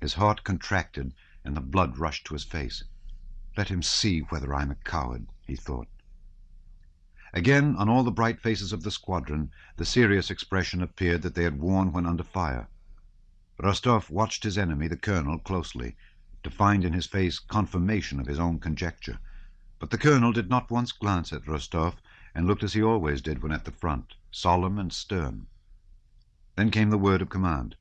His heart contracted, and the blood rushed to his face. Let him see whether I'm a coward, he thought. Again, on all the bright faces of the squadron, the serious expression appeared that they had worn when under fire. Rostov watched his enemy, the colonel, closely, to find in his face confirmation of his own conjecture. But the colonel did not once glance at Rostov, and looked as he always did when at the front, solemn and stern. Then came the word of command.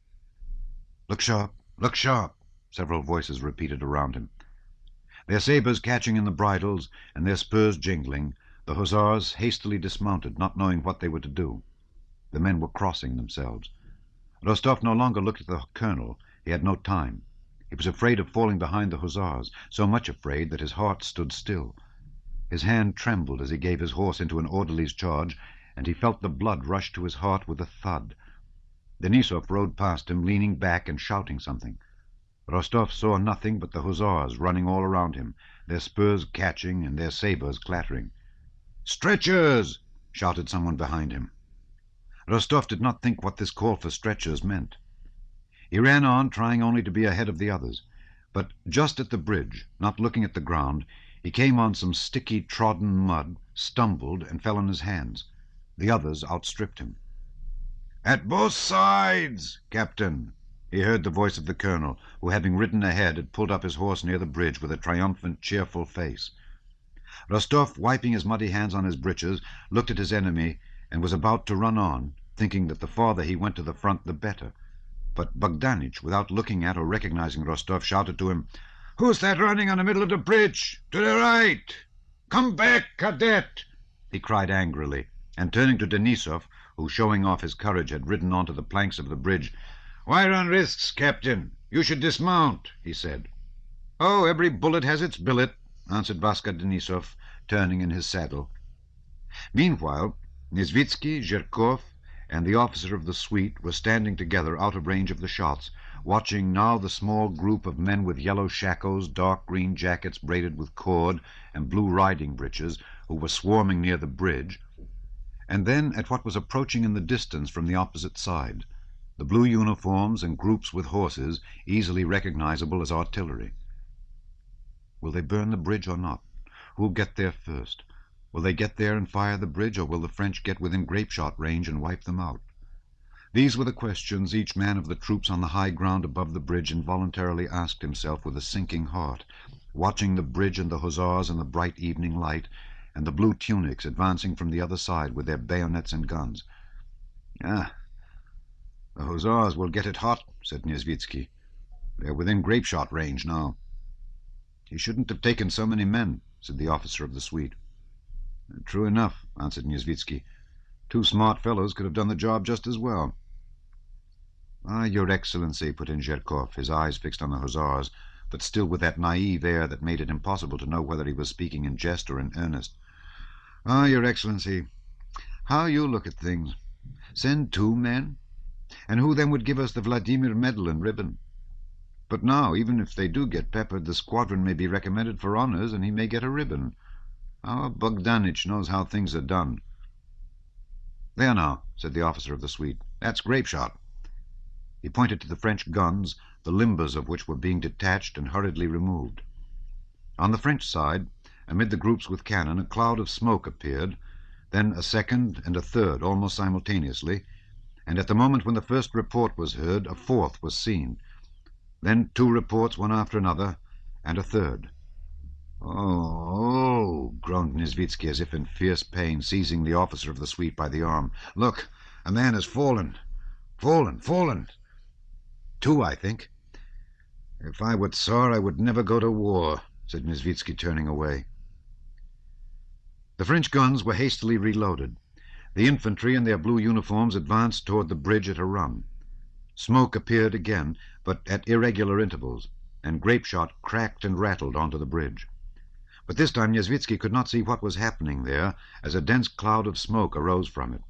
"Look sharp! Look sharp!" several voices repeated around him. Their sabres catching in the bridles and their spurs jingling, the hussars hastily dismounted, not knowing what they were to do. The men were crossing themselves. Rostov no longer looked at the colonel. He had no time. He was afraid of falling behind the hussars, so much afraid that his heart stood still. His hand trembled as he gave his horse into an orderly's charge, and he felt the blood rush to his heart with a thud. Denisov rode past him, leaning back and shouting something. Rostov saw nothing but the hussars running all around him, their spurs catching and their sabres clattering. "Stretchers!" shouted someone behind him. Rostov did not think what this call for stretchers meant. He ran on, trying only to be ahead of the others. But just at the bridge, not looking at the ground, he came on some sticky, trodden mud, stumbled, and fell on his hands. The others outstripped him. "At both sides, Captain!" he heard the voice of the colonel, who, having ridden ahead, had pulled up his horse near the bridge with a triumphant, cheerful face. Rostov, wiping his muddy hands on his breeches, looked at his enemy and was about to run on, thinking that the farther he went to the front, the better. But Bogdanich, without looking at or recognizing Rostov, shouted to him, "Who's that running on the middle of the bridge? To the right! Come back, cadet!" he cried angrily, and turning to Denisov, who, showing off his courage, had ridden onto the planks of the bridge, "Why run risks, Captain? You should dismount," he said. "Oh, every bullet has its billet," answered Vaska Denisov, turning in his saddle. Meanwhile, Nizwitsky, Zherkov, and the officer of the suite were standing together out of range of the shots, watching now the small group of men with yellow shakos, dark green jackets braided with cord, and blue riding breeches, who were swarming near the bridge, and then at what was approaching in the distance from the opposite side, the blue uniforms and groups with horses, easily recognizable as artillery. Will they burn the bridge or not? Who'll get there first? Will they get there and fire the bridge, or will the French get within grape-shot range and wipe them out? These were the questions each man of the troops on the high ground above the bridge involuntarily asked himself with a sinking heart, watching the bridge and the hussars in the bright evening light, and the blue tunics advancing from the other side with their bayonets and guns. "Ah, the hussars will get it hot," said Nizwitsky. "They're within grape-shot range now." "He shouldn't have taken so many men," said the officer of the suite. "True enough," answered Nizwitsky. "Two smart fellows could have done the job just as well." "Ah, Your Excellency," put in Zherkov, his eyes fixed on the hussars, but still with that naive air that made it impossible to know whether he was speaking in jest or in earnest. "Ah, Your Excellency, how you look at things. Send 2 men? And who then would give us the Vladimir medal and ribbon? But now, even if they do get peppered, the squadron may be recommended for honors, and he may get a ribbon. Our Bogdanich knows how things are done." "There now," said the officer of the suite. "That's grape-shot." He pointed to the French guns, the limbers of which were being detached and hurriedly removed. On the French side, amid the groups with cannon, a cloud of smoke appeared, then a second and a third almost simultaneously, and at the moment when the first report was heard, a fourth was seen. Then 2 reports, one after another, and a third. "Oh," groaned Nizwitsky as if in fierce pain, seizing the officer of the suite by the arm. "Look, a man has fallen. Fallen. 2, I think." "If I were Tsar, I would never go to war," said Nizwitsky, turning away. The French guns were hastily reloaded. The infantry in their blue uniforms advanced toward the bridge at a run. Smoke appeared again, but at irregular intervals, and grape-shot cracked and rattled onto the bridge. But this time Nizwitsky could not see what was happening there, as a dense cloud of smoke arose from it.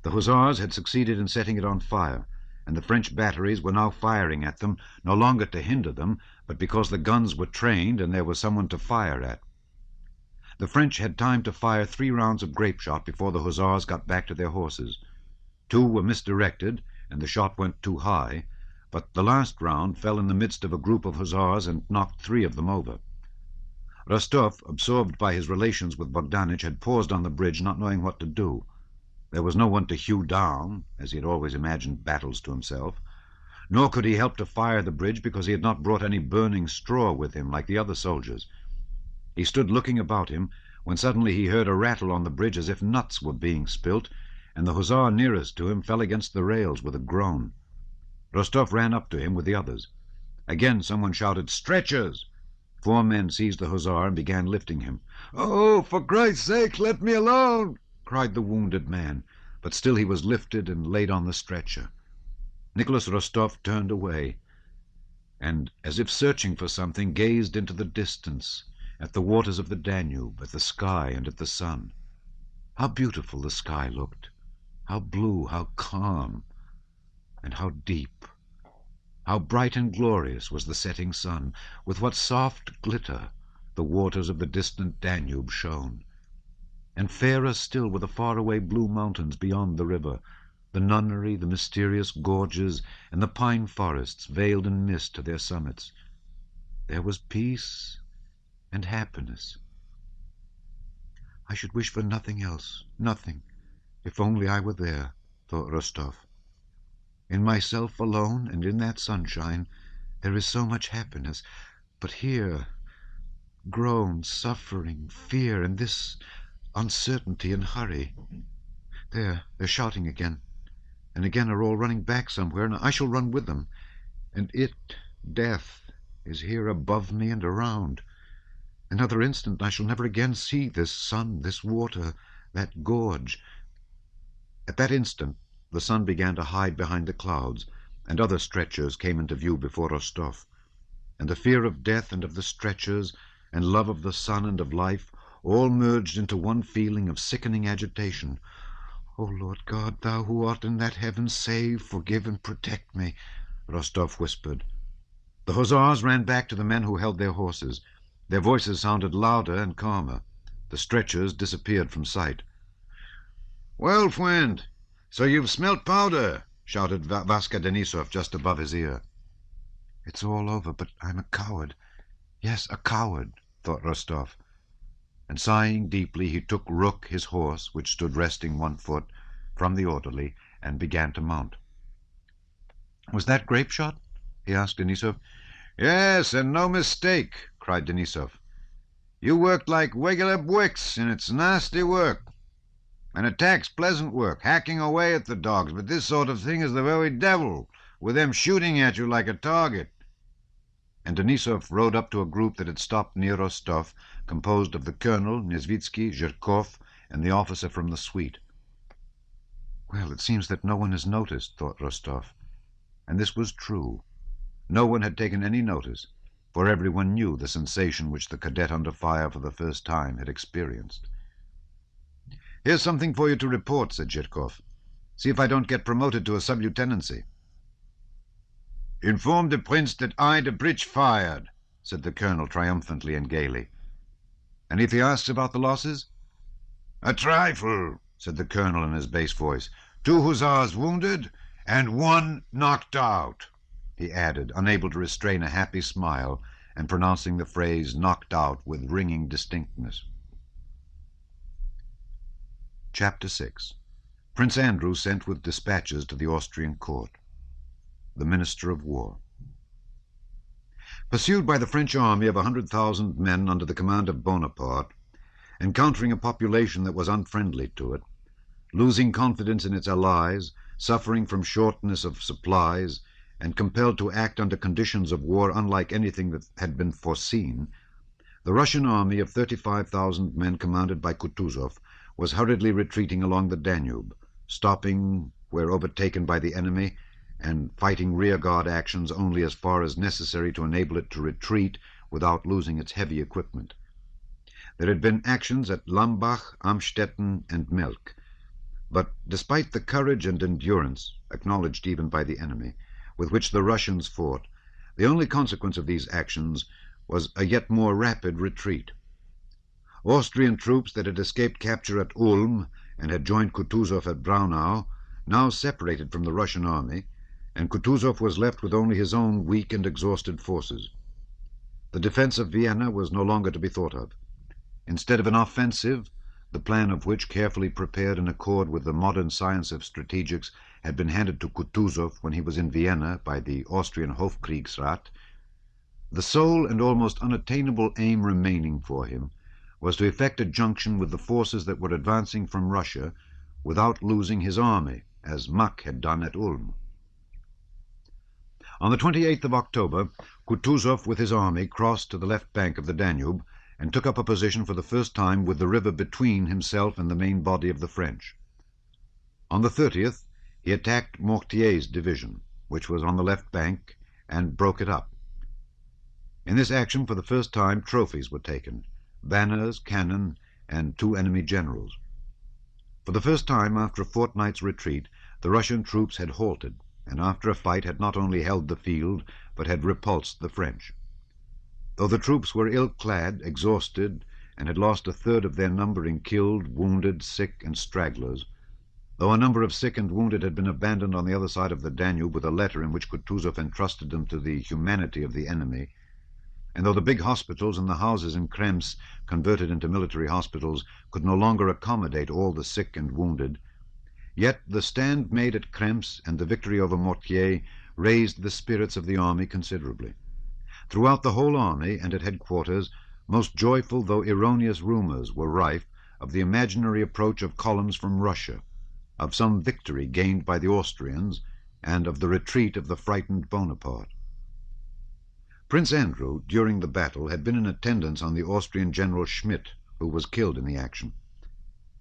The hussars had succeeded in setting it on fire, and the French batteries were now firing at them, no longer to hinder them, but because the guns were trained and there was someone to fire at. The French had time to fire 3 rounds of grape-shot before the hussars got back to their horses. 2 were misdirected, and the shot went too high, but the last round fell in the midst of a group of hussars and knocked 3 of them over. Rostov, absorbed by his relations with Bogdanich, had paused on the bridge, not knowing what to do. There was no one to hew down, as he had always imagined battles to himself, nor could he help to fire the bridge because he had not brought any burning straw with him like the other soldiers. He stood looking about him when suddenly he heard a rattle on the bridge as if nuts were being spilt, and the hussar nearest to him fell against the rails with a groan. Rostov ran up to him with the others. Again someone shouted, "Stretchers!" 4 men seized the hussar and began lifting him. "Oh, for Christ's sake, let me alone!" cried the wounded man, but still he was lifted and laid on the stretcher. Nicholas Rostov turned away, and, as if searching for something, gazed into the distance, at the waters of the Danube, at the sky and at the sun. How beautiful the sky looked! How blue, how calm, and how deep! How bright and glorious was the setting sun! With what soft glitter the waters of the distant Danube shone! And fairer still were the far-away blue mountains beyond the river, the nunnery, the mysterious gorges, and the pine forests veiled in mist to their summits. There was peace and happiness. "I should wish for nothing else, nothing, if only I were there," thought Rostov. "In myself alone and in that sunshine there is so much happiness, but here groans, suffering, fear, and this uncertainty and hurry. They're shouting again, and again are all running back somewhere, and I shall run with them. And death, is here above me and around. Another instant I shall never again see this sun, this water, that gorge." At that instant the sun began to hide behind the clouds, and other stretchers came into view before Rostov. And the fear of death and of the stretchers, and love of the sun and of life, all merged into one feeling of sickening agitation. "O Lord God, thou who art in that heaven, save, forgive, and protect me," Rostov whispered. The hussars ran back to the men who held their horses. Their voices sounded louder and calmer. The stretchers disappeared from sight. "Well, friend, so you've smelt powder," shouted Vaska Denisov just above his ear. "It's all over, but I'm a coward. Yes, a coward," thought Rostov. And sighing deeply, he took Rook, his horse, which stood resting 1 foot, from the orderly, and began to mount. "Was that grape shot?" he asked Denisov. "Yes, and no mistake," cried Denisov. "You worked like regular Bwicks, and it's nasty work. An attack's pleasant work, hacking away at the dogs, but this sort of thing is the very devil, with them shooting at you like a target." And Denisov rode up to a group that had stopped near Rostov, composed of the colonel, Nizwitsky, Zherkov, and the officer from the suite. "Well, it seems that no one has noticed," thought Rostov. And this was true. No one had taken any notice, for everyone knew the sensation which the cadet under fire for the first time had experienced. "Here's something for you to report," said Zherkov. "See if I don't get promoted to a sub-lieutenancy." "Inform the prince that the bridge fired," said the colonel triumphantly and gaily. "And if he asks about the losses?" "A trifle," said the colonel in his bass voice. "2 hussars wounded, and 1 knocked out," he added, unable to restrain a happy smile, and pronouncing the phrase "knocked out" with ringing distinctness. Chapter 6. Prince Andrew sent with dispatches to the Austrian court. The Minister of War. Pursued by the French army of 100,000 men under the command of Bonaparte, encountering a population that was unfriendly to it, losing confidence in its allies, suffering from shortness of supplies, and compelled to act under conditions of war unlike anything that had been foreseen, the Russian army of 35,000 men commanded by Kutuzov was hurriedly retreating along the Danube, stopping where overtaken by the enemy, and fighting rearguard actions only as far as necessary to enable it to retreat without losing its heavy equipment. There had been actions at Lambach, Amstetten, and Melk, but despite the courage and endurance, acknowledged even by the enemy, with which the Russians fought, the only consequence of these actions was a yet more rapid retreat. Austrian troops that had escaped capture at Ulm and had joined Kutuzov at Braunau now separated from the Russian army and Kutuzov was left with only his own weak and exhausted forces. The defense of Vienna was no longer to be thought of. Instead of an offensive, the plan of which, carefully prepared in accord with the modern science of strategics, had been handed to Kutuzov when he was in Vienna by the Austrian Hofkriegsrat, the sole and almost unattainable aim remaining for him was to effect a junction with the forces that were advancing from Russia without losing his army, as Mack had done at Ulm. On the 28th of October, Kutuzov with his army crossed to the left bank of the Danube and took up a position for the first time with the river between himself and the main body of the French. On the 30th, he attacked Mortier's division, which was on the left bank, and broke it up. In this action, for the first time, trophies were taken: banners, cannon, and 2 enemy generals. For the first time after a fortnight's retreat, the Russian troops had halted, and after a fight had not only held the field, but had repulsed the French. Though the troops were ill-clad, exhausted, and had lost a third of their number in killed, wounded, sick, and stragglers, though a number of sick and wounded had been abandoned on the other side of the Danube with a letter in which Kutuzov entrusted them to the humanity of the enemy, and though the big hospitals and the houses in Krems, converted into military hospitals, could no longer accommodate all the sick and wounded, yet the stand made at Krems and the victory over Mortier raised the spirits of the army considerably. Throughout the whole army and at headquarters, most joyful though erroneous rumors were rife of the imaginary approach of columns from Russia, of some victory gained by the Austrians, and of the retreat of the frightened Bonaparte. Prince Andrew, during the battle, had been in attendance on the Austrian General Schmidt, who was killed in the action.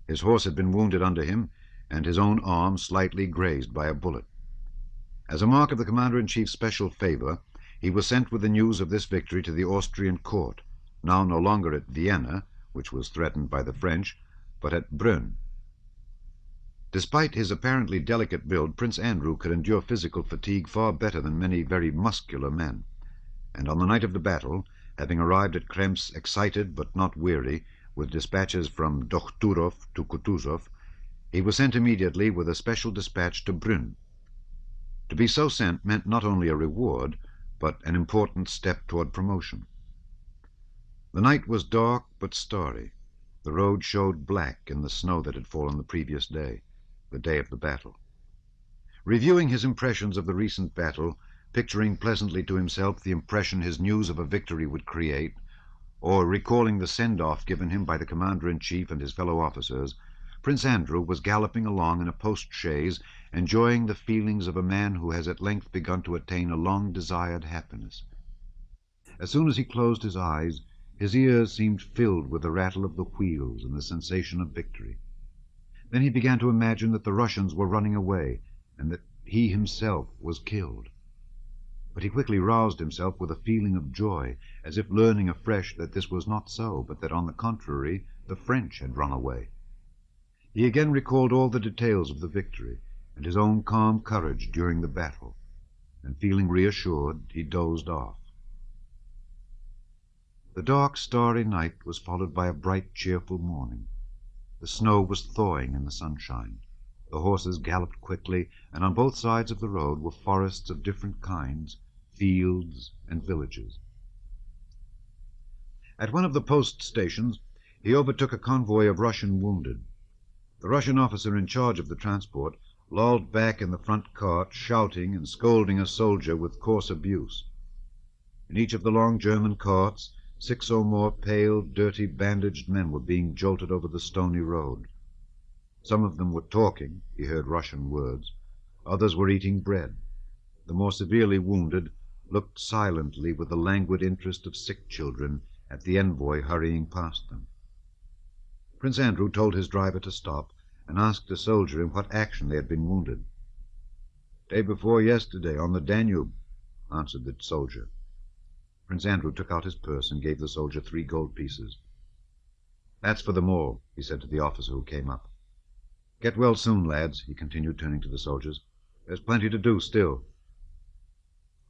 His horse had been wounded under him, and his own arm slightly grazed by a bullet. As a mark of the commander-in-chief's special favor, he was sent with the news of this victory to the Austrian court, now no longer at Vienna, which was threatened by the French, but at Brünn. Despite his apparently delicate build, Prince Andrew could endure physical fatigue far better than many very muscular men, and on the night of the battle, having arrived at Krems excited but not weary, with dispatches from Dokhturov to Kutuzov, he was sent immediately with a special dispatch to Brünn. To be so sent meant not only a reward, but an important step toward promotion. The night was dark but starry. The road showed black in the snow that had fallen the previous day, the day of the battle. Reviewing his impressions of the recent battle, picturing pleasantly to himself the impression his news of a victory would create, or recalling the send-off given him by the commander-in-chief and his fellow officers, Prince Andrew was galloping along in a post-chaise, enjoying the feelings of a man who has at length begun to attain a long-desired happiness. As soon as he closed his eyes, his ears seemed filled with the rattle of the wheels and the sensation of victory. Then he began to imagine that the Russians were running away, and that he himself was killed. But he quickly roused himself with a feeling of joy, as if learning afresh that this was not so, but that, on the contrary, the French had run away. He again recalled all the details of the victory, and his own calm courage during the battle, and feeling reassured, he dozed off. The dark, starry night was followed by a bright, cheerful morning. The snow was thawing in the sunshine. The horses galloped quickly, and on both sides of the road were forests of different kinds, fields and villages. At one of the post stations, he overtook a convoy of Russian wounded. The Russian officer in charge of the transport lolled back in the front cart, shouting and scolding a soldier with coarse abuse. In each of the long German carts, 6 or more pale, dirty, bandaged men were being jolted over the stony road. Some of them were talking, he heard Russian words. Others were eating bread. The more severely wounded looked silently with the languid interest of sick children at the envoy hurrying past them. Prince Andrew told his driver to stop and asked a soldier in what action they had been wounded. "Day before yesterday, on the Danube," answered the soldier. Prince Andrew took out his purse and gave the soldier 3 gold pieces. "That's for them all," he said to the officer who came up. "Get well soon, lads," he continued, turning to the soldiers. "There's plenty to do still."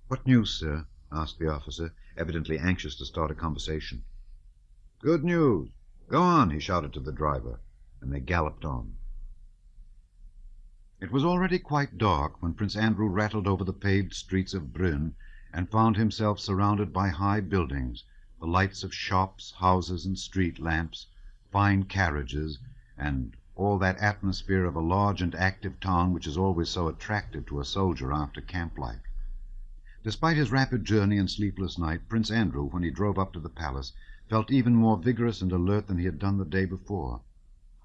"What news, sir?" asked the officer, evidently anxious to start a conversation. "Good news. Go on," he shouted to the driver, and they galloped on. It was already quite dark when Prince Andrew rattled over the paved streets of Brünn and found himself surrounded by high buildings, the lights of shops, houses, and street lamps, fine carriages, and all that atmosphere of a large and active town which is always so attractive to a soldier after camp life. Despite his rapid journey and sleepless night, Prince Andrew, when he drove up to the palace, felt even more vigorous and alert than he had done the day before.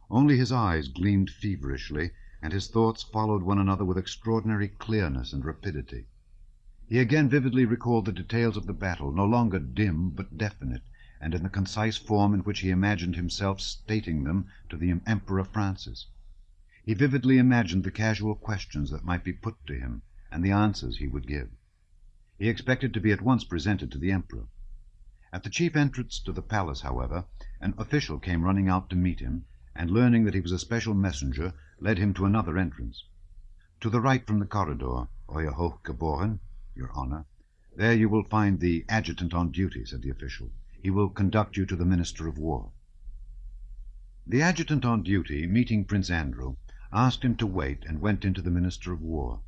Only his eyes gleamed feverishly, and his thoughts followed one another with extraordinary clearness and rapidity. He again vividly recalled the details of the battle, no longer dim but definite, and in the concise form in which he imagined himself stating them to the Emperor Francis. He vividly imagined the casual questions that might be put to him, and the answers he would give. He expected to be at once presented to the Emperor. At the chief entrance to the palace, however, an official came running out to meet him, and learning that he was a special messenger, led him to another entrance. To the right from the corridor, Euer Hochgeboren, Your Honor, there you will find the adjutant on duty, said the official. He will conduct you to the Minister of War. The adjutant on duty, meeting Prince Andrew, asked him to wait and went into the Minister of War.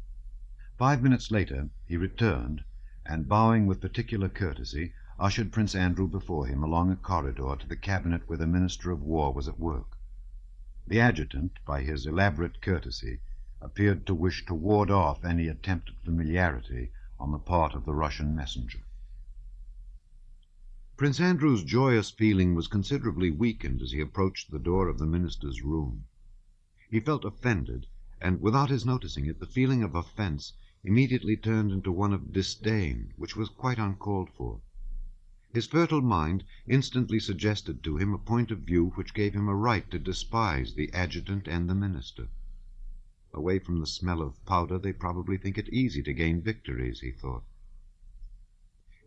5 minutes later he returned, and bowing with particular courtesy, ushered Prince Andrew before him along a corridor to the cabinet where the Minister of War was at work. The adjutant, by his elaborate courtesy, appeared to wish to ward off any attempt at familiarity on the part of the Russian messenger. Prince Andrew's joyous feeling was considerably weakened as he approached the door of the minister's room. He felt offended, and without his noticing it, the feeling of offense immediately turned into one of disdain, which was quite uncalled for. His fertile mind instantly suggested to him a point of view which gave him a right to despise the adjutant and the minister. Away from the smell of powder, they probably think it easy to gain victories, he thought.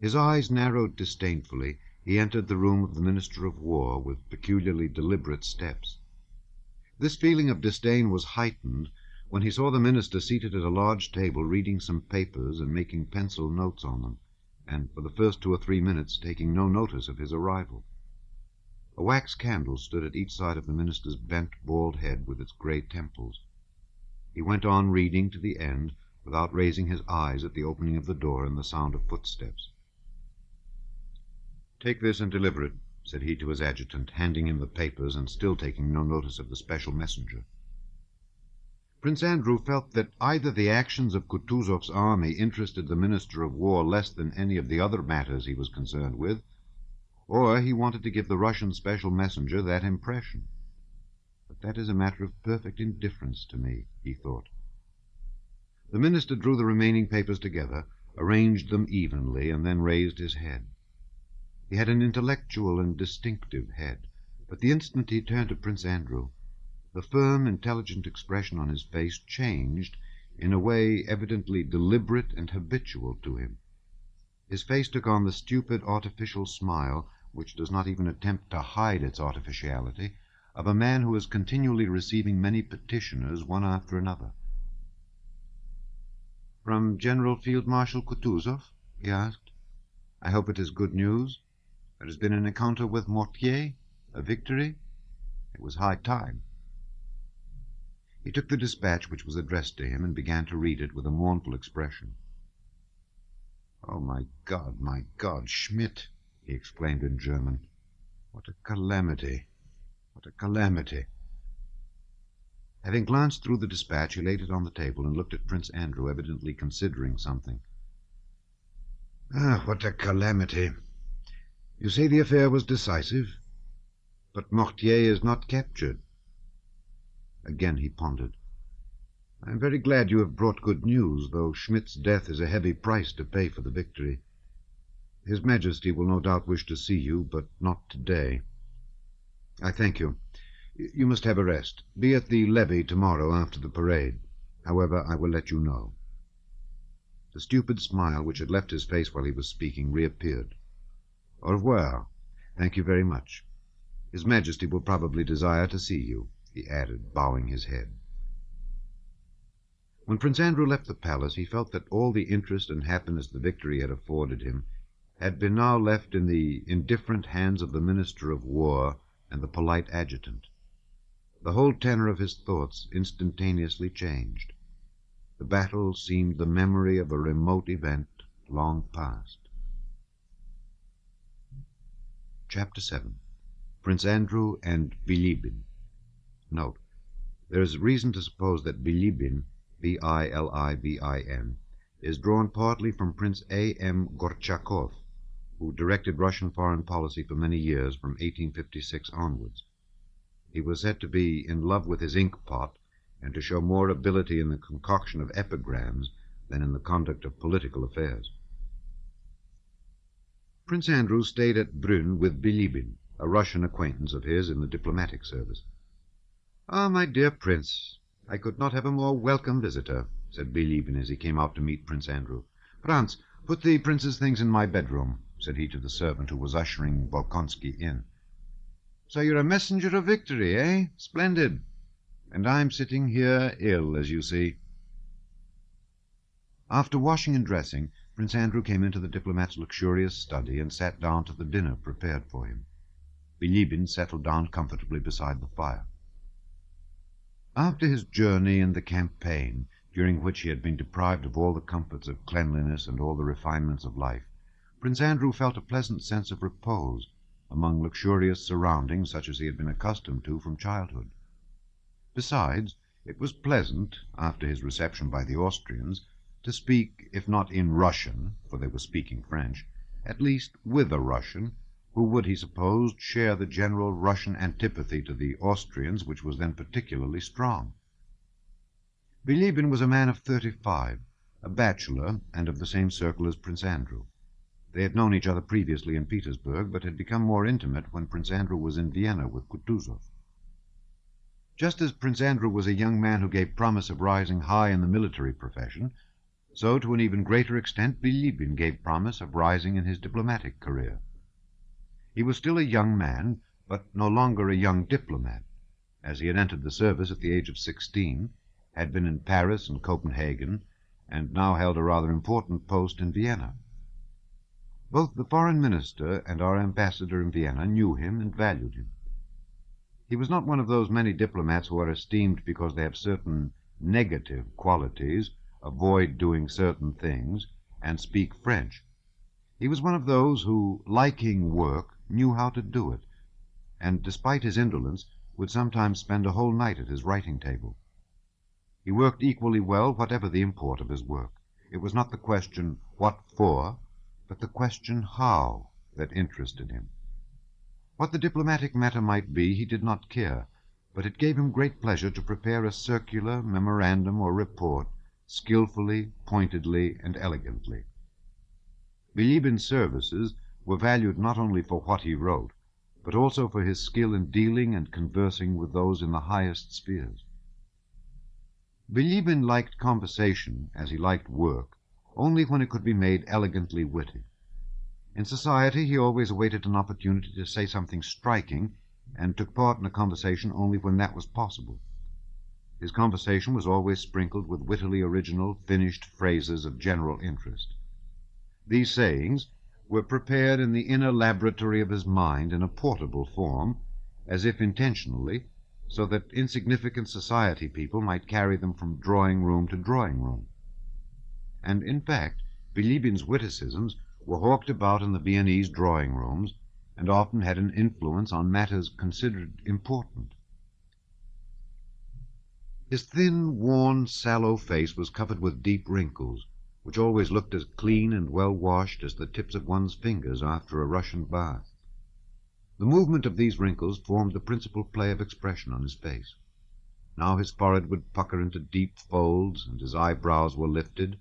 His eyes narrowed disdainfully. He entered the room of the Minister of War with peculiarly deliberate steps. This feeling of disdain was heightened when he saw the minister seated at a large table reading some papers and making pencil notes on them, and for the first 2 or 3 minutes taking no notice of his arrival. A wax candle stood at each side of the minister's bent, bald head with its grey temples. He went on reading to the end without raising his eyes at the opening of the door and the sound of footsteps. "Take this and deliver it," said he to his adjutant, handing him the papers and still taking no notice of the special messenger. Prince Andrew felt that either the actions of Kutuzov's army interested the Minister of War less than any of the other matters he was concerned with, or he wanted to give the Russian special messenger that impression. But that is a matter of perfect indifference to me, he thought. The minister drew the remaining papers together, arranged them evenly, and then raised his head. He had an intellectual and distinctive head, but the instant he turned to Prince Andrew, the firm, intelligent expression on his face changed in a way evidently deliberate and habitual to him. His face took on the stupid, artificial smile, which does not even attempt to hide its artificiality, of a man who is continually receiving many petitioners one after another. "From General Field Marshal Kutuzov?" he asked. "I hope it is good news. There has been an encounter with Mortier, a victory. It was high time." He took the dispatch which was addressed to him and began to read it with a mournful expression. "Oh, my God, Schmidt!" he exclaimed in German. "What a calamity! What a calamity!" Having glanced through the dispatch, he laid it on the table and looked at Prince Andrew, evidently considering something. "Ah, what a calamity! You say the affair was decisive, but Mortier is not captured." Again he pondered. "I am very glad you have brought good news, though Schmidt's death is a heavy price to pay for the victory. His Majesty will no doubt wish to see you, but not today. I thank you. You must have a rest. Be at the levee tomorrow after the parade. However, I will let you know." The stupid smile which had left his face while he was speaking reappeared. "Au revoir. Thank you very much. His Majesty will probably desire to see you," he added, bowing his head. When Prince Andrew left the palace, he felt that all the interest and happiness the victory had afforded him had been now left in the indifferent hands of the Minister of War and the polite adjutant. The whole tenor of his thoughts instantaneously changed. The battle seemed the memory of a remote event long past. Chapter 7. Prince Andrew and Bilibin. Note: there is reason to suppose that Bilibin, Bilibin, is drawn partly from Prince A.M. Gorchakov, who directed Russian foreign policy for many years from 1856 onwards. He was said to be in love with his ink pot and to show more ability in the concoction of epigrams than in the conduct of political affairs. Prince Andrew stayed at Brünn with Bilibin, a Russian acquaintance of his in the diplomatic service. "Ah, my dear Prince, I could not have a more welcome visitor," said Bilibin as he came out to meet Prince Andrew. "Franz, put the Prince's things in my bedroom," said he to the servant who was ushering Bolkonsky in. "So you're a messenger of victory, eh? Splendid. And I'm sitting here ill, as you see." After washing and dressing, Prince Andrew came into the diplomat's luxurious study and sat down to the dinner prepared for him. Bilibin settled down comfortably beside the fire. After his journey and the campaign, during which he had been deprived of all the comforts of cleanliness and all the refinements of life, Prince Andrew felt a pleasant sense of repose among luxurious surroundings such as he had been accustomed to from childhood. Besides, it was pleasant, after his reception by the Austrians, to speak, if not in Russian, for they were speaking French, at least with a Russian, who would, he supposed, share the general Russian antipathy to the Austrians, which was then particularly strong. Bilibin was a man of 35, a bachelor, and of the same circle as Prince Andrew. They had known each other previously in Petersburg, but had become more intimate when Prince Andrew was in Vienna with Kutuzov. Just as Prince Andrew was a young man who gave promise of rising high in the military profession, so to an even greater extent Bilibin gave promise of rising in his diplomatic career. He was still a young man, but no longer a young diplomat, as he had entered the service at the age of 16, had been in Paris and Copenhagen, and now held a rather important post in Vienna. Both the foreign minister and our ambassador in Vienna knew him and valued him. He was not one of those many diplomats who are esteemed because they have certain negative qualities, avoid doing certain things, and speak French. He was one of those who, liking work, knew how to do it, and, despite his indolence, would sometimes spend a whole night at his writing table. He worked equally well, whatever the import of his work. It was not the question, what for, but the question, how, that interested him. What the diplomatic matter might be, he did not care, but it gave him great pleasure to prepare a circular, memorandum, or report, skillfully, pointedly, and elegantly. Bilibin's services were valued not only for what he wrote, but also for his skill in dealing and conversing with those in the highest spheres. Bilibin liked conversation, as he liked work, only when it could be made elegantly witty. In society he always awaited an opportunity to say something striking, and took part in a conversation only when that was possible. His conversation was always sprinkled with wittily original, finished phrases of general interest. These sayings were prepared in the inner laboratory of his mind in a portable form, as if intentionally, so that insignificant society people might carry them from drawing-room to drawing-room. And, in fact, Bilibin's witticisms were hawked about in the Viennese drawing-rooms, and often had an influence on matters considered important. His thin, worn, sallow face was covered with deep wrinkles, which always looked as clean and well-washed as the tips of one's fingers after a Russian bath. The movement of these wrinkles formed the principal play of expression on his face. Now his forehead would pucker into deep folds, and his eyebrows were lifted.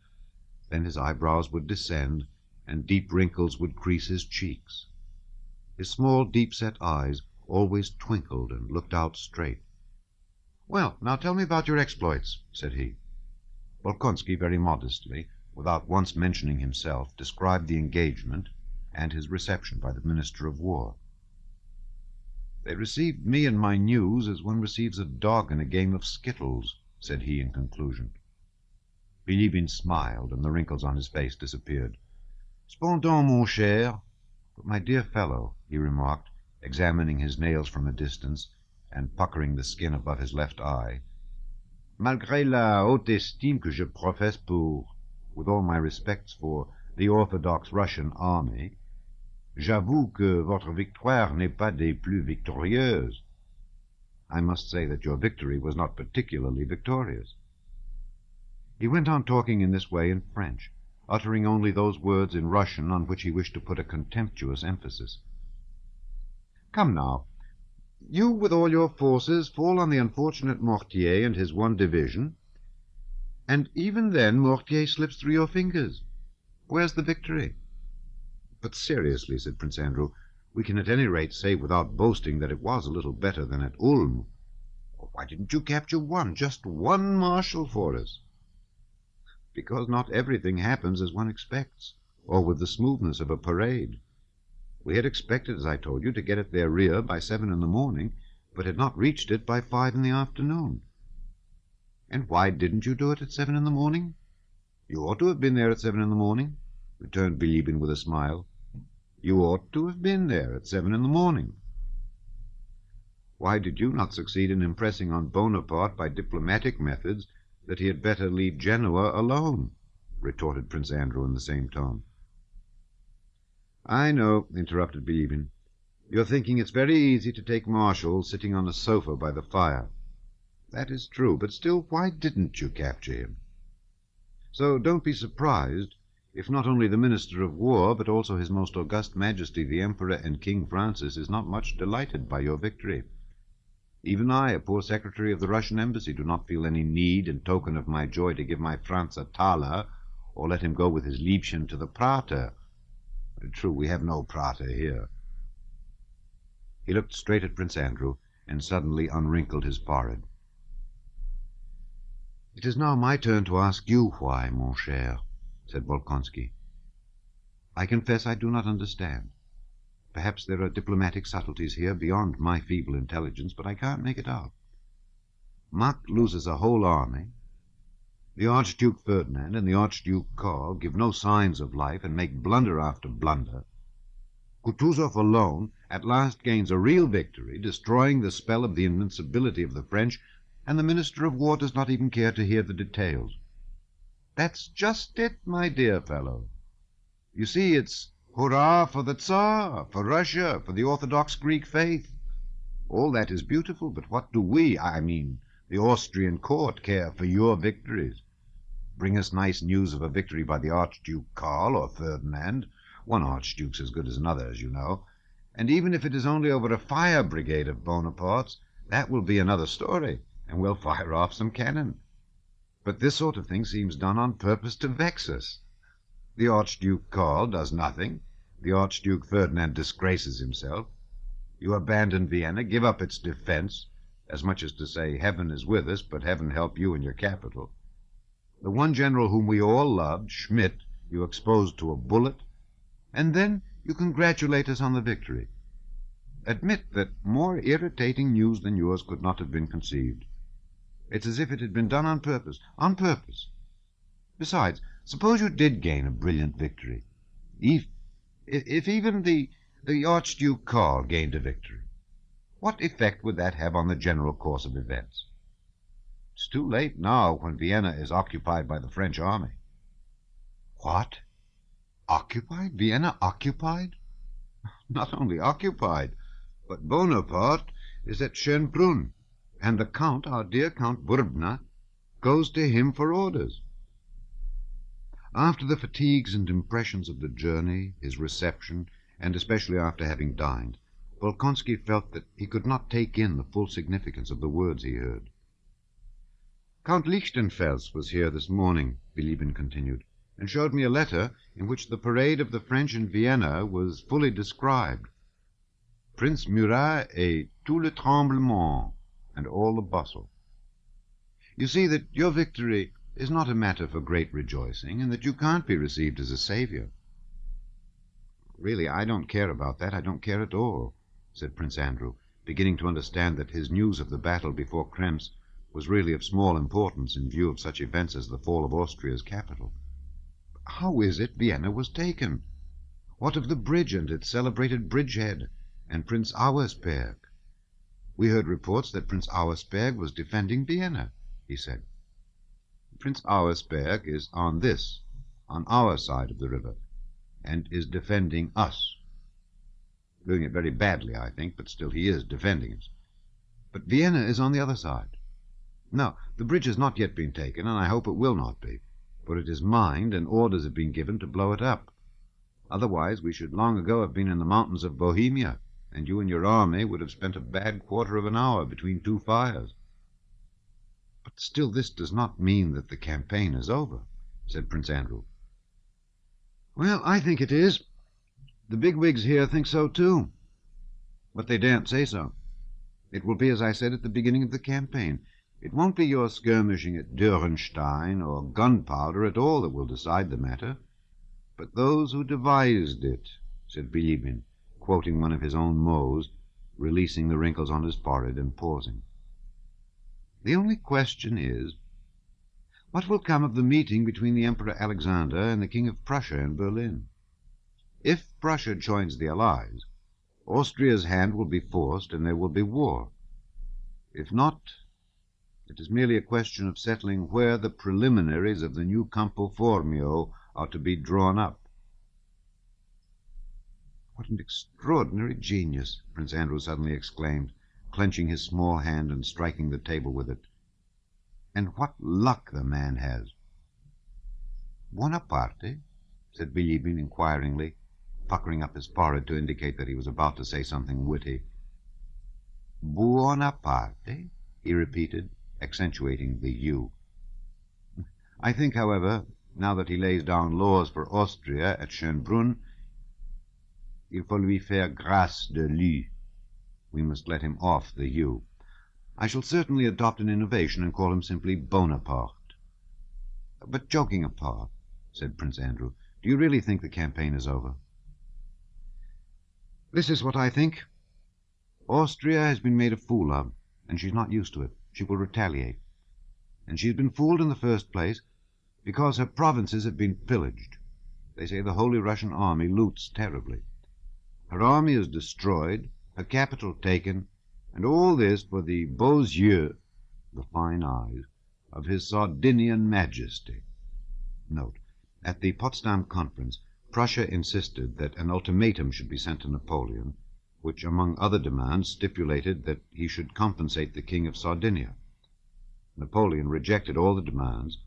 Then his eyebrows would descend, and deep wrinkles would crease his cheeks. His small, deep-set eyes always twinkled and looked out straight. "Well, now tell me about your exploits," said he. Bolkonsky, very modestly, without once mentioning himself, described the engagement and his reception by the Minister of War. "They received me and my news as one receives a dog in a game of skittles," said he in conclusion. Bilibin smiled, and the wrinkles on his face disappeared. "Cependant, mon cher, but my dear fellow," he remarked, examining his nails from a distance, and puckering the skin above his left eye, Malgré la haute estime que je professe with all my respects for the Orthodox Russian army, j'avoue que votre victoire n'est pas des plus victorieuses. I must say that your victory was not particularly victorious. He went on talking in this way in French, uttering only those words in Russian on which he wished to put a contemptuous emphasis. Come now, you with all your forces fall on the unfortunate Mortier and his one division, and even then Mortier slips through your fingers. Where's the victory? But seriously, said Prince Andrew, we can at any rate say without boasting that it was a little better than at Ulm. Why didn't you capture one, just one marshal for us? Because not everything happens as one expects, or with the smoothness of a parade. We had expected, as I told you, to get at their rear by 7 in the morning, but had not reached it by 5 in the afternoon. And why didn't you do it at 7 in the morning? You ought to have been there at 7 in the morning, returned Bilibin with a smile. You ought to have been there at 7 in the morning. Why did you not succeed in impressing on Bonaparte by diplomatic methods that he had better leave Genoa alone? Retorted Prince Andrew in the same tone. I know, interrupted Bilibin. You're thinking it's very easy to take marshals sitting on a sofa by the fire. That is true, but still, why didn't you capture him? So don't be surprised if not only the Minister of War, but also His Most August Majesty the Emperor and King Francis is not much delighted by your victory. Even I, a poor secretary of the Russian embassy, do not feel any need in token of my joy to give my Franz a thaler, or let him go with his Liebchen to the Prater. True, we have no Prater here. He looked straight at Prince Andrew, and suddenly unwrinkled his forehead. It is now my turn to ask you why, mon cher, said Bolkonsky. I confess I do not understand. Perhaps there are diplomatic subtleties here beyond my feeble intelligence, but I can't make it out. Mack loses a whole army. The Archduke Ferdinand and the Archduke Karl give no signs of life and make blunder after blunder. Kutuzov alone at last gains a real victory, destroying the spell of the invincibility of the French, and the Minister of War does not even care to hear the details. That's just it, my dear fellow. You see, it's hurrah for the Tsar, for Russia, for the Orthodox Greek faith. All that is beautiful, but what do we, I mean, the Austrian court, care for your victories? Bring us nice news of a victory by the Archduke Karl or Ferdinand. One archduke's as good as another, as you know. And even if it is only over a fire brigade of Bonaparte's, that will be another story, and we'll fire off some cannon. But this sort of thing seems done on purpose to vex us. The Archduke Karl does nothing. The Archduke Ferdinand disgraces himself. You abandon Vienna, give up its defense, as much as to say, heaven is with us, but heaven help you in your capital. The one general whom we all loved, Schmidt, you exposed to a bullet, and then you congratulate us on the victory. Admit that more irritating news than yours could not have been conceived. It's as if it had been done on purpose. On purpose. Besides, suppose you did gain a brilliant victory. If even the Archduke Karl gained a victory, what effect would that have on the general course of events? It's too late now when Vienna is occupied by the French army. What? Occupied? Vienna occupied? Not only occupied, but Bonaparte is at Schönbrunn, and the Count, our dear Count Bourbna, goes to him for orders. After the fatigues and impressions of the journey, his reception, and especially after having dined, Bolkonsky felt that he could not take in the full significance of the words he heard. Count Lichtenfels was here this morning, Bilibin continued, and showed me a letter in which the parade of the French in Vienna was fully described. Prince Murat et tout le tremblement, and all the bustle. You see that your victory is not a matter for great rejoicing, and that you can't be received as a savior. Really, I don't care about that. I don't care at all, said Prince Andrew, beginning to understand that his news of the battle before Krems was really of small importance in view of such events as the fall of Austria's capital. How is it Vienna was taken? What of the bridge and its celebrated bridgehead, and Prince Auersperg? We heard reports that Prince Auersperg was defending Vienna. he said. "Prince Auersperg is on our side of the river, and is defending us. Doing it very badly, I think, but still he is defending us. But Vienna is on the other side. No, the bridge has not yet been taken, and I hope it will not be, for it is mined, and orders have been given to blow it up. Otherwise we should long ago have been in the mountains of Bohemia, and you and your army would have spent a bad quarter of an hour between two fires." "But still this does not mean that the campaign is over," said Prince Andrew. "Well, I think it is. The bigwigs here think so too. But they daren't say so. It will be as I said at the beginning of the campaign. It won't be your skirmishing at Dürrenstein or gunpowder at all that will decide the matter, but those who devised it," said Bilibin, quoting one of his own mots, releasing the wrinkles on his forehead and pausing. "The only question is, what will come of the meeting between the Emperor Alexander and the King of Prussia in Berlin? If Prussia joins the Allies, Austria's hand will be forced and there will be war. If not, it is merely a question of settling where the preliminaries of the new Campo Formio are to be drawn up." "What an extraordinary genius!" Prince Andrew suddenly exclaimed, clenching his small hand and striking the table with it. "And what luck the man has!" "Bonaparte?" said Bilibin inquiringly, puckering up his forehead to indicate that he was about to say something witty. "Buonaparte?" he repeated, accentuating the U. "I think, however, now that he lays down laws for Austria at Schönbrunn, il faut lui faire grâce de lui. We must let him off the U. I shall certainly adopt an innovation and call him simply Bonaparte." "But joking apart," said Prince Andrew, "do you really think the campaign is over?" "This is what I think. Austria has been made a fool of, and she's not used to it. She will retaliate. And she's been fooled in the first place because her provinces have been pillaged. They say the Holy Russian army loots terribly. Her army is destroyed, her capital taken, and all this for the beaux yeux, the fine eyes, of his Sardinian Majesty." Note: at the Potsdam Conference, Prussia insisted that an ultimatum should be sent to Napoleon, which, among other demands, stipulated that he should compensate the King of Sardinia. Napoleon rejected all the demands,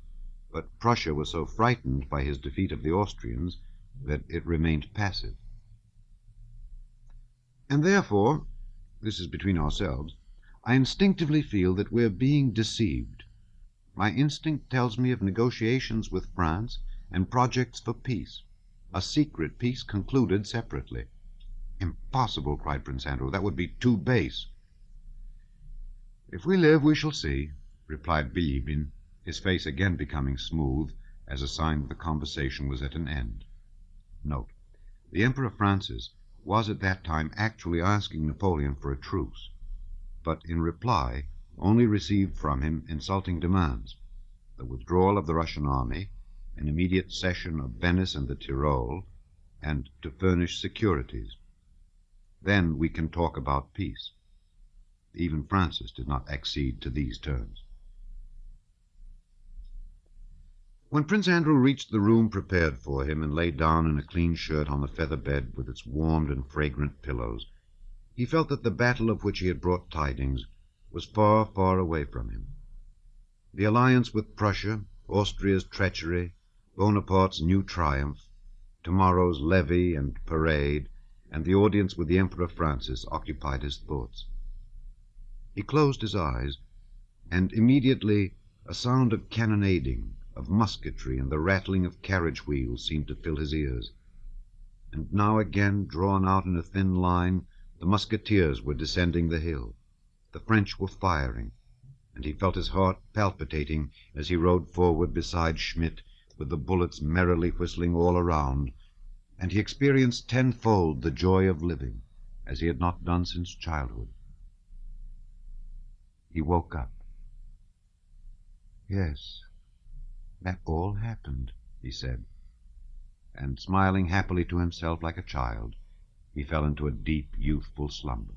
but Prussia was so frightened by his defeat of the Austrians that it remained passive. "And therefore, this is between ourselves, I instinctively feel that we're being deceived. My instinct tells me of negotiations with France and projects for peace, a secret peace concluded separately." "Impossible!" cried Prince Andrew. "That would be too base." "If we live, we shall see," replied Bilibin, his face again becoming smooth, as a sign that the conversation was at an end. Note: the Emperor Francis was at that time actually asking Napoleon for a truce, but in reply only received from him insulting demands: the withdrawal of the Russian army, an immediate cession of Venice and the Tyrol, and to furnish securities. Then we can talk about peace. Even Francis did not accede to these terms. When Prince Andrew reached the room prepared for him and lay down in a clean shirt on the feather bed with its warmed and fragrant pillows, he felt that the battle of which he had brought tidings was far, far away from him. The alliance with Prussia, Austria's treachery, Bonaparte's new triumph, tomorrow's levee and parade, and the audience with the Emperor Francis occupied his thoughts. He closed his eyes, and immediately a sound of cannonading, of musketry, and the rattling of carriage wheels seemed to fill his ears. And now again, drawn out in a thin line, the musketeers were descending the hill. The French were firing, and he felt his heart palpitating as he rode forward beside Schmidt, with the bullets merrily whistling all around, and he experienced tenfold the joy of living, as he had not done since childhood. He woke up. "Yes, that all happened," he said, and smiling happily to himself like a child, he fell into a deep, youthful slumber.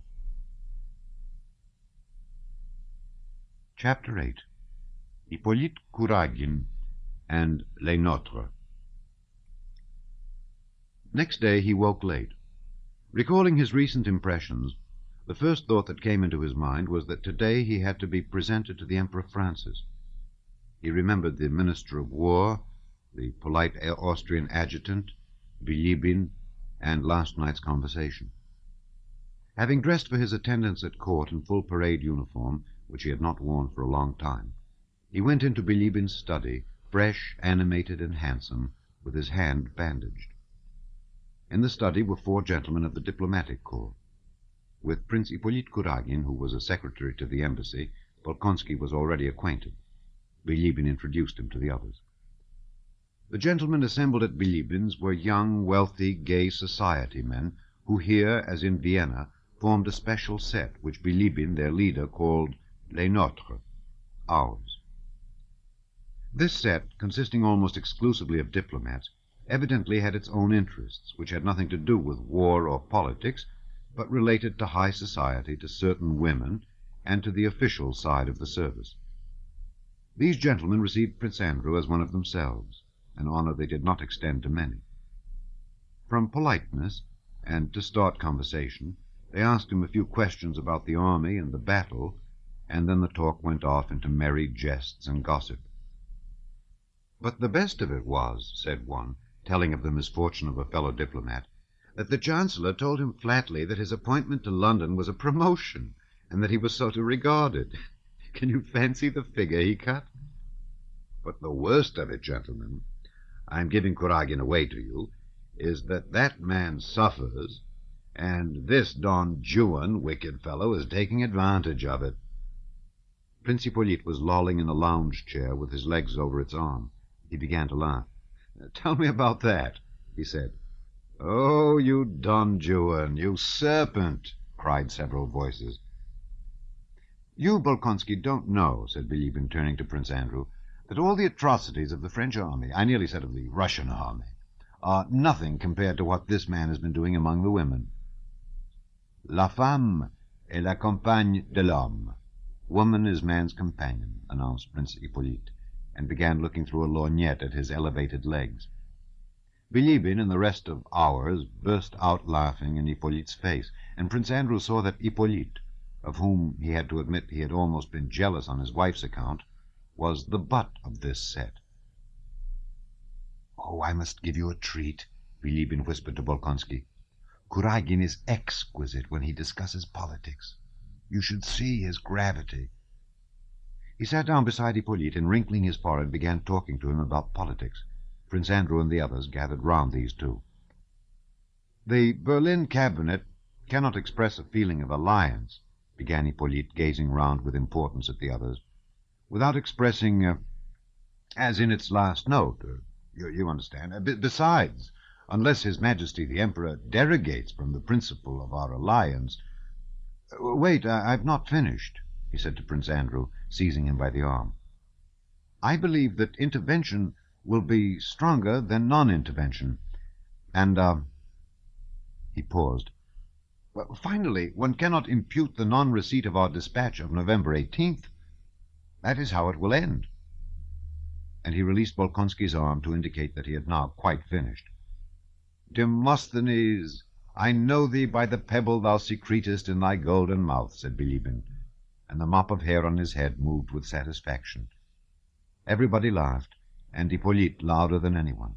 Chapter 8. Hippolyte Kuragin, and Les Nôtres. Next day he woke late. Recalling his recent impressions, the first thought that came into his mind was that today he had to be presented to the Emperor Francis. He remembered the Minister of War, the polite Austrian adjutant, Bilibin, and last night's conversation. Having dressed for his attendance at court in full parade uniform, which he had not worn for a long time, he went into Bilibin's study, fresh, animated, and handsome, with his hand bandaged. In the study were 4 gentlemen of the diplomatic corps. With Prince Hippolyte Kuragin, who was a secretary to the embassy, Bolkonsky was already acquainted. Bilibin introduced him to the others. The gentlemen assembled at Bilibin's were young, wealthy, gay society men, who here, as in Vienna, formed a special set, which Bilibin, their leader, called Les Nôtres, ours. This set, consisting almost exclusively of diplomats, evidently had its own interests, which had nothing to do with war or politics, but related to high society, to certain women, and to the official side of the service. These gentlemen received Prince Andrew as one of themselves, an honor they did not extend to many. From politeness, and to start conversation, they asked him a few questions about the army and the battle, and then the talk went off into merry jests and gossip. But the best of it was, said one, telling of the misfortune of a fellow diplomat, that the Chancellor told him flatly that his appointment to London was a promotion, and that he was so to regard it. Can you fancy the figure he cut? But the worst of it, gentlemen, I am giving Kuragin away to you, is that that man suffers, and this Don Juan, wicked fellow, is taking advantage of it. Prince Hippolyte was lolling in a lounge chair with his legs over its arm. He began to laugh. "Tell me about that," he said. "Oh, you Don Juan, you serpent!" cried several voices. "You, Bolkonsky, don't know," said Bilibin, turning to Prince Andrew, "that all the atrocities of the French army, I nearly said of the Russian army, are nothing compared to what this man has been doing among the women. La femme est la compagne de l'homme. Woman is man's companion," announced Prince Hippolyte, and began looking through a lorgnette at his elevated legs. Bilibin and the rest of ours burst out laughing in Hippolyte's face, and Prince Andrew saw that Hippolyte, of whom he had to admit he had almost been jealous on his wife's account, was the butt of this set. "Oh, I must give you a treat," Bilibin whispered to Bolkonsky. "Kuragin is exquisite when he discusses politics. You should see his gravity." He sat down beside Hippolyte and, wrinkling his forehead, began talking to him about politics. Prince Andrew and the others gathered round these two. "The Berlin cabinet cannot express a feeling of alliance," began Hippolyte, gazing round with importance at the others, "without expressing, as in its last note, you understand. Besides, unless His Majesty the Emperor derogates from the principle of our alliance— Wait, I've not finished," he said to Prince Andrew, seizing him by the arm. "I believe that intervention will be stronger than non-intervention. And, he paused. Finally, one cannot impute the non-receipt of our dispatch of November 18th. That is how it will end." And he released Bolkonsky's arm to indicate that he had now quite finished. "Demosthenes, I know thee by the pebble thou secretest in thy golden mouth," said Bilibin, and the mop of hair on his head moved with satisfaction. Everybody laughed, and Hippolyte louder than anyone.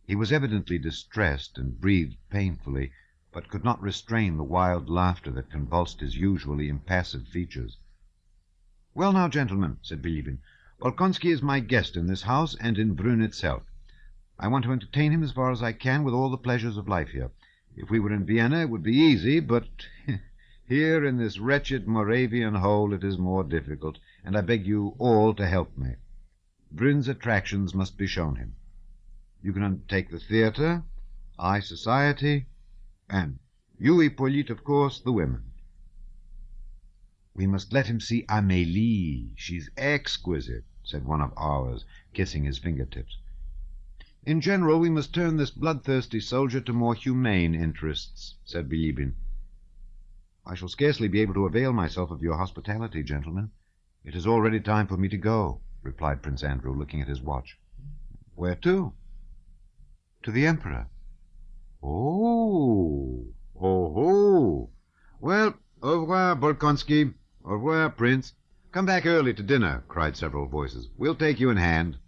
He was evidently distressed and breathed painfully, but could not restrain the wild laughter that convulsed his usually impassive features. "Well now, gentlemen," said Bilibin, "Bolkonsky is my guest in this house and in Brünn itself. I want to entertain him as far as I can with all the pleasures of life here. If we were in Vienna it would be easy, but here in this wretched Moravian hole it is more difficult, and I beg you all to help me. Brünn's attractions must be shown him. You can undertake the theatre, I society, and you, Hippolyte, of course, the women. We must let him see Amélie. She's exquisite," said one of ours, kissing his fingertips. "In general, we must turn this bloodthirsty soldier to more humane interests," said Bilibin. "I shall scarcely be able to avail myself of your hospitality, gentlemen. It is already time for me to go," replied Prince Andrew, looking at his watch. "Where to?" "To the Emperor." "Oh, oh. Well, au revoir, Bolkonsky. Au revoir, Prince. Come back early to dinner," cried several voices. "We'll take you in hand."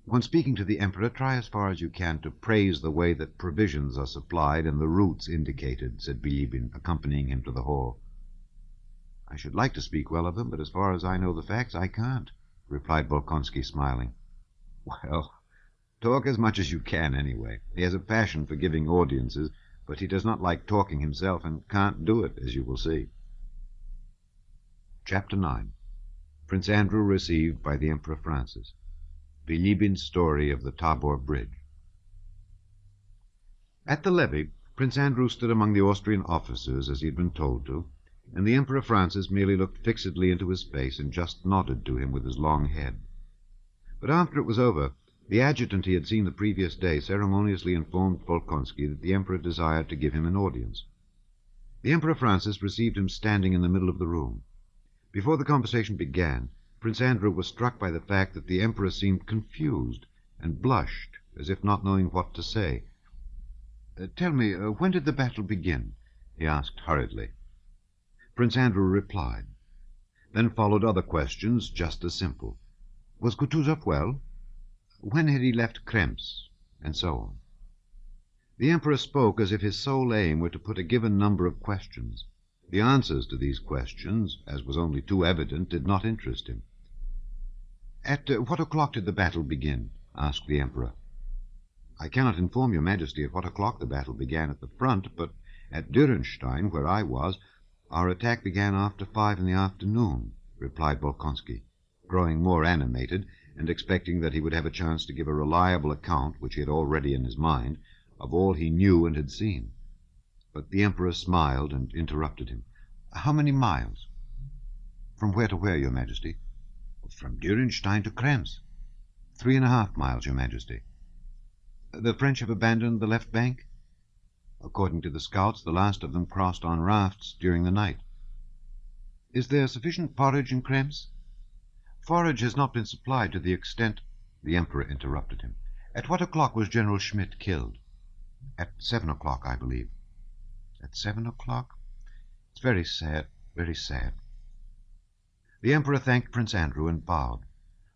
"When speaking to the Emperor, try as far as you can to praise the way that provisions are supplied and the routes indicated," said Bilibin, accompanying him to the hall. "I should like to speak well of him, but as far as I know the facts, I can't," replied Bolkonsky, smiling. "Well, talk as much as you can, anyway. He has a passion for giving audiences, but he does not like talking himself and can't do it, as you will see." Chapter 9. Prince Andrew received by the Emperor Francis. Bilibin's story of the Tabor Bridge. At the levee, Prince Andrew stood among the Austrian officers as he had been told to, and the Emperor Francis merely looked fixedly into his face and just nodded to him with his long head. But after it was over, the adjutant he had seen the previous day ceremoniously informed Bolkonsky that the Emperor desired to give him an audience. The Emperor Francis received him standing in the middle of the room. Before the conversation began, Prince Andrew was struck by the fact that the Emperor seemed confused and blushed, as if not knowing what to say. "Tell me, when did the battle begin?" he asked hurriedly. Prince Andrew replied. Then followed other questions just as simple. Was Kutuzov well? When had he left Krems? And so on. The Emperor spoke as if his sole aim were to put a given number of questions. The answers to these questions, as was only too evident, did not interest him. "At what o'clock did the battle begin?" asked the Emperor. "I cannot inform your Majesty at what o'clock the battle began at the front, but at Dürrenstein, where I was, our attack began after 5 in the afternoon," replied Bolkonsky, growing more animated and expecting that he would have a chance to give a reliable account, which he had already in his mind, of all he knew and had seen. But the Emperor smiled and interrupted him. "How many miles?" "From where to where, your Majesty?" "From Dürrenstein to Krems." 3½ miles, your Majesty." "The French have abandoned the left bank?" "According to the scouts, the last of them crossed on rafts during the night." "Is there sufficient forage in Krems?" "Forage has not been supplied to the extent—" The Emperor interrupted him. "At what o'clock was General Schmidt killed?" "At 7 o'clock, I believe." "At 7 o'clock? It's very sad, very sad." The Emperor thanked Prince Andrew and bowed.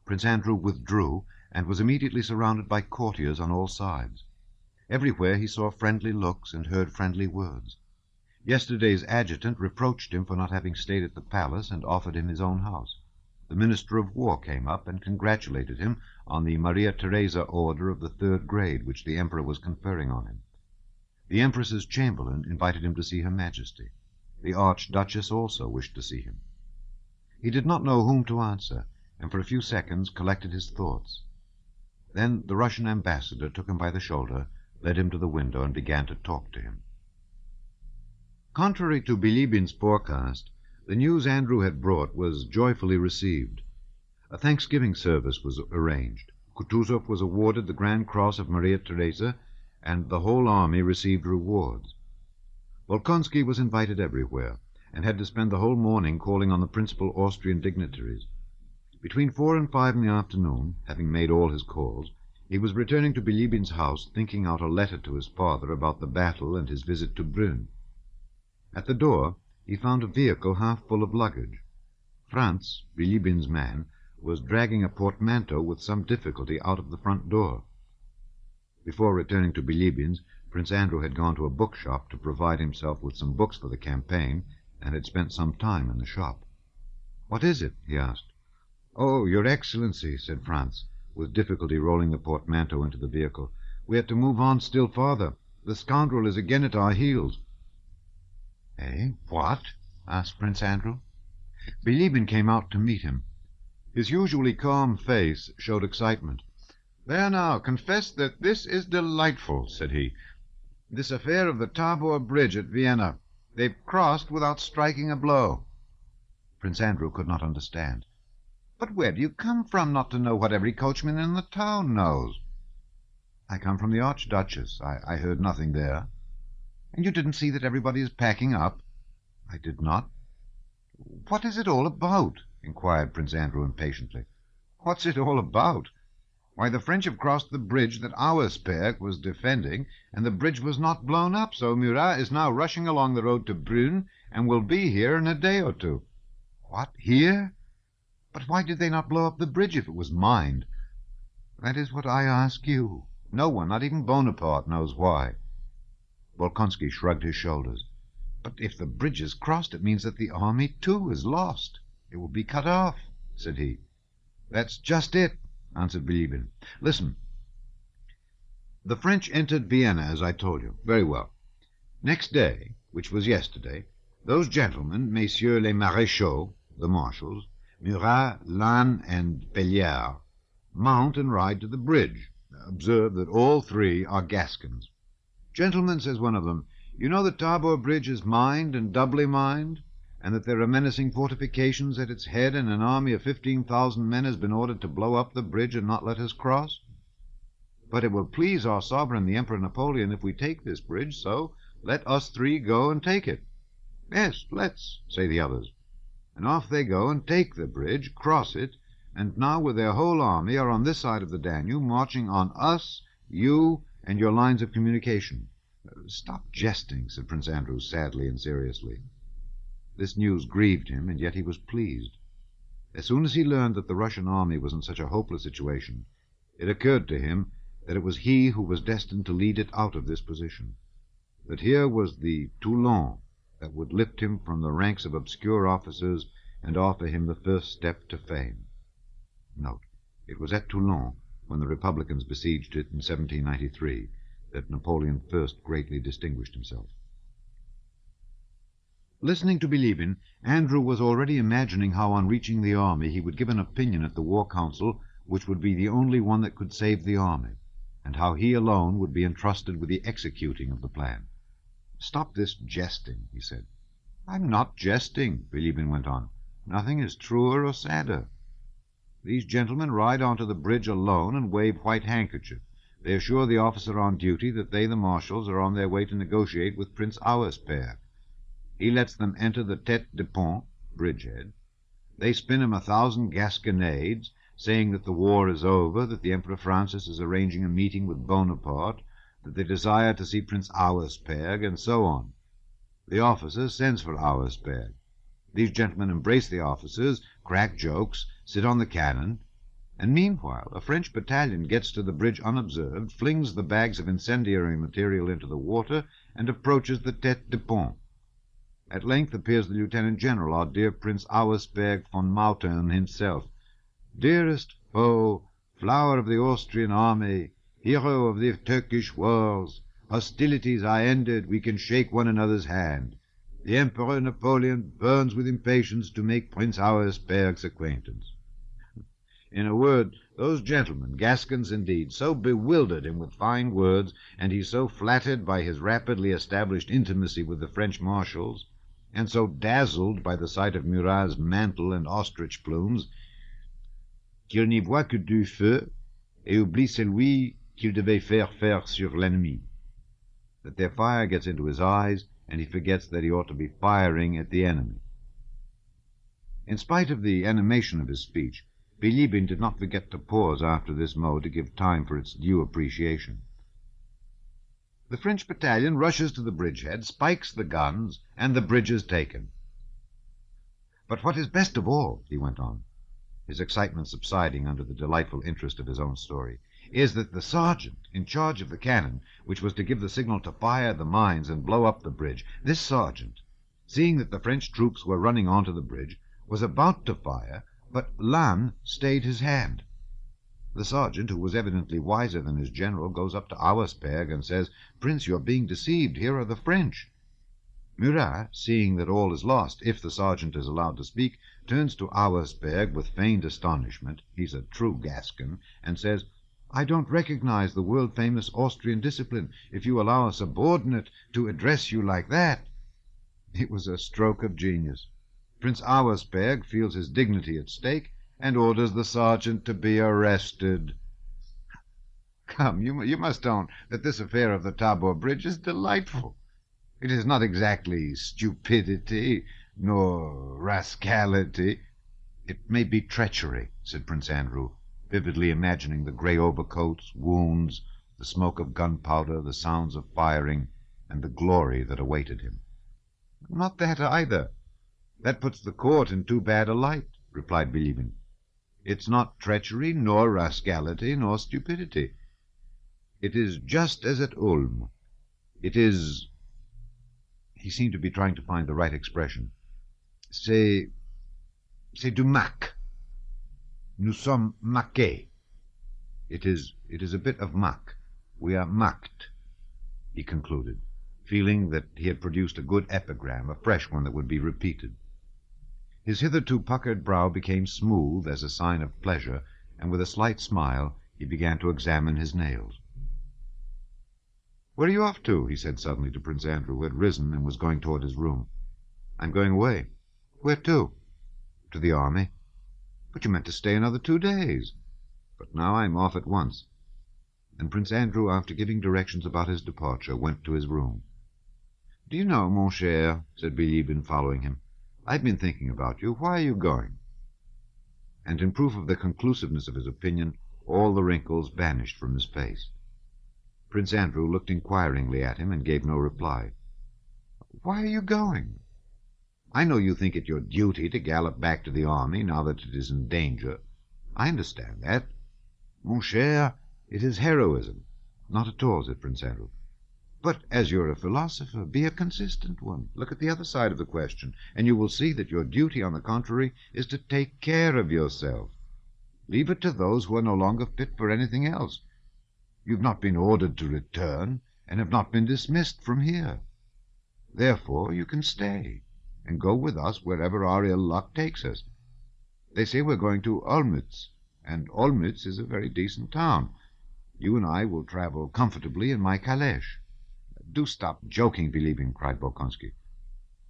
Prince Andrew withdrew and was immediately surrounded by courtiers on all sides. Everywhere he saw friendly looks and heard friendly words. Yesterday's adjutant reproached him for not having stayed at the palace and offered him his own house. The Minister of War came up and congratulated him on the Maria Theresa Order of the 3rd grade which the Emperor was conferring on him. The Empress's chamberlain invited him to see Her Majesty. The Archduchess also wished to see him. He did not know whom to answer, and for a few seconds collected his thoughts. Then the Russian ambassador took him by the shoulder, led him to the window, and began to talk to him. Contrary to Bilibin's forecast, the news Andrew had brought was joyfully received. A Thanksgiving service was arranged. Kutuzov was awarded the Grand Cross of Maria Theresa, and the whole army received rewards. Bolkonsky was invited everywhere, and had to spend the whole morning calling on the principal Austrian dignitaries. Between 4 and 5 in the afternoon, having made all his calls, he was returning to Bilibin's house, thinking out a letter to his father about the battle and his visit to Brünn. At the door he found a vehicle half full of luggage. Franz, Bilibin's man, was dragging a portmanteau with some difficulty out of the front door. Before returning to Bilibin's, Prince Andrew had gone to a bookshop to provide himself with some books for the campaign, and had spent some time in the shop. "What is it?" he asked. "Oh, Your Excellency," said Franz, with difficulty rolling the portmanteau into the vehicle. "We had to move on still farther. The scoundrel is again at our heels." "Eh? What?" asked Prince Andrew. Bilibin came out to meet him. His usually calm face showed excitement. "There now, confess that this is delightful," said he. "This affair of the Tabor Bridge at Vienna. They've crossed without striking a blow." Prince Andrew could not understand. "But where do you come from not to know what every coachman in the town knows?" "I come from the Archduchess. I heard nothing there." "And you didn't see that everybody is packing up?" "I did not." "What is it all about?" inquired Prince Andrew impatiently. "What's it all about? Why, the French have crossed the bridge that Auersperg was defending, and the bridge was not blown up, so Murat is now rushing along the road to Brünn and will be here in a day or two." "What, here? But why did they not blow up the bridge if it was mined?" "That is what I ask you. No one, not even Bonaparte, knows why." Bolkonsky shrugged his shoulders. "But if the bridge is crossed, it means that the army, too, is lost. It will be cut off," said he. "That's just it," answered Bilibin. "Listen. The French entered Vienna, as I told you. Very well. Next day, which was yesterday, those gentlemen, messieurs les maréchaux, the marshals, Murat, Lannes, and Pierre, mount and ride to the bridge. Observe that all three are Gascons. 'Gentlemen,' says one of them, 'you know that Tabor Bridge is mined and doubly mined, and that there are menacing fortifications at its head, and an army of 15,000 men has been ordered to blow up the bridge and not let us cross? But it will please our sovereign, the Emperor Napoleon, if we take this bridge, so let us three go and take it.' 'Yes, let's,' say the others. And off they go and take the bridge, cross it, and now with their whole army are on this side of the Danube, marching on us, you, and your lines of communication." "Stop jesting," said Prince Andrew sadly and seriously. This news grieved him, and yet he was pleased. As soon as he learned that the Russian army was in such a hopeless situation, it occurred to him that it was he who was destined to lead it out of this position, that here was the Toulon that would lift him from the ranks of obscure officers and offer him the first step to fame. Note, it was at Toulon, when the Republicans besieged it in 1793, that Napoleon first greatly distinguished himself. Listening to Bilibin, Andrew was already imagining how on reaching the army he would give an opinion at the War Council which would be the only one that could save the army, and how he alone would be entrusted with the executing of the plan. "Stop this jesting," he said. "I'm not jesting," Bilibin went on. "Nothing is truer or sadder. These gentlemen ride onto the bridge alone and wave white handkerchief. They assure the officer on duty that they, the marshals, are on their way to negotiate with Prince Auersperg. He lets them enter the tête de pont, bridgehead. They spin him 1,000 gasconades, saying that the war is over, that the Emperor Francis is arranging a meeting with Bonaparte, that they desire to see Prince Auersperg, and so on. The officer sends for Auersperg. These gentlemen embrace the officers, crack jokes, sit on the cannon, and meanwhile a French battalion gets to the bridge unobserved, flings the bags of incendiary material into the water, and approaches the tête de pont. At length appears the Lieutenant General, our dear Prince Auersperg von Mautern himself. "Dearest foe, flower of the Austrian army, hero of the Turkish wars, hostilities are ended, we can shake one another's hand. The Emperor Napoleon burns with impatience to make Prince Auersperg's acquaintance." In a word, those gentlemen, Gascons indeed, so bewildered him with fine words, and he so flattered by his rapidly established intimacy with the French marshals, and so dazzled by the sight of Murat's mantle and ostrich plumes, qu'il n'y voit que du feu, et oublie celui qu'il devait faire sur l'ennemi, that their fire gets into his eyes, and he forgets that he ought to be firing at the enemy. In spite of the animation of his speech, Bilibin did not forget to pause after this mode to give time for its due appreciation. The French battalion rushes to the bridgehead, spikes the guns, and the bridge is taken. "But what is best of all," he went on, his excitement subsiding under the delightful interest of his own story, "is that the sergeant in charge of the cannon, which was to give the signal to fire the mines and blow up the bridge, this sergeant, seeing that the French troops were running onto the bridge, was about to fire, but Lannes stayed his hand. The sergeant, who was evidently wiser than his general, goes up to Auersperg and says, 'Prince, you're being deceived. Here are the French.' Murat, seeing that all is lost if the sergeant is allowed to speak, turns to Auersperg with feigned astonishment, he's a true Gascon, and says, 'I don't recognize the world-famous Austrian discipline if you allow a subordinate to address you like that.' It was a stroke of genius. Prince Auersperg feels his dignity at stake and orders the sergeant to be arrested. Come, you must own that this affair of the Tabor Bridge is delightful. It is not exactly stupidity nor rascality. "It may be treachery," said Prince Andrew, vividly imagining the grey overcoats, wounds, the smoke of gunpowder, the sounds of firing, and the glory that awaited him. "Not that either. That puts the court in too bad a light," replied Bilibin. "It's not treachery, nor rascality, nor stupidity. It is just as at Ulm. It is—" He seemed to be trying to find the right expression. C'est du mac. Nous sommes maqués. It is a bit of mac. We are macked," he concluded, feeling that he had produced a good epigram, a fresh one that would be repeated. His hitherto puckered brow became smooth as a sign of pleasure, and with a slight smile he began to examine his nails. "Where are you off to?" he said suddenly to Prince Andrew, who had risen and was going toward his room. "I'm going away." "Where to?" "To the army." "But you meant to stay another 2 days." "But now I'm off at once." And Prince Andrew, after giving directions about his departure, went to his room. "Do you know, mon cher," said Bilibin, following him, "I've been thinking about you. Why are you going?" And in proof of the conclusiveness of his opinion, all the wrinkles vanished from his face. Prince Andrew looked inquiringly at him and gave no reply. "Why are you going? I know you think it your duty to gallop back to the army now that it is in danger. I understand that. Mon cher, it is heroism." "Not at all," said Prince Andrew. "But as you're a philosopher, be a consistent one. Look at the other side of the question, and you will see that your duty, on the contrary, is to take care of yourself. Leave it to those who are no longer fit for anything else. You've not been ordered to return, and have not been dismissed from here. Therefore you can stay, and go with us wherever our ill luck takes us. They say we're going to Olmütz, and Olmütz is a very decent town. You and I will travel comfortably in my calèche." "Do stop joking, Bilibin," cried Bolkonsky.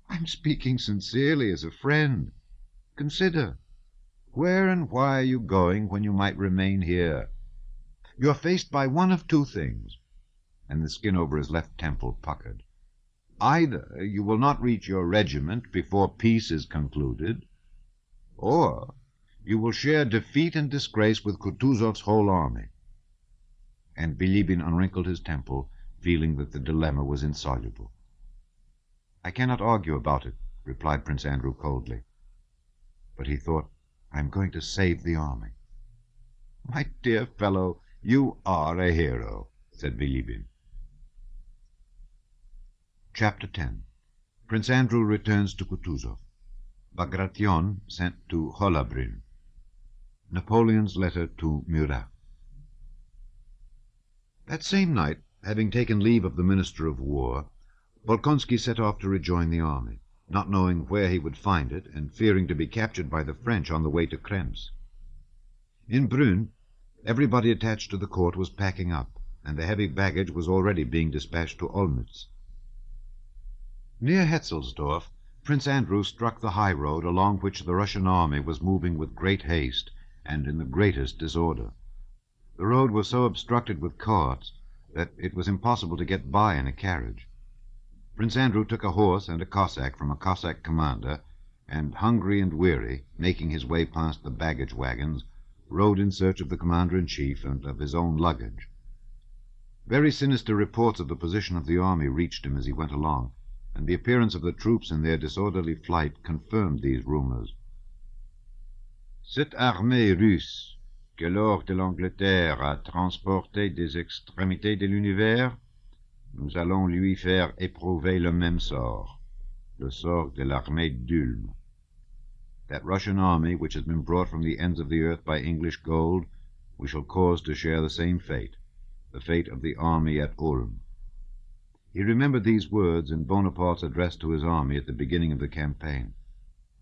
"I'm speaking sincerely as a friend. Consider. Where and why are you going when you might remain here? You're faced by one of 2 things," and the skin over his left temple puckered. "Either you will not reach your regiment before peace is concluded, or you will share defeat and disgrace with Kutuzov's whole army." And Bilibin unwrinkled his temple, feeling that the dilemma was insoluble. "I cannot argue about it," replied Prince Andrew coldly. But he thought, "I'm going to save the army." "My dear fellow, you are a hero," said Bilibin. Chapter 10. Prince Andrew returns to Kutuzov. Bagration sent to Holabrin. Napoleon's letter to Murat. That same night, having taken leave of the Minister of War, Bolkonsky set off to rejoin the army, not knowing where he would find it, and fearing to be captured by the French on the way to Krems. In Brünn, everybody attached to the court was packing up, and the heavy baggage was already being dispatched to Olmütz. Near Hetzelsdorf, Prince Andrew struck the high road along which the Russian army was moving with great haste and in the greatest disorder. The road was so obstructed with carts that it was impossible to get by in a carriage. Prince Andrew took a horse and a Cossack from a Cossack commander, and, hungry and weary, making his way past the baggage wagons, rode in search of the commander-in-chief and of his own luggage. Very sinister reports of the position of the army reached him as he went along, and the appearance of the troops in their disorderly flight confirmed these rumors. "Cette armée russe, que l'or de l'Angleterre a transportée des extrémités de l'univers, nous allons lui faire éprouver le même sort, le sort de l'armée d'Ulm. That Russian army which has been brought from the ends of the earth by English gold, we shall cause to share the same fate, the fate of the army at Ulm." He remembered these words in Bonaparte's address to his army at the beginning of the campaign,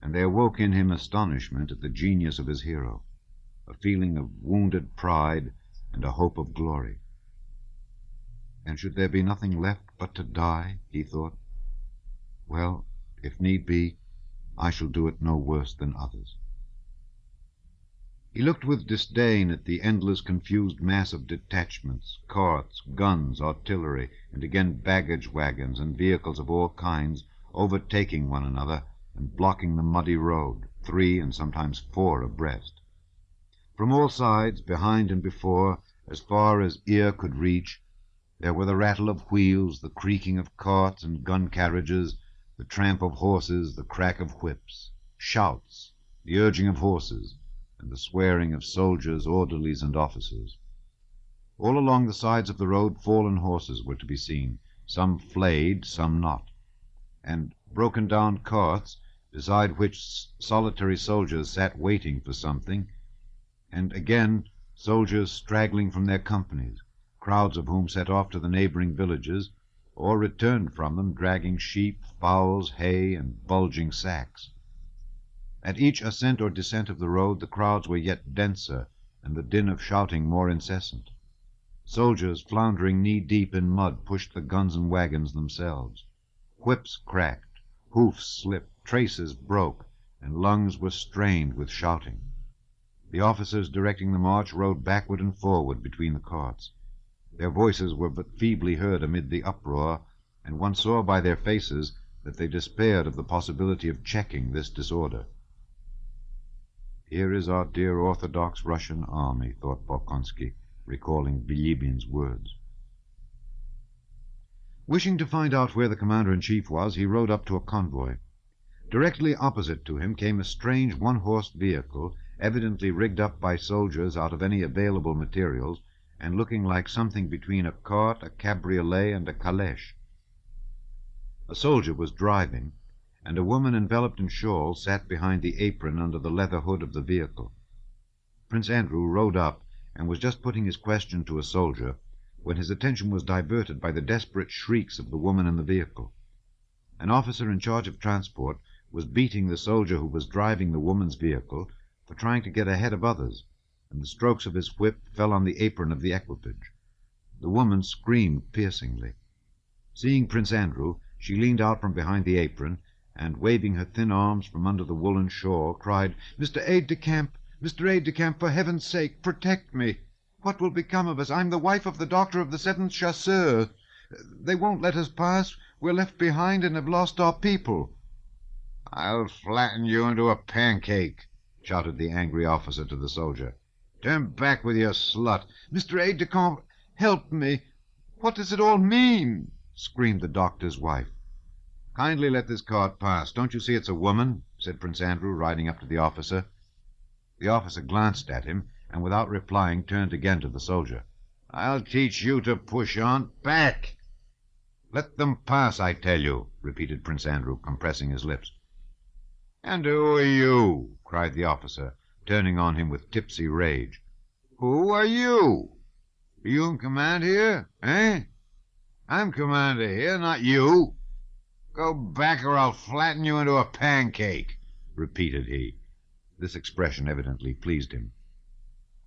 and they awoke in him astonishment at the genius of his hero, a feeling of wounded pride and a hope of glory. And should there be nothing left but to die, he thought, well, if need be, I shall do it no worse than others. He looked with disdain at the endless confused mass of detachments, carts, guns, artillery, and again baggage wagons and vehicles of all kinds overtaking one another and blocking the muddy road, 3 and sometimes 4 abreast. From all sides, behind and before, as far as ear could reach, there were the rattle of wheels, the creaking of carts and gun carriages, the tramp of horses, the crack of whips, shouts, the urging of horses, and the swearing of soldiers, orderlies, and officers. All along the sides of the road fallen horses were to be seen, some flayed, some not, and broken-down carts, beside which solitary soldiers sat waiting for something, and again soldiers straggling from their companies, crowds of whom set off to the neighboring villages, or returned from them dragging sheep, fowls, hay, and bulging sacks. At each ascent or descent of the road the crowds were yet denser, and the din of shouting more incessant. Soldiers floundering knee-deep in mud pushed the guns and wagons themselves. Whips cracked, hoofs slipped, traces broke, and lungs were strained with shouting. The officers directing the march rode backward and forward between the carts. Their voices were but feebly heard amid the uproar, and one saw by their faces that they despaired of the possibility of checking this disorder. "Here is our dear Orthodox Russian army," thought Bolkonsky, recalling Bilibin's words. Wishing to find out where the commander-in-chief was, he rode up to a convoy. Directly opposite to him came a strange one-horsed vehicle, evidently rigged up by soldiers out of any available materials, and looking like something between a cart, a cabriolet, and a calèche. A soldier was driving, and a woman enveloped in shawl sat behind the apron under the leather hood of the vehicle. Prince Andrew rode up and was just putting his question to a soldier when his attention was diverted by the desperate shrieks of the woman in the vehicle. An officer in charge of transport was beating the soldier who was driving the woman's vehicle for trying to get ahead of others, and the strokes of his whip fell on the apron of the equipage. The woman screamed piercingly. Seeing Prince Andrew, she leaned out from behind the apron, and, waving her thin arms from under the woolen shawl, cried, "Mr. Aide-de-camp! Mr. Aide-de-camp, for heaven's sake, protect me! What will become of us? I'm the wife of the doctor of the 7th Chasseurs. They won't let us pass. We're left behind and have lost our people." "I'll flatten you into a pancake," shouted the angry officer to the soldier. "Turn back with your slut." "Mr. Aide-de-camp, help me! What does it all mean?" screamed the doctor's wife. "Kindly let this cart pass. Don't you see it's a woman?" said Prince Andrew, riding up to the officer. The officer glanced at him, and without replying turned again to the soldier. "I'll teach you to push on. Back!" "Let them pass, I tell you," repeated Prince Andrew, compressing his lips. "And who are you?" cried the officer, turning on him with tipsy rage. "Who are you? Are you in command here, eh? I'm commander here, not you. Go back or I'll flatten you into a pancake," repeated he. This expression evidently pleased him.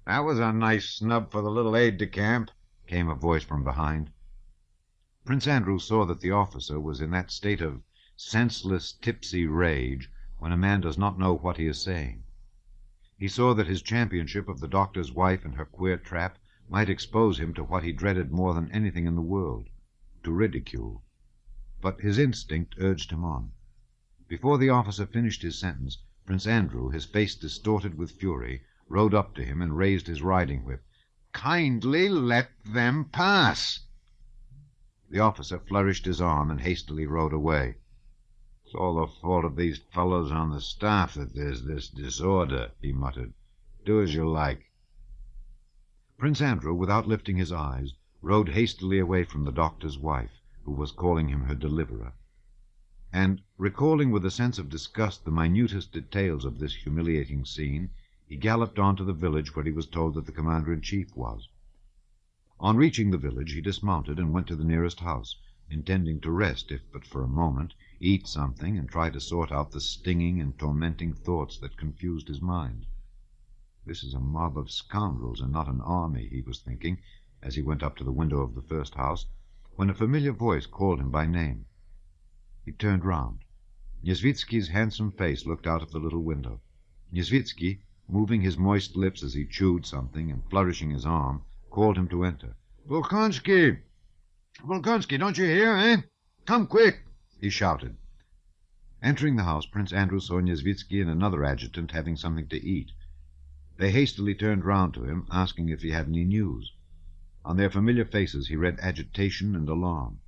"That was a nice snub for the little aide-de-camp," came a voice from behind. Prince Andrew saw that the officer was in that state of senseless, tipsy rage when a man does not know what he is saying. He saw that his championship of the doctor's wife and her queer trap might expose him to what he dreaded more than anything in the world, to ridicule. But his instinct urged him on. Before the officer finished his sentence, Prince Andrew, his face distorted with fury, rode up to him and raised his riding whip. "Kindly let them pass!" The officer flourished his arm and hastily rode away. "It's all the fault of these fellows on the staff that there's this disorder," he muttered. "Do as you like." Prince Andrew, without lifting his eyes, rode hastily away from the doctor's wife, who was calling him her deliverer. And, recalling with a sense of disgust the minutest details of this humiliating scene, he galloped on to the village where he was told that the commander-in-chief was. On reaching the village, he dismounted and went to the nearest house, intending to rest, if but for a moment, eat something, and try to sort out the stinging and tormenting thoughts that confused his mind. "This is a mob of scoundrels and not an army," he was thinking, as he went up to the window of the first house, when a familiar voice called him by name. He turned round. Nizwitsky's handsome face looked out of the little window. Nizwitsky, moving his moist lips as he chewed something and flourishing his arm, called him to enter. "Bolkonsky! Bolkonsky, don't you hear, eh? Come quick!" he shouted. Entering the house, Prince Andrew saw Nizwitsky and another adjutant having something to eat. They hastily turned round to him, asking if he had any news. On their familiar faces he read agitation and alarm.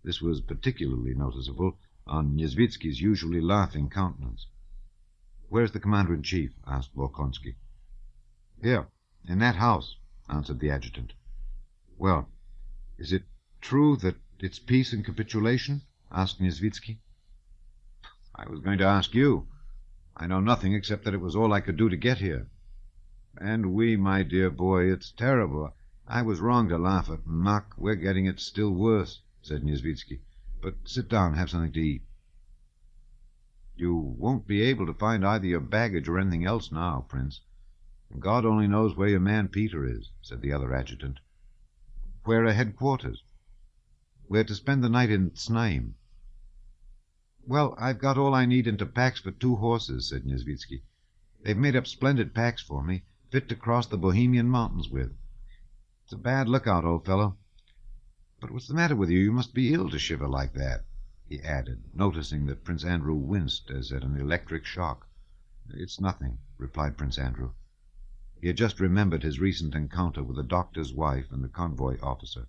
This was particularly noticeable on Nizwitsky's usually laughing countenance. "Where's the commander-in-chief?" asked Bolkonsky. "Here, in that house," answered the adjutant. "Well, is it true that it's peace and capitulation?" asked Nizwitsky. "I was going to ask you. I know nothing except that it was all I could do to get here." "And we, my dear boy, it's terrible. I was wrong to laugh at Mack. We're getting it still worse," said Nizwitsky. "But sit down and have something to eat." "You won't be able to find either your baggage or anything else now, Prince. And God only knows where your man Peter is," said the other adjutant. "Where are headquarters?" "We're to spend the night in Znaim." "Well, I've got all I need into packs for 2 horses," said Nizwitsky. "They've made up splendid packs for me, fit to cross the Bohemian mountains with. It's a bad lookout, old fellow. But what's the matter with you? You must be ill to shiver like that," he added, noticing that Prince Andrew winced as at an electric shock. "It's nothing," replied Prince Andrew. He had just remembered his recent encounter with the doctor's wife and the convoy officer.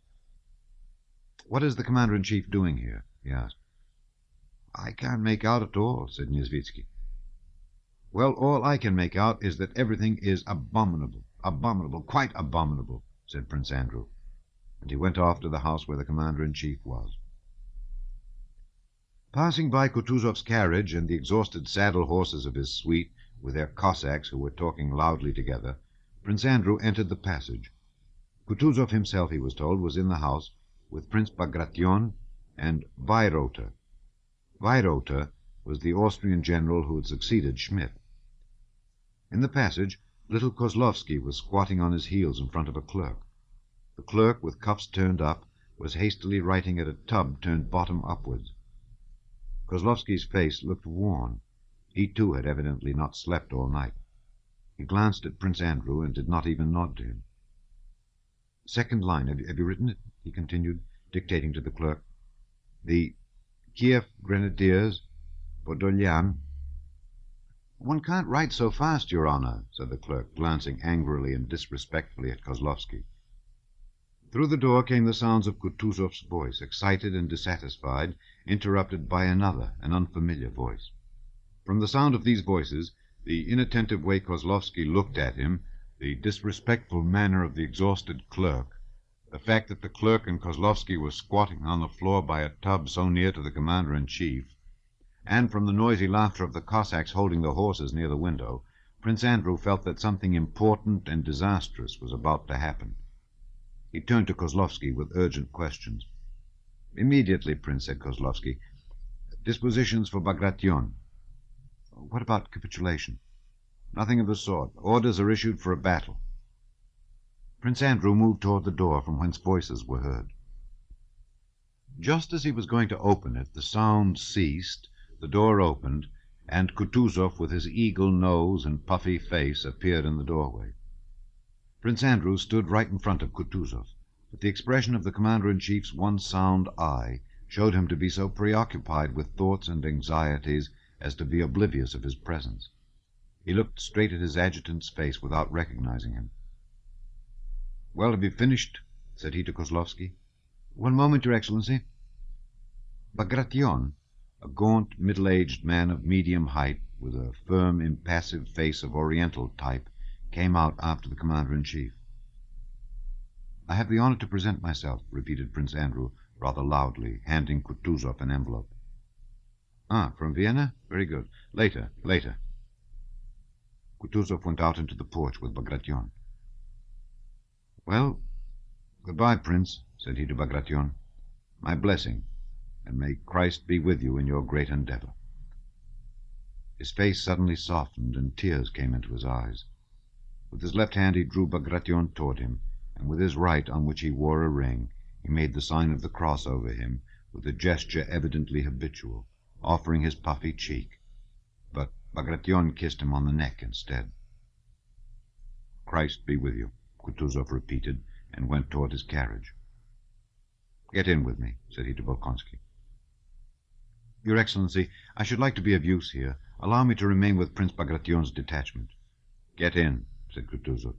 "What is the commander-in-chief doing here?" he asked. "I can't make out at all," said Nizwitsky. "Well, all I can make out is that everything is abominable, abominable, quite abominable," said Prince Andrew, and he went off to the house where the commander-in-chief was. Passing by Kutuzov's carriage and the exhausted saddle horses of his suite, with their Cossacks who were talking loudly together, Prince Andrew entered the passage. Kutuzov himself, he was told, was in the house with Prince Bagration and Weyrother. Weyrother was the Austrian general who had succeeded Schmidt. In the passage, little Kozlovsky was squatting on his heels in front of a clerk. The clerk, with cuffs turned up, was hastily writing at a tub turned bottom upwards. Kozlovsky's face looked worn. He, too, had evidently not slept all night. He glanced at Prince Andrew and did not even nod to him. "Second line, have you written it?" he continued, dictating to the clerk. "The Kiev Grenadiers, Podolyan." "One can't write so fast, Your Honor," said the clerk, glancing angrily and disrespectfully at Kozlovsky. Through the door came the sounds of Kutuzov's voice, excited and dissatisfied, interrupted by another, an unfamiliar voice. From the sound of these voices, the inattentive way Kozlovsky looked at him, the disrespectful manner of the exhausted clerk, the fact that the clerk and Kozlovsky were squatting on the floor by a tub so near to the commander-in-chief, and from the noisy laughter of the Cossacks holding the horses near the window, Prince Andrew felt that something important and disastrous was about to happen. He turned to Kozlovsky with urgent questions. "Immediately, Prince," said Kozlovsky. "Dispositions for Bagration." "What about capitulation?" "Nothing of the sort. Orders are issued for a battle." Prince Andrew moved toward the door from whence voices were heard. Just as he was going to open it, the sound ceased, the door opened, and Kutuzov, with his eagle nose and puffy face, appeared in the doorway. Prince Andrew stood right in front of Kutuzov, but the expression of the commander-in-chief's one sound eye showed him to be so preoccupied with thoughts and anxieties as to be oblivious of his presence. He looked straight at his adjutant's face without recognizing him. "Well, have you finished?" said he to Kozlovsky. "One moment, Your Excellency." Bagration, a gaunt, middle-aged man of medium height, with a firm, impassive face of Oriental type, came out after the commander-in-chief. "I have the honor to present myself," repeated Prince Andrew, rather loudly, handing Kutuzov an envelope. "Ah, from Vienna? Very good. Later. Kutuzov went out into the porch with Bagration. "Well, goodbye, Prince," said he to Bagration. "My blessing, and may Christ be with you in your great endeavor." His face suddenly softened, and tears came into his eyes. With his left hand he drew Bagration toward him, and with his right, on which he wore a ring, he made the sign of the cross over him, with a gesture evidently habitual, offering his puffy cheek. But Bagration kissed him on the neck instead. "Christ be with you," Kutuzov repeated, and went toward his carriage. "Get in with me," said he to Bolkonsky. Your Excellency, I should like to be of use here. Allow me to remain with Prince Bagration's detachment. Get in, said Kutuzov.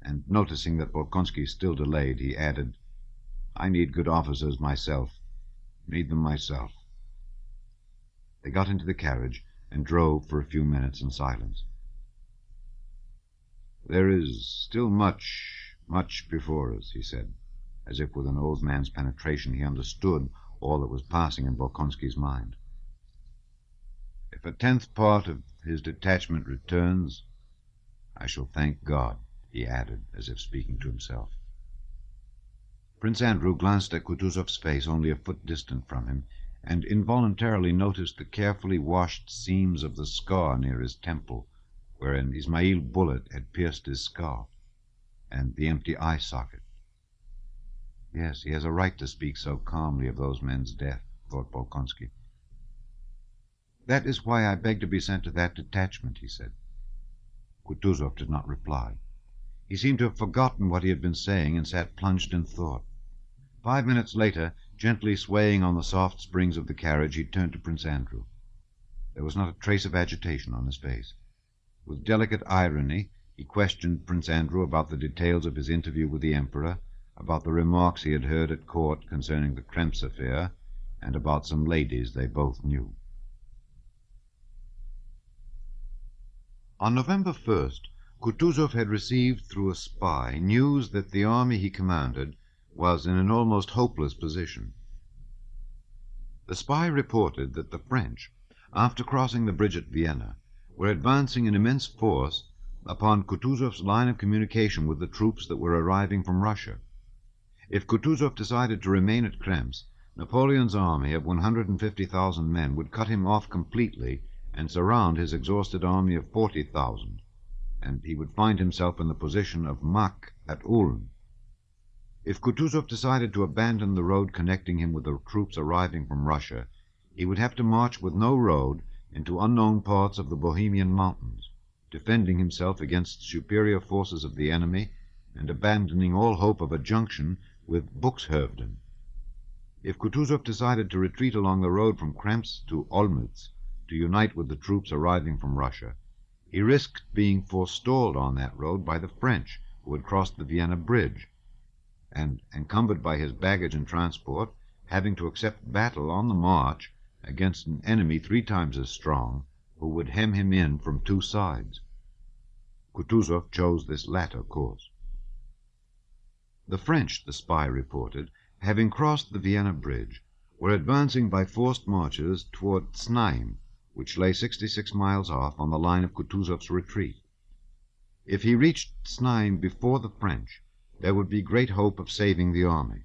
And noticing that Bolkonsky still delayed, he added, I need good officers myself. Need them myself. They got into the carriage and drove for a few minutes in silence. There is still much before us, he said, as if with an old man's penetration he understood all that was passing in Bolkonsky's mind. If a 10th part of his detachment returns, I shall thank God, he added, as if speaking to himself. Prince Andrew glanced at Kutuzov's face only a foot distant from him, and involuntarily noticed the carefully washed seams of the scar near his temple, where an Ismail bullet had pierced his skull, and the empty eye socket. Yes, he has a right to speak so calmly of those men's death, thought Bolkonsky. That is why I beg to be sent to that detachment, he said. Kutuzov did not reply. He seemed to have forgotten what he had been saying and sat plunged in thought. 5 minutes later, gently swaying on the soft springs of the carriage, he turned to Prince Andrew. There was not a trace of agitation on his face. With delicate irony, he questioned Prince Andrew about the details of his interview with the Emperor, about the remarks he had heard at court concerning the Krems affair, and about some ladies they both knew. On November 1st, Kutuzov had received through a spy news that the army he commanded was in an almost hopeless position. The spy reported that the French, after crossing the bridge at Vienna, were advancing in immense force upon Kutuzov's line of communication with the troops that were arriving from Russia. If Kutuzov decided to remain at Krems, Napoleon's army of 150,000 men would cut him off completely and surround his exhausted army of 40,000, and he would find himself in the position of Mack at Ulm. If Kutuzov decided to abandon the road connecting him with the troops arriving from Russia, he would have to march with no road into unknown parts of the Bohemian mountains, defending himself against superior forces of the enemy and abandoning all hope of a junction with Buxhoevden. If Kutuzov decided to retreat along the road from Krems to Olmütz to unite with the troops arriving from Russia, he risked being forestalled on that road by the French who had crossed the Vienna bridge, and, encumbered by his baggage and transport, having to accept battle on the march against an enemy 3 times as strong, who would hem him in from 2 sides. Kutuzov chose this latter course. The French, the spy reported, having crossed the Vienna bridge, were advancing by forced marches toward Znaim, which lay 66 miles off on the line of Kutuzov's retreat. If he reached Znaim before the French, there would be great hope of saving the army.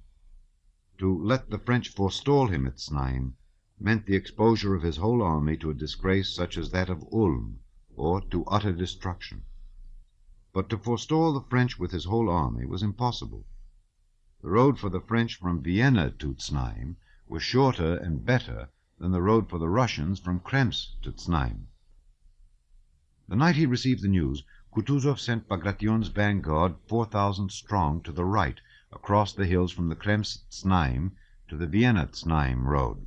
To let the French forestall him at Znaim meant the exposure of his whole army to a disgrace such as that of Ulm, or to utter destruction. But to forestall the French with his whole army was impossible. The road for the French from Vienna to Znaim was shorter and better than the road for the Russians from Krems to Znaim. The night he received the news, Kutuzov sent Bagration's vanguard 4,000 strong to the right, across the hills from the Krems-Znaim to the Vienna-Znaim road.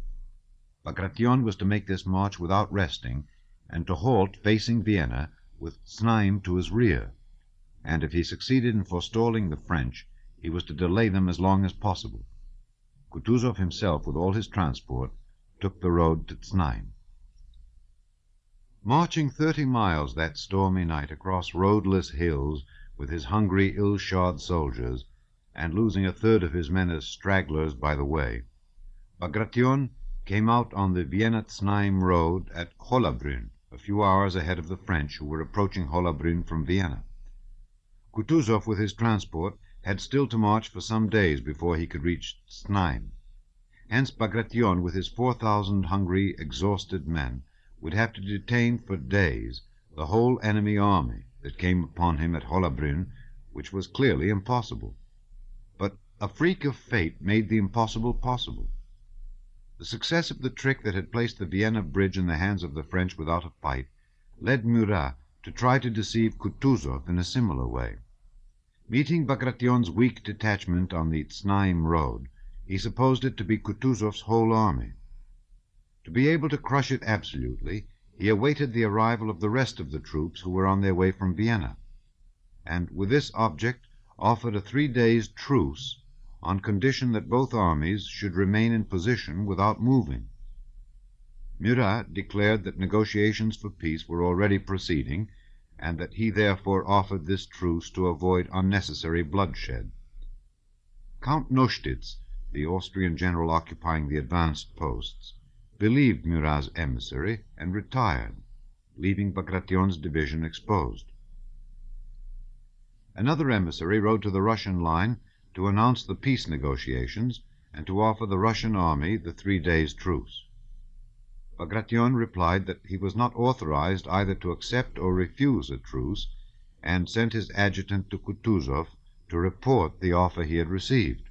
Bagration was to make this march without resting, and to halt facing Vienna with Znaim to his rear, and if he succeeded in forestalling the French, he was to delay them as long as possible. Kutuzov himself, with all his transport, took the road to Znaim. Marching 30 miles that stormy night across roadless hills with his hungry, ill-shod soldiers, and losing a third of his men as stragglers by the way, Bagration came out on the Vienna-Znaim road at Hollabrünn, a few hours ahead of the French, who were approaching Hollabrünn from Vienna. Kutuzov, with his transport, had still to march for some days before he could reach Znaim. Hence Bagration, with his 4,000 hungry, exhausted men, would have to detain for days the whole enemy army that came upon him at Hollabrünn, which was clearly impossible. But a freak of fate made the impossible possible. The success of the trick that had placed the Vienna bridge in the hands of the French without a fight led Murat to try to deceive Kutuzov in a similar way. Meeting Bagration's weak detachment on the Znaim road, he supposed it to be Kutuzov's whole army. To be able to crush it absolutely, he awaited the arrival of the rest of the troops who were on their way from Vienna, and with this object offered a 3 days' truce on condition that both armies should remain in position without moving. Murat declared that negotiations for peace were already proceeding, and that he therefore offered this truce to avoid unnecessary bloodshed. Count Nostitz, the Austrian general occupying the advanced posts, believed Murat's emissary and retired, leaving Bagration's division exposed. Another emissary rode to the Russian line to announce the peace negotiations and to offer the Russian army the 3 days' truce. Bagration replied that he was not authorized either to accept or refuse a truce, and sent his adjutant to Kutuzov to report the offer he had received.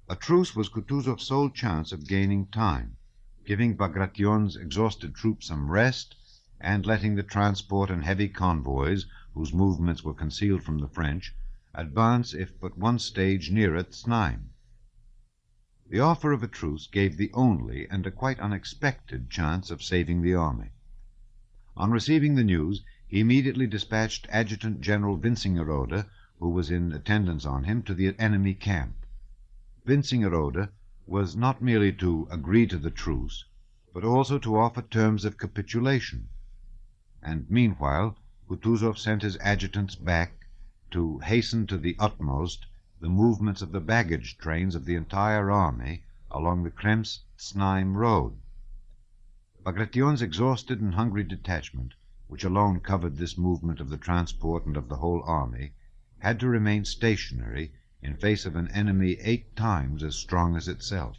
A truce was Kutuzov's sole chance of gaining time, giving Bagration's exhausted troops some rest, and letting the transport and heavy convoys, whose movements were concealed from the French, advance if but one stage nearer Znaim. The offer of a truce gave the only and a quite unexpected chance of saving the army. On receiving the news, he immediately dispatched Adjutant General Vincingerode, who was in attendance on him, to the enemy camp. Vincingerode was not merely to agree to the truce, but also to offer terms of capitulation, and meanwhile Kutuzov sent his adjutants back to hasten to the utmost the movements of the baggage trains of the entire army along the Krems-Znaim road. Bagration's exhausted and hungry detachment, which alone covered this movement of the transport and of the whole army, had to remain stationary in face of an enemy 8 times as strong as itself.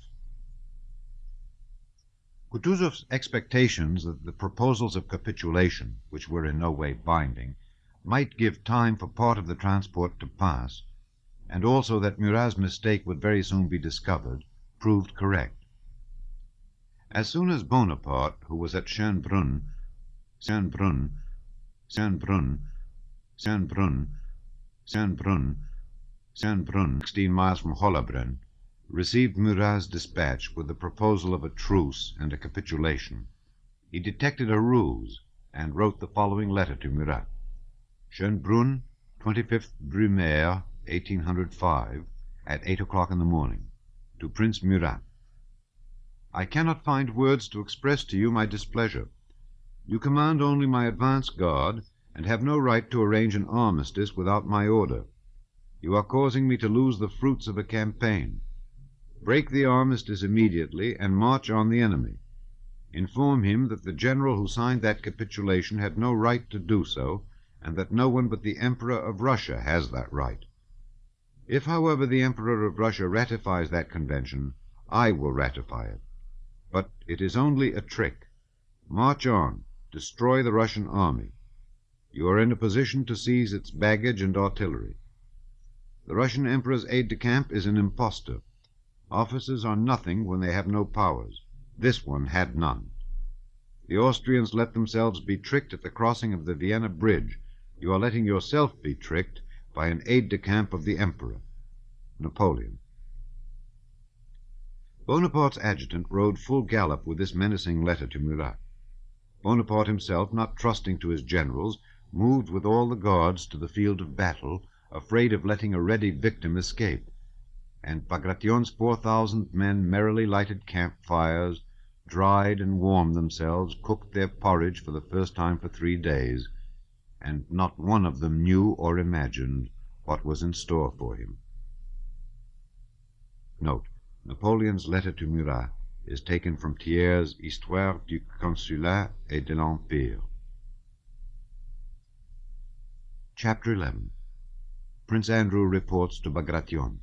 Kutuzov's expectations that the proposals of capitulation, which were in no way binding, might give time for part of the transport to pass, and also that Murat's mistake would very soon be discovered, proved correct. As soon as Bonaparte, who was at Schönbrunn, 16 miles from Hollabrunn, received Murat's dispatch with the proposal of a truce and a capitulation, he detected a ruse and wrote the following letter to Murat. Schönbrunn, 25th Brumaire, 1805, at 8 o'clock in the morning. To Prince Murat. I cannot find words to express to you my displeasure. You command only my advance guard, and have no right to arrange an armistice without my order. You are causing me to lose the fruits of a campaign. Break the armistice immediately, and march on the enemy. Inform him that the general who signed that capitulation had no right to do so, and that no one but the Emperor of Russia has that right. If, however, the Emperor of Russia ratifies that convention, I will ratify it. But it is only a trick. March on, destroy the Russian army. You are in a position to seize its baggage and artillery. The Russian Emperor's aide-de-camp is an impostor. Officers are nothing when they have no powers. This one had none. The Austrians let themselves be tricked at the crossing of the Vienna bridge. You are letting yourself be tricked by an aide-de-camp of the Emperor. Napoleon. Bonaparte's adjutant rode full gallop with this menacing letter to Murat. Bonaparte himself, not trusting to his generals, moved with all the guards to the field of battle, afraid of letting a ready victim escape, and Bagration's 4,000 men merrily lighted campfires, dried and warmed themselves, cooked their porridge for the first time for 3 days, and not one of them knew or imagined what was in store for him. Note: Napoleon's letter to Murat is taken from Pierre's Histoire du Consulat et de l'Empire. Chapter 11. Prince Andrew reports to Bagration.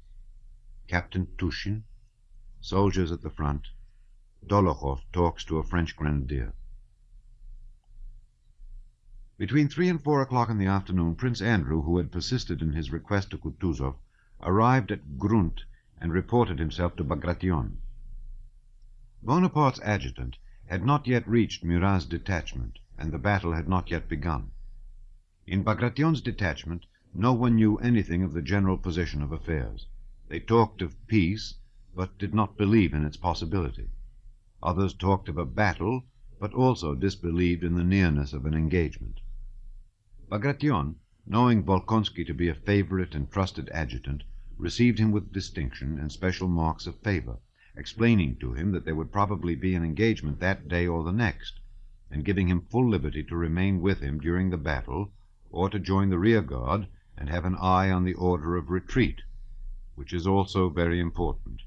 Captain Tushin. Soldiers at the front. Dolokhov talks to a French grenadier. Between 3 and 4 o'clock in the afternoon, Prince Andrew, who had persisted in his request to Kutuzov, arrived at Grunt and reported himself to Bagration. Bonaparte's adjutant had not yet reached Murat's detachment, and the battle had not yet begun. In Bagration's detachment, no one knew anything of the general position of affairs. They talked of peace, but did not believe in its possibility. Others talked of a battle, but also disbelieved in the nearness of an engagement. Bagration, knowing Bolkonsky to be a favorite and trusted adjutant, received him with distinction and special marks of favor, explaining to him that there would probably be an engagement that day or the next, and giving him full liberty to remain with him during the battle, or to join the rearguard and have an eye on the order of retreat, which is also very important.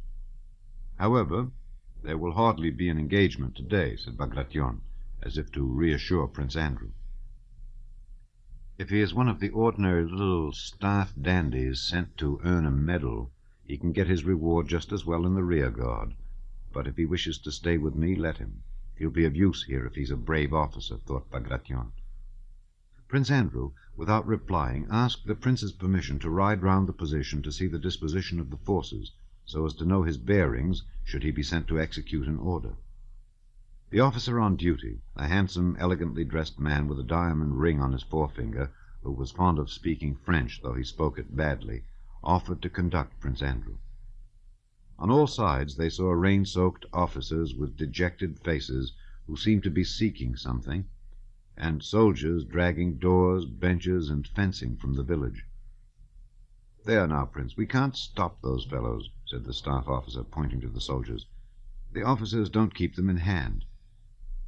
However, there will hardly be an engagement today, said Bagration, as if to reassure Prince Andrew. If he is one of the ordinary little staff dandies sent to earn a medal, he can get his reward just as well in the rearguard. But if he wishes to stay with me, let him. He'll be of use here if he's a brave officer, thought Bagration. Prince Andrew, without replying, asked the prince's permission to ride round the position to see the disposition of the forces, so as to know his bearings should he be sent to execute an order. The officer on duty, a handsome, elegantly dressed man with a diamond ring on his forefinger, who was fond of speaking French, though he spoke it badly, offered to conduct Prince Andrew. On all sides they saw rain-soaked officers with dejected faces who seemed to be seeking something, and soldiers dragging doors, benches, and fencing from the village. "There now, Prince, we can't stop those fellows," said the staff officer, pointing to the soldiers. "The officers don't keep them in hand.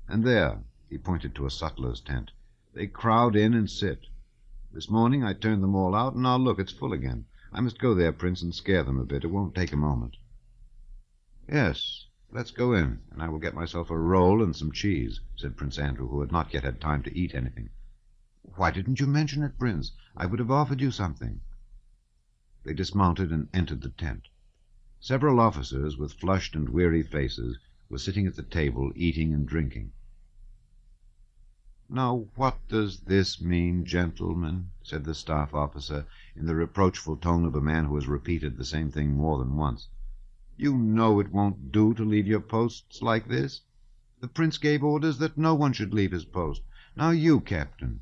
And there," he pointed to a sutler's tent, "they crowd in and sit. This morning I turned them all out, and now look, it's full again. I must go there, Prince, and scare them a bit. It won't take a moment." "Yes, let's go in, and I will get myself a roll and some cheese," said Prince Andrew, who had not yet had time to eat anything. "Why didn't you mention it, Prince? I would have offered you something." They dismounted and entered the tent. Several officers, with flushed and weary faces, were sitting at the table, eating and drinking. "Now what does this mean, gentlemen?" said the staff officer, in the reproachful tone of a man who has repeated the same thing more than once. "You know it won't do to leave your posts like this. The prince gave orders that no one should leave his post. Now you, Captain,"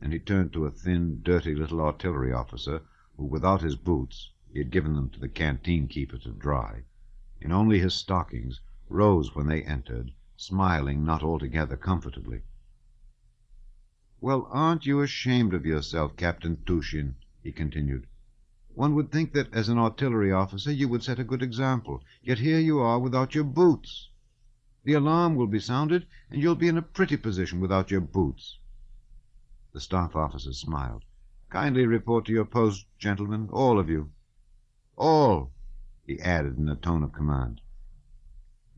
and he turned to a thin, dirty little artillery officer, who, without his boots, he had given them to the canteen keeper to dry, in only his stockings, rose when they entered, smiling not altogether comfortably. "Well, aren't you ashamed of yourself, Captain Tushin?" he continued. "One would think that, as an artillery officer, you would set a good example, yet here you are without your boots. The alarm will be sounded, and you'll be in a pretty position without your boots." The staff officer smiled. "Kindly report to your post, gentlemen, all of you. All," he added in a tone of command.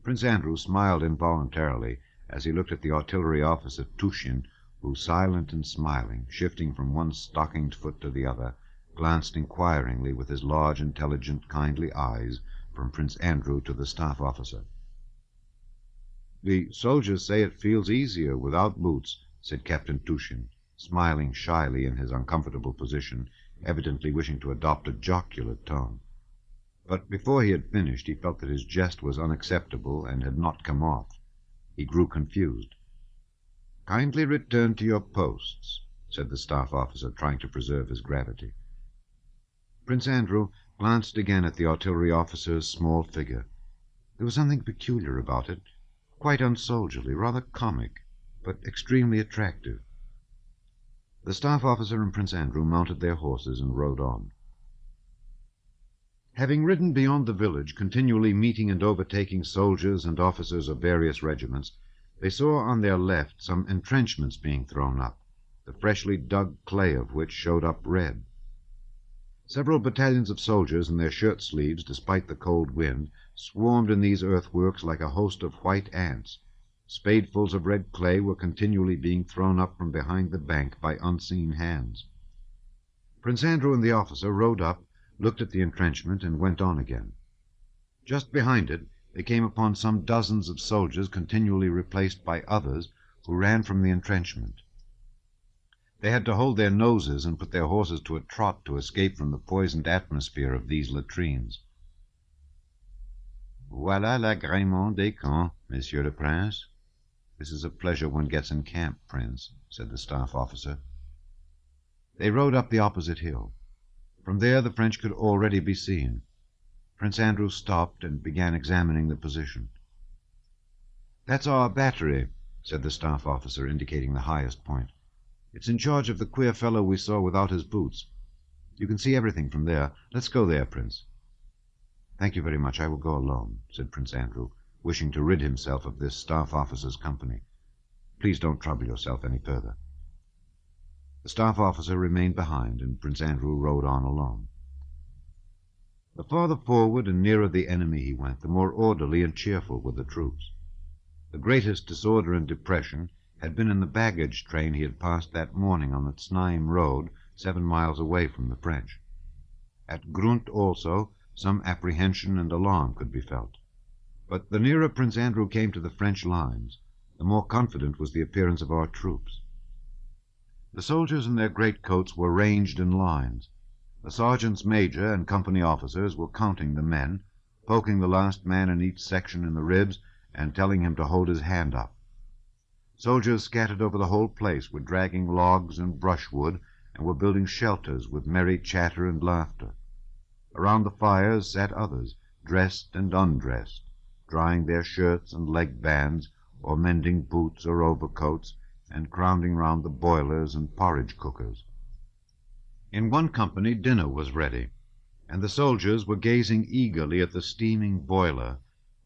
Prince Andrew smiled involuntarily as he looked at the artillery officer Tushin, who, silent and smiling, shifting from one stockinged foot to the other, glanced inquiringly with his large, intelligent, kindly eyes from Prince Andrew to the staff officer. "The soldiers say it feels easier without boots," said Captain Tushin, smiling shyly in his uncomfortable position, evidently wishing to adopt a jocular tone. But before he had finished, he felt that his jest was unacceptable and had not come off. He grew confused. "Kindly return to your posts," said the staff officer, trying to preserve his gravity. Prince Andrew glanced again at the artillery officer's small figure. There was something peculiar about it, quite unsoldierly, rather comic, but extremely attractive. The staff officer and Prince Andrew mounted their horses and rode on. Having ridden beyond the village, continually meeting and overtaking soldiers and officers of various regiments, they saw on their left some entrenchments being thrown up, the freshly dug clay of which showed up red. Several battalions of soldiers in their shirt-sleeves, despite the cold wind, swarmed in these earthworks like a host of white ants. Spadefuls of red clay were continually being thrown up from behind the bank by unseen hands. Prince Andrew and the officer rode up, looked at the entrenchment, and went on again. Just behind it they came upon some dozens of soldiers continually replaced by others who ran from the entrenchment. They had to hold their noses and put their horses to a trot to escape from the poisoned atmosphere of these latrines. "Voilà l'agrément des camps, Monsieur le Prince." "This is a pleasure one gets in camp, Prince," said the staff officer. They rode up the opposite hill. From there the French could already be seen. Prince Andrew stopped and began examining the position. "That's our battery," said the staff officer, indicating the highest point. "It's in charge of the queer fellow we saw without his boots. You can see everything from there. Let's go there, Prince." "Thank you very much. I will go alone," said Prince Andrew, wishing to rid himself of this staff officer's company. "Please don't trouble yourself any further." The staff officer remained behind, and Prince Andrew rode on alone. The farther forward and nearer the enemy he went, the more orderly and cheerful were the troops. The greatest disorder and depression had been in the baggage train he had passed that morning on the Znaim road, 7 miles away from the French. At Grunt also some apprehension and alarm could be felt. But the nearer Prince Andrew came to the French lines, the more confident was the appearance of our troops. The soldiers in their greatcoats were ranged in lines. The sergeants major and company officers were counting the men, poking the last man in each section in the ribs and telling him to hold his hand up. Soldiers scattered over the whole place were dragging logs and brushwood and were building shelters with merry chatter and laughter. Around the fires sat others, dressed and undressed, drying their shirts and leg bands, or mending boots or overcoats, and crowding round the boilers and porridge cookers. In one company dinner was ready, and the soldiers were gazing eagerly at the steaming boiler,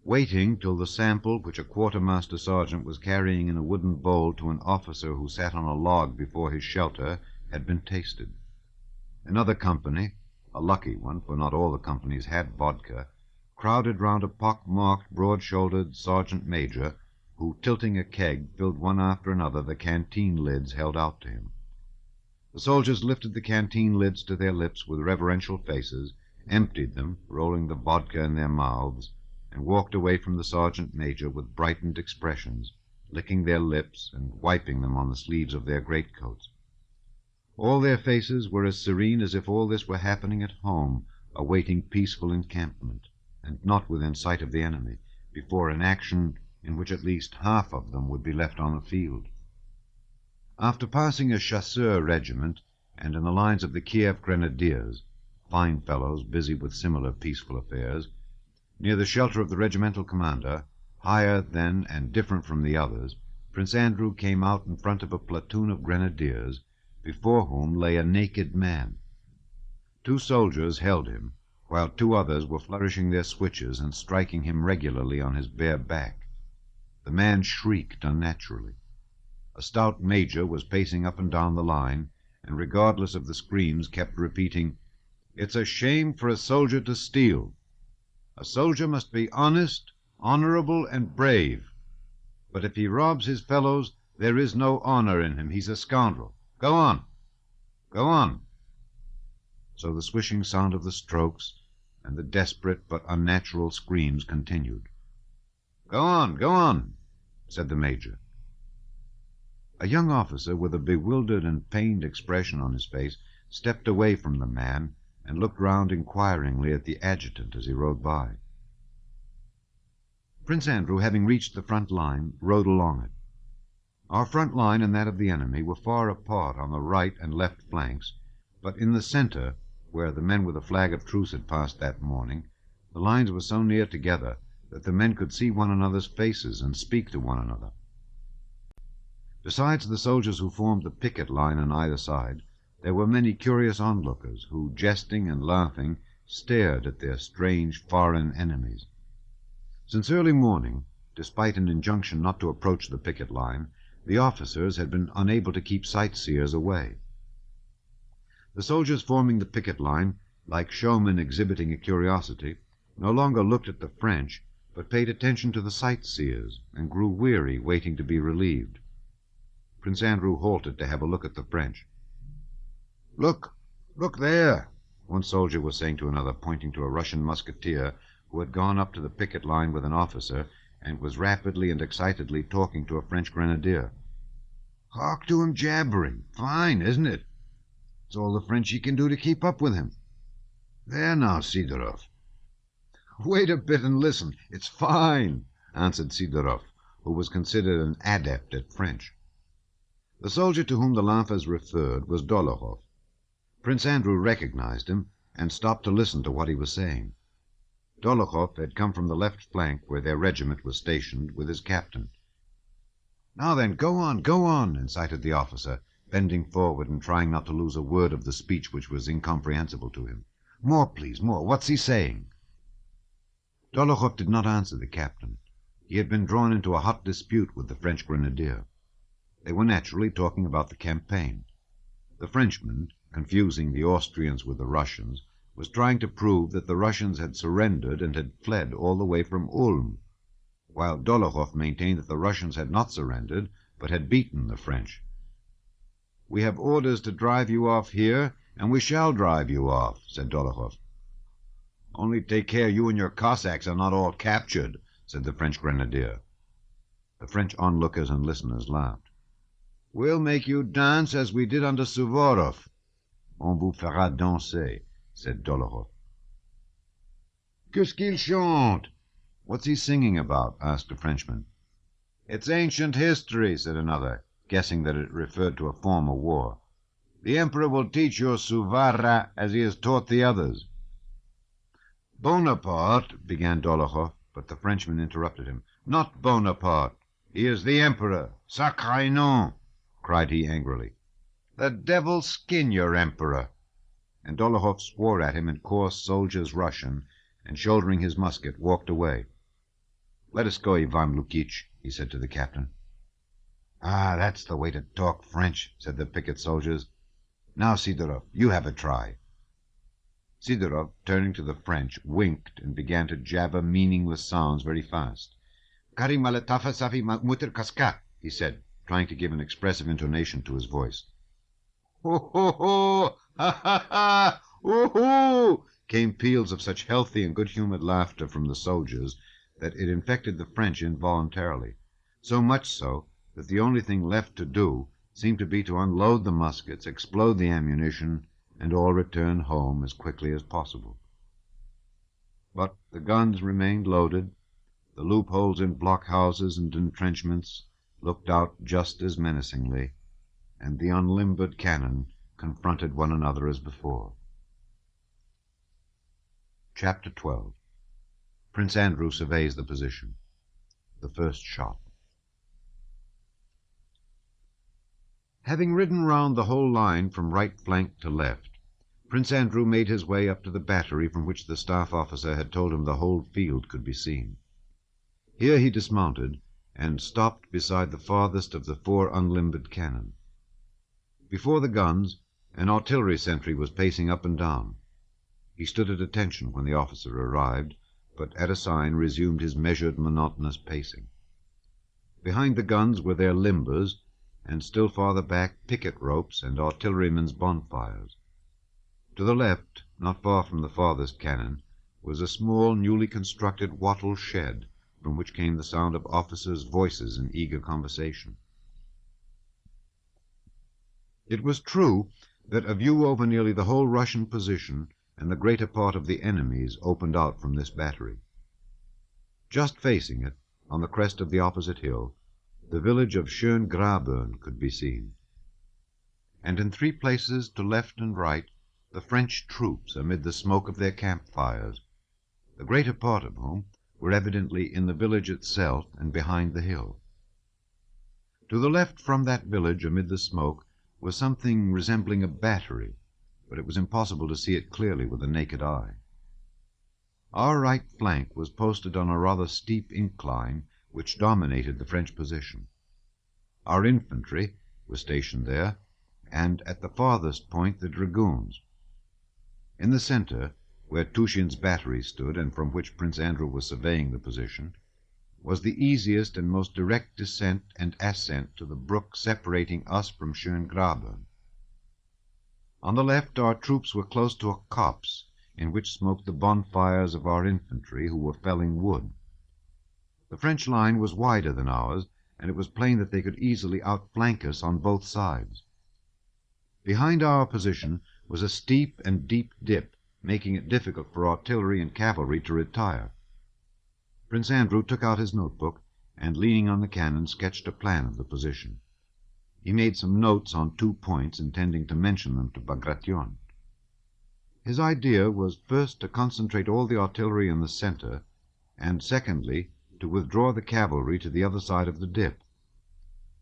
waiting till the sample which a quartermaster sergeant was carrying in a wooden bowl to an officer who sat on a log before his shelter had been tasted. Another company, a lucky one, for not all the companies had vodka, crowded round a pock-marked, broad-shouldered sergeant major, who, tilting a keg, filled one after another the canteen lids held out to him. The soldiers lifted the canteen lids to their lips with reverential faces, emptied them, rolling the vodka in their mouths, and walked away from the sergeant major with brightened expressions, licking their lips and wiping them on the sleeves of their greatcoats. All their faces were as serene as if all this were happening at home, awaiting peaceful encampment, and not within sight of the enemy, before an action in which at least half of them would be left on the field. After passing a chasseur regiment, and in the lines of the Kiev Grenadiers, fine fellows busy with similar peaceful affairs, near the shelter of the regimental commander, higher than and different from the others, Prince Andrew came out in front of a platoon of grenadiers, before whom lay a naked man. 2 soldiers held him, while 2 others were flourishing their switches and striking him regularly on his bare back. The man shrieked unnaturally. A stout major was pacing up and down the line, and regardless of the screams kept repeating, "It's a shame for a soldier to steal. A soldier must be honest, honorable, and brave. But if he robs his fellows, there is no honor in him. He's a scoundrel. Go on! Go on!" So the swishing sound of the strokes and the desperate but unnatural screams continued. "Go on! Go on!" said the major. A young officer with a bewildered and pained expression on his face stepped away from the man and looked round inquiringly at the adjutant as he rode by. Prince Andrew, having reached the front line, rode along it. Our front line and that of the enemy were far apart on the right and left flanks, but in the center, where the men with the flag of truce had passed that morning, the lines were so near together that the men could see one another's faces and speak to one another. Besides the soldiers who formed the picket line on either side, there were many curious onlookers who, jesting and laughing, stared at their strange foreign enemies. Since early morning, despite an injunction not to approach the picket line, the officers had been unable to keep sightseers away. The soldiers forming the picket line, like showmen exhibiting a curiosity, no longer looked at the French, but paid attention to the sightseers, and grew weary waiting to be relieved. Prince Andrew halted to have a look at the French. "Look! Look there!" one soldier was saying to another, pointing to a Russian musketeer who had gone up to the picket line with an officer and was rapidly and excitedly talking to a French grenadier. "Hark to him jabbering! Fine, isn't it? It's all the Frenchy can do to keep up with him. There now, Sidorov." "Wait a bit and listen. It's fine," answered Sidorov, who was considered an adept at French. The soldier to whom the laughers referred was Dolokhov. Prince Andrew recognized him and stopped to listen to what he was saying. Dolokhov had come from the left flank where their regiment was stationed with his captain. "Now then, go on," incited the officer, bending forward and trying not to lose a word of the speech which was incomprehensible to him. "More, please, more. What's he saying?" Dolokhov did not answer the captain. He had been drawn into a hot dispute with the French grenadier. They were naturally talking about the campaign. The Frenchman, confusing the Austrians with the Russians, was trying to prove that the Russians had surrendered and had fled all the way from Ulm, while Dolokhov maintained that the Russians had not surrendered, but had beaten the French. "We have orders to drive you off here, and we shall drive you off," said Dolokhov. "Only take care you and your Cossacks are not all captured," said the French grenadier. The French onlookers and listeners laughed. "We'll make you dance as we did under Suvorov." "On vous fera danser," said Dolokhov. "Qu'est-ce qu'il chante?" "What's he singing about?" asked a Frenchman. "It's ancient history," said another, guessing that it referred to a former war. "The Emperor will teach your Suvara as he has taught the others." "Bonaparte," began Dolokhov, but the Frenchman interrupted him. "Not Bonaparte. He is the Emperor. Sacré nom!" cried he angrily. "The devil skin your Emperor!" And Dolokhov swore at him in coarse soldier's Russian, and shouldering his musket, walked away. "Let us go, Ivan Lukitch," he said to the captain. "Ah, that's the way to talk French," said the picket soldiers. "Now, Sidorov, you have a try." Sidorov, turning to the French, winked and began to jabber meaningless sounds very fast. "Kari malatafa safi mutter kaska," he said, trying to give an expressive intonation to his voice. "Ho, ho, ho! Ha, ha, ha! Ooh-hoo!" came peals of such healthy and good-humored laughter from the soldiers that it infected the French involuntarily, so much so that the only thing left to do seemed to be to unload the muskets, explode the ammunition, and all return home as quickly as possible. But the guns remained loaded, the loopholes in blockhouses and entrenchments looked out just as menacingly, and the unlimbered cannon confronted one another as before. Chapter 12. Prince Andrew surveys the position. The first shot. Having ridden round the whole line from right flank to left, Prince Andrew made his way up to the battery from which the staff officer had told him the whole field could be seen. Here he dismounted and stopped beside the farthest of the 4 unlimbered cannon. Before the guns, an artillery sentry was pacing up and down. He stood at attention when the officer arrived, but at a sign resumed his measured, monotonous pacing. Behind the guns were their limbers, and still farther back picket ropes and artillerymen's bonfires. To the left, not far from the farthest cannon, was a small, newly constructed wattle shed, from which came the sound of officers' voices in eager conversation. It was true that a view over nearly the whole Russian position and the greater part of the enemy's opened out from this battery. Just facing it, on the crest of the opposite hill, the village of Schöngraben could be seen. And in 3 places to left and right, the French troops amid the smoke of their campfires, the greater part of whom were evidently in the village itself and behind the hill. To the left from that village amid the smoke was something resembling a battery, but it was impossible to see it clearly with the naked eye. Our right flank was posted on a rather steep incline which dominated the French position. Our infantry was stationed there, and at the farthest point the dragoons. In the center, where Tushin's battery stood and from which Prince Andrew was surveying the position, was the easiest and most direct descent and ascent to the brook separating us from Schöngraben. On the left our troops were close to a copse in which smoked the bonfires of our infantry who were felling wood. The French line was wider than ours, and it was plain that they could easily outflank us on both sides. Behind our position was a steep and deep dip, making it difficult for artillery and cavalry to retire. Prince Andrew took out his notebook and, leaning on the cannon, sketched a plan of the position. He made some notes on 2 points, intending to mention them to Bagration. His idea was first to concentrate all the artillery in the center, and secondly, to withdraw the cavalry to the other side of the dip.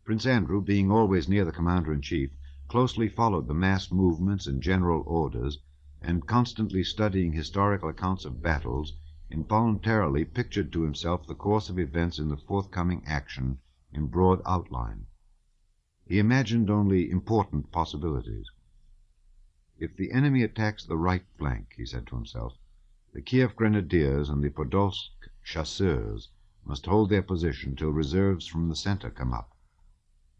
Prince Andrew, being always near the commander-in-chief, closely followed the mass movements and general orders, and constantly studying historical accounts of battles, involuntarily pictured to himself the course of events in the forthcoming action in broad outline. He imagined only important possibilities. If the enemy attacks the right flank, he said to himself, the Kiev Grenadiers and the Podolsk chasseurs must hold their position till reserves from the center come up.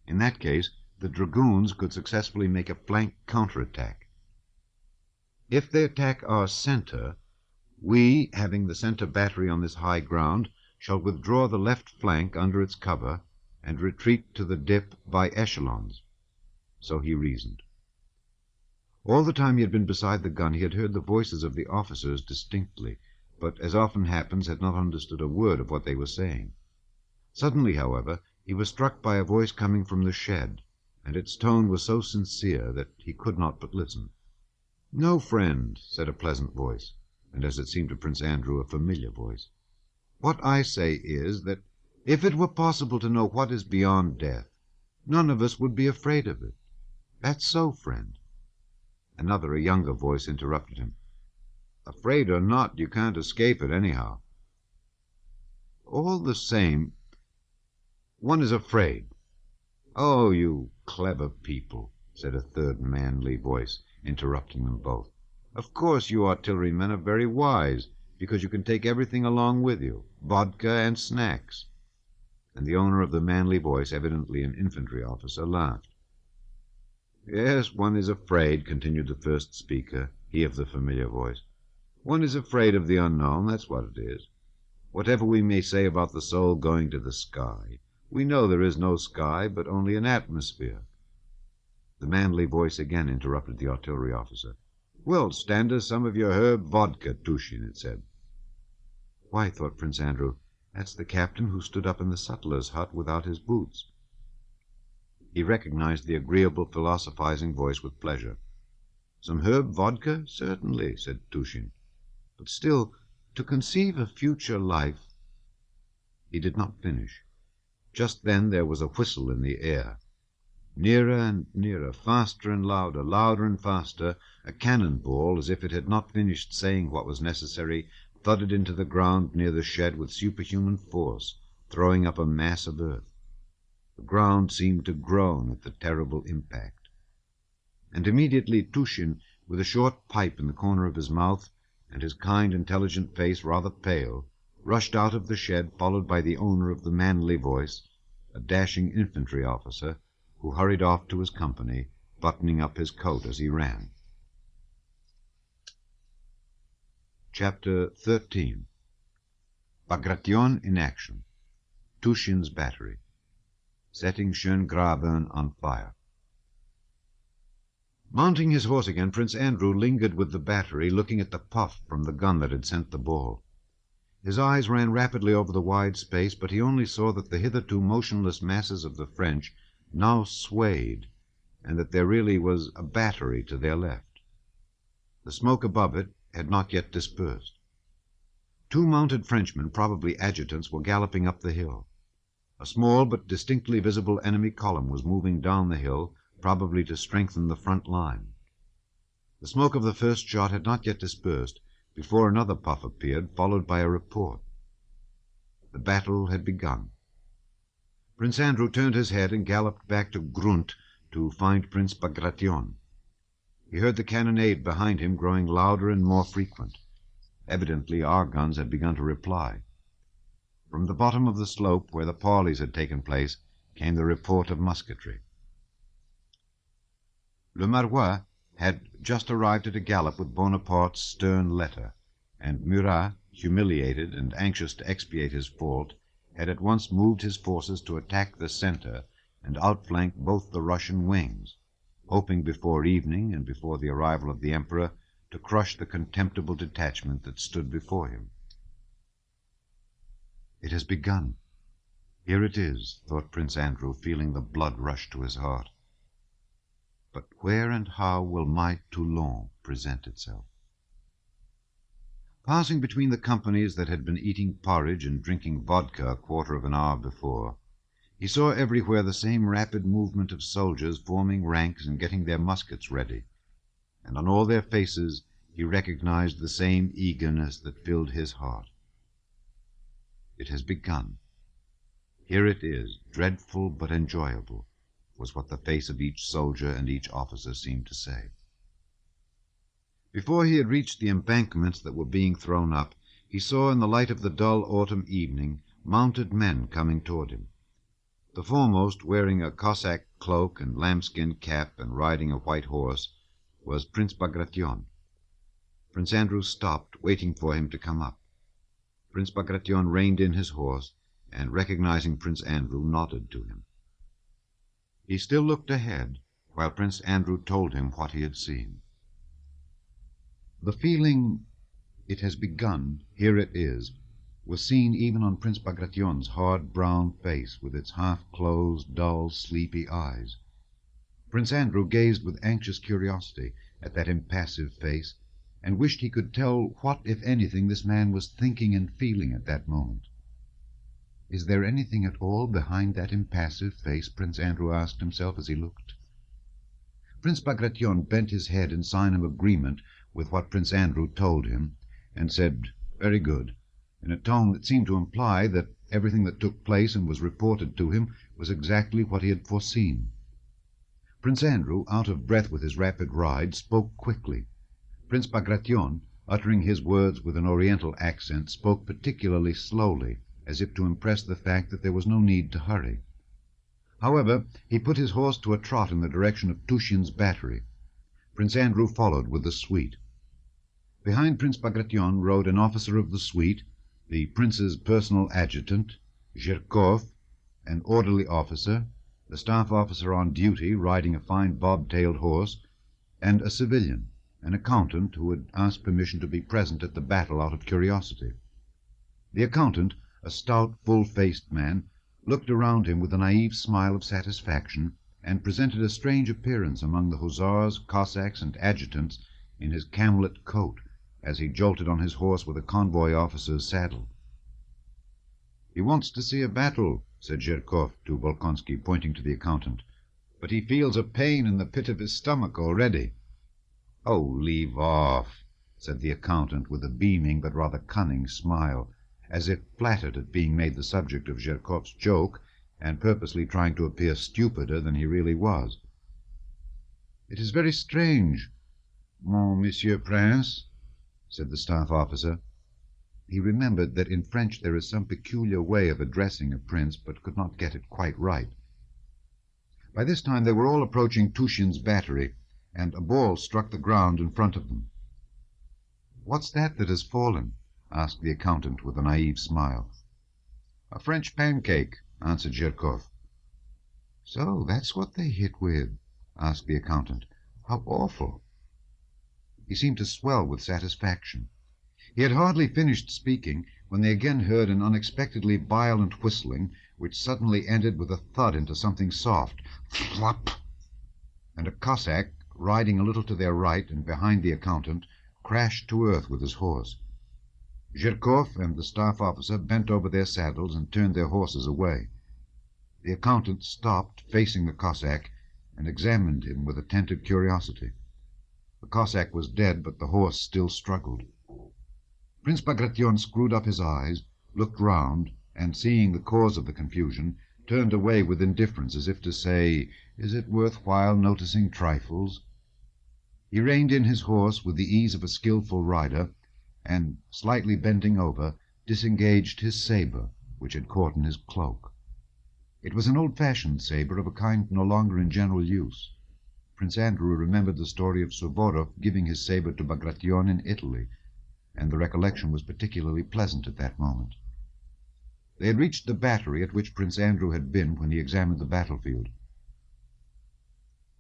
In that case, the dragoons could successfully make a flank counterattack. If they attack our center, we, having the center battery on this high ground, shall withdraw the left flank under its cover and retreat to the dip by echelons. So he reasoned. All the time he had been beside the gun, he had heard the voices of the officers distinctly, but, as often happens, had not understood a word of what they were saying. Suddenly, however, he was struck by a voice coming from the shed, and its tone was so sincere that he could not but listen. "No, friend," said a pleasant voice, and as it seemed to Prince Andrew, a familiar voice. "What I say is that if it were possible to know what is beyond death, none of us would be afraid of it. That's so, friend." Another, a younger voice, interrupted him. "Afraid or not, you can't escape it anyhow." "All the same, one is afraid." "Oh, you clever people," said a third manly voice, interrupting them both. "Of course you artillerymen are very wise, because you can take everything along with you, vodka and snacks." And the owner of the manly voice, evidently an infantry officer, laughed. "Yes, one is afraid," continued the first speaker, he of the familiar voice. "One is afraid of the unknown, that's what it is. Whatever we may say about the soul going to the sky, we know there is no sky, but only an atmosphere." The manly voice again interrupted the artillery officer. "Well, stand us some of your herb vodka, Tushin," it said. "Why," thought Prince Andrew, "that's the captain who stood up in the sutler's hut without his boots." He recognized the agreeable philosophizing voice with pleasure. "Some herb vodka? Certainly," said Tushin. "But still, to conceive a future life—" He did not finish. Just then there was a whistle in the air. Nearer and nearer, faster and louder, louder and faster, a cannon-ball, as if it had not finished saying what was necessary, thudded into the ground near the shed with superhuman force, throwing up a mass of earth. The ground seemed to groan at the terrible impact. And immediately Tushin, with a short pipe in the corner of his mouth, and his kind, intelligent face rather pale, rushed out of the shed, followed by the owner of the manly voice, a dashing infantry officer, who hurried off to his company, buttoning up his coat as he ran. Chapter 13. Bagration in action. Tushin's battery. Setting Schöngraben on fire. Mounting his horse again, Prince Andrew lingered with the battery, looking at the puff from the gun that had sent the ball. His eyes ran rapidly over the wide space, but he only saw that the hitherto motionless masses of the French now swayed, and that there really was a battery to their left. The smoke above it had not yet dispersed. Two mounted Frenchmen, probably adjutants, were galloping up the hill. A small but distinctly visible enemy column was moving down the hill, probably to strengthen the front line. The smoke of the first shot had not yet dispersed before another puff appeared, followed by a report. The battle had begun. Prince Andrew turned his head and galloped back to Grunt to find Prince Bagration. He heard the cannonade behind him growing louder and more frequent. Evidently our guns had begun to reply. From the bottom of the slope, where the parleys had taken place, came the report of musketry. Le Marois had just arrived at a gallop with Bonaparte's stern letter, and Murat, humiliated and anxious to expiate his fault, had at once moved his forces to attack the center and outflank both the Russian wings, hoping before evening and before the arrival of the Emperor to crush the contemptible detachment that stood before him. "It has begun. Here it is," thought Prince Andrew, feeling the blood rush to his heart. "But where and how will my Toulon present itself?" Passing between the companies that had been eating porridge and drinking vodka a quarter of an hour before, he saw everywhere the same rapid movement of soldiers forming ranks and getting their muskets ready, and on all their faces he recognized the same eagerness that filled his heart. It has begun. Here it is, dreadful but enjoyable, was what the face of each soldier and each officer seemed to say. Before he had reached the embankments that were being thrown up, he saw in the light of the dull autumn evening mounted men coming toward him. The foremost, wearing a Cossack cloak and lambskin cap and riding a white horse, was Prince Bagration. Prince Andrew stopped, waiting for him to come up. Prince Bagration reined in his horse, and recognizing Prince Andrew, nodded to him. He still looked ahead, while Prince Andrew told him what he had seen. The feeling, "It has begun, here it is," was seen even on Prince Bagration's hard brown face with its half-closed, dull, sleepy eyes. Prince Andrew gazed with anxious curiosity at that impassive face, and wished he could tell what, if anything, this man was thinking and feeling at that moment. "Is there anything at all behind that impassive face?" Prince Andrew asked himself as he looked. Prince Bagration bent his head in sign of agreement with what Prince Andrew told him, and said, "Very good," in a tone that seemed to imply that everything that took place and was reported to him was exactly what he had foreseen. Prince Andrew, out of breath with his rapid ride, spoke quickly. Prince Bagration, uttering his words with an Oriental accent, spoke particularly slowly, as if to impress the fact that there was no need to hurry. However, he put his horse to a trot in the direction of Tushin's battery. Prince Andrew followed with the suite. Behind Prince Bagration rode an officer of the suite, the prince's personal adjutant, Zherkov, an orderly officer, the staff officer on duty riding a fine bob-tailed horse, and a civilian, an accountant who had asked permission to be present at the battle out of curiosity. The accountant, a stout, full-faced man, looked around him with a naive smile of satisfaction, and presented a strange appearance among the hussars, Cossacks, and adjutants in his camlet coat, as he jolted on his horse with a convoy officer's saddle. "He wants to see a battle," said Zherkov to Bolkonsky, pointing to the accountant, "but he feels a pain in the pit of his stomach already." "Oh, leave off," said the accountant with a beaming but rather cunning smile, as if flattered at being made the subject of Zherkov's joke, and purposely trying to appear stupider than he really was. "It is very strange, mon monsieur prince," said the staff officer. He remembered that in French there is some peculiar way of addressing a prince, but could not get it quite right. By this time they were all approaching Tushin's battery, and a ball struck the ground in front of them. "What's that has fallen?" asked the accountant with a naive smile. "A French pancake," answered Zherkov. "So that's what they hit with?" asked the accountant. "How awful!" He seemed to swell with satisfaction. He had hardly finished speaking when they again heard an unexpectedly violent whistling, which suddenly ended with a thud into something soft, flop, and a Cossack, riding a little to their right and behind the accountant, crashed to earth with his horse. Zherkov and the staff officer bent over their saddles and turned their horses away. The accountant stopped, facing the Cossack, and examined him with attentive curiosity. The Cossack was dead, but the horse still struggled. Prince Bagration screwed up his eyes, looked round, and, seeing the cause of the confusion, turned away with indifference, as if to say, "Is it worth while noticing trifles?" He reined in his horse with the ease of a skilful rider, and, slightly bending over, disengaged his sabre, which had caught in his cloak. It was an old-fashioned sabre of a kind no longer in general use. Prince Andrew remembered the story of Suvorov giving his sabre to Bagration in Italy, and the recollection was particularly pleasant at that moment. They had reached the battery at which Prince Andrew had been when he examined the battlefield.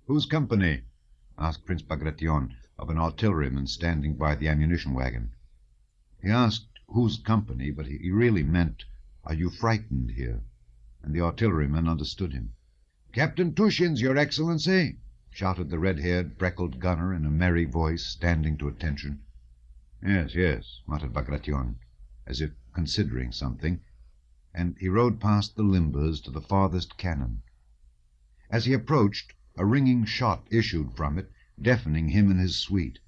"Whose company?" asked Prince Bagration of an artilleryman standing by the ammunition wagon. He asked whose company, but he really meant, "Are you frightened here?" And the artilleryman understood him. "Captain Tushin's, Your Excellency!" shouted the red-haired, freckled gunner in a merry voice, standing to attention. Yes, yes, muttered Bagration, as if considering something, and he rode past the limbers to the farthest cannon. As he approached, a ringing shot issued from it, deafening him and his suite,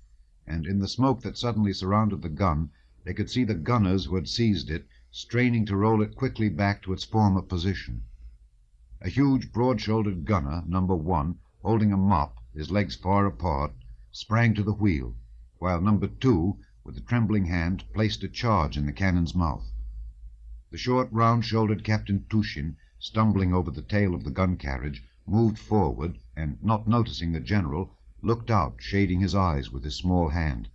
and in the smoke that suddenly surrounded the gun they could see the gunners who had seized it straining to roll it quickly back to its former position. A huge, broad-shouldered gunner, number 1, holding a mop, his legs far apart, sprang to the wheel, while number 2, with a trembling hand, placed a charge in the cannon's mouth. The short, round-shouldered Captain Tushin, stumbling over the tail of the gun carriage, moved forward, and, not noticing the general, looked out, shading his eyes with his small hand.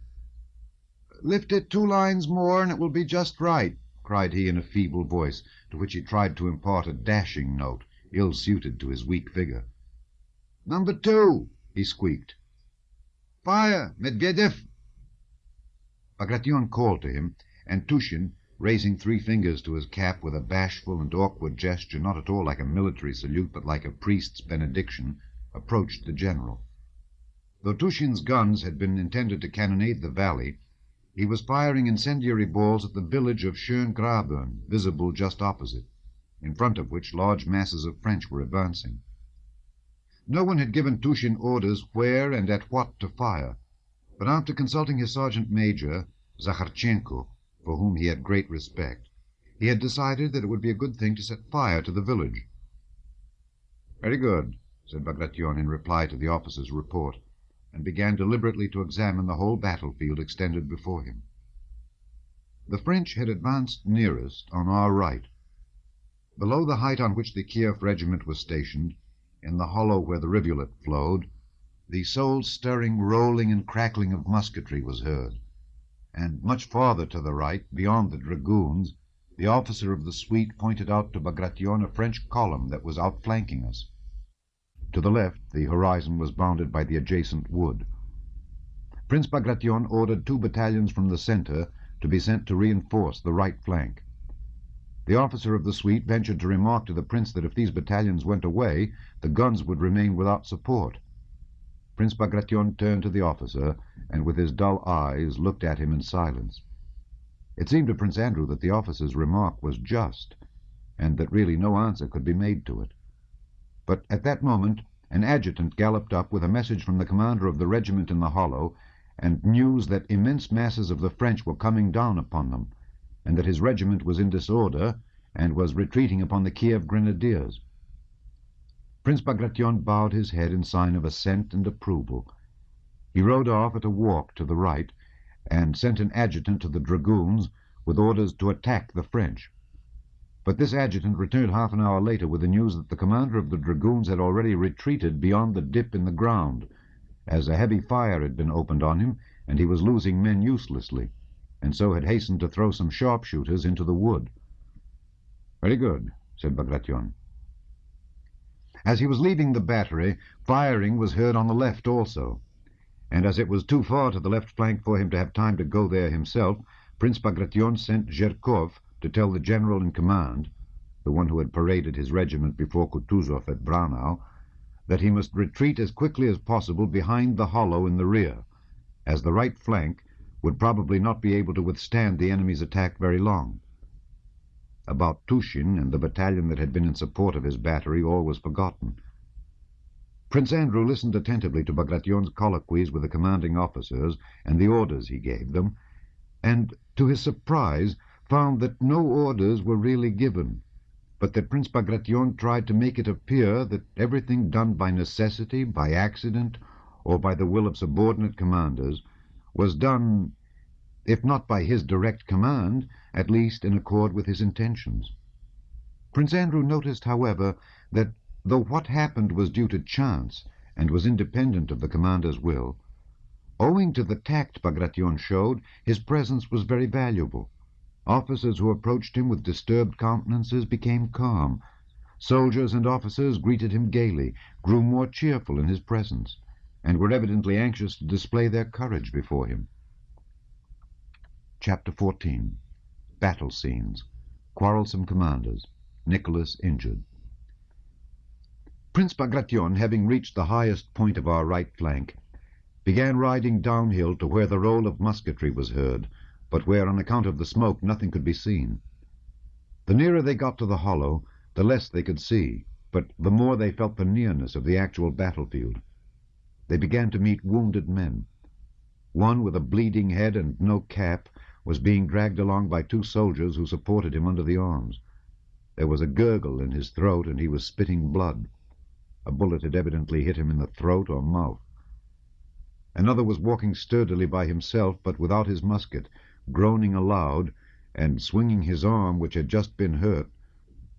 "Lift it 2 lines more, and it will be just right," cried he in a feeble voice, to which he tried to impart a dashing note, ill-suited to his weak figure. "Number 2," he squeaked. "Fire, Medvedev!" Bagration called to him, and Tushin, raising 3 fingers to his cap with a bashful and awkward gesture not at all like a military salute but like a priest's benediction, approached the general. Though Tushin's guns had been intended to cannonade the valley, he was firing incendiary balls at the village of Schöngraben, visible just opposite, in front of which large masses of French were advancing. No one had given Tushin orders where and at what to fire, but after consulting his sergeant-major, Zakharchenko, for whom he had great respect, he had decided that it would be a good thing to set fire to the village. "Very good," said Bagration in reply to the officer's report, and began deliberately to examine the whole battlefield extended before him. The French had advanced nearest on our right. Below the height on which the Kiev regiment was stationed, in the hollow where the rivulet flowed, the soul-stirring rolling and crackling of musketry was heard, and much farther to the right, beyond the dragoons, the officer of the suite pointed out to Bagration a French column that was outflanking us. To the left, the horizon was bounded by the adjacent wood. Prince Bagration ordered 2 battalions from the center to be sent to reinforce the right flank. The officer of the suite ventured to remark to the prince that if these battalions went away, the guns would remain without support. Prince Bagration turned to the officer, and with his dull eyes looked at him in silence. It seemed to Prince Andrew that the officer's remark was just, and that really no answer could be made to it. But at that moment an adjutant galloped up with a message from the commander of the regiment in the hollow, and news that immense masses of the French were coming down upon them, and that his regiment was in disorder and was retreating upon the Kiev grenadiers. Prince Bagration bowed his head in sign of assent and approval. He rode off at a walk to the right, and sent an adjutant to the dragoons with orders to attack the French. But this adjutant returned half an hour later with the news that the commander of the dragoons had already retreated beyond the dip in the ground, as a heavy fire had been opened on him, and he was losing men uselessly, and so had hastened to throw some sharpshooters into the wood. "Very good," said Bagration. As he was leaving the battery, firing was heard on the left also, and as it was too far to the left flank for him to have time to go there himself, Prince Bagration sent Zherkov to tell the general in command, the one who had paraded his regiment before Kutuzov at Braunau, that he must retreat as quickly as possible behind the hollow in the rear, as the right flank would probably not be able to withstand the enemy's attack very long. About Tushin and the battalion that had been in support of his battery all was forgotten. Prince Andrew listened attentively to Bagration's colloquies with the commanding officers and the orders he gave them, and, to his surprise, found that no orders were really given, but that Prince Bagration tried to make it appear that everything done by necessity, by accident, or by the will of subordinate commanders was done, if not by his direct command, at least in accord with his intentions. Prince Andrew noticed, however, that though what happened was due to chance and was independent of the commander's will, owing to the tact Bagration showed, his presence was very valuable. Officers who approached him with disturbed countenances became calm. Soldiers and officers greeted him gaily, grew more cheerful in his presence, and were evidently anxious to display their courage before him. Chapter 14. Battle Scenes. Quarrelsome Commanders. Nicholas injured. Prince Bagration, having reached the highest point of our right flank, began riding downhill to where the roll of musketry was heard, but where, on account of the smoke, nothing could be seen. The nearer they got to the hollow, the less they could see, but the more they felt the nearness of the actual battlefield. They began to meet wounded men. One with a bleeding head and no cap was being dragged along by 2 soldiers who supported him under the arms. There was a gurgle in his throat, and he was spitting blood. A bullet had evidently hit him in the throat or mouth. Another was walking sturdily by himself, but without his musket, groaning aloud and swinging his arm, which had just been hurt,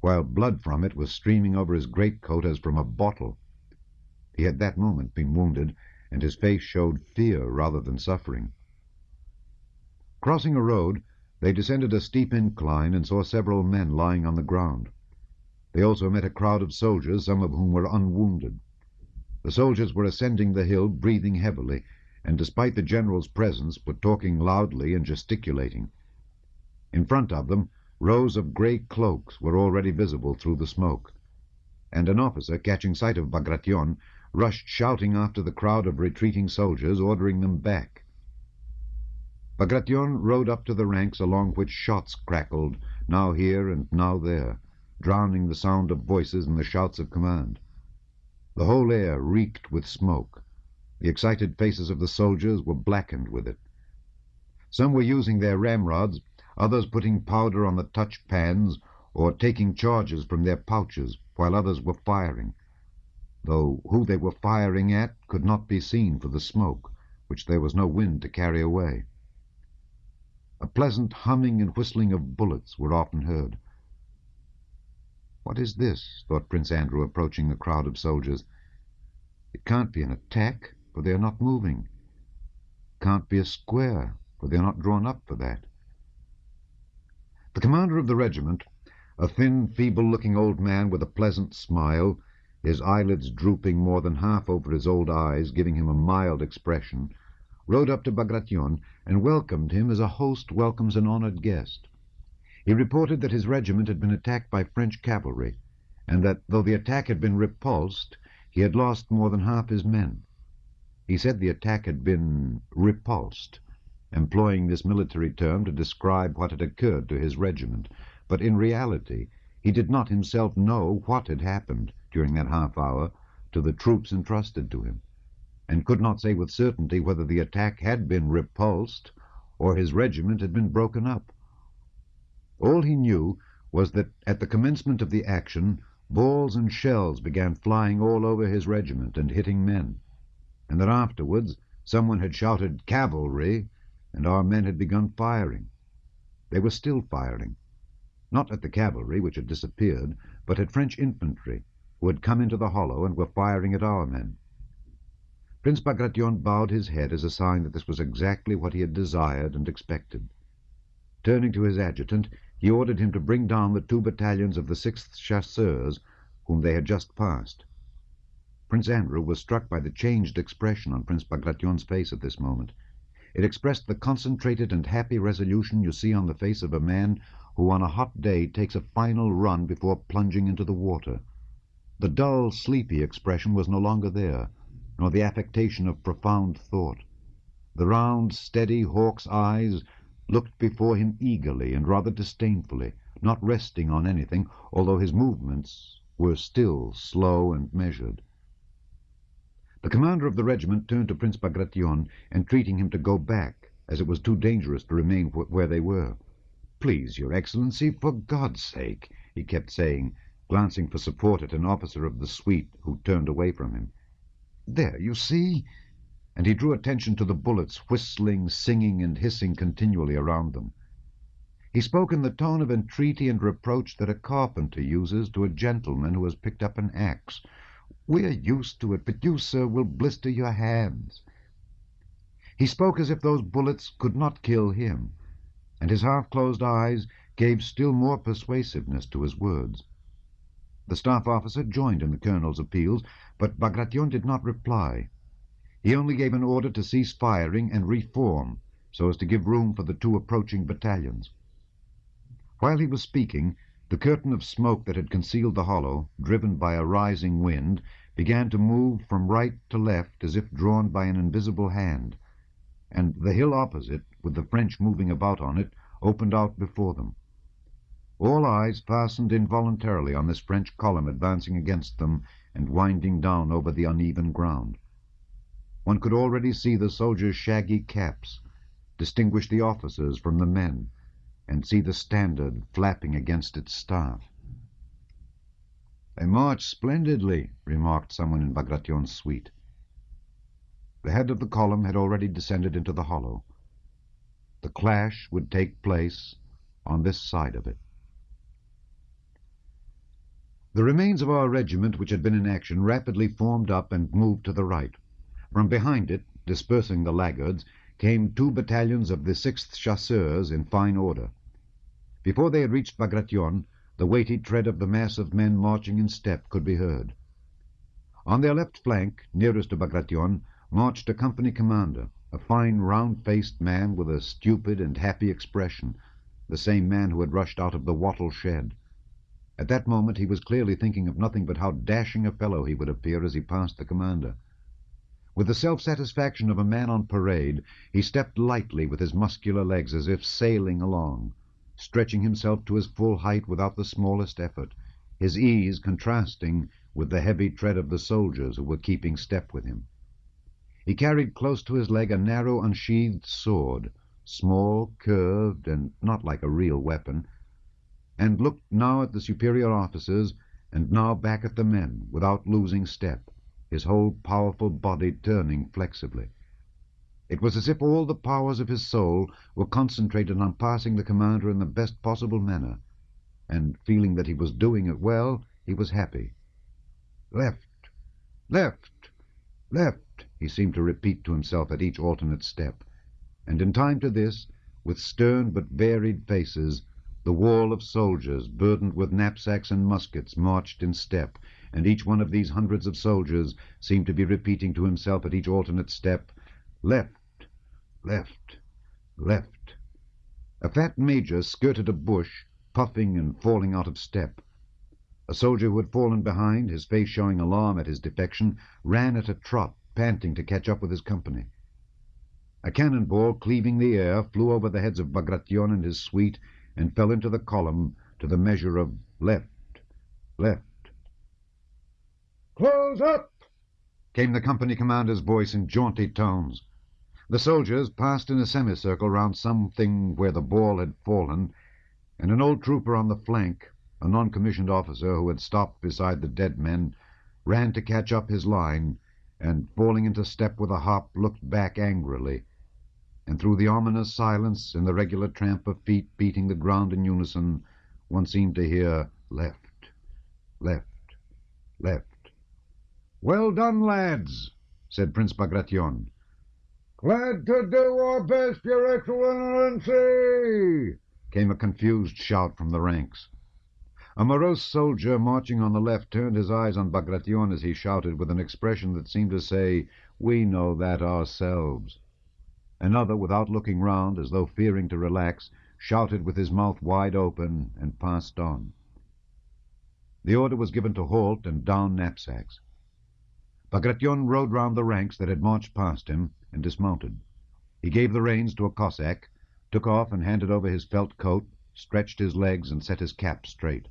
while blood from it was streaming over his greatcoat as from a bottle. He had that moment been wounded, and his face showed fear rather than suffering. Crossing a road, they descended a steep incline and saw several men lying on the ground. They also met a crowd of soldiers, some of whom were unwounded. The soldiers were ascending the hill, breathing heavily, and despite the general's presence were talking loudly and gesticulating. In front of them, rows of grey cloaks were already visible through the smoke, and an officer, catching sight of Bagration, rushed shouting after the crowd of retreating soldiers, ordering them back. Bagration rode up to the ranks along which shots crackled, now here and now there, drowning the sound of voices and the shouts of command. The whole air reeked with smoke. The excited faces of the soldiers were blackened with it. Some were using their ramrods, others putting powder on the touch pans or taking charges from their pouches, while others were firing, though who they were firing at could not be seen for the smoke, which there was no wind to carry away. A pleasant humming and whistling of bullets were often heard. "What is this?" thought Prince Andrew, approaching the crowd of soldiers. "It can't be an attack, for they are not moving. It can't be a square, for they are not drawn up for that." The commander of the regiment, a thin, feeble-looking old man with a pleasant smile, his eyelids drooping more than half over his old eyes, giving him a mild expression, rode up to Bagration and welcomed him as a host welcomes an honored guest. He reported that his regiment had been attacked by French cavalry, and that, though the attack had been repulsed, he had lost more than half his men. He said the attack had been repulsed, employing this military term to describe what had occurred to his regiment, but in reality he did not himself know what had happened during that half-hour to the troops entrusted to him, and could not say with certainty whether the attack had been repulsed or his regiment had been broken up. All he knew was that at the commencement of the action, balls and shells began flying all over his regiment and hitting men, and that afterwards someone had shouted "Cavalry," and our men had begun firing. They were still firing, not at the cavalry, which had disappeared, but at French infantry, who had come into the hollow and were firing at our men. Prince Bagration bowed his head as a sign that this was exactly what he had desired and expected. Turning to his adjutant, he ordered him to bring down the 2 battalions of the 6th Chasseurs, whom they had just passed. Prince Andrew was struck by the changed expression on Prince Bagration's face at this moment. It expressed the concentrated and happy resolution you see on the face of a man who on a hot day takes a final run before plunging into the water. The dull, sleepy expression was no longer there, nor the affectation of profound thought. The round, steady hawk's eyes looked before him eagerly and rather disdainfully, not resting on anything, although his movements were still slow and measured. The commander of the regiment turned to Prince Bagration, entreating him to go back, as it was too dangerous to remain where they were. "Please, Your Excellency, for God's sake," he kept saying, glancing for support at an officer of the suite who turned away from him. "There, you see," and he drew attention to the bullets whistling, singing, and hissing continually around them. He spoke in the tone of entreaty and reproach that a carpenter uses to a gentleman who has picked up an axe. "We are used to it, but you, sir, will blister your hands." He spoke as if those bullets could not kill him, and his half-closed eyes gave still more persuasiveness to his words. The staff officer joined in the colonel's appeals, but Bagration did not reply. He only gave an order to cease firing and reform, so as to give room for the 2 approaching battalions. While he was speaking, The curtain of smoke that had concealed the hollow, driven by a rising wind, began to move from right to left as if drawn by an invisible hand, and the hill opposite, with the French moving about on it, opened out before them. All eyes fastened involuntarily on this French column advancing against them and winding down over the uneven ground. One could already see the soldiers' shaggy caps, distinguish the officers from the men, and see the standard flapping against its staff. "They march splendidly," remarked someone in Bagration's suite. The head of the column had already descended into the hollow. The clash would take place on this side of it. The remains of our regiment, which had been in action, rapidly formed up and moved to the right. From behind it, dispersing the laggards, came 2 battalions of the 6th Chasseurs in fine order. Before they had reached Bagration, the weighty tread of the mass of men marching in step could be heard. On their left flank, nearest to Bagration, marched a company commander, a fine round-faced man with a stupid and happy expression, the same man who had rushed out of the wattle shed. At that moment he was clearly thinking of nothing but how dashing a fellow he would appear as he passed the commander. With the self-satisfaction of a man on parade, he stepped lightly with his muscular legs as if sailing along, stretching himself to his full height without the smallest effort, his ease contrasting with the heavy tread of the soldiers who were keeping step with him. He carried close to his leg a narrow unsheathed sword, small, curved, and not like a real weapon, and looked now at the superior officers and now back at the men without losing step, his whole powerful body turning flexibly. It was as if all the powers of his soul were concentrated on passing the commander in the best possible manner, and feeling that he was doing it well, he was happy. "Left, left, left," he seemed to repeat to himself at each alternate step, and in time to this, with stern but varied faces, the wall of soldiers, burdened with knapsacks and muskets, marched in step, and each one of these hundreds of soldiers seemed to be repeating to himself at each alternate step, "Left, left, left." A fat major skirted a bush, puffing and falling out of step. A soldier who had fallen behind, his face showing alarm at his defection, ran at a trot, panting to catch up with his company. A cannonball, cleaving the air, flew over the heads of Bagration and his suite and fell into the column to the measure of left, left. "Close up!" came the company commander's voice in jaunty tones. The soldiers passed in a semicircle round something where the ball had fallen, and an old trooper on the flank, a non-commissioned officer who had stopped beside the dead men, ran to catch up his line, and, falling into step with a hop, looked back angrily, and through the ominous silence and the regular tramp of feet beating the ground in unison, one seemed to hear left, left, left. "Well done, lads," said Prince Bagration. "Glad to do our best, Your Excellency," came a confused shout from the ranks. A morose soldier marching on the left turned his eyes on Bagration as he shouted, with an expression that seemed to say, "We know that ourselves." Another, without looking round, as though fearing to relax, shouted with his mouth wide open and passed on. The order was given to halt and down knapsacks. Bagration rode round the ranks that had marched past him and dismounted. He gave the reins to a Cossack, took off and handed over his felt coat, stretched his legs and set his cap straight.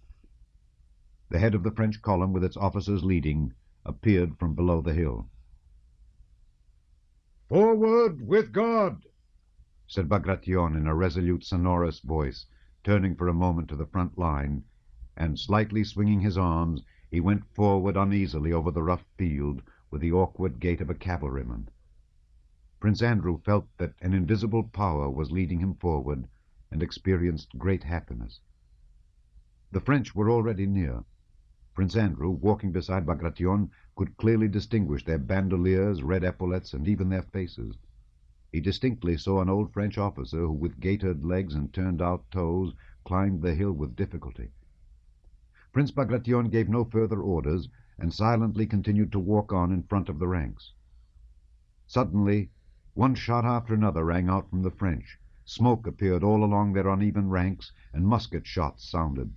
The head of the French column, with its officers leading, appeared from below the hill. "Forward with God!" said Bagration in a resolute, sonorous voice, turning for a moment to the front line, and, slightly swinging his arms, he went forward uneasily over the rough field with the awkward gait of a cavalryman. Prince Andrew felt that an invisible power was leading him forward, and experienced great happiness. The French were already near. Prince Andrew, walking beside Bagration, could clearly distinguish their bandoliers, red epaulets, and even their faces. He distinctly saw an old French officer who, with gaitered legs and turned-out toes, climbed the hill with difficulty. Prince Bagration gave no further orders, and silently continued to walk on in front of the ranks. Suddenly, one shot after another rang out from the French. Smoke appeared all along their uneven ranks, and musket shots sounded.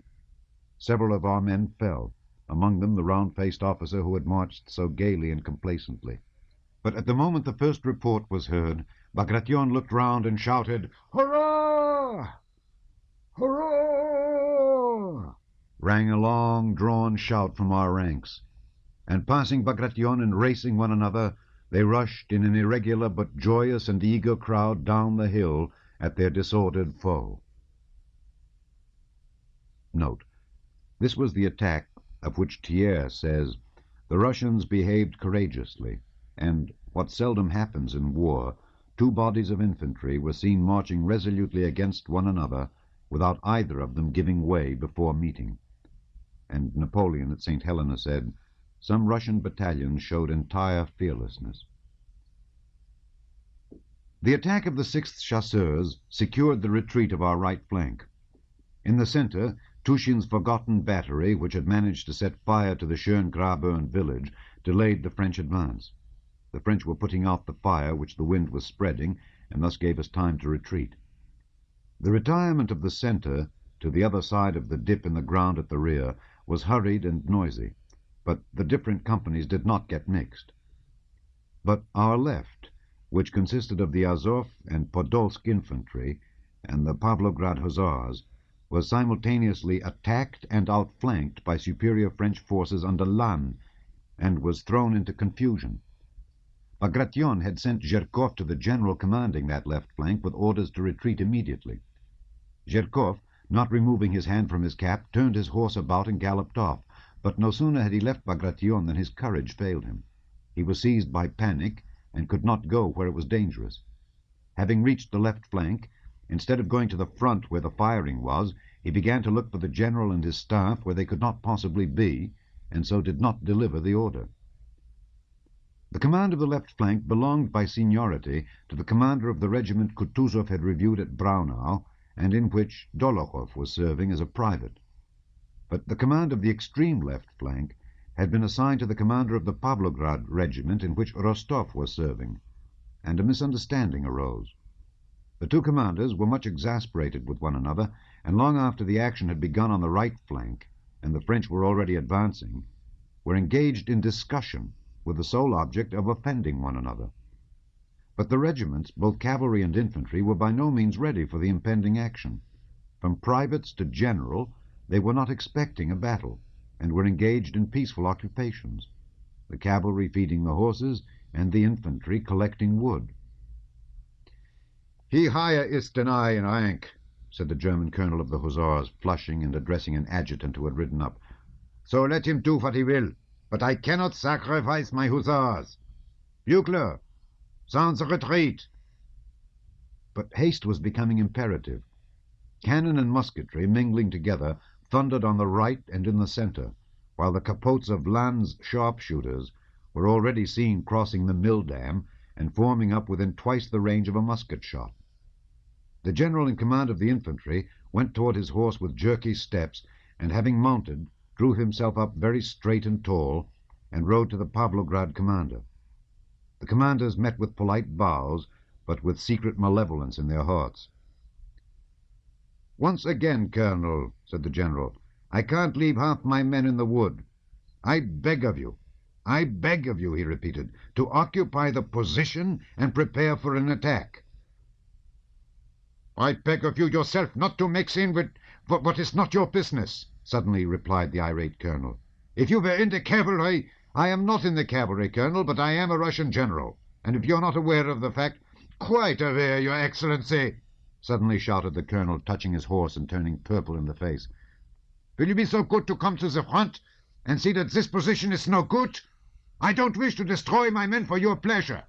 Several of our men fell, among them the round-faced officer who had marched so gaily and complacently. But at the moment the first report was heard, Bagration looked round and shouted, "Hurrah! Hurrah!" Rang a long, drawn shout from our ranks, and passing Bagration and racing one another, they rushed in an irregular but joyous and eager crowd down the hill at their disordered foe. Note: this was the attack of which Pierre says, "The Russians behaved courageously, and, what seldom happens in war, two bodies of infantry were seen marching resolutely against one another without either of them giving way before meeting." And Napoleon at St. Helena said, "Some Russian battalions showed entire fearlessness." The attack of the 6th Chasseurs secured the retreat of our right flank. In the center, Tushin's forgotten battery, which had managed to set fire to the Schöngrabern village, delayed the French advance. The French were putting out the fire which the wind was spreading, and thus gave us time to retreat. The retirement of the center to the other side of the dip in the ground at the rear was hurried and noisy, but the different companies did not get mixed. But our left, which consisted of the Azov and Podolsk infantry and the Pavlograd hussars, was simultaneously attacked and outflanked by superior French forces under Lannes, and was thrown into confusion. Bagration had sent Zherkov to the general commanding that left flank with orders to retreat immediately. Zherkov, not removing his hand from his cap, turned his horse about and galloped off, but no sooner had he left Bagration than his courage failed him. He was seized by panic and could not go where it was dangerous. Having reached the left flank, instead of going to the front where the firing was, he began to look for the general and his staff where they could not possibly be, and so did not deliver the order. The command of the left flank belonged by seniority to the commander of the regiment Kutuzov had reviewed at Braunau, and in which Dolokhov was serving as a private. But the command of the extreme left flank had been assigned to the commander of the Pavlograd regiment in which Rostov was serving, and a misunderstanding arose. The two commanders were much exasperated with one another, and long after the action had begun on the right flank, and the French were already advancing, were engaged in discussion with the sole object of offending one another. But the regiments, both cavalry and infantry, were by no means ready for the impending action. From privates to general, they were not expecting a battle, and were engaged in peaceful occupations, the cavalry feeding the horses, and the infantry collecting wood. "He higher ist than I in rank," said the German colonel of the hussars, flushing and addressing an adjutant who had ridden up. "So let him do what he will, but I cannot sacrifice my hussars. Bugler, sound the retreat." But haste was becoming imperative. Cannon and musketry, mingling together, thundered on the right and in the center, while the capotes of Lannes' sharpshooters were already seen crossing the mill dam and forming up within twice the range of a musket shot. The general in command of the infantry went toward his horse with jerky steps, and having mounted, drew himself up very straight and tall, and rode to the Pavlograd commander. The commanders met with polite bows, but with secret malevolence in their hearts. "Once again, Colonel," said the general, "I can't leave half my men in the wood. I beg of you, he repeated, to occupy the position and prepare for an attack." "I beg of you yourself not to mix in with what is not your business," suddenly replied the irate colonel. "If you were in the cavalry—" "I am not in the cavalry, Colonel, but I am a Russian general, and if you're not aware of the fact—" "Quite aware, Your Excellency," suddenly shouted the colonel, touching his horse and turning purple in the face. "Will you be so good to come to the front and see that this position is no good? I don't wish to destroy my men for your pleasure."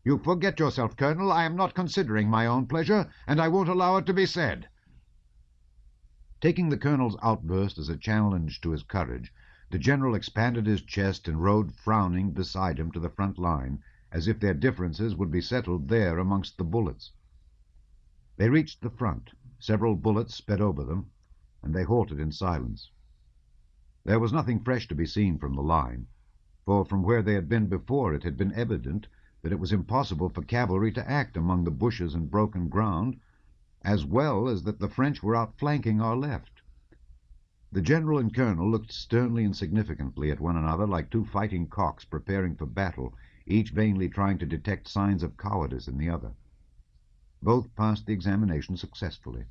"You forget yourself, Colonel. I am not considering my own pleasure, and I won't allow it to be said." Taking the colonel's outburst as a challenge to his courage, the general expanded his chest and rode frowning beside him to the front line, as if their differences would be settled there amongst the bullets. They reached the front. Several bullets sped over them, and they halted in silence. There was nothing fresh to be seen from the line, for from where they had been before it had been evident that it was impossible for cavalry to act among the bushes and broken ground, as well as that the French were outflanking our left. The general and colonel looked sternly and significantly at one another like two fighting cocks preparing for battle, each vainly trying to detect signs of cowardice in the other. Both passed the examination successfully.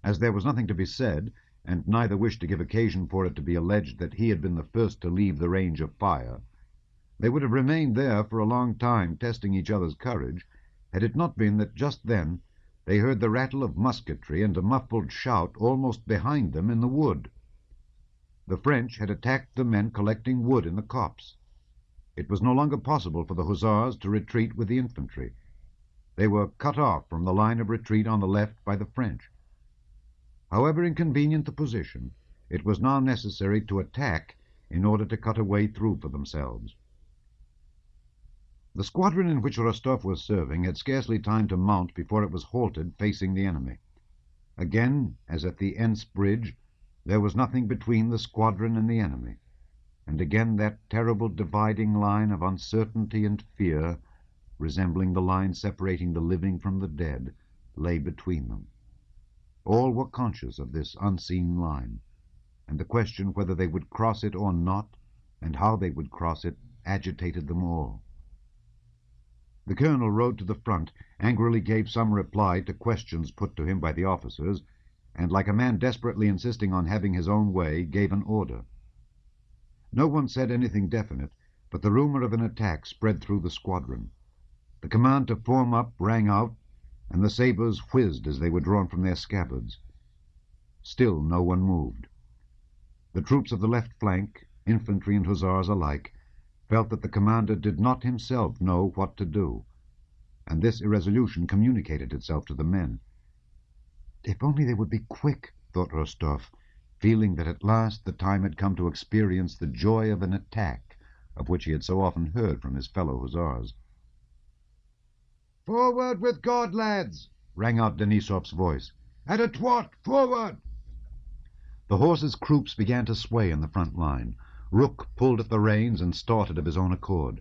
As there was nothing to be said, and neither wished to give occasion for it to be alleged that he had been the first to leave the range of fire, they would have remained there for a long time testing each other's courage, had it not been that just then they heard the rattle of musketry and a muffled shout almost behind them in the wood. The French had attacked the men collecting wood in the copse. It was no longer possible for the hussars to retreat with the infantry. They were cut off from the line of retreat on the left by the French. However inconvenient the position, it was now necessary to attack in order to cut a way through for themselves. The squadron in which Rostov was serving had scarcely time to mount before it was halted facing the enemy. Again, as at the Enns bridge, there was nothing between the squadron and the enemy, and again that terrible dividing line of uncertainty and fear, resembling the line separating the living from the dead, lay between them. All were conscious of this unseen line, and the question whether they would cross it or not, and how they would cross it, agitated them all. The colonel rode to the front, angrily gave some reply to questions put to him by the officers, and, like a man desperately insisting on having his own way, gave an order. No one said anything definite, but the rumor of an attack spread through the squadron. The command to form up rang out, and the sabres whizzed as they were drawn from their scabbards. Still no one moved. The troops of the left flank, infantry and hussars alike, felt that the commander did not himself know what to do, and this irresolution communicated itself to the men. If only they would be quick, thought Rostov, feeling that at last the time had come to experience the joy of an attack, of which he had so often heard from his fellow hussars. "Forward with God, lads!" rang out Denisov's voice. "At a trot, forward!" The horses' croups began to sway in the front line. Rook pulled at the reins and started of his own accord.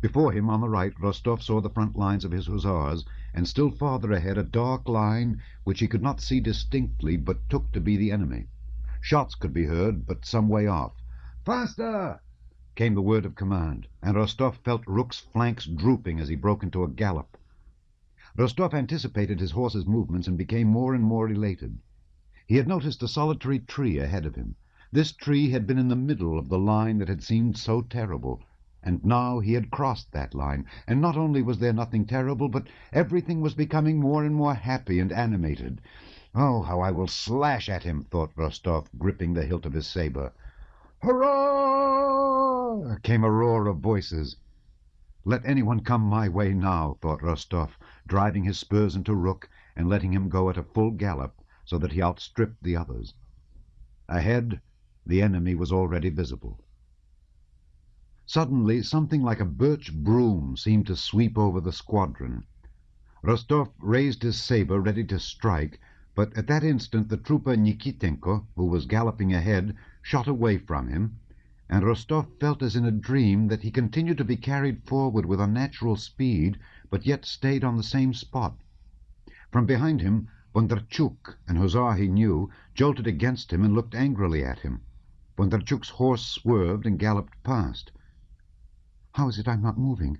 Before him, on the right, Rostov saw the front lines of his hussars, and still farther ahead a dark line which he could not see distinctly, but took to be the enemy. Shots could be heard, but some way off. "Faster!" came the word of command, and Rostov felt Rook's flanks drooping as he broke into a gallop. Rostov anticipated his horse's movements and became more and more elated. He had noticed a solitary tree ahead of him. This tree had been in the middle of the line that had seemed so terrible, and now he had crossed that line, and not only was there nothing terrible, but everything was becoming more and more happy and animated. "Oh, how I will slash at him," thought Rostov, gripping the hilt of his saber. "Hurrah!" came a roar of voices. Let anyone come my way now, thought Rostov, driving his spurs into Rook and letting him go at a full gallop so that he outstripped the others. Ahead, the enemy was already visible. Suddenly, something like a birch broom seemed to sweep over the squadron. Rostov raised his saber, ready to strike, but at that instant the trooper Nikitenko, who was galloping ahead, shot away from him, and Rostov felt as in a dream that he continued to be carried forward with unnatural speed, but yet stayed on the same spot. From behind him, Bondarchuk, an hussar he knew, jolted against him and looked angrily at him. Bondarchuk's horse swerved and galloped past. "How is it I'm not moving?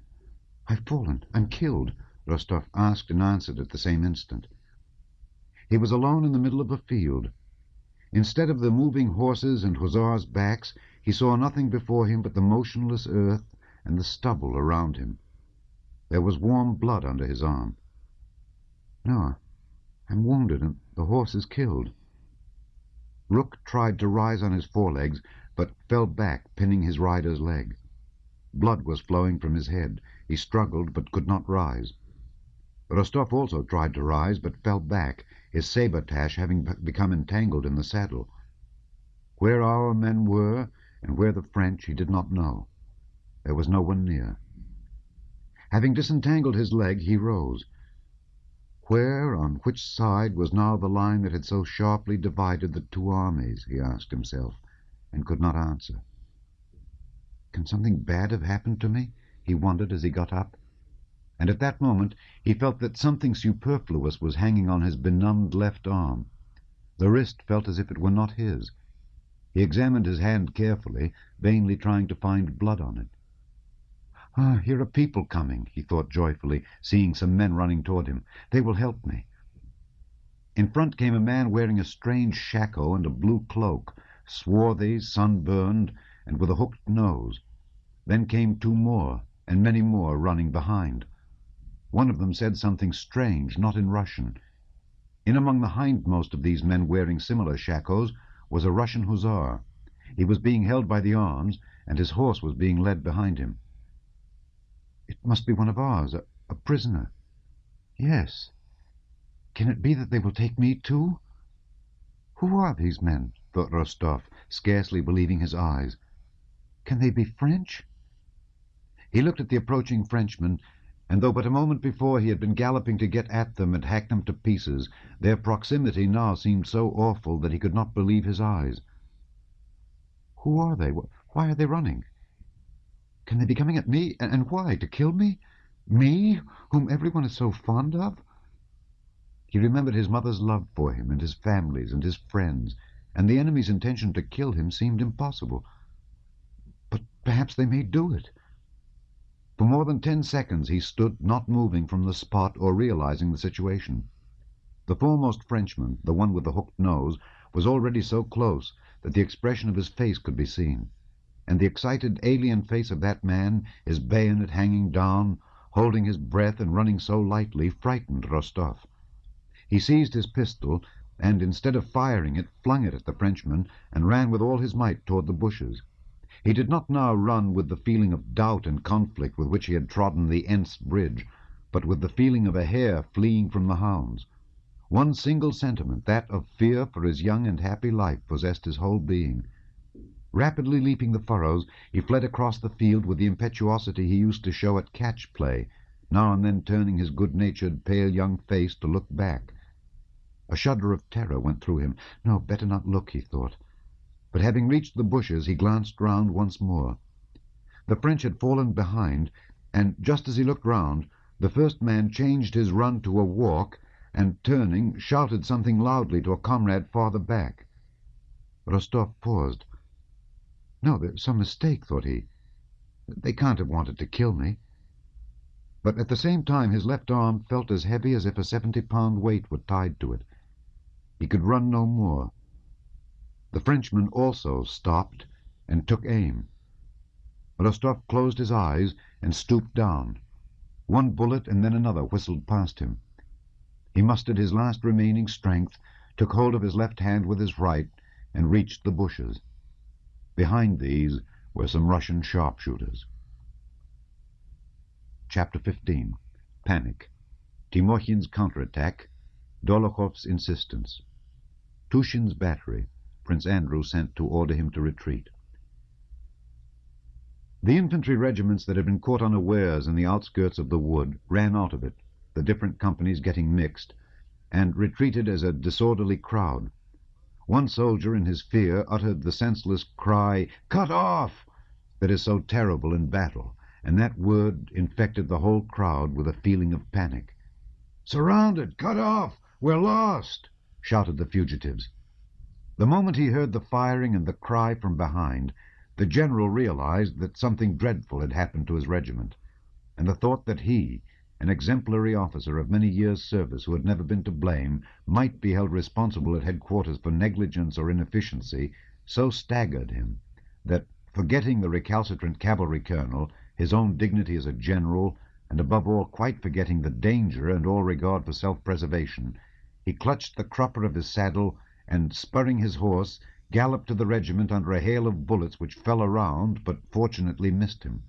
I've fallen. I'm killed," Rostov asked and answered at the same instant. He was alone in the middle of a field. Instead of the moving horses and hussars' backs, he saw nothing before him but the motionless earth and the stubble around him. There was warm blood under his arm. "No, I'm wounded and the horse is killed." Rook tried to rise on his forelegs, but fell back, pinning his rider's leg. Blood was flowing from his head. He struggled, but could not rise. Rostov also tried to rise, but fell back, his saber-tash having become entangled in the saddle. Where our men were, and where the French, he did not know. There was no one near. Having disentangled his leg, he rose. Where, on which side, was now the line that had so sharply divided the two armies, he asked himself, and could not answer. Can something bad have happened to me? He wondered as he got up. And at that moment he felt that something superfluous was hanging on his benumbed left arm. The wrist felt as if it were not his. He examined his hand carefully, vainly trying to find blood on it. "Ah, here are people coming," he thought joyfully, seeing some men running toward him. "They will help me." In front came a man wearing a strange shako and a blue cloak, swarthy, sunburned, and with a hooked nose. Then came two more, and many more running behind. One of them said something strange, not in Russian. In among the hindmost of these men wearing similar shakos was a Russian hussar. He was being held by the arms, and his horse was being led behind him. "It must be one of ours, a prisoner. Yes. Can it be that they will take me too?" "Who are these men?" thought Rostov, scarcely believing his eyes. "Can they be French?" He looked at the approaching Frenchmen, and though but a moment before he had been galloping to get at them and hack them to pieces, their proximity now seemed so awful that he could not believe his eyes. "Who are they? Why are they running? Can they be coming at me? And why? To kill me? Me, whom everyone is so fond of?" He remembered his mother's love for him, and his family's, and his friends, and the enemy's intention to kill him seemed impossible. But perhaps they may do it. For more than 10 seconds he stood, not moving from the spot or realizing the situation. The foremost Frenchman, the one with the hooked nose, was already so close that the expression of his face could be seen, and the excited alien face of that man, his bayonet hanging down, holding his breath and running so lightly, frightened Rostov. He seized his pistol and, instead of firing it, flung it at the Frenchman and ran with all his might toward the bushes. He did not now run with the feeling of doubt and conflict with which he had trodden the Enns bridge, but with the feeling of a hare fleeing from the hounds. One single sentiment, that of fear for his young and happy life, possessed his whole being. Rapidly leaping the furrows, he fled across the field with the impetuosity he used to show at catch-play, now and then turning his good-natured, pale young face to look back. A shudder of terror went through him. No, better not look, he thought. But having reached the bushes, he glanced round once more. The French had fallen behind, and just as he looked round, the first man changed his run to a walk, and, turning, shouted something loudly to a comrade farther back. Rostov paused. No, there's some mistake, thought he. They can't have wanted to kill me. But at the same time his left arm felt as heavy as if a 70-pound weight were tied to it. He could run no more. The Frenchman also stopped and took aim. Rostov closed his eyes and stooped down. One bullet and then another whistled past him. He mustered his last remaining strength, took hold of his left hand with his right, and reached the bushes. Behind these were some Russian sharpshooters. Chapter 15. Panic. Timokhin's counterattack. Dolokhov's insistence. Tushin's battery. Prince Andrew sent to order him to retreat. The infantry regiments that had been caught unawares in the outskirts of the wood ran out of it, the different companies getting mixed, and retreated as a disorderly crowd. One soldier, in his fear, uttered the senseless cry, "Cut off!" that is so terrible in battle, and that word infected the whole crowd with a feeling of panic. "Surrounded! Cut off! We're lost!" shouted the fugitives. The moment he heard the firing and the cry from behind, the general realized that something dreadful had happened to his regiment, and the thought that he, an exemplary officer of many years' service who had never been to blame, might be held responsible at headquarters for negligence or inefficiency, so staggered him that, forgetting the recalcitrant cavalry colonel, his own dignity as a general, and above all quite forgetting the danger and all regard for self-preservation, he clutched the crupper of his saddle and, spurring his horse, galloped to the regiment under a hail of bullets which fell around but fortunately missed him.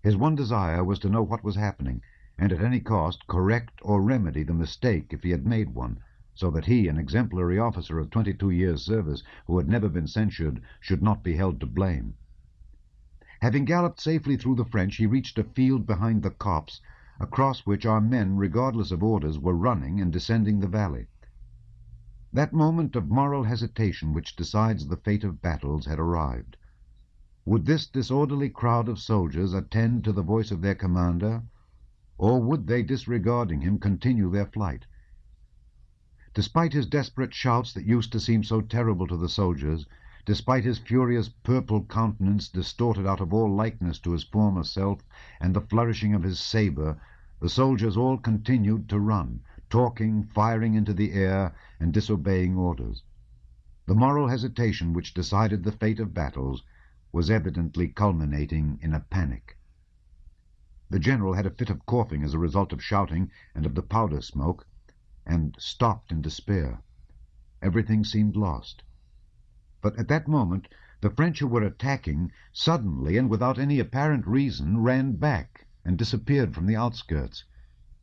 His one desire was to know what was happening, and at any cost correct or remedy the mistake if he had made one, so that he, an exemplary officer of 22 years' service, who had never been censured, should not be held to blame. Having galloped safely through the French, he reached a field behind the copse, across which our men, regardless of orders, were running and descending the valley. That moment of moral hesitation which decides the fate of battles had arrived. Would this disorderly crowd of soldiers attend to the voice of their commander, or would they, disregarding him, continue their flight? Despite his desperate shouts that used to seem so terrible to the soldiers, despite his furious purple countenance distorted out of all likeness to his former self, and the flourishing of his sabre, the soldiers all continued to run, talking, firing into the air, and disobeying orders. The moral hesitation which decided the fate of battles was evidently culminating in a panic. The general had a fit of coughing as a result of shouting and of the powder smoke, and stopped in despair. Everything seemed lost. But at that moment the French who were attacking suddenly and without any apparent reason ran back and disappeared from the outskirts,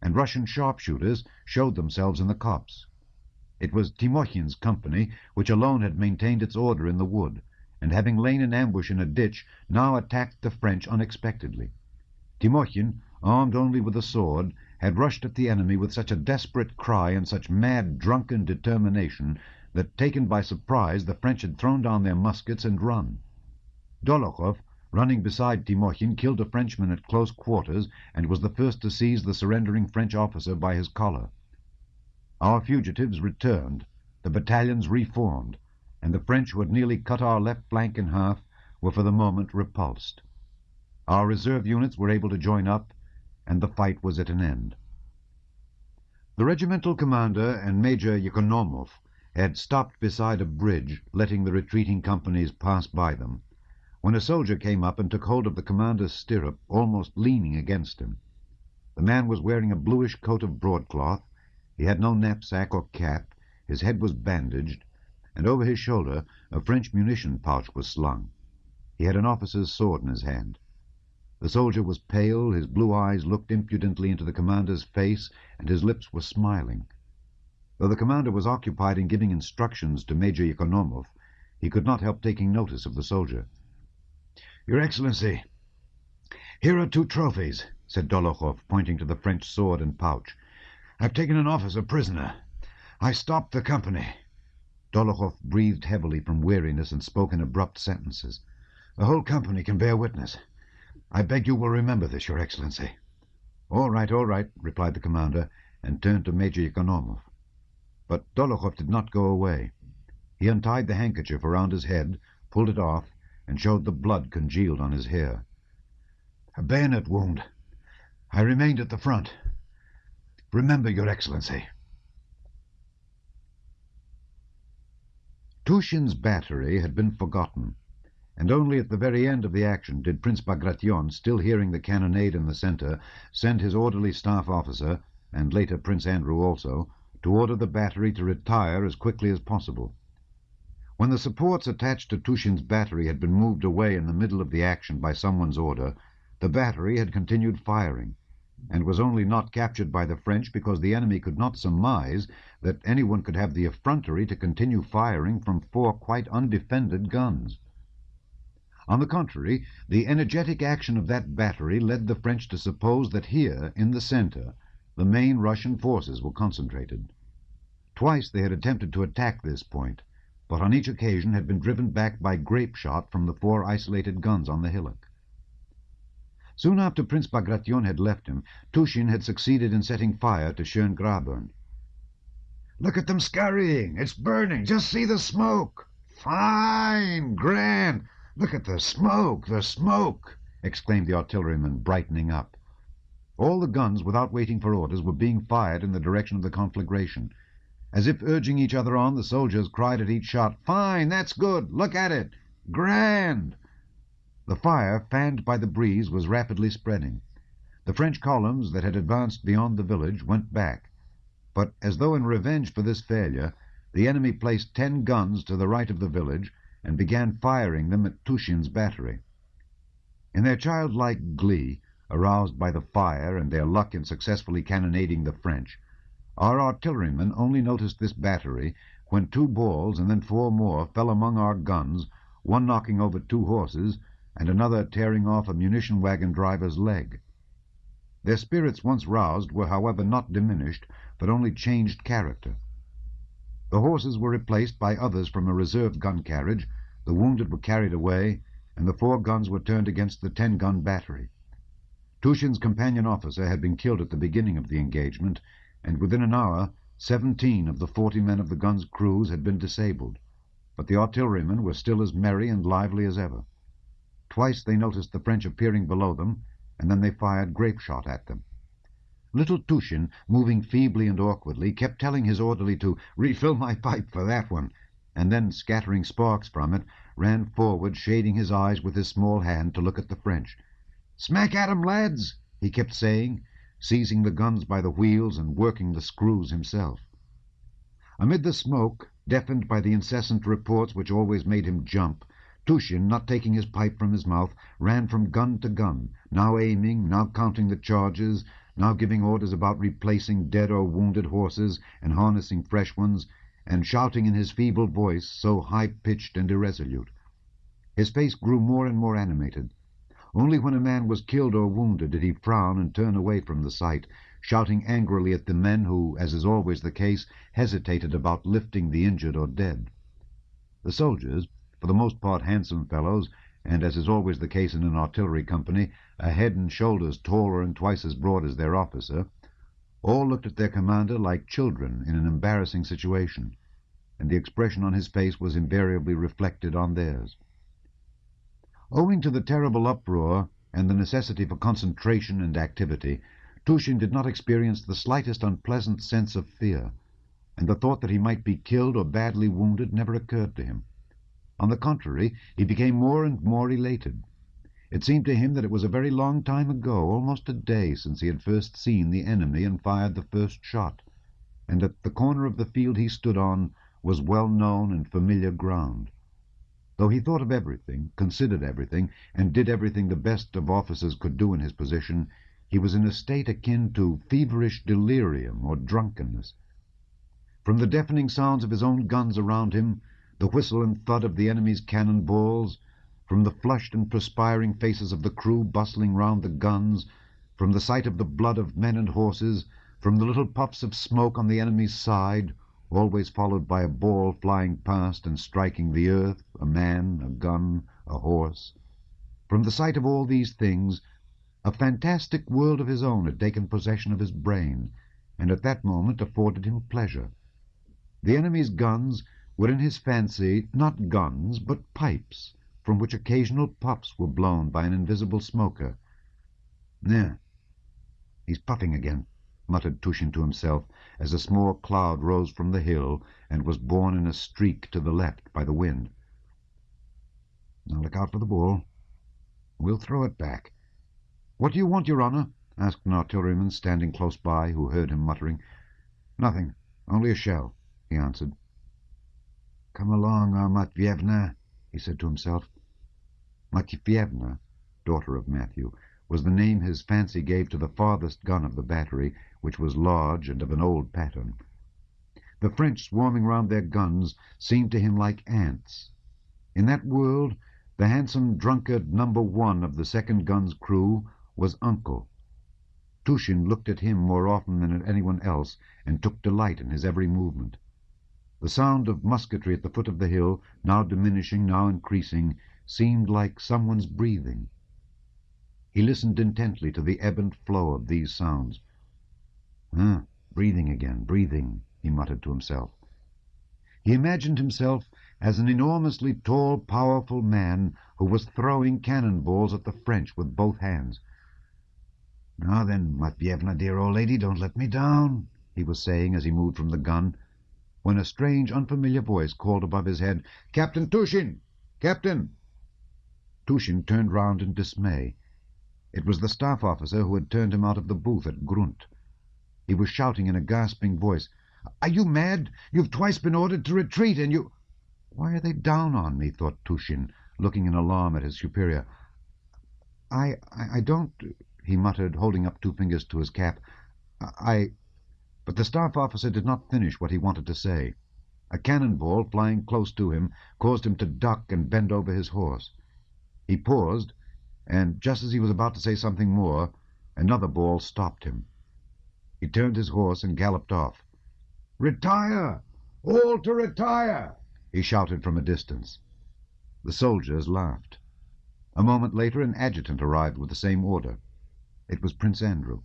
and Russian sharpshooters showed themselves in the copse. It was Timochin's company, which alone had maintained its order in the wood, and having lain in ambush in a ditch, now attacked the French unexpectedly. Timochin, armed only with a sword, had rushed at the enemy with such a desperate cry and such mad, drunken determination that, taken by surprise, the French had thrown down their muskets and run. Dolokhov, running beside Timochin, killed a Frenchman at close quarters and was the first to seize the surrendering French officer by his collar. Our fugitives returned, the battalions reformed, and the French, who had nearly cut our left flank in half, were for the moment repulsed. Our reserve units were able to join up, and the fight was at an end. The regimental commander and Major Economov had stopped beside a bridge, letting the retreating companies pass by them, when a soldier came up and took hold of the commander's stirrup, almost leaning against him. The man was wearing a bluish coat of broadcloth. He had no knapsack or cap, his head was bandaged, and over his shoulder a French munition pouch was slung. He had an officer's sword in his hand. The soldier was pale, his blue eyes looked impudently into the commander's face, and his lips were smiling. Though the commander was occupied in giving instructions to Major Economov, he could not help taking notice of the soldier. "Your Excellency, here are 2 trophies," said Dolokhov, pointing to the French sword and pouch. "I've taken an officer prisoner. I stopped the company." Dolokhov breathed heavily from weariness and spoke in abrupt sentences. "The whole company can bear witness. I beg you will remember this, Your Excellency." All right," replied the commander, and turned to Major Economov. But Dolokhov did not go away. He untied the handkerchief around his head, pulled it off, and showed the blood congealed on his hair. "A bayonet wound. I remained at the front. Remember, Your Excellency." Tushin's battery had been forgotten, and only at the very end of the action did Prince Bagration, still hearing the cannonade in the centre, send his orderly staff officer, and later Prince Andrew also, to order the battery to retire as quickly as possible. When the supports attached to Tushin's battery had been moved away in the middle of the action by someone's order, the battery had continued firing, and was only not captured by the French because the enemy could not surmise that anyone could have the effrontery to continue firing from 4 quite undefended guns. On the contrary, the energetic action of that battery led the French to suppose that here, in the centre, the main Russian forces were concentrated. Twice they had attempted to attack this point, but on each occasion had been driven back by grape shot from the 4 isolated guns on the hillock. Soon after Prince Bagration had left him, Tushin had succeeded in setting fire to Schöngraben. "Look at them scurrying! It's burning! Just see the smoke! Fine! Grand! Look at the smoke! The smoke!" exclaimed the artilleryman, brightening up. All the guns, without waiting for orders, were being fired in the direction of the conflagration. As if urging each other on, the soldiers cried at each shot, "Fine! That's good! Look at it! Grand!" The fire, fanned by the breeze, was rapidly spreading. The French columns that had advanced beyond the village went back, but as though in revenge for this failure, the enemy placed 10 guns to the right of the village and began firing them at Tushin's battery. In their childlike glee, aroused by the fire and their luck in successfully cannonading the French, our artillerymen only noticed this battery when 2 balls and then 4 more fell among our guns, one knocking over 2 horses and another tearing off a munition wagon driver's leg. Their spirits, once roused, were however not diminished, but only changed character. The horses were replaced by others from a reserve gun carriage, the wounded were carried away, and the 4 guns were turned against the 10-gun battery. Tushin's companion officer had been killed at the beginning of the engagement, and within an hour 17 of the 40 men of the guns' crews had been disabled, but the artillerymen were still as merry and lively as ever. Twice they noticed the French appearing below them, and then they fired grape-shot at them. Little Tushin, moving feebly and awkwardly, kept telling his orderly to refill my pipe for that one, and then, scattering sparks from it, ran forward, shading his eyes with his small hand to look at the French. "Smack at 'em, lads!" he kept saying, seizing the guns by the wheels and working the screws himself. Amid the smoke, deafened by the incessant reports which always made him jump, Tushin, not taking his pipe from his mouth, ran from gun to gun, now aiming, now counting the charges, now giving orders about replacing dead or wounded horses and harnessing fresh ones, and shouting in his feeble voice, so high-pitched and irresolute. His face grew more and more animated. Only when a man was killed or wounded did he frown and turn away from the sight, shouting angrily at the men who, as is always the case, hesitated about lifting the injured or dead. The soldiers, for the most part handsome fellows, and, as is always the case in an artillery company, a head and shoulders taller and twice as broad as their officer, all looked at their commander like children in an embarrassing situation, and the expression on his face was invariably reflected on theirs. Owing to the terrible uproar and the necessity for concentration and activity, Tushin did not experience the slightest unpleasant sense of fear, and the thought that he might be killed or badly wounded never occurred to him. On the contrary, he became more and more elated. It seemed to him that it was a very long time ago, almost a day, since he had first seen the enemy and fired the first shot, and that the corner of the field he stood on was well-known and familiar ground. Though he thought of everything, considered everything, and did everything the best of officers could do in his position, he was in a state akin to feverish delirium or drunkenness. From the deafening sounds of his own guns around him, the whistle and thud of the enemy's cannon balls, from the flushed and perspiring faces of the crew bustling round the guns, from the sight of the blood of men and horses, from the little puffs of smoke on the enemy's side, always followed by a ball flying past and striking the earth, a man, a gun, a horse. From the sight of all these things, a fantastic world of his own had taken possession of his brain, and at that moment afforded him pleasure. The enemy's guns were in his fancy not guns, but pipes, from which occasional puffs were blown by an invisible smoker. "There, he's puffing again," muttered Tushin to himself, as a small cloud rose from the hill and was borne in a streak to the left by the wind. "Now look out for the ball. We'll throw it back." "What do you want, your honour?" asked an artilleryman standing close by, who heard him muttering. "Nothing, only a shell," he answered. "Come along, our Matvyevna," he said to himself. Matvyevna, daughter of Matthew, was the name his fancy gave to the farthest gun of the battery, which was large and of an old pattern. The French swarming round their guns seemed to him like ants. In that world, the handsome drunkard number 1 of the second gun's crew was Uncle. Tushin looked at him more often than at anyone else, and took delight in his every movement. The sound of musketry at the foot of the hill, now diminishing, now increasing, seemed like someone's breathing. He listened intently to the ebb and flow of these sounds. Breathing again, breathing," he muttered to himself. He imagined himself as an enormously tall, powerful man who was throwing cannon-balls at the French with both hands. "Now then, Matvyevna, dear old lady, don't let me down," he was saying as he moved from the gun, when a strange, unfamiliar voice called above his head, "Captain Tushin! Captain!" Tushin turned round in dismay. It was the staff officer who had turned him out of the booth at Grunt. He was shouting in a gasping voice, "Are you mad? You've twice been ordered to retreat, and you—" "Why are they down on me?" thought Tushin, looking in alarm at his superior. I don't," he muttered, holding up 2 fingers to his cap. But the staff officer did not finish what he wanted to say. A cannonball, flying close to him, caused him to duck and bend over his horse. He paused, and just as he was about to say something more, another ball stopped him. He turned his horse and galloped off. "Retire! All to retire!" he shouted from a distance. The soldiers laughed. A moment later an adjutant arrived with the same order. It was Prince Andrew.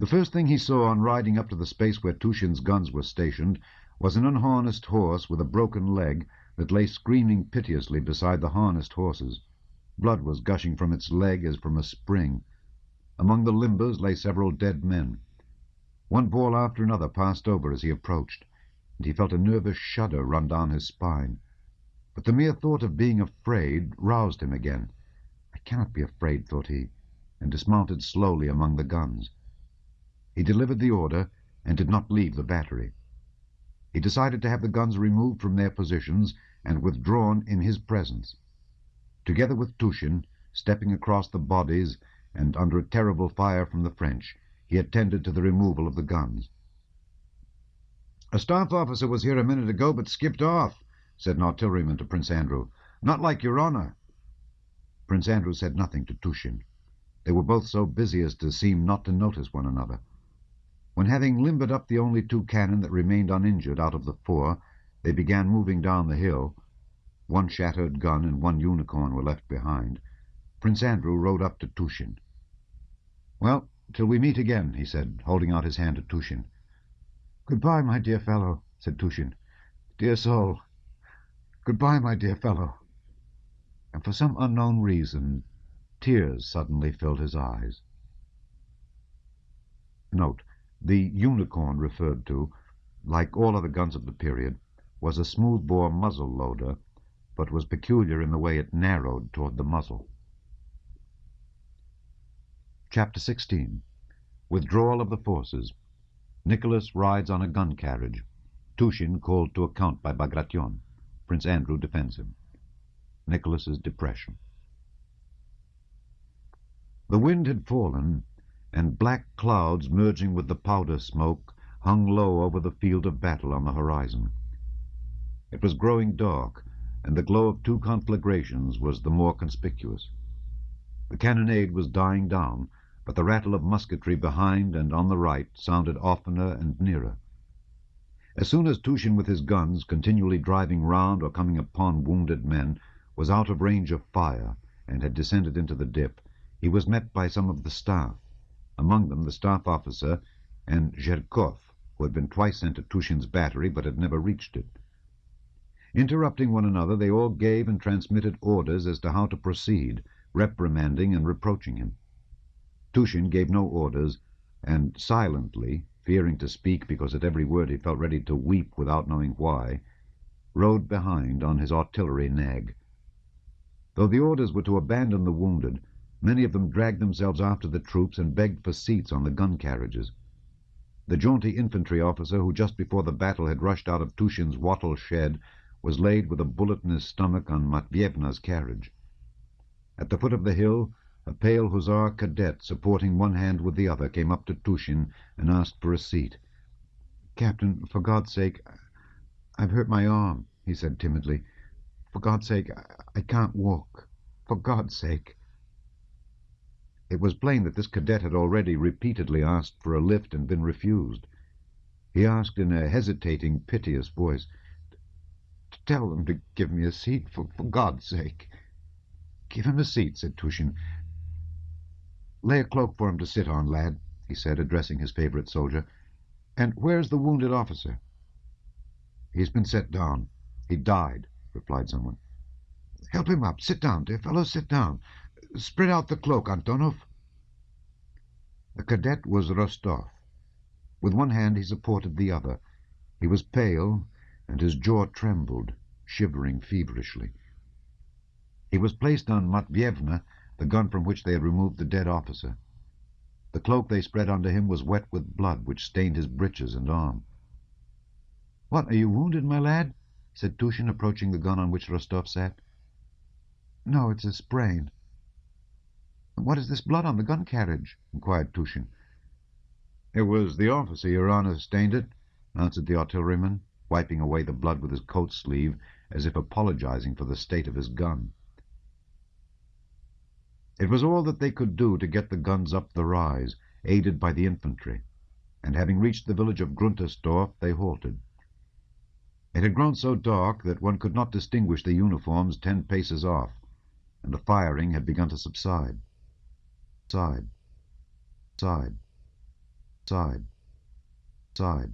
The first thing he saw on riding up to the space where Tushin's guns were stationed was an unharnessed horse with a broken leg that lay screaming piteously beside the harnessed horses. Blood was gushing from its leg as from a spring. Among the limbers lay several dead men. One ball after another passed over as he approached, and he felt a nervous shudder run down his spine. But the mere thought of being afraid roused him again. "I cannot be afraid," thought he, and dismounted slowly among the guns. He delivered the order and did not leave the battery. He decided to have the guns removed from their positions and withdrawn in his presence. Together with Tushin, stepping across the bodies and under a terrible fire from the French, he attended to the removal of the guns. "A staff officer was here a minute ago, but skipped off," said an artilleryman to Prince Andrew. "Not like your honour." Prince Andrew said nothing to Tushin. They were both so busy as to seem not to notice one another. When, having limbered up the only 2 cannon that remained uninjured out of the 4, they began moving down the hill, 1 shattered gun and 1 unicorn were left behind, Prince Andrew rode up to Tushin. "Well, till we meet again," he said, holding out his hand to Tushin. "Goodbye, my dear fellow," said Tushin. "Dear soul, goodbye, my dear fellow." And for some unknown reason, tears suddenly filled his eyes. Note: the unicorn referred to, like all other guns of the period, was a smooth-bore muzzle-loader, but was peculiar in the way it narrowed toward the muzzle. Chapter 16. Withdrawal of the forces. Nicholas rides on a gun-carriage. Tushin called to account by Bagration. Prince Andrew defends him. Nicholas's depression. The wind had fallen, and black clouds merging with the powder smoke hung low over the field of battle on the horizon. It was growing dark, and the glow of 2 conflagrations was the more conspicuous. The cannonade was dying down, but the rattle of musketry behind and on the right sounded oftener and nearer. As soon as Tushin with his guns, continually driving round or coming upon wounded men, was out of range of fire and had descended into the dip, he was met by some of the staff, among them the staff officer and Zherkov, who had been twice sent to Tushin's battery but had never reached it. Interrupting one another, they all gave and transmitted orders as to how to proceed, reprimanding and reproaching him. Tushin gave no orders, and silently, fearing to speak because at every word he felt ready to weep without knowing why, rode behind on his artillery nag. Though the orders were to abandon the wounded, many of them dragged themselves after the troops and begged for seats on the gun-carriages. The jaunty infantry officer, who just before the battle had rushed out of Tushin's wattle shed, was laid with a bullet in his stomach on Matvievna's carriage. At the foot of the hill, a pale hussar cadet, supporting one hand with the other, came up to Tushin and asked for a seat. "Captain, for God's sake, I've hurt my arm," he said timidly. "For God's sake, I can't walk. For God's sake." It was plain that this cadet had already repeatedly asked for a lift and been refused. He asked in a hesitating, piteous voice, "Tell them to give me a seat, for God's sake." "Give him a seat," said Tushin. "Lay a cloak for him to sit on, lad," he said, addressing his favorite soldier. "And where's the wounded officer?" "He's been set down. He died," replied someone. "Help him up. Sit down, dear fellow, sit down. Spread out the cloak, Antonov." The cadet was Rostov. With one hand he supported the other. He was pale, and his jaw trembled, shivering feverishly. He was placed on Matvievna, the gun from which they had removed the dead officer. The cloak they spread under him was wet with blood, which stained his breeches and arm. "What, are you wounded, my lad?" said Tushin, approaching the gun on which Rostov sat. "No, it's a sprain." "What is this blood on the gun-carriage?" inquired Tushin. "It was the officer, your honour, stained it," answered the artilleryman, wiping away the blood with his coat sleeve, as if apologizing for the state of his gun. It was all that they could do to get the guns up the rise, aided by the infantry, and having reached the village of Gruntersdorf, they halted. It had grown so dark that one could not distinguish the uniforms 10 paces off, and the firing had begun to subside. Side. Side.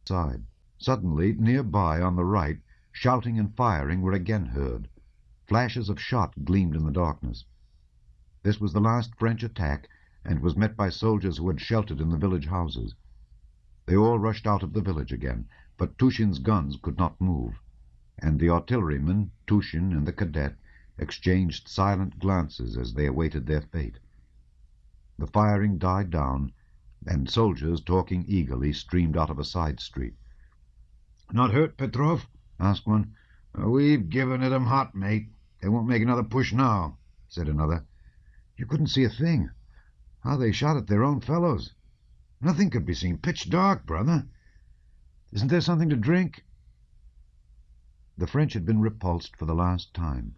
Side. Suddenly, nearby on the right, shouting and firing were again heard. Flashes of shot gleamed in the darkness. This was the last French attack, and was met by soldiers who had sheltered in the village houses. They all rushed out of the village again, but Tushin's guns could not move, and the artillerymen, Tushin and the cadet, exchanged silent glances as they awaited their fate. The firing died down, and soldiers, talking eagerly, streamed out of a side street. "Not hurt, Petrov?" asked one. "We've given it 'em hot, mate. They won't make another push now," said another. "You couldn't see a thing. How they shot at their own fellows." "Nothing could be seen. Pitch dark, brother." "Isn't there something to drink?" The French had been repulsed for the last time,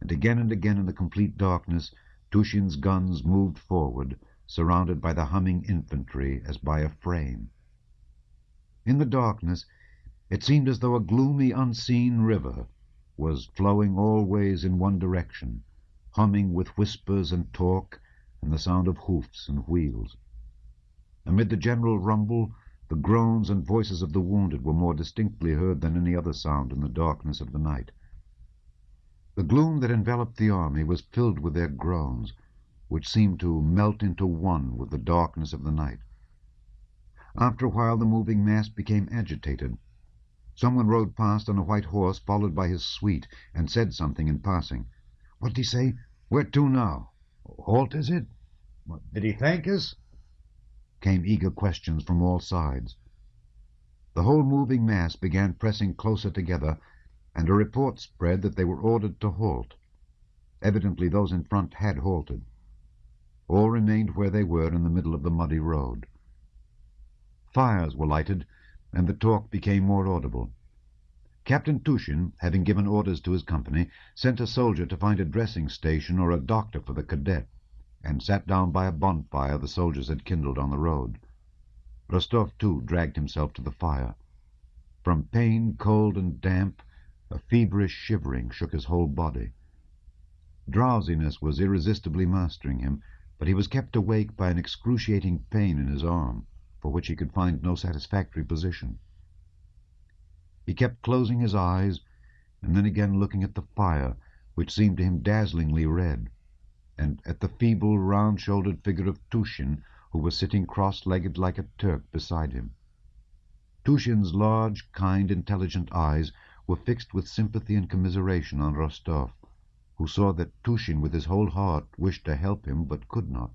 and again in the complete darkness Tushin's guns moved forward, surrounded by the humming infantry as by a frame. In the darkness it seemed as though a gloomy, unseen river was flowing always in one direction, humming with whispers and talk and the sound of hoofs and wheels. Amid the general rumble, the groans and voices of the wounded were more distinctly heard than any other sound in the darkness of the night. The gloom that enveloped the army was filled with their groans, which seemed to melt into one with the darkness of the night. After a while the moving mass became agitated. Someone rode past on a white horse, followed by his suite, and said something in passing. "What did he say? Where to now? Halt, is it? Did he thank us?" Came eager questions from all sides. The whole moving mass began pressing closer together, and a report spread that they were ordered to halt. Evidently those in front had halted. All remained where they were in the middle of the muddy road. Fires were lighted, and the talk became more audible. Captain Tushin, having given orders to his company, sent a soldier to find a dressing station or a doctor for the cadet, and sat down by a bonfire the soldiers had kindled on the road. Rostov, too, dragged himself to the fire. From pain, cold, and damp, a feverish shivering shook his whole body. Drowsiness was irresistibly mastering him, but he was kept awake by an excruciating pain in his arm, for which he could find no satisfactory position. He kept closing his eyes, and then again looking at the fire, which seemed to him dazzlingly red, and at the feeble, round-shouldered figure of Tushin, who was sitting cross-legged like a Turk beside him. Tushin's large, kind, intelligent eyes were fixed with sympathy and commiseration on Rostov, who saw that Tushin with his whole heart wished to help him but could not.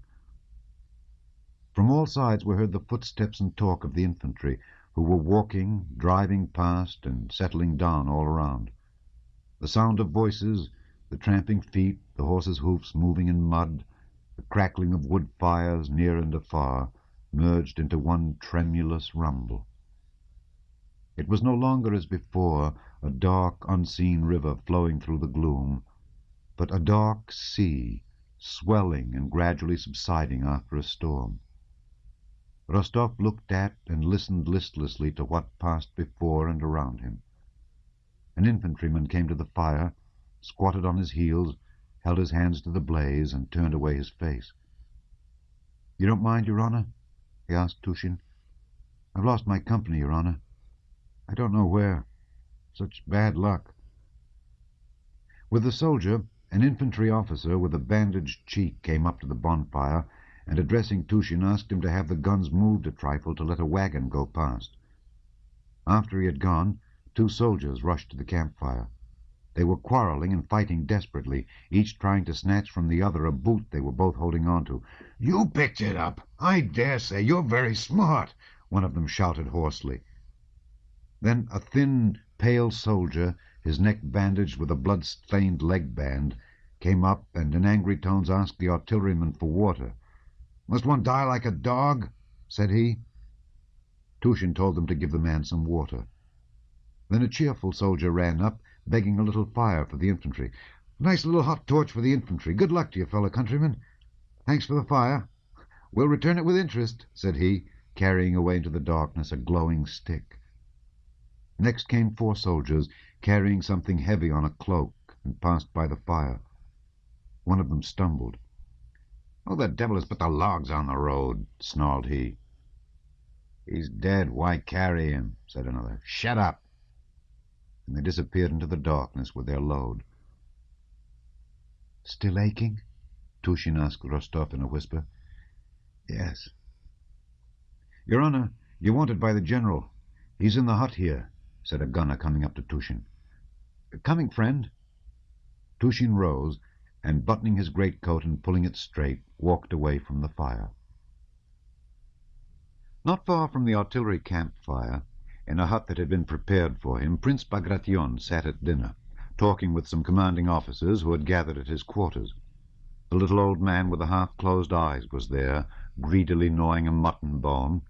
From all sides were heard the footsteps and talk of the infantry, who were walking, driving past, and settling down all around. The sound of voices, the tramping feet, the horses' hoofs moving in mud, the crackling of wood fires near and afar, merged into one tremulous rumble. It was no longer as before a dark, unseen river flowing through the gloom, but a dark sea, swelling and gradually subsiding after a storm. Rostov looked at and listened listlessly to what passed before and around him. An infantryman came to the fire, squatted on his heels, held his hands to the blaze, and turned away his face. "You don't mind, Your Honor?" he asked Tushin. "I've lost my company, Your Honor. I don't know where. Such bad luck." With the soldier, an infantry officer with a bandaged cheek came up to the bonfire, and addressing Tushin asked him to have the guns moved a trifle to let a wagon go past. After he had gone, two soldiers rushed to the campfire. They were quarreling and fighting desperately, each trying to snatch from the other a boot they were both holding on to. "You picked it up. I dare say you're very smart," one of them shouted hoarsely. Then a thin, pale soldier, his neck bandaged with a blood-stained leg band, came up and in angry tones asked the artilleryman for water. "Must one die like a dog?" said he. Tushin told them to give the man some water. Then a cheerful soldier ran up, begging a little fire for the infantry. "Nice little hot torch for the infantry. Good luck to you, fellow countrymen. Thanks for the fire. We'll return it with interest," said he, carrying away into the darkness a glowing stick. Next came 4 soldiers, carrying something heavy on a cloak, and passed by the fire. One of them stumbled. "Oh, the devil has put the logs on the road," snarled he. "He's dead. Why carry him?" said another. "Shut up!" And they disappeared into the darkness with their load. "Still aching?" Tushin asked Rostov in a whisper. "Yes." "Your Honor, you're wanted by the general. He's in the hut here," said a gunner coming up to Tushin. "Coming, friend." Tushin rose, and buttoning his greatcoat and pulling it straight, walked away from the fire. Not far from the artillery campfire, in a hut that had been prepared for him, Prince Bagration sat at dinner, talking with some commanding officers who had gathered at his quarters. The little old man with the half-closed eyes was there, greedily gnawing a mutton bone,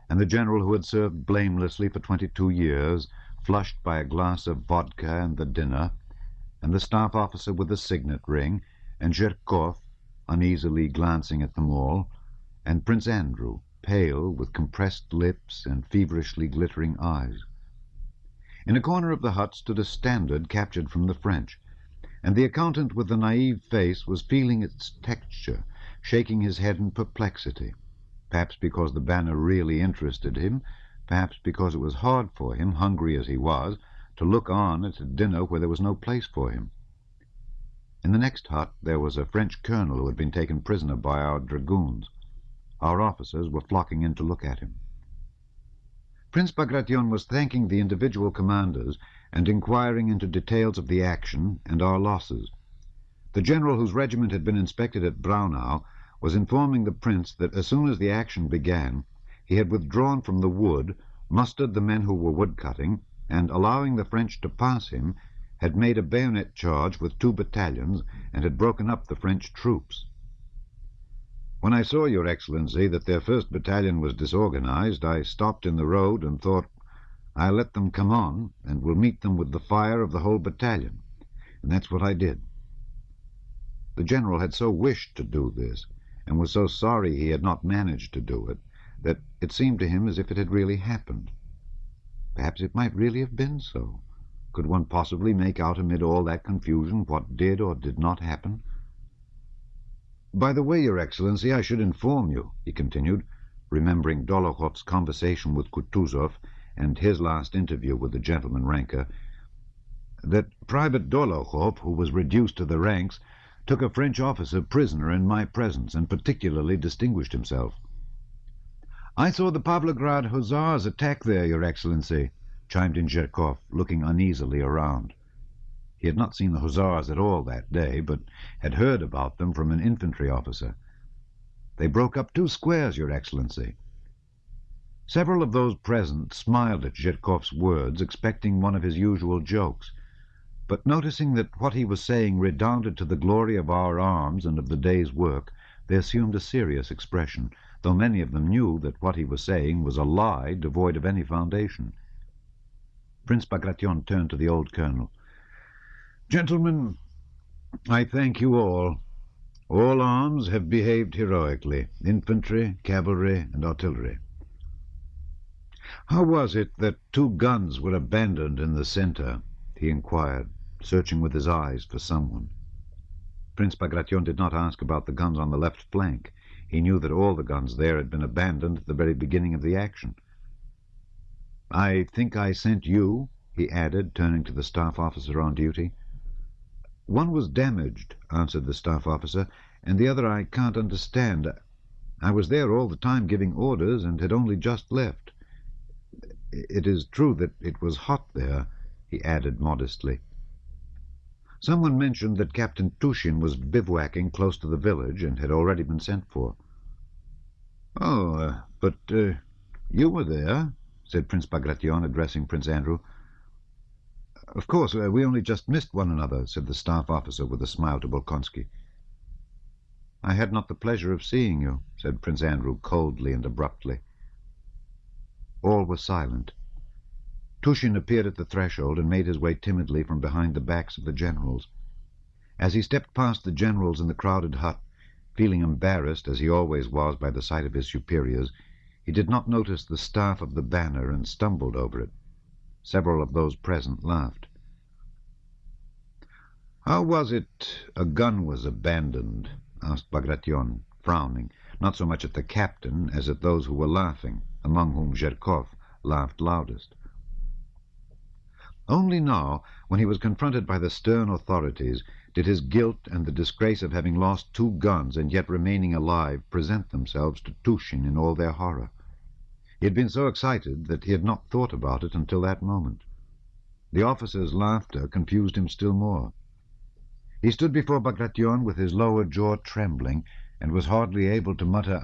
and the general who had served blamelessly for 22 years, flushed by a glass of vodka and the dinner, and the staff officer with the signet ring, and Zherkov, uneasily glancing at them all, and Prince Andrew, pale, with compressed lips and feverishly glittering eyes. In a corner of the hut stood a standard captured from the French, and the accountant with the naive face was feeling its texture, shaking his head in perplexity, perhaps because the banner really interested him, perhaps because it was hard for him, hungry as he was, to look on at a dinner where there was no place for him. In the next hut there was a French colonel who had been taken prisoner by our dragoons. Our officers were flocking in to look at him. Prince Bagration was thanking the individual commanders and inquiring into details of the action and our losses. The general whose regiment had been inspected at Braunau was informing the prince that as soon as the action began, he had withdrawn from the wood, mustered the men who were wood-cutting, and, allowing the French to pass him, had made a bayonet charge with 2 battalions and had broken up the French troops. "When I saw, Your Excellency, that their 1st battalion was disorganized, I stopped in the road and thought, I'll let them come on, and will meet them with the fire of the whole battalion. And that's what I did." The general had so wished to do this, and was so sorry he had not managed to do it, that it seemed to him as if it had really happened. Perhaps it might really have been so. Could one possibly make out amid all that confusion what did or did not happen? "By the way, Your Excellency, I should inform you," he continued, remembering Dolokhov's conversation with Kutuzov and his last interview with the gentleman ranker, "that Private Dolokhov, who was reduced to the ranks, took a French officer prisoner in my presence, and particularly distinguished himself." "I saw the Pavlograd Hussars attack there, Your Excellency," chimed in Zherkov, looking uneasily around. He had not seen the Hussars at all that day, but had heard about them from an infantry officer. "They broke up 2 squares, Your Excellency." Several of those present smiled at Zherkov's words, expecting one of his usual jokes, but noticing that what he was saying redounded to the glory of our arms and of the day's work, they assumed a serious expression, though many of them knew that what he was saying was a lie devoid of any foundation. Prince Bagration turned to the old colonel. "Gentlemen, I thank you all. All arms have behaved heroically, infantry, cavalry, and artillery. How was it that 2 guns were abandoned in the center?" he inquired, searching with his eyes for someone. Prince Bagration did not ask about the guns on the left flank. He knew that all the guns there had been abandoned at the very beginning of the action. "I think I sent you," he added, turning to the staff officer on duty. "One was damaged," answered the staff officer, "and the other I can't understand. I was there all the time giving orders and had only just left. It is true that it was hot there," he added modestly. "Someone mentioned that Captain Tushin was bivouacking close to the village and had already been sent for." But you were there," said Prince Bagration, addressing Prince Andrew. "Of course, we only just missed one another," said the staff officer with a smile to Bolkonsky. "I had not the pleasure of seeing you," said Prince Andrew coldly and abruptly. All was silent. Tushin appeared at the threshold and made his way timidly from behind the backs of the generals. As he stepped past the generals in the crowded hut, feeling embarrassed, as he always was, by the sight of his superiors, he did not notice the staff of the banner and stumbled over it. Several of those present laughed. "How was it a gun was abandoned?" asked Bagration, frowning, not so much at the captain as at those who were laughing, among whom Zherkov laughed loudest. Only now, when he was confronted by the stern authorities, did his guilt and the disgrace of having lost 2 guns and yet remaining alive present themselves to Tushin in all their horror. He had been so excited that he had not thought about it until that moment. The officer's laughter confused him still more. He stood before Bagration with his lower jaw trembling, and was hardly able to mutter,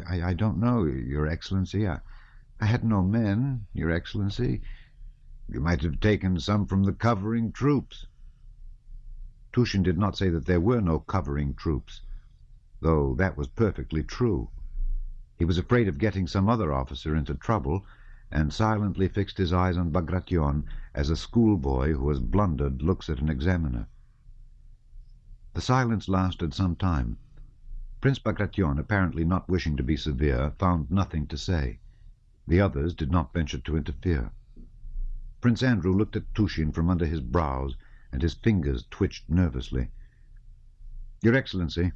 I don't know, Your Excellency. I had no men, Your Excellency. You might have taken some from the covering troops. Tushin did not say that there were no covering troops, though that was perfectly true. He was afraid of getting some other officer into trouble, and silently fixed his eyes on Bagration as a schoolboy who has blundered looks at an examiner. The silence lasted some time. Prince Bagration, apparently not wishing to be severe, found nothing to say. The others did not venture to interfere. Prince Andrew looked at Tushin from under his brows, and his fingers twitched nervously. Your Excellency,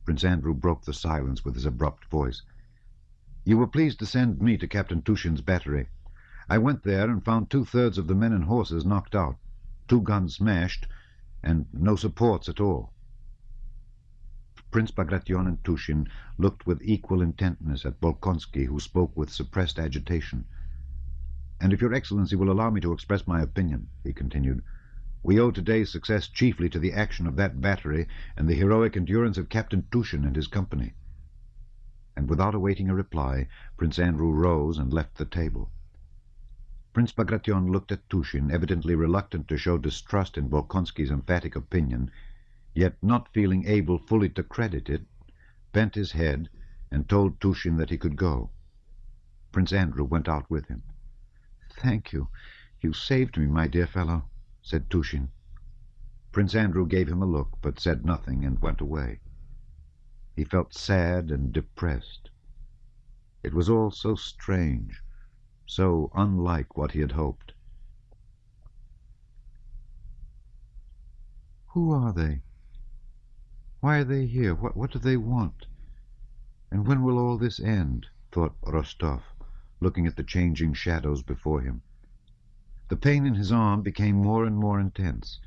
Prince Andrew broke the silence with his abrupt voice, you were pleased to send me to Captain Tushin's battery. I went there and found 2/3 of the men and horses knocked out, 2 guns smashed, and no supports at all. Prince Bagration and Tushin looked with equal intentness at Bolkonsky, who spoke with suppressed agitation. And if Your Excellency will allow me to express my opinion, he continued, we owe today's success chiefly to the action of that battery and the heroic endurance of Captain Tushin and his company. And without awaiting a reply, Prince Andrew rose and left the table. Prince Bagration looked at Tushin, evidently reluctant to show distrust in Bolkonsky's emphatic opinion, yet not feeling able fully to credit it, bent his head and told Tushin that he could go. Prince Andrew went out with him. "Thank you. You saved me, my dear fellow," said Tushin. Prince Andrew gave him a look, but said nothing and went away. He felt sad and depressed. It was all so strange, so unlike what he had hoped. Who are they? Why are they here? What do they want? And when will all this end? Thought Rostov, looking at the changing shadows before him. The pain in his arm became more and more intense.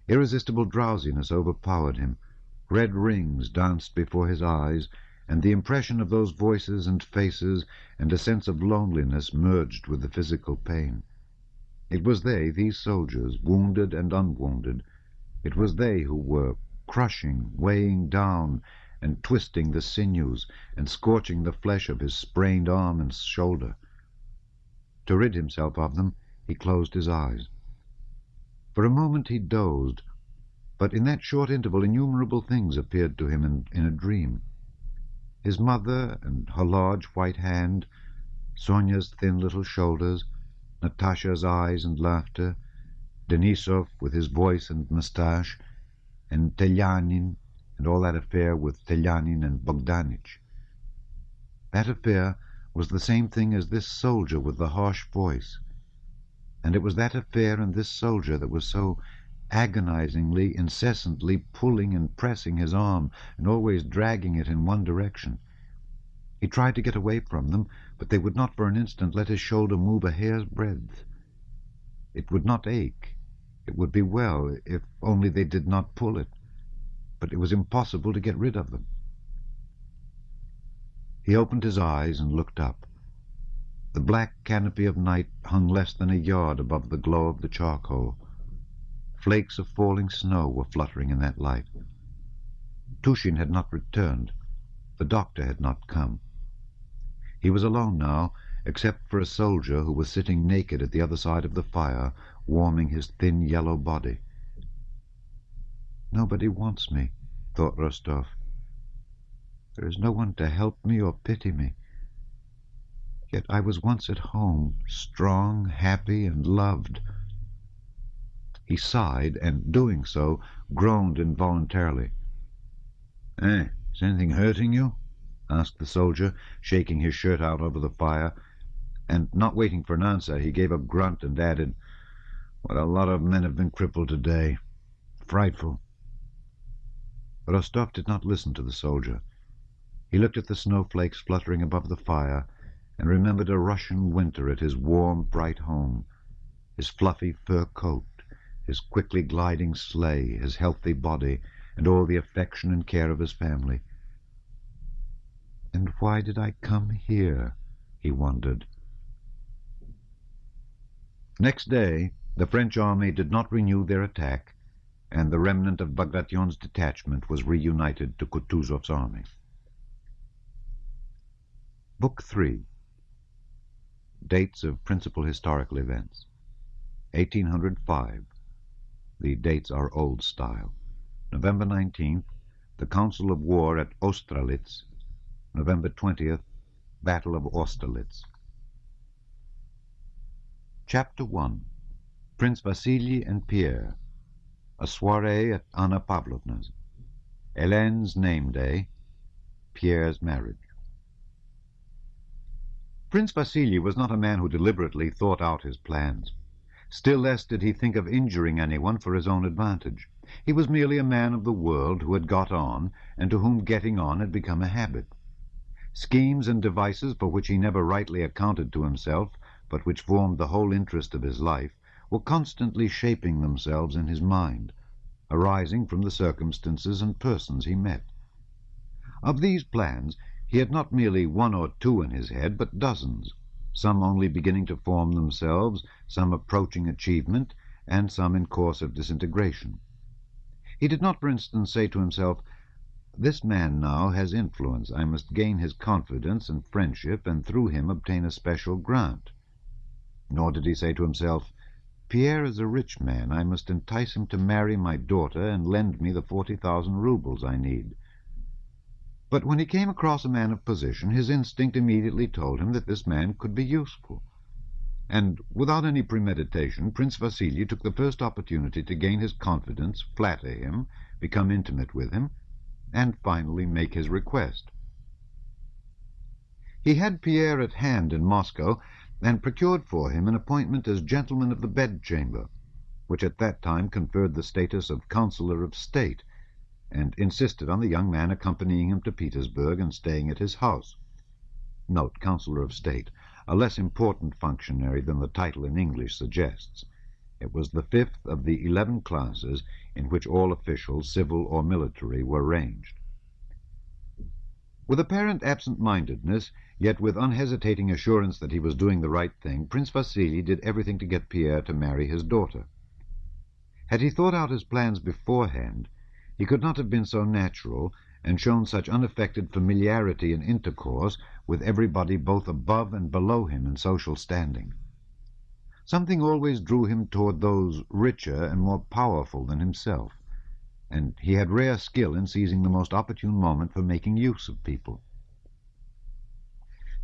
Irresistible drowsiness overpowered him. Red rings danced before his eyes, and the impression of those voices and faces and a sense of loneliness merged with the physical pain. It was they, these soldiers, wounded and unwounded. It was they who were crushing, weighing down, and twisting the sinews, and scorching the flesh of his sprained arm and shoulder. To rid himself of them, he closed his eyes. For a moment he dozed, but in that short interval innumerable things appeared to him in a dream. His mother and her large white hand, Sonia's thin little shoulders, Natasha's eyes and laughter, Denisov with his voice and moustache, and Telyanin, and all that affair with Telyanin and Bogdanich. That affair was the same thing as this soldier with the harsh voice, and it was that affair and this soldier that was so agonizingly, incessantly pulling and pressing his arm, and always dragging it in one direction. He tried to get away from them, but they would not for an instant let his shoulder move a hair's breadth. It would not ache. It would be well, if only they did not pull it. But it was impossible to get rid of them. He opened his eyes and looked up. The black canopy of night hung less than a yard above the glow of the charcoal. Flakes of falling snow were fluttering in that light. Tushin had not returned. The doctor had not come. He was alone now, except for a soldier who was sitting naked at the other side of the fire, warming his thin yellow body. Nobody wants me, thought Rostov. There is no one to help me or pity me. Yet I was once at home, strong, happy, and loved. He sighed, and, doing so, groaned involuntarily. "Eh, is anything hurting you?" asked the soldier, shaking his shirt out over the fire, and, not waiting for an answer, he gave a grunt and added, "What a lot of men have been crippled today. Frightful." Rostov did not listen to the soldier. He looked at the snowflakes fluttering above the fire, and remembered a Russian winter at his warm, bright home, his fluffy fur coat, his quickly gliding sleigh, his healthy body, and all the affection and care of his family. And why did I come here? He wondered. Next day, the French army did not renew their attack, and the remnant of Bagration's detachment was reunited to Kutuzov's army. Book 3. Dates of principal historical events. 1805. The dates are old style. November 19th, the Council of War at Austerlitz. November 20th, Battle of Austerlitz. Chapter 1. Prince Vasily and Pierre. A soirée at Anna Pavlovna's. Hélène's name day. Pierre's marriage. Prince Vasily was not a man who deliberately thought out his plans. Still less did he think of injuring anyone for his own advantage. He was merely a man of the world who had got on, and to whom getting on had become a habit. Schemes and devices for which he never rightly accounted to himself, but which formed the whole interest of his life, were constantly shaping themselves in his mind, arising from the circumstances and persons he met. Of these plans he had not merely one or two in his head, but dozens, some only beginning to form themselves, some approaching achievement, and some in course of disintegration. He did not, for instance, say to himself, "This man now has influence. I must gain his confidence and friendship, and through him obtain a special grant." Nor did he say to himself, "Pierre is a rich man. I must entice him to marry my daughter and lend me the 40,000 roubles I need." But when he came across a man of position, his instinct immediately told him that this man could be useful. And without any premeditation, Prince Vasily took the first opportunity to gain his confidence, flatter him, become intimate with him, and finally make his request. He had Pierre at hand in Moscow, and procured for him an appointment as gentleman of the bedchamber, which at that time conferred the status of Councillor of State, and insisted on the young man accompanying him to Petersburg and staying at his house. Note, Councillor of State, a less important functionary than the title in English suggests. It was the fifth of the 11 classes in which all officials, civil or military, were ranged. With apparent absent-mindedness, yet with unhesitating assurance that he was doing the right thing, Prince Vasily did everything to get Pierre to marry his daughter. Had he thought out his plans beforehand, he could not have been so natural and shown such unaffected familiarity in intercourse with everybody both above and below him in social standing. Something always drew him toward those richer and more powerful than himself, and he had rare skill in seizing the most opportune moment for making use of people.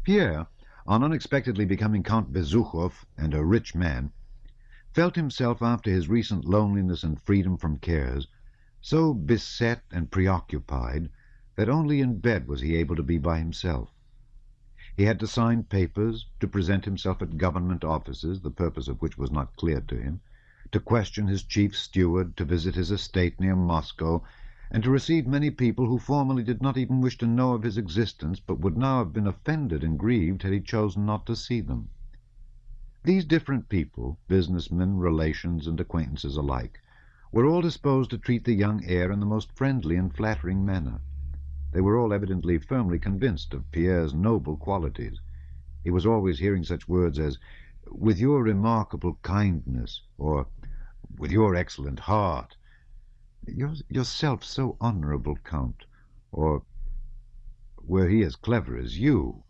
Pierre, on unexpectedly becoming Count Bezukhov and a rich man, felt himself, after his recent loneliness and freedom from cares, so beset and preoccupied that only in bed was he able to be by himself. He had to sign papers, to present himself at government offices, the purpose of which was not clear to him, to question his chief steward, to visit his estate near Moscow, and to receive many people who formerly did not even wish to know of his existence, but would now have been offended and grieved had he chosen not to see them. These different people, businessmen, relations, and acquaintances alike, were all disposed to treat the young heir in the most friendly and flattering manner. They were all evidently firmly convinced of Pierre's noble qualities. He was always hearing such words as, "with your remarkable kindness," or "with your excellent heart," "yourself so honorable, Count," or "were he as clever as you,"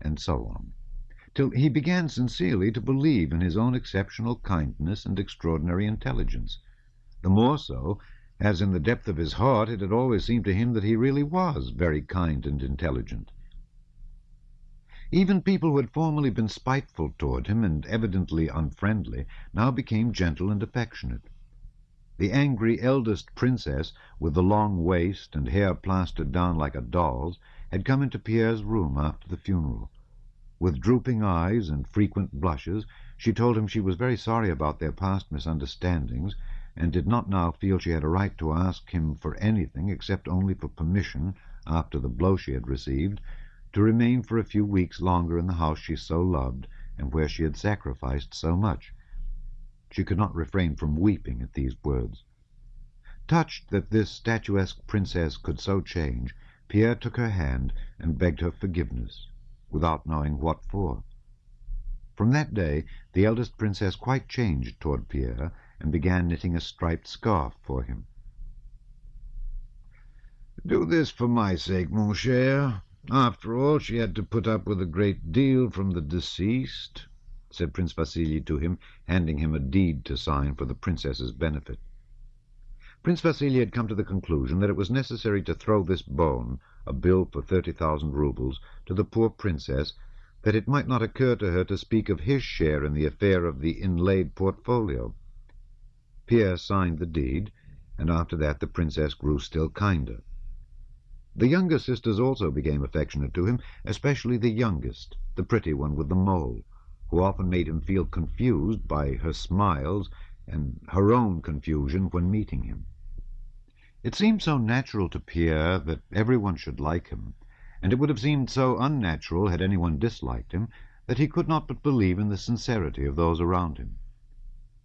and so on, till he began sincerely to believe in his own exceptional kindness and extraordinary intelligence. The more so, as in the depth of his heart it had always seemed to him that he really was very kind and intelligent. Even people who had formerly been spiteful toward him and evidently unfriendly now became gentle and affectionate. The angry eldest princess, with the long waist and hair plastered down like a doll's, had come into Pierre's room after the funeral. With drooping eyes and frequent blushes, she told him she was very sorry about their past misunderstandings, and did not now feel she had a right to ask him for anything except only for permission, after the blow she had received, to remain for a few weeks longer in the house she so loved and where she had sacrificed so much. She could not refrain from weeping at these words. Touched that this statuesque princess could so change, Pierre took her hand and begged her forgiveness, without knowing what for. From that day the eldest princess quite changed toward Pierre and began knitting a striped scarf for him. "Do this for my sake, mon cher. After all, she had to put up with a great deal from the deceased," said Prince Vasily to him, handing him a deed to sign for the princess's benefit. Prince Vasily had come to the conclusion that it was necessary to throw this bone, a bill for 30,000 roubles, to the poor princess, that it might not occur to her to speak of his share in the affair of the inlaid portfolio. Pierre signed the deed, and after that the princess grew still kinder. The younger sisters also became affectionate to him, especially the youngest, the pretty one with the mole, who often made him feel confused by her smiles and her own confusion when meeting him. It seemed so natural to Pierre that everyone should like him, and it would have seemed so unnatural had anyone disliked him, that he could not but believe in the sincerity of those around him.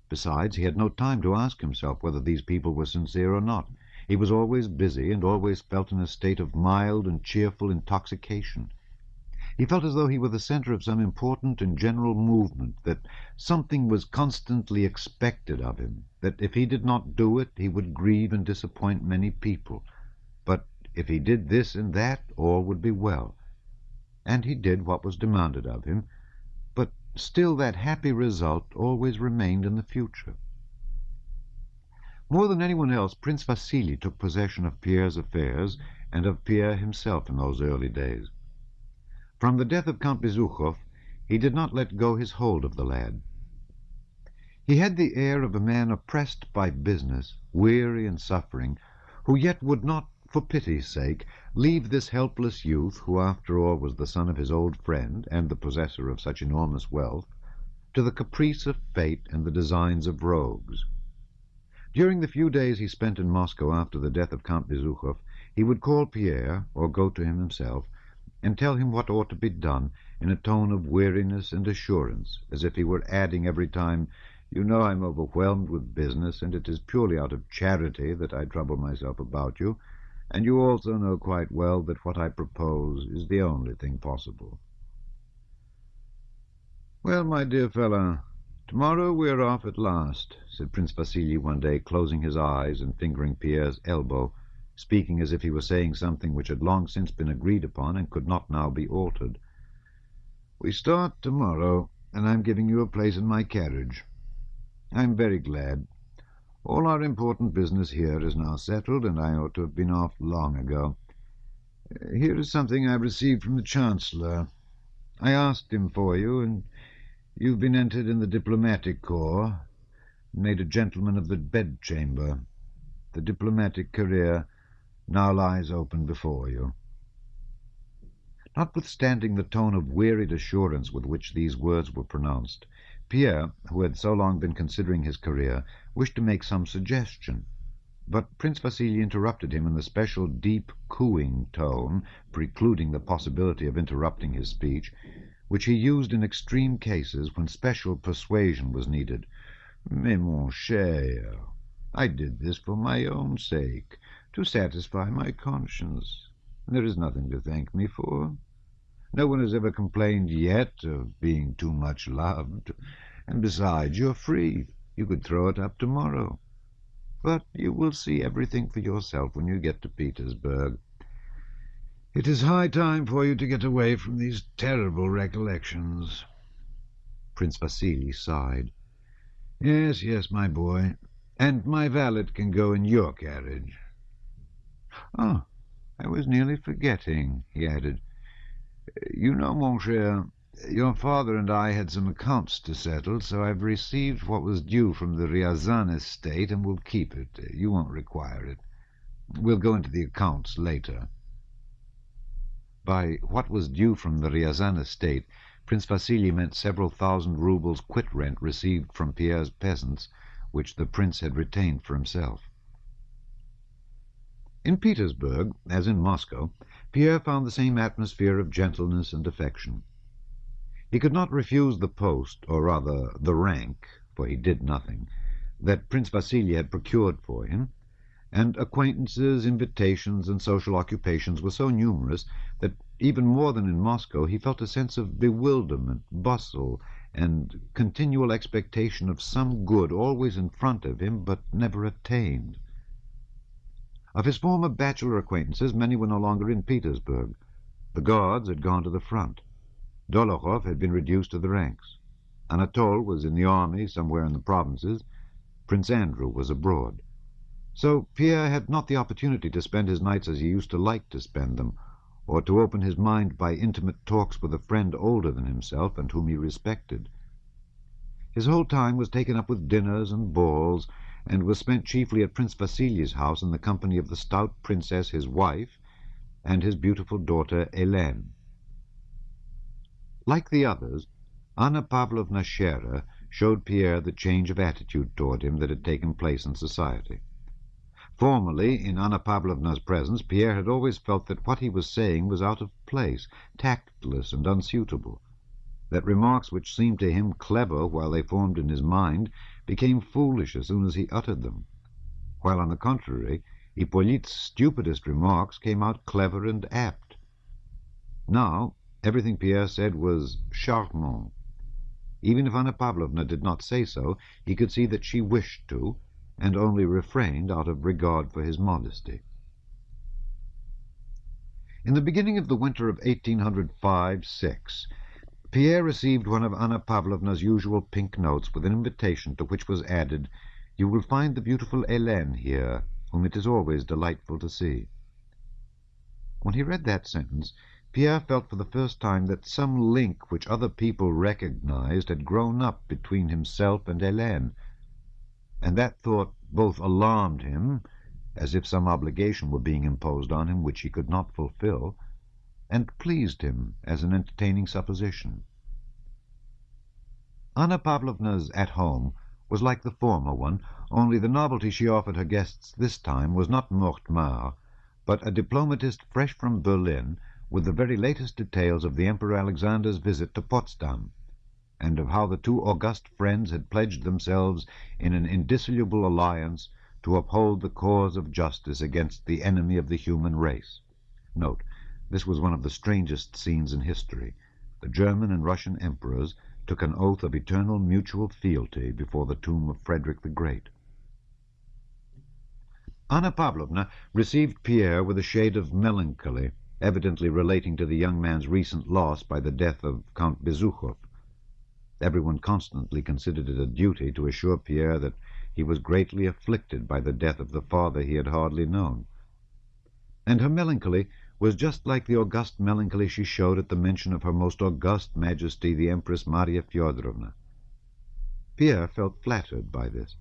Besides, he had no time to ask himself whether these people were sincere or not. He was always busy and always felt in a state of mild and cheerful intoxication. He felt as though he were the center of some important and general movement, that something was constantly expected of him, that if he did not do it he would grieve and disappoint many people, but if he did this and that all would be well. And he did what was demanded of him, but still that happy result always remained in the future. More than anyone else, Prince Vasily took possession of Pierre's affairs and of Pierre himself in those early days. From the death of Count Bezukhov, he did not let go his hold of the lad. He had the air of a man oppressed by business, weary and suffering, who yet would not, for pity's sake, leave this helpless youth, who after all was the son of his old friend and the possessor of such enormous wealth, to the caprice of fate and the designs of rogues. During the few days he spent in Moscow after the death of Count Bezukhov, he would call Pierre, or go to him himself, and tell him what ought to be done in a tone of weariness and assurance, as if he were adding every time, "You know I'm overwhelmed with business, and it is purely out of charity that I trouble myself about you, and you also know quite well that what I propose is the only thing possible." "Well, my dear fellow, tomorrow we are off at last," said Prince Vasily one day, closing his eyes and fingering Pierre's elbow, speaking as if he were saying something which had long since been agreed upon and could not now be altered. "We start tomorrow, and I'm giving you a place in my carriage. I'm very glad. All our important business here is now settled, and I ought to have been off long ago. Here is something I received from the Chancellor. I asked him for you, and you've been entered in the diplomatic corps, and made a gentleman of the bedchamber. The diplomatic career now lies open before you." Notwithstanding the tone of wearied assurance with which these words were pronounced, Pierre, who had so long been considering his career, wished to make some suggestion. But Prince Vasily interrupted him in the special deep cooing tone, precluding the possibility of interrupting his speech, which he used in extreme cases when special persuasion was needed. "Mais, mon cher, I did this for my own sake, to satisfy my conscience. There is nothing to thank me for. No one has ever complained yet of being too much loved. And besides, you're free. You could throw it up tomorrow. But you will see everything for yourself when you get to Petersburg. It is high time for you to get away from these terrible recollections." Prince Vasily sighed. "Yes, yes, my boy. And my valet can go in your carriage. Ah, I was nearly forgetting," he added. "You know, mon cher, your father and I had some accounts to settle, so I've received what was due from the Ryazan estate and will keep it. You won't require it. We'll go into the accounts later." By what was due from the Ryazan estate, Prince Vasily meant several thousand roubles quit-rent received from Pierre's peasants, which the prince had retained for himself. In Petersburg, as in Moscow, Pierre found the same atmosphere of gentleness and affection. He could not refuse the post, or rather the rank, for he did nothing, that Prince Vasily had procured for him, and acquaintances, invitations, and social occupations were so numerous that, even more than in Moscow, he felt a sense of bewilderment, bustle, and continual expectation of some good always in front of him, but never attained. Of his former bachelor acquaintances, many were no longer in Petersburg. The Guards had gone to the front. Dolokhov had been reduced to the ranks. Anatol was in the army somewhere in the provinces. Prince Andrew was abroad. So Pierre had not the opportunity to spend his nights as he used to like to spend them, or to open his mind by intimate talks with a friend older than himself and whom he respected. His whole time was taken up with dinners and balls, and was spent chiefly at Prince Vasily's house in the company of the stout princess his wife and his beautiful daughter Hélène. Like the others, Anna Pavlovna Scherer showed Pierre the change of attitude toward him that had taken place in society. Formerly, in Anna Pavlovna's presence, Pierre had always felt that what he was saying was out of place, tactless and unsuitable, that remarks which seemed to him clever while they formed in his mind became foolish as soon as he uttered them, while, on the contrary, Hippolyte's stupidest remarks came out clever and apt. Now, everything Pierre said was charmant. Even if Anna Pavlovna did not say so, he could see that she wished to, and only refrained out of regard for his modesty. In the beginning of the winter of 1805-6, Pierre received one of Anna Pavlovna's usual pink notes with an invitation to which was added, "You will find the beautiful Hélène here, whom it is always delightful to see." When he read that sentence, Pierre felt for the first time that some link which other people recognized had grown up between himself and Hélène, and that thought both alarmed him, as if some obligation were being imposed on him which he could not fulfill, and pleased him as an entertaining supposition. Anna Pavlovna's at home was like the former one, only the novelty she offered her guests this time was not Mortemart, but a diplomatist fresh from Berlin with the very latest details of the Emperor Alexander's visit to Potsdam, and of how the two august friends had pledged themselves in an indissoluble alliance to uphold the cause of justice against the enemy of the human race. Note, this was one of the strangest scenes in history. The German and Russian emperors took an oath of eternal mutual fealty before the tomb of Frederick the Great. Anna Pavlovna received Pierre with a shade of melancholy, evidently relating to the young man's recent loss by the death of Count Bezukhov. Everyone constantly considered it a duty to assure Pierre that he was greatly afflicted by the death of the father he had hardly known. And her melancholy was just like the august melancholy she showed at the mention of her most august Majesty the Empress Maria Fyodorovna. Pierre felt flattered by this.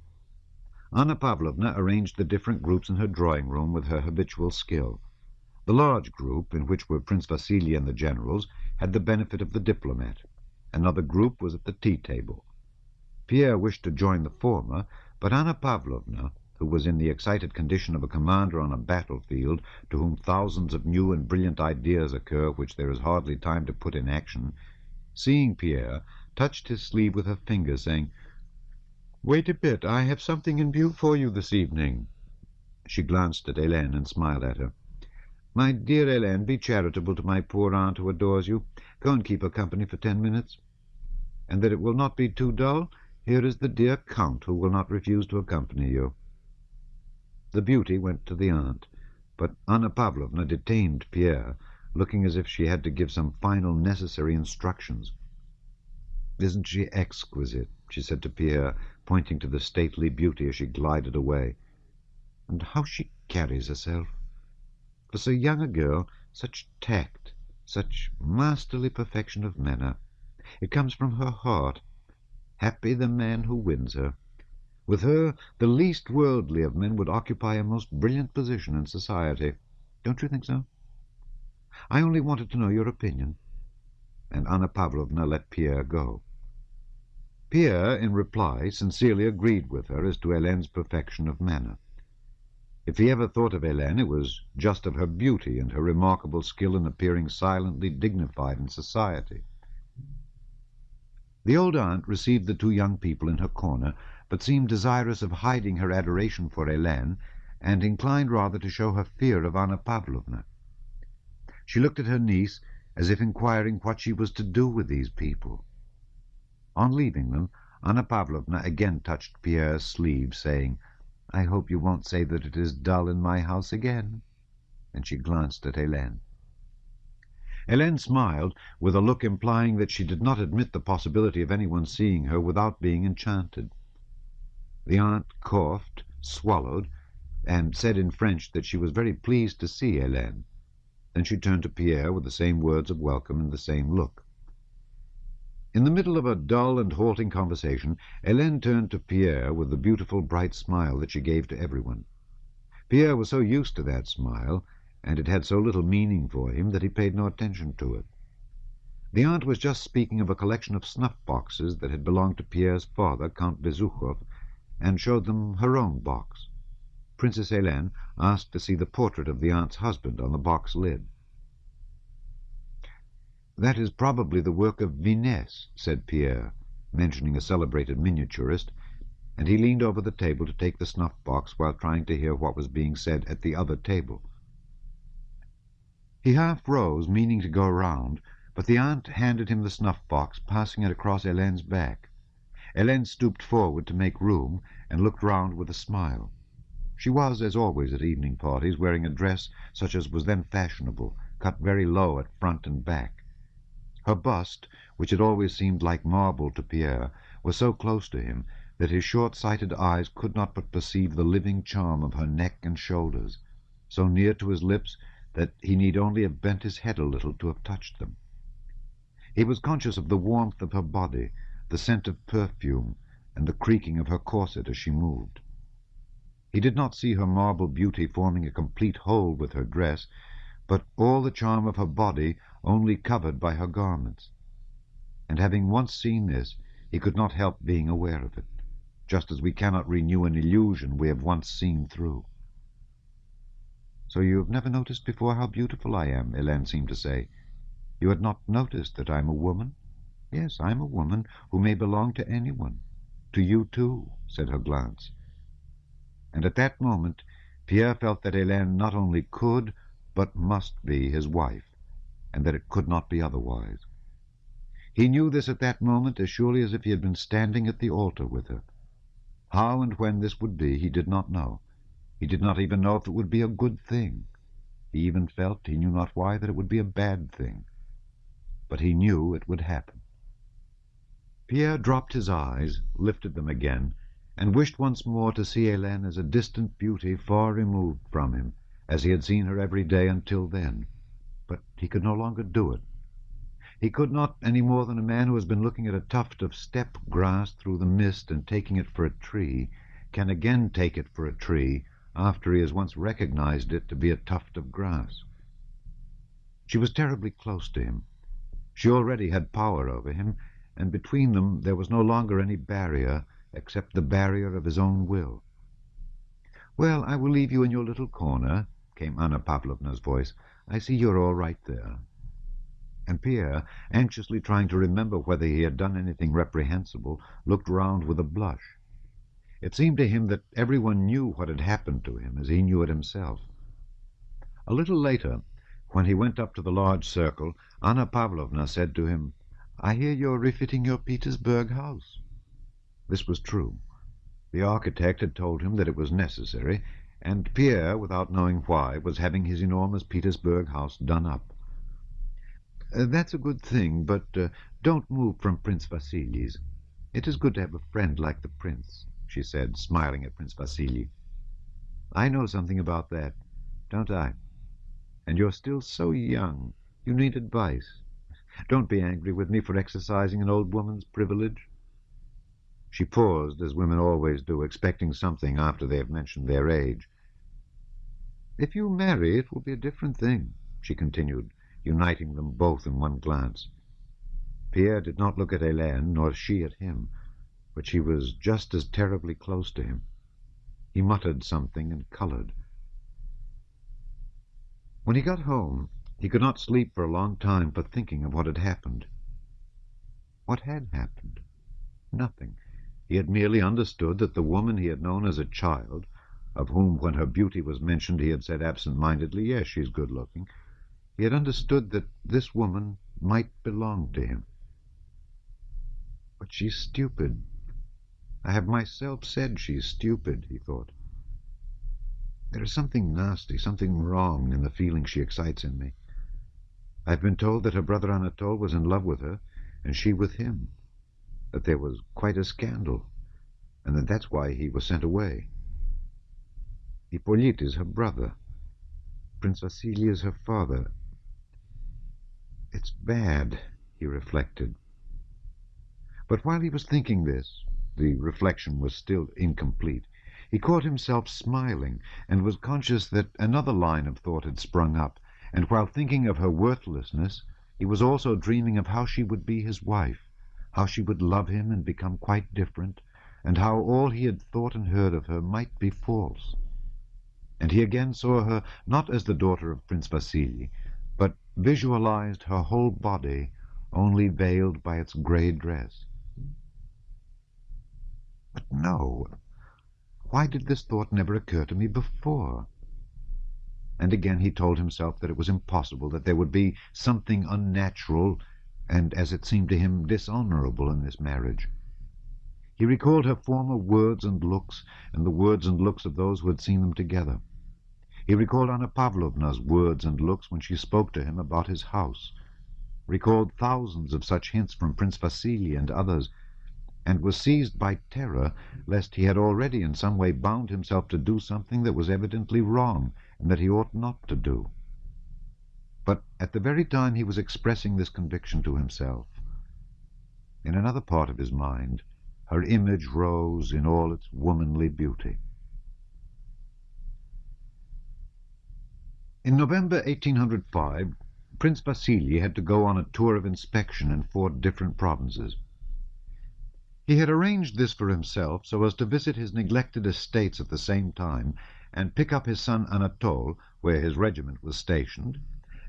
Anna Pavlovna arranged the different groups in her drawing-room with her habitual skill. The large group, in which were Prince Vasily and the generals, had the benefit of the diplomat. Another group was at the tea-table. Pierre wished to join the former, but Anna Pavlovna, who was in the excited condition of a commander on a battlefield, to whom thousands of new and brilliant ideas occur which there is hardly time to put in action, seeing Pierre, touched his sleeve with her finger, saying, "Wait a bit, I have something in view for you this evening." She glanced at Hélène and smiled at her. "My dear Hélène, be charitable to my poor aunt who adores you. Go and keep her company for 10 minutes. And that it will not be too dull, here is the dear Count who will not refuse to accompany you." The beauty went to the aunt, but Anna Pavlovna detained Pierre, looking as if she had to give some final necessary instructions. "Isn't she exquisite?" she said to Pierre, pointing to the stately beauty as she glided away. "And how she carries herself! For so young a girl, such tact, such masterly perfection of manner. It comes from her heart. Happy the man who wins her. With her, the least worldly of men would occupy a most brilliant position in society. Don't you think so? I only wanted to know your opinion." And Anna Pavlovna let Pierre go. Pierre, in reply, sincerely agreed with her as to Hélène's perfection of manner. If he ever thought of Hélène, it was just of her beauty and her remarkable skill in appearing silently dignified in society. The old aunt received the two young people in her corner, but seemed desirous of hiding her adoration for Hélène, and inclined rather to show her fear of Anna Pavlovna. She looked at her niece as if inquiring what she was to do with these people. On leaving them, Anna Pavlovna again touched Pierre's sleeve, saying, "I hope you won't say that it is dull in my house again." And she glanced at Hélène. Hélène smiled, with a look implying that she did not admit the possibility of anyone seeing her without being enchanted. The aunt coughed, swallowed, and said in French that she was very pleased to see Hélène. Then she turned to Pierre with the same words of welcome and the same look. In the middle of a dull and halting conversation, Hélène turned to Pierre with the beautiful bright smile that she gave to everyone. Pierre was so used to that smile, and it had so little meaning for him, that he paid no attention to it. The aunt was just speaking of a collection of snuff-boxes that had belonged to Pierre's father, Count Bezúkhov, and showed them her own box. Princess Hélène asked to see the portrait of the aunt's husband on the box lid. "That is probably the work of Vinesse," said Pierre, mentioning a celebrated miniaturist, and he leaned over the table to take the snuff-box while trying to hear what was being said at the other table. He half rose, meaning to go round, but the aunt handed him the snuff-box, passing it across Hélène's back. Hélène stooped forward to make room, and looked round with a smile. She was, as always at evening parties, wearing a dress such as was then fashionable, cut very low at front and back. Her bust, which had always seemed like marble to Pierre, was so close to him that his short-sighted eyes could not but perceive the living charm of her neck and shoulders, so near to his lips that he need only have bent his head a little to have touched them. He was conscious of the warmth of her body, the scent of perfume, and the creaking of her corset as she moved. He did not see her marble beauty forming a complete whole with her dress, but all the charm of her body only covered by her garments. And having once seen this, he could not help being aware of it, just as we cannot renew an illusion we have once seen through. "So you have never noticed before how beautiful I am," Hélène seemed to say. "You had not noticed that I am a woman? Yes, I am a woman who may belong to anyone. To you, too," said her glance. And at that moment Pierre felt that Hélène not only could, but must be his wife, and that it could not be otherwise. He knew this at that moment as surely as if he had been standing at the altar with her. How and when this would be, he did not know. He did not even know if it would be a good thing. He even felt, he knew not why, that it would be a bad thing. But he knew it would happen. Pierre dropped his eyes, lifted them again, and wished once more to see Hélène as a distant beauty far removed from him, as he had seen her every day until then. But he could no longer do it. He could not, any more than a man who has been looking at a tuft of steppe grass through the mist and taking it for a tree can again take it for a tree after he has once recognized it to be a tuft of grass. She was terribly close to him. She already had power over him, and between them there was no longer any barrier except the barrier of his own will. "Well, I will leave you in your little corner," came Anna Pavlovna's voice. "I see you're all right there." And Pierre, anxiously trying to remember whether he had done anything reprehensible, looked round with a blush. It seemed to him that everyone knew what had happened to him, as he knew it himself. A little later, when he went up to the large circle, Anna Pavlovna said to him, "I hear you're refitting your Petersburg house." This was true. The architect had told him that it was necessary, and Pierre, without knowing why, was having his enormous Petersburg house done up. "That's a good thing, but don't move from Prince Vasily's. It is good to have a friend like the prince," she said, smiling at Prince Vasily. "I know something about that, don't I? And you're still so young. You need advice. Don't be angry with me for exercising an old woman's privilege." She paused, as women always do, expecting something after they have mentioned their age. "If you marry, it will be a different thing," she continued, uniting them both in one glance. Pierre did not look at Hélène, nor she at him, but she was just as terribly close to him. He muttered something and colored, When he got home, he could not sleep for a long time for thinking of what had happened. What had happened? Nothing. He had merely understood that the woman he had known as a child, of whom when her beauty was mentioned he had said absent-mindedly, "Yes, she's good-looking," he had understood that this woman might belong to him. But she's stupid. I have myself said she's stupid, he thought. There is something nasty, something wrong in the feeling she excites in me. I've been told that her brother Anatol was in love with her, and she with him, that there was quite a scandal, and that that's why he was sent away. Hippolyte is her brother. Prince Vasily is her father. It's bad, he reflected. But while he was thinking this, the reflection was still incomplete. He caught himself smiling, and was conscious that another line of thought had sprung up, and while thinking of her worthlessness, he was also dreaming of how she would be his wife, how she would love him and become quite different, and how all he had thought and heard of her might be false. And he again saw her not as the daughter of Prince Vasily, but visualized her whole body only veiled by its grey dress. But no, why did this thought never occur to me before? And again he told himself that it was impossible, that there would be something unnatural and, as it seemed to him, dishonorable in this marriage. He recalled her former words and looks, and the words and looks of those who had seen them together. He recalled Anna Pavlovna's words and looks when she spoke to him about his house, recalled thousands of such hints from Prince Vasily and others, and was seized by terror lest he had already in some way bound himself to do something that was evidently wrong and that he ought not to do. But at the very time he was expressing this conviction to himself, in another part of his mind, her image rose in all its womanly beauty. In November 1805, Prince Vasily had to go on a tour of inspection in 4 different provinces. He had arranged this for himself so as to visit his neglected estates at the same time and pick up his son Anatol, where his regiment was stationed,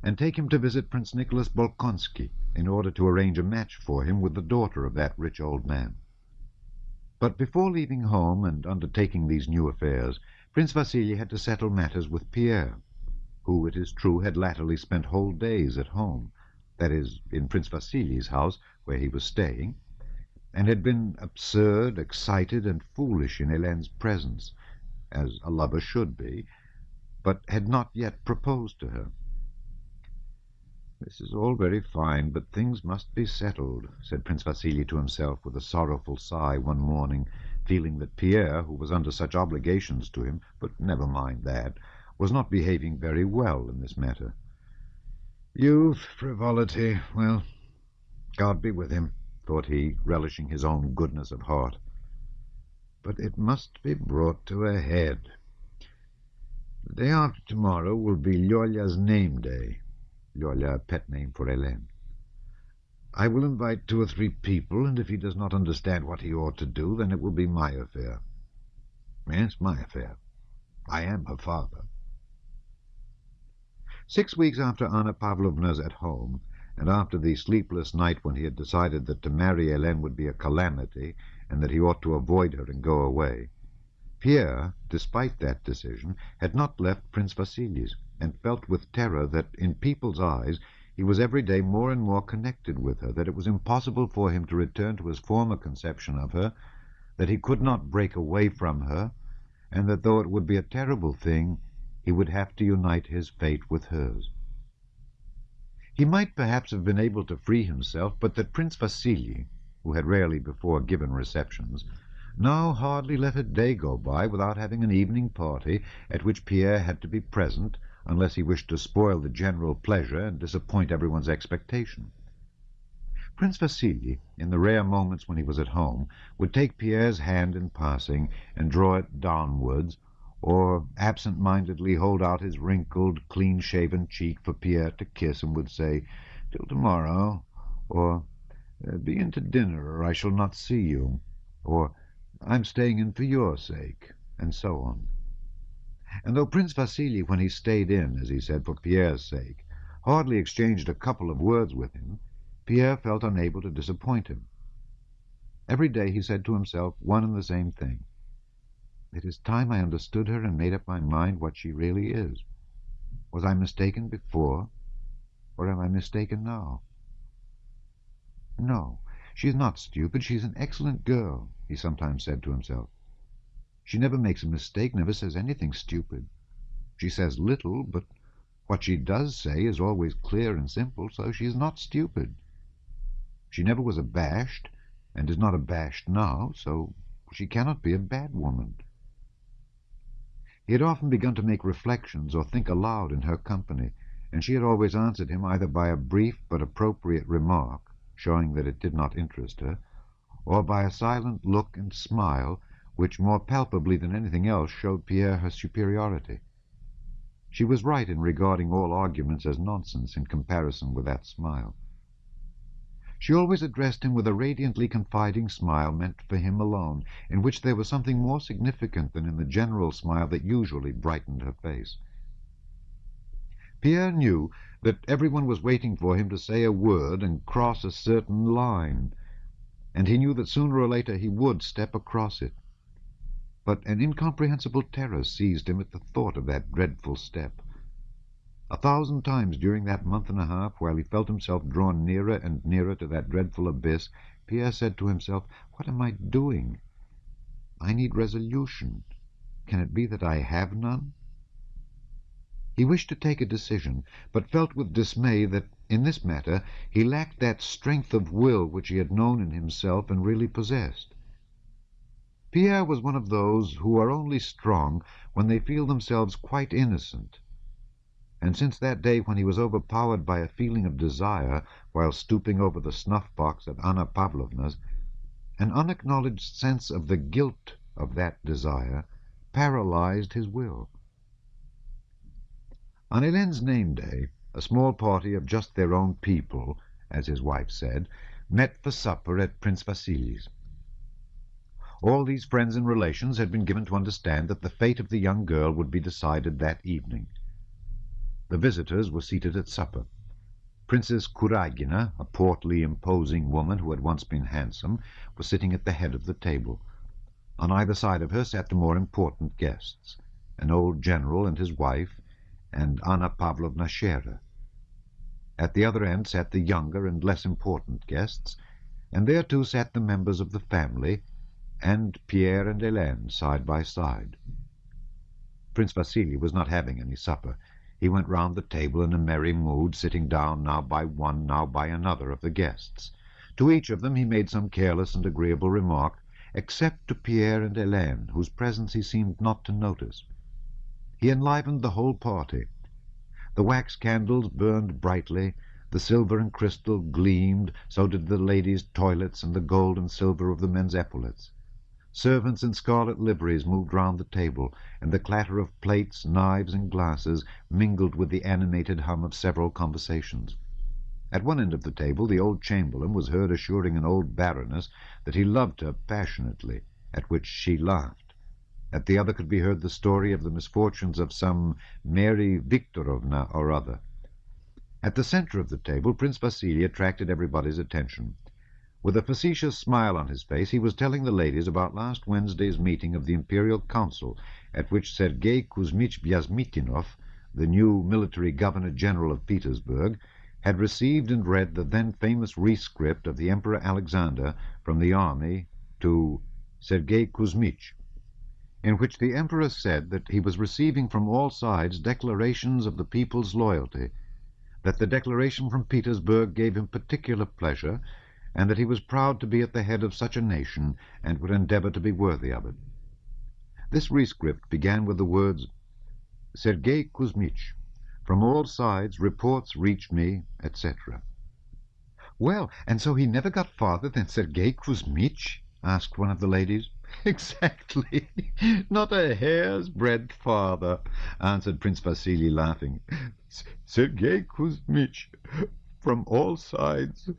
and take him to visit Prince Nicholas Bolkonsky in order to arrange a match for him with the daughter of that rich old man. But before leaving home and undertaking these new affairs, Prince Vasily had to settle matters with Pierre, who, it is true, had latterly spent whole days at home, that is, in Prince Vasily's house, where he was staying, and had been absurd, excited, and foolish in Hélène's presence, as a lover should be, but had not yet proposed to her. "This is all very fine, but things must be settled," said Prince Vasily to himself with a sorrowful sigh one morning, feeling that Pierre, who was under such obligations to him, but never mind that, was not behaving very well in this matter. Youth, frivolity, well, God be with him, thought he, relishing his own goodness of heart. But it must be brought to a head. The day after tomorrow will be Lyolya's name day. Lyolya, a pet name for Hélène. I will invite 2 or 3 people, and if he does not understand what he ought to do, then it will be my affair. Yes, my affair. I am her father. 6 weeks after Anna Pavlovna's at home, and after the sleepless night when he had decided that to marry Hélène would be a calamity, and that he ought to avoid her and go away, Pierre, despite that decision, had not left Prince Vasily's, and felt with terror that, in people's eyes, he was every day more and more connected with her, that it was impossible for him to return to his former conception of her, that he could not break away from her, and that though it would be a terrible thing, he would have to unite his fate with hers. He might perhaps have been able to free himself, but that Prince Vasily, who had rarely before given receptions, now hardly let a day go by without having an evening party at which Pierre had to be present, unless he wished to spoil the general pleasure and disappoint everyone's expectation. Prince Vasily, in the rare moments when he was at home, would take Pierre's hand in passing and draw it downwards, or absent-mindedly hold out his wrinkled, clean-shaven cheek for Pierre to kiss, and would say, "Till tomorrow," or "Be in to dinner, or I shall not see you," or "I'm staying in for your sake," and so on. And though Prince Vasily, when he stayed in, as he said, for Pierre's sake, hardly exchanged a couple of words with him, Pierre felt unable to disappoint him. Every day he said to himself one and the same thing. It is time I understood her and made up my mind what she really is. Was I mistaken before, or am I mistaken now? No, she is not stupid. She is an excellent girl, he sometimes said to himself. She never makes a mistake, never says anything stupid. She says little, but what she does say is always clear and simple, so she is not stupid. She never was abashed, and is not abashed now, so she cannot be a bad woman. He had often begun to make reflections or think aloud in her company, and she had always answered him either by a brief but appropriate remark, showing that it did not interest her, or by a silent look and smile which more palpably than anything else showed Pierre her superiority. She was right in regarding all arguments as nonsense in comparison with that smile. She always addressed him with a radiantly confiding smile meant for him alone, in which there was something more significant than in the general smile that usually brightened her face. Pierre knew that everyone was waiting for him to say a word and cross a certain line, and he knew that sooner or later he would step across it. But an incomprehensible terror seized him at the thought of that dreadful step. 1,000 times during that month and a half, while he felt himself drawn nearer and nearer to that dreadful abyss, Pierre said to himself, "What am I doing? I need resolution. Can it be that I have none?" He wished to take a decision, but felt with dismay that, in this matter, he lacked that strength of will which he had known in himself and really possessed. Pierre was one of those who are only strong when they feel themselves quite innocent, and since that day when he was overpowered by a feeling of desire while stooping over the snuff-box at Anna Pavlovna's, an unacknowledged sense of the guilt of that desire paralyzed his will. On Hélène's name-day, a small party of just their own people, as his wife said, met for supper at Prince Vasily's. All these friends and relations had been given to understand that the fate of the young girl would be decided that evening. The visitors were seated at supper. Princess Kuragina, a portly, imposing woman who had once been handsome, was sitting at the head of the table. On either side of her sat the more important guests, an old general and his wife, and Anna Pavlovna Scherer. At the other end sat the younger and less important guests, and there too sat the members of the family, and Pierre and Hélène side by side. Prince Vasily was not having any supper. He went round the table in a merry mood, sitting down now by one, now by another of the guests. To each of them he made some careless and agreeable remark, except to Pierre and Hélène, whose presence he seemed not to notice. He enlivened the whole party. The wax candles burned brightly, the silver and crystal gleamed, so did the ladies' toilets and the gold and silver of the men's epaulets. Servants in scarlet liveries moved round the table, and the clatter of plates, knives, and glasses mingled with the animated hum of several conversations. At one end of the table the old chamberlain was heard assuring an old baroness that he loved her passionately, at which she laughed. At the other could be heard the story of the misfortunes of some Mary Viktorovna or other. At the center of the table Prince Vasily attracted everybody's attention. With a facetious smile on his face, he was telling the ladies about last Wednesday's meeting of the Imperial Council, at which Sergei Kuzmich Vyazmitinov, the new military governor-general of Petersburg, had received and read the then-famous rescript of the Emperor Alexander from the army to Sergei Kuzmich, in which the Emperor said that he was receiving from all sides declarations of the people's loyalty, that the declaration from Petersburg gave him particular pleasure, and that he was proud to be at the head of such a nation and would endeavor to be worthy of it. This rescript began with the words, "Sergei Kuzmich, from all sides reports reached me," etc. "Well, and so he never got farther than Sergei Kuzmich?" asked one of the ladies. "Exactly. Not a hair's breadth farther," answered Prince Vasily, laughing. "Sergei Kuzmich, from all sides,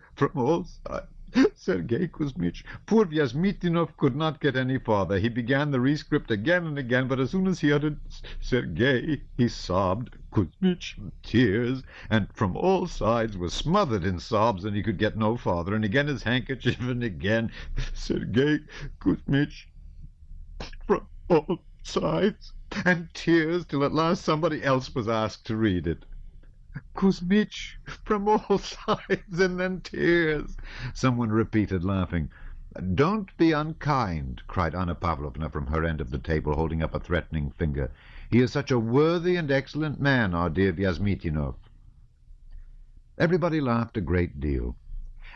Sergei Kuzmich. Poor Vyazmitinov could not get any farther. He began the rescript again and again, but as soon as he uttered Sergei, he sobbed, Kuzmich, tears, and from all sides was smothered in sobs, and he could get no farther, and again his handkerchief, and again, Sergei Kuzmich, from all sides, and tears, till at last somebody else was asked to read it. Kuzmich, from all sides, and then tears, someone repeated, laughing. Don't be unkind, cried Anna Pavlovna from her end of the table, holding up a threatening finger. He is such a worthy and excellent man, our dear Vyazmitinov. Everybody laughed a great deal.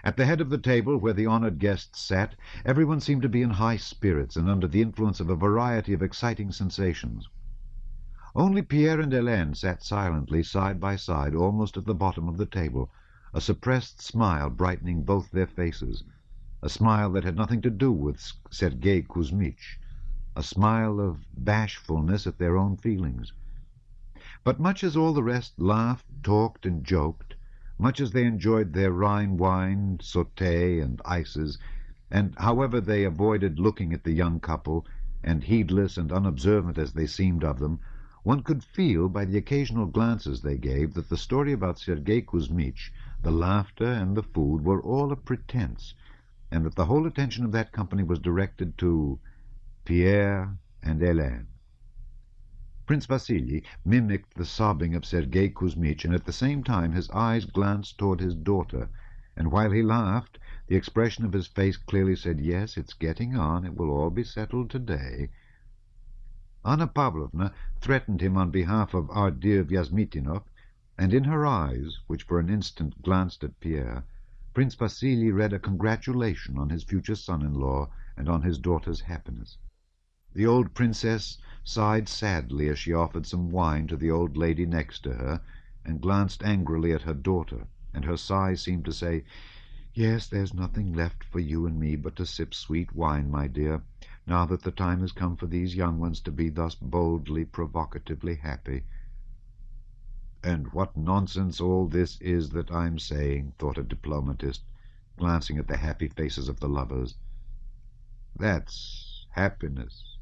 At the head of the table, where the honored guests sat, everyone seemed to be in high spirits and under the influence of a variety of exciting sensations. Only Pierre and Hélène sat silently, side by side, almost at the bottom of the table, a suppressed smile brightening both their faces, a smile that had nothing to do with Sergei Kuzmich, a smile of bashfulness at their own feelings. But much as all the rest laughed, talked, and joked, much as they enjoyed their Rhine wine, sauté, and ices, and however they avoided looking at the young couple, and heedless and unobservant as they seemed of them, one could feel by the occasional glances they gave that the story about Sergei Kuzmich, the laughter and the food, were all a pretense, and that the whole attention of that company was directed to Pierre and Hélène. Prince Vasily mimicked the sobbing of Sergei Kuzmich, and at the same time his eyes glanced toward his daughter, and while he laughed, the expression of his face clearly said, "Yes, it's getting on. It will all be settled today." Anna Pavlovna threatened him on behalf of our dear Vyazmitinov, and in her eyes, which for an instant glanced at Pierre, Prince Vasily read a congratulation on his future son-in-law and on his daughter's happiness. The old princess sighed sadly as she offered some wine to the old lady next to her, and glanced angrily at her daughter, and her sigh seemed to say, "Yes, there's nothing left for you and me but to sip sweet wine, my dear, now that the time has come for these young ones to be thus boldly, provocatively happy." "And what nonsense all this is that I'm saying," thought a diplomatist, glancing at the happy faces of the lovers. "That's happiness."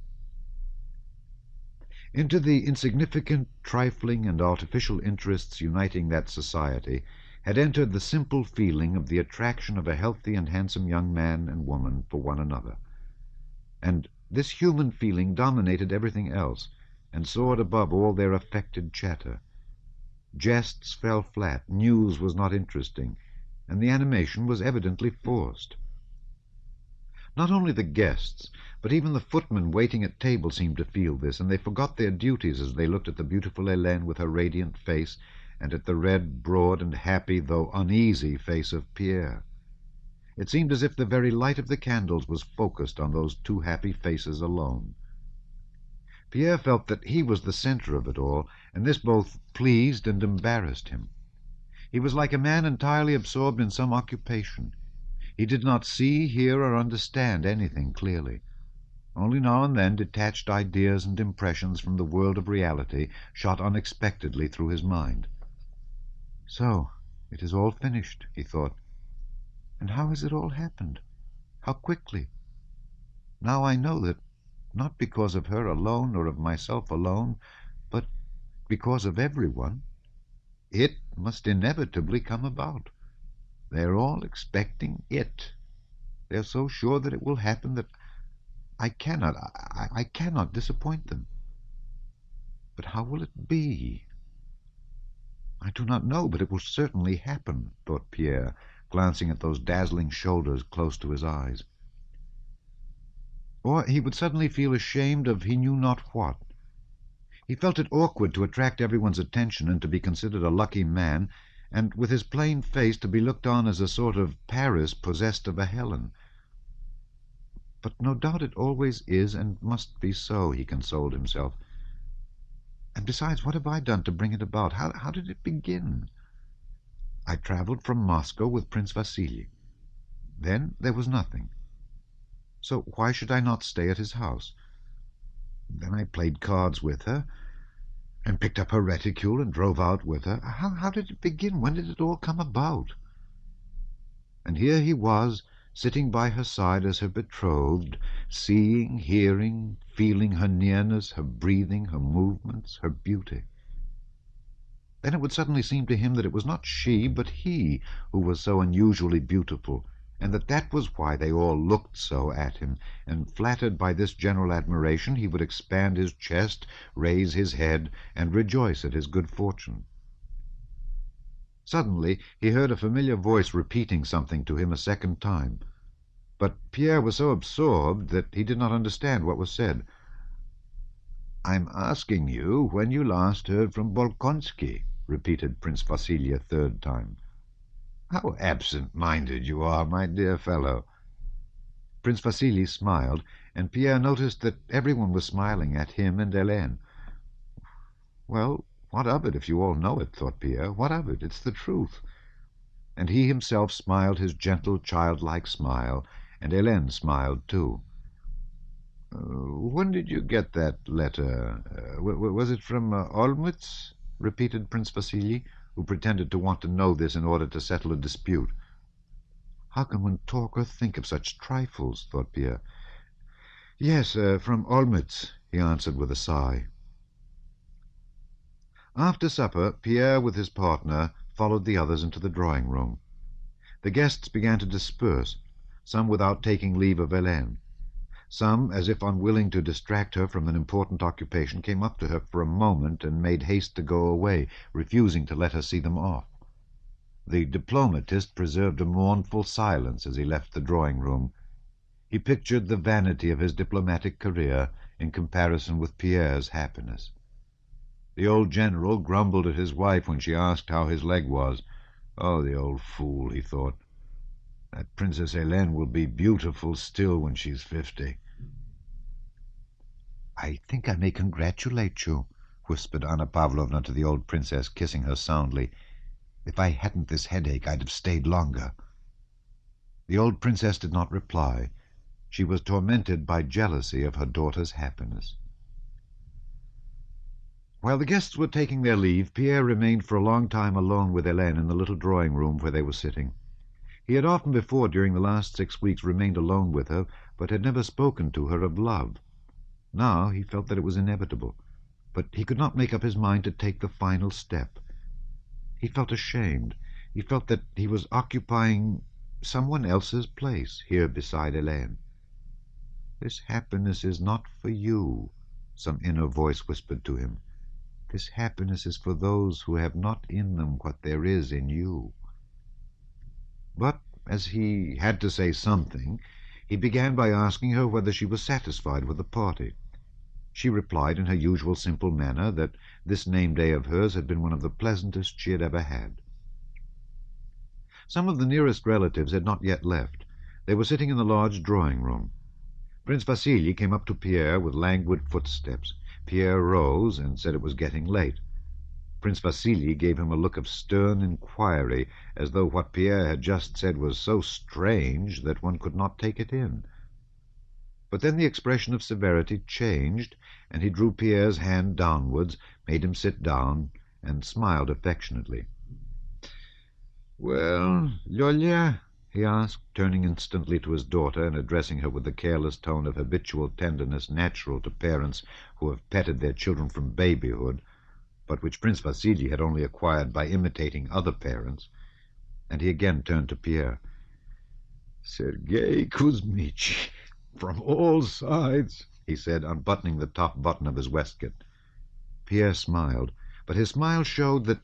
Into the insignificant, trifling, and artificial interests uniting that society had entered the simple feeling of the attraction of a healthy and handsome young man and woman for one another. And this human feeling dominated everything else, and soared above all their affected chatter. Jests fell flat, news was not interesting, and the animation was evidently forced. Not only the guests, but even the footmen waiting at table seemed to feel this, and they forgot their duties as they looked at the beautiful Hélène with her radiant face, and at the red, broad, and happy, though uneasy, face of Pierre. It seemed as if the very light of the candles was focused on those two happy faces alone. Pierre felt that he was the center of it all, and this both pleased and embarrassed him. He was like a man entirely absorbed in some occupation. He did not see, hear, or understand anything clearly. Only now and then detached ideas and impressions from the world of reality shot unexpectedly through his mind. "So, it is all finished," he thought. "And how has it all happened? How quickly? Now I know that, not because of her alone or of myself alone, but because of everyone, it must inevitably come about. They are all expecting it. They are so sure that it will happen that I cannot disappoint them. But how will it be? I do not know, but it will certainly happen," thought Pierre, glancing at those dazzling shoulders close to his eyes. Or he would suddenly feel ashamed of he knew not what. He felt it awkward to attract everyone's attention and to be considered a lucky man, and with his plain face to be looked on as a sort of Paris possessed of a Helen. But no doubt it always is and must be so, he consoled himself. And besides, what have I done to bring it about? How did it begin? I traveled from Moscow with Prince Vasily. Then there was nothing. So why should I not stay at his house? Then I played cards with her, and picked up her reticule and drove out with her. How did it begin? When did it all come about? And here he was, sitting by her side as her betrothed, seeing, hearing, feeling her nearness, her breathing, her movements, her beauty. Then it would suddenly seem to him that it was not she, but he, who was so unusually beautiful, and that was why they all looked so at him, and flattered by this general admiration, he would expand his chest, raise his head, and rejoice at his good fortune. Suddenly he heard a familiar voice repeating something to him a second time, but Pierre was so absorbed that he did not understand what was said. "I'm asking you when you last heard from Bolkonsky," repeated Prince Vasily a third time. "How absent-minded you are, my dear fellow." Prince Vasily smiled, and Pierre noticed that everyone was smiling at him and Hélène. "Well, what of it, if you all know it?" thought Pierre. "What of it? It's the truth." And he himself smiled his gentle, childlike smile, and Hélène smiled too. "When did you get that letter? Was it from Olmütz?" repeated Prince Vasily, who pretended to want to know this in order to settle a dispute. "How can one talk or think of such trifles?" thought Pierre. "Yes, from Olmütz," he answered with a sigh. After supper, Pierre, with his partner, followed the others into the drawing-room. The guests began to disperse, some without taking leave of Hélène. Some, as if unwilling to distract her from an important occupation, came up to her for a moment and made haste to go away, refusing to let her see them off. The diplomatist preserved a mournful silence as he left the drawing-room. He pictured the vanity of his diplomatic career in comparison with Pierre's happiness. The old general grumbled at his wife when she asked how his leg was. "Oh, the old fool," he thought. "That Princess Hélène will be beautiful still when she's 50. "I think I may congratulate you," whispered Anna Pavlovna to the old princess, kissing her soundly. "If I hadn't this headache, I'd have stayed longer." The old princess did not reply. She was tormented by jealousy of her daughter's happiness. While the guests were taking their leave, Pierre remained for a long time alone with Hélène in the little drawing-room where they were sitting. He had often before during the last 6 weeks remained alone with her, but had never spoken to her of love. Now he felt that it was inevitable, but he could not make up his mind to take the final step. He felt ashamed. He felt that he was occupying someone else's place here beside Hélène. "This happiness is not for you," some inner voice whispered to him. "This happiness is for those who have not in them what there is in you." But as he had to say something, he began by asking her whether she was satisfied with the party. She replied in her usual simple manner that this name-day of hers had been one of the pleasantest she had ever had. Some of the nearest relatives had not yet left. They were sitting in the large drawing-room. Prince Vasily came up to Pierre with languid footsteps. Pierre rose and said it was getting late. Prince Vasily gave him a look of stern inquiry, as though what Pierre had just said was so strange that one could not take it in. But then the expression of severity changed, and he drew Pierre's hand downwards, made him sit down, and smiled affectionately. "Well, Lyolia?" he asked, turning instantly to his daughter and addressing her with the careless tone of habitual tenderness natural to parents who have petted their children from babyhood, but which Prince Vasily had only acquired by imitating other parents, and he again turned to Pierre. "Sergei Kuzmich, from all sides," he said, unbuttoning the top button of his waistcoat. Pierre smiled, but his smile showed that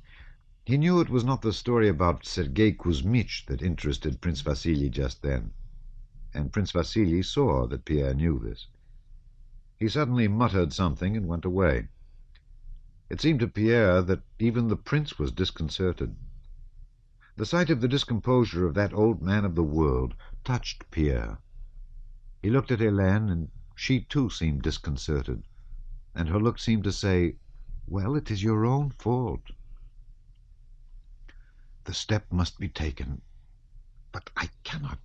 he knew it was not the story about Sergei Kuzmich that interested Prince Vasily just then, and Prince Vasily saw that Pierre knew this. He suddenly muttered something and went away. It seemed to Pierre that even the prince was disconcerted. The sight of the discomposure of that old man of the world touched Pierre. He looked at Hélène, and she too seemed disconcerted, and her look seemed to say, "Well, it is your own fault." The step must be taken. But I cannot,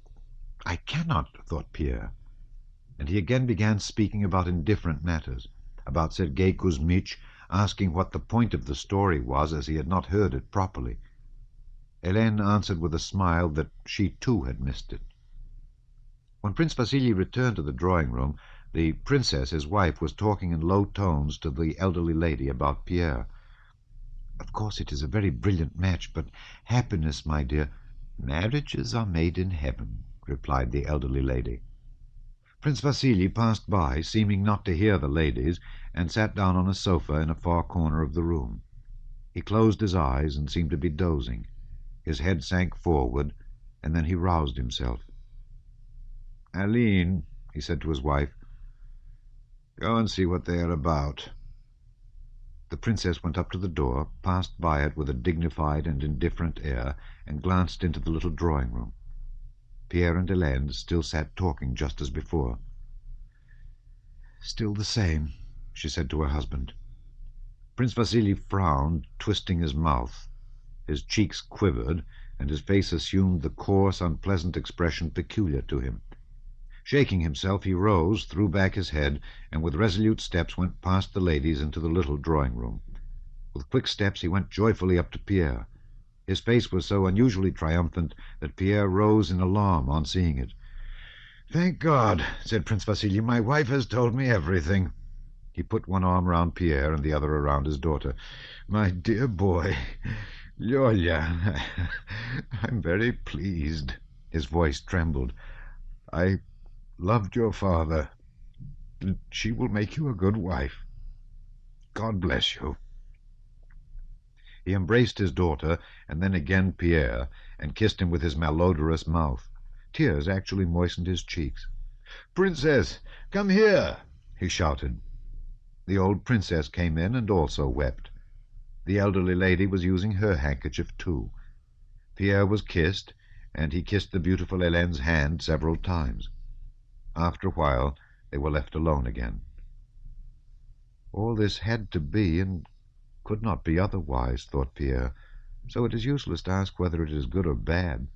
thought Pierre. And he again began speaking about indifferent matters, about Sergei Kuzmich, asking what the point of the story was, as he had not heard it properly. Hélène answered with a smile that she too had missed it. When Prince Vasily returned to the drawing-room, the princess, his wife, was talking in low tones to the elderly lady about Pierre. "Of course it is a very brilliant match, but happiness, my dear—" "Marriages are made in heaven," replied the elderly lady. Prince Vasily passed by, seeming not to hear the ladies, and sat down on a sofa in a far corner of the room. He closed his eyes and seemed to be dozing. His head sank forward, and then he roused himself. "Aline," he said to his wife, "go and see what they are about." The princess went up to the door, passed by it with a dignified and indifferent air, and glanced into the little drawing-room. Pierre and Hélène still sat talking just as before. "Still the same," she said to her husband. Prince Vasily frowned, twisting his mouth. His cheeks quivered, and his face assumed the coarse, unpleasant expression peculiar to him. Shaking himself, he rose, threw back his head, and with resolute steps went past the ladies into the little drawing-room. With quick steps he went joyfully up to Pierre. His face was so unusually triumphant that Pierre rose in alarm on seeing it. "Thank God," said Prince Vasily, "my wife has told me everything." He put one arm round Pierre and the other around his daughter. "My dear boy, Lyolia, I'm very pleased." His voice trembled. "I loved your father, and she will make you a good wife. God bless you." He embraced his daughter, and then again Pierre, and kissed him with his malodorous mouth. Tears actually moistened his cheeks. "Princess, come here!" he shouted. The old princess came in and also wept. The elderly lady was using her handkerchief too. Pierre was kissed, and he kissed the beautiful Hélène's hand several times. After a while they were left alone again. All this had to be, and could not be otherwise, thought Pierre, so it is useless to ask whether it is good or bad.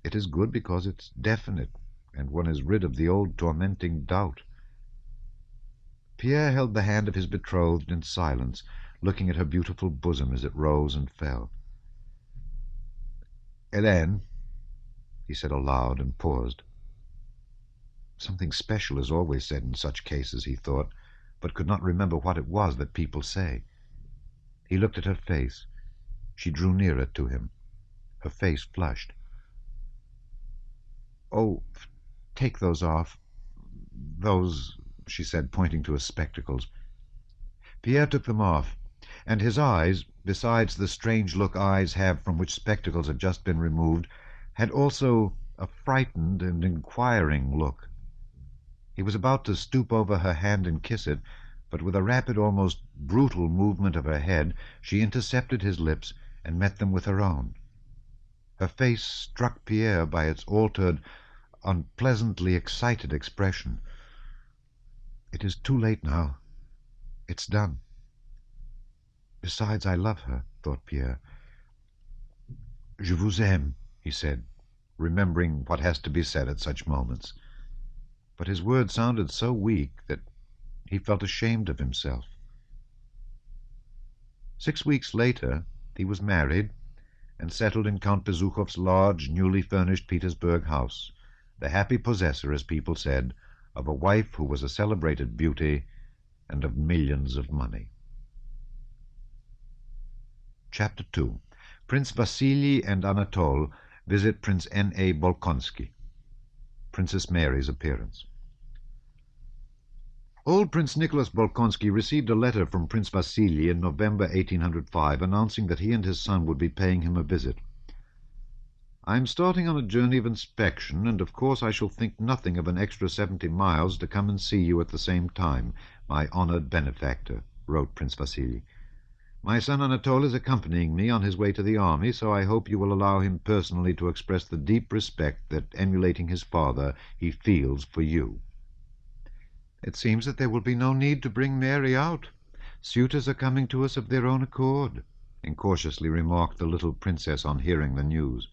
It is good because it's definite, and one is rid of the old tormenting doubt. Pierre held the hand of his betrothed in silence, looking at her beautiful bosom as it rose and fell. "Hélène," he said aloud, and paused. Something special is always said in such cases, he thought, but could not remember what it was that people say. He looked at her face. She drew nearer to him. Her face flushed. "Oh, take those off. Those," she said, pointing to his spectacles. Pierre took them off, and his eyes, besides the strange look eyes have from which spectacles had just been removed, had also a frightened and inquiring look. He was about to stoop over her hand and kiss it, but with a rapid, almost brutal movement of her head, she intercepted his lips and met them with her own. Her face struck Pierre by its altered, unpleasantly excited expression. "It is too late now. It's done. Besides, I love her," thought Pierre. "Je vous aime," he said, remembering what has to be said at such moments. But his words sounded so weak that he felt ashamed of himself. 6 weeks later he was married and settled in Count Bezukhov's large, newly furnished Petersburg house, the happy possessor, as people said, of a wife who was a celebrated beauty and of millions of money. Chapter 2. Prince Vasily and Anatol visit Prince N.A. Bolkonsky. Princess Mary's appearance. Old Prince Nicholas Bolkonsky received a letter from Prince Vasily in November 1805 announcing that he and his son would be paying him a visit. "I am starting on a journey of inspection, and of course I shall think nothing of an extra 70 miles to come and see you at the same time, my honored benefactor," wrote Prince Vasily. "My son Anatol is accompanying me on his way to the army, so I hope you will allow him personally to express the deep respect that, emulating his father, he feels for you." "It seems that there will be no need to bring Mary out. Suitors are coming to us of their own accord," incautiously remarked the little princess on hearing the news.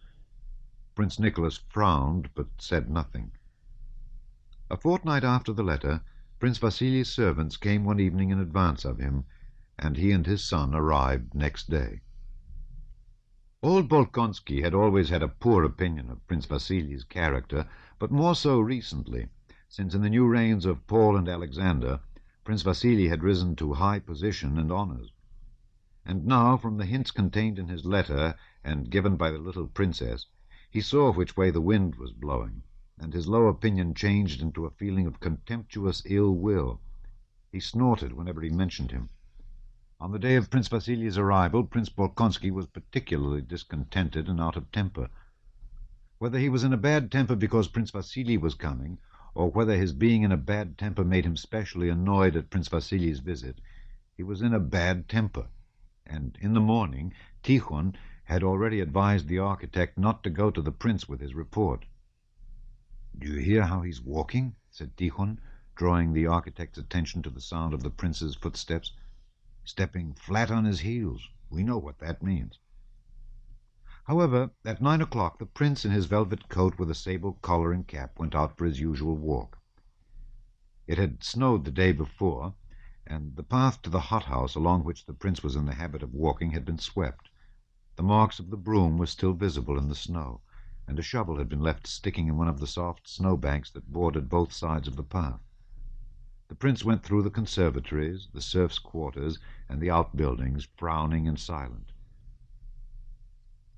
Prince Nicholas frowned, but said nothing. A fortnight after the letter, Prince Vasily's servants came one evening in advance of him, and he and his son arrived next day. Old Bolkonsky had always had a poor opinion of Prince Vasily's character, but more so recently, since in the new reigns of Paul and Alexander, Prince Vasily had risen to high position and honors. And now, from the hints contained in his letter and given by the little princess, he saw which way the wind was blowing, and his low opinion changed into a feeling of contemptuous ill will. He snorted whenever he mentioned him. On the day of Prince Vasily's arrival, Prince Bolkonsky was particularly discontented and out of temper. Whether he was in a bad temper because Prince Vasily was coming, or whether his being in a bad temper made him specially annoyed at Prince Vasily's visit, he was in a bad temper, and in the morning Tikhon had already advised the architect not to go to the prince with his report. "Do you hear how he's walking?" said Tikhon, drawing the architect's attention to the sound of the prince's footsteps. "Stepping flat on his heels. We know what that means." However, at 9 o'clock the prince in his velvet coat with a sable collar and cap went out for his usual walk. It had snowed the day before, and the path to the hothouse along which the prince was in the habit of walking had been swept. The marks of the broom were still visible in the snow, and a shovel had been left sticking in one of the soft snowbanks that bordered both sides of the path. The prince went through the conservatories, the serfs' quarters, and the outbuildings, frowning and silent.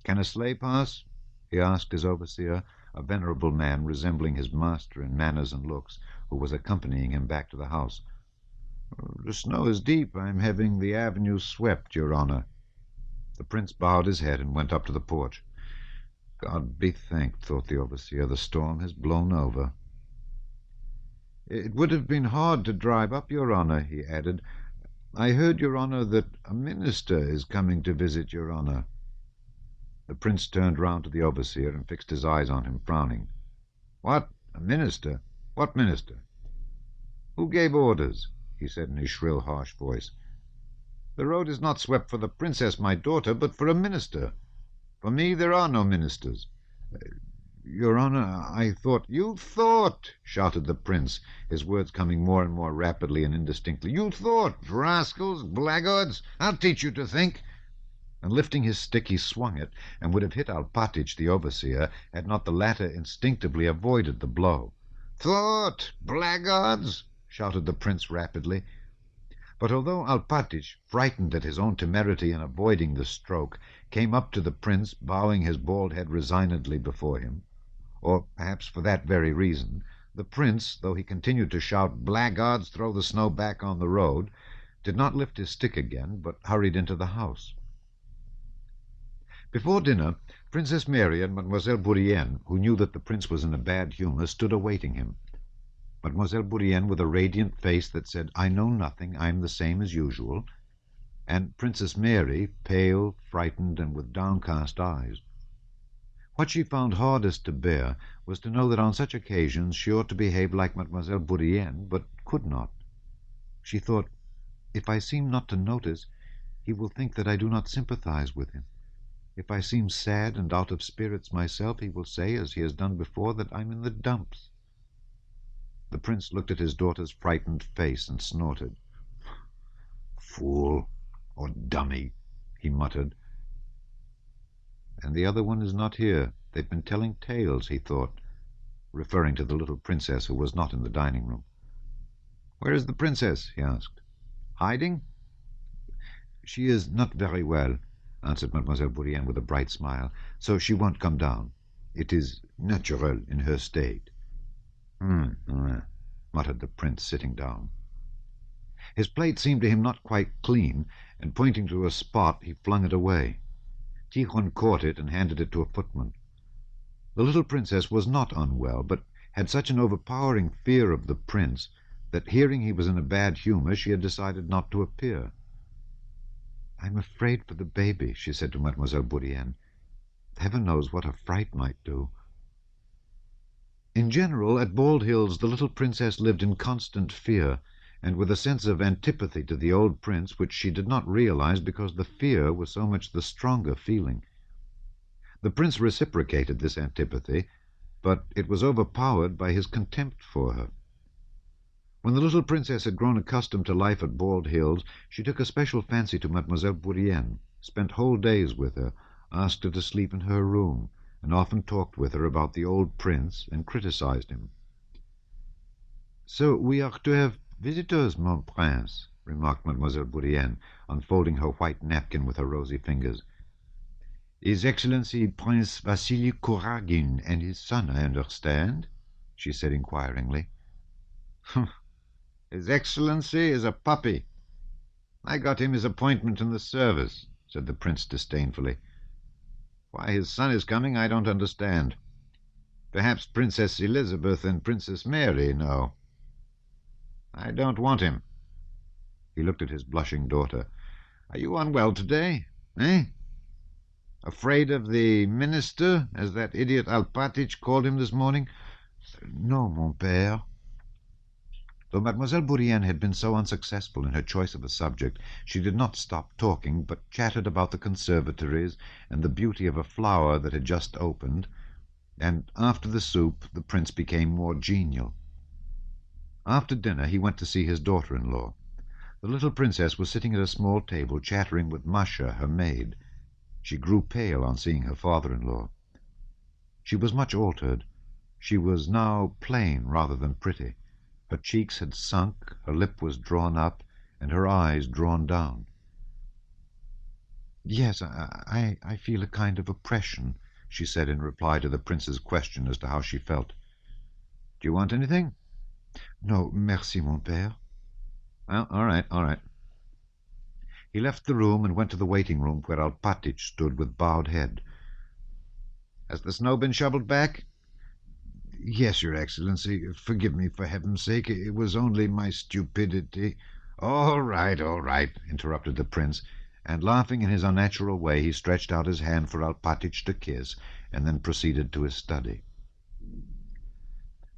"Can a sleigh pass?" he asked his overseer, a venerable man resembling his master in manners and looks, who was accompanying him back to the house. "The snow is deep. I am having the avenue swept, Your Honor." The prince bowed his head and went up to the porch. "God be thanked," thought the overseer, "the storm has blown over." "It would have been hard to drive up, Your Honor," he added. "I heard, Your Honor, that a minister is coming to visit Your Honor." The prince turned round to the overseer and fixed his eyes on him, frowning. "What? A minister? What minister?" "Who gave orders?" he said in his shrill, harsh voice. "The road is not swept for the princess, my daughter, but for a minister. For me there are no ministers." "Your Honor, I thought—" "You thought!" shouted the prince, his words coming more and more rapidly and indistinctly. "You thought! Rascals! Blackguards! I'll teach you to think!" And lifting his stick he swung it, and would have hit Alpatych, the overseer, had not the latter instinctively avoided the blow. "Thought! Blackguards!" shouted the prince rapidly. But although Alpatych, frightened at his own temerity in avoiding the stroke, came up to the prince, bowing his bald head resignedly before him, or perhaps for that very reason, the prince, though he continued to shout, "Blackguards, throw the snow back on the road," did not lift his stick again, but hurried into the house. Before dinner, Princess Mary and Mademoiselle Bourienne, who knew that the prince was in a bad humor, stood awaiting him. Mademoiselle Bourienne with a radiant face that said, "I know nothing, I am the same as usual," and Princess Mary, pale, frightened, and with downcast eyes. What she found hardest to bear was to know that on such occasions she ought to behave like Mademoiselle Bourienne, but could not. She thought, "If I seem not to notice, he will think that I do not sympathize with him. If I seem sad and out of spirits myself, he will say, as he has done before, that I'm in the dumps." The prince looked at his daughter's frightened face and snorted. "Fool, or dummy," he muttered. "And the other one is not here. They've been telling tales," he thought, referring to the little princess who was not in the dining-room. "Where is the princess?" he asked. "Hiding?" "She is not very well," answered Mademoiselle Bourienne with a bright smile, "so she won't come down. It is natural in her state." Muttered the prince, sitting down. His plate seemed to him not quite clean, and pointing to a spot, he flung it away. Tikhon caught it and handed it to a footman. The little princess was not unwell, but had such an overpowering fear of the prince that, hearing he was in a bad humor, she had decided not to appear. "I'm afraid for the baby," she said to Mademoiselle Bourienne. "Heaven knows what a fright might do." In general, at Bald Hills the little princess lived in constant fear, and with a sense of antipathy to the old prince which she did not realize because the fear was so much the stronger feeling. The prince reciprocated this antipathy, but it was overpowered by his contempt for her. When the little princess had grown accustomed to life at Bald Hills, she took a special fancy to Mademoiselle Bourienne, spent whole days with her, asked her to sleep in her room, and often talked with her about the old prince and criticized him. "So we are to have visitors, mon prince," remarked Mademoiselle Bourienne, unfolding her white napkin with her rosy fingers. "His Excellency Prince Vasily Kuragin and his son, I understand?" she said inquiringly. "His Excellency is a puppy. I got him his appointment in the service," said the prince disdainfully. "Why his son is coming, I don't understand. Perhaps Princess Elizabeth and Princess Mary know. I don't want him." He looked at his blushing daughter. "Are you unwell today, eh? Afraid of the minister, as that idiot Alpatych called him this morning?" "No, mon père." Though Mademoiselle Bourienne had been so unsuccessful in her choice of a subject, she did not stop talking, but chatted about the conservatories and the beauty of a flower that had just opened, and after the soup the prince became more genial. After dinner he went to see his daughter-in-law. The little princess was sitting at a small table chattering with Masha, her maid. She grew pale on seeing her father-in-law. She was much altered. She was now plain rather than pretty. Her cheeks had sunk, her lip was drawn up, and her eyes drawn down. "Yes, I feel a kind of oppression," she said in reply to the prince's question as to how she felt. "Do you want anything?" "No, merci, mon père." "Well, all right. He left the room and went to the waiting room where Alpatych stood with bowed head. "Has the snow been shoveled back?" "Yes, Your Excellency. Forgive me, for heaven's sake. It was only my stupidity." All right, interrupted the prince, and laughing in his unnatural way, he stretched out his hand for Alpatych to kiss, and then proceeded to his study.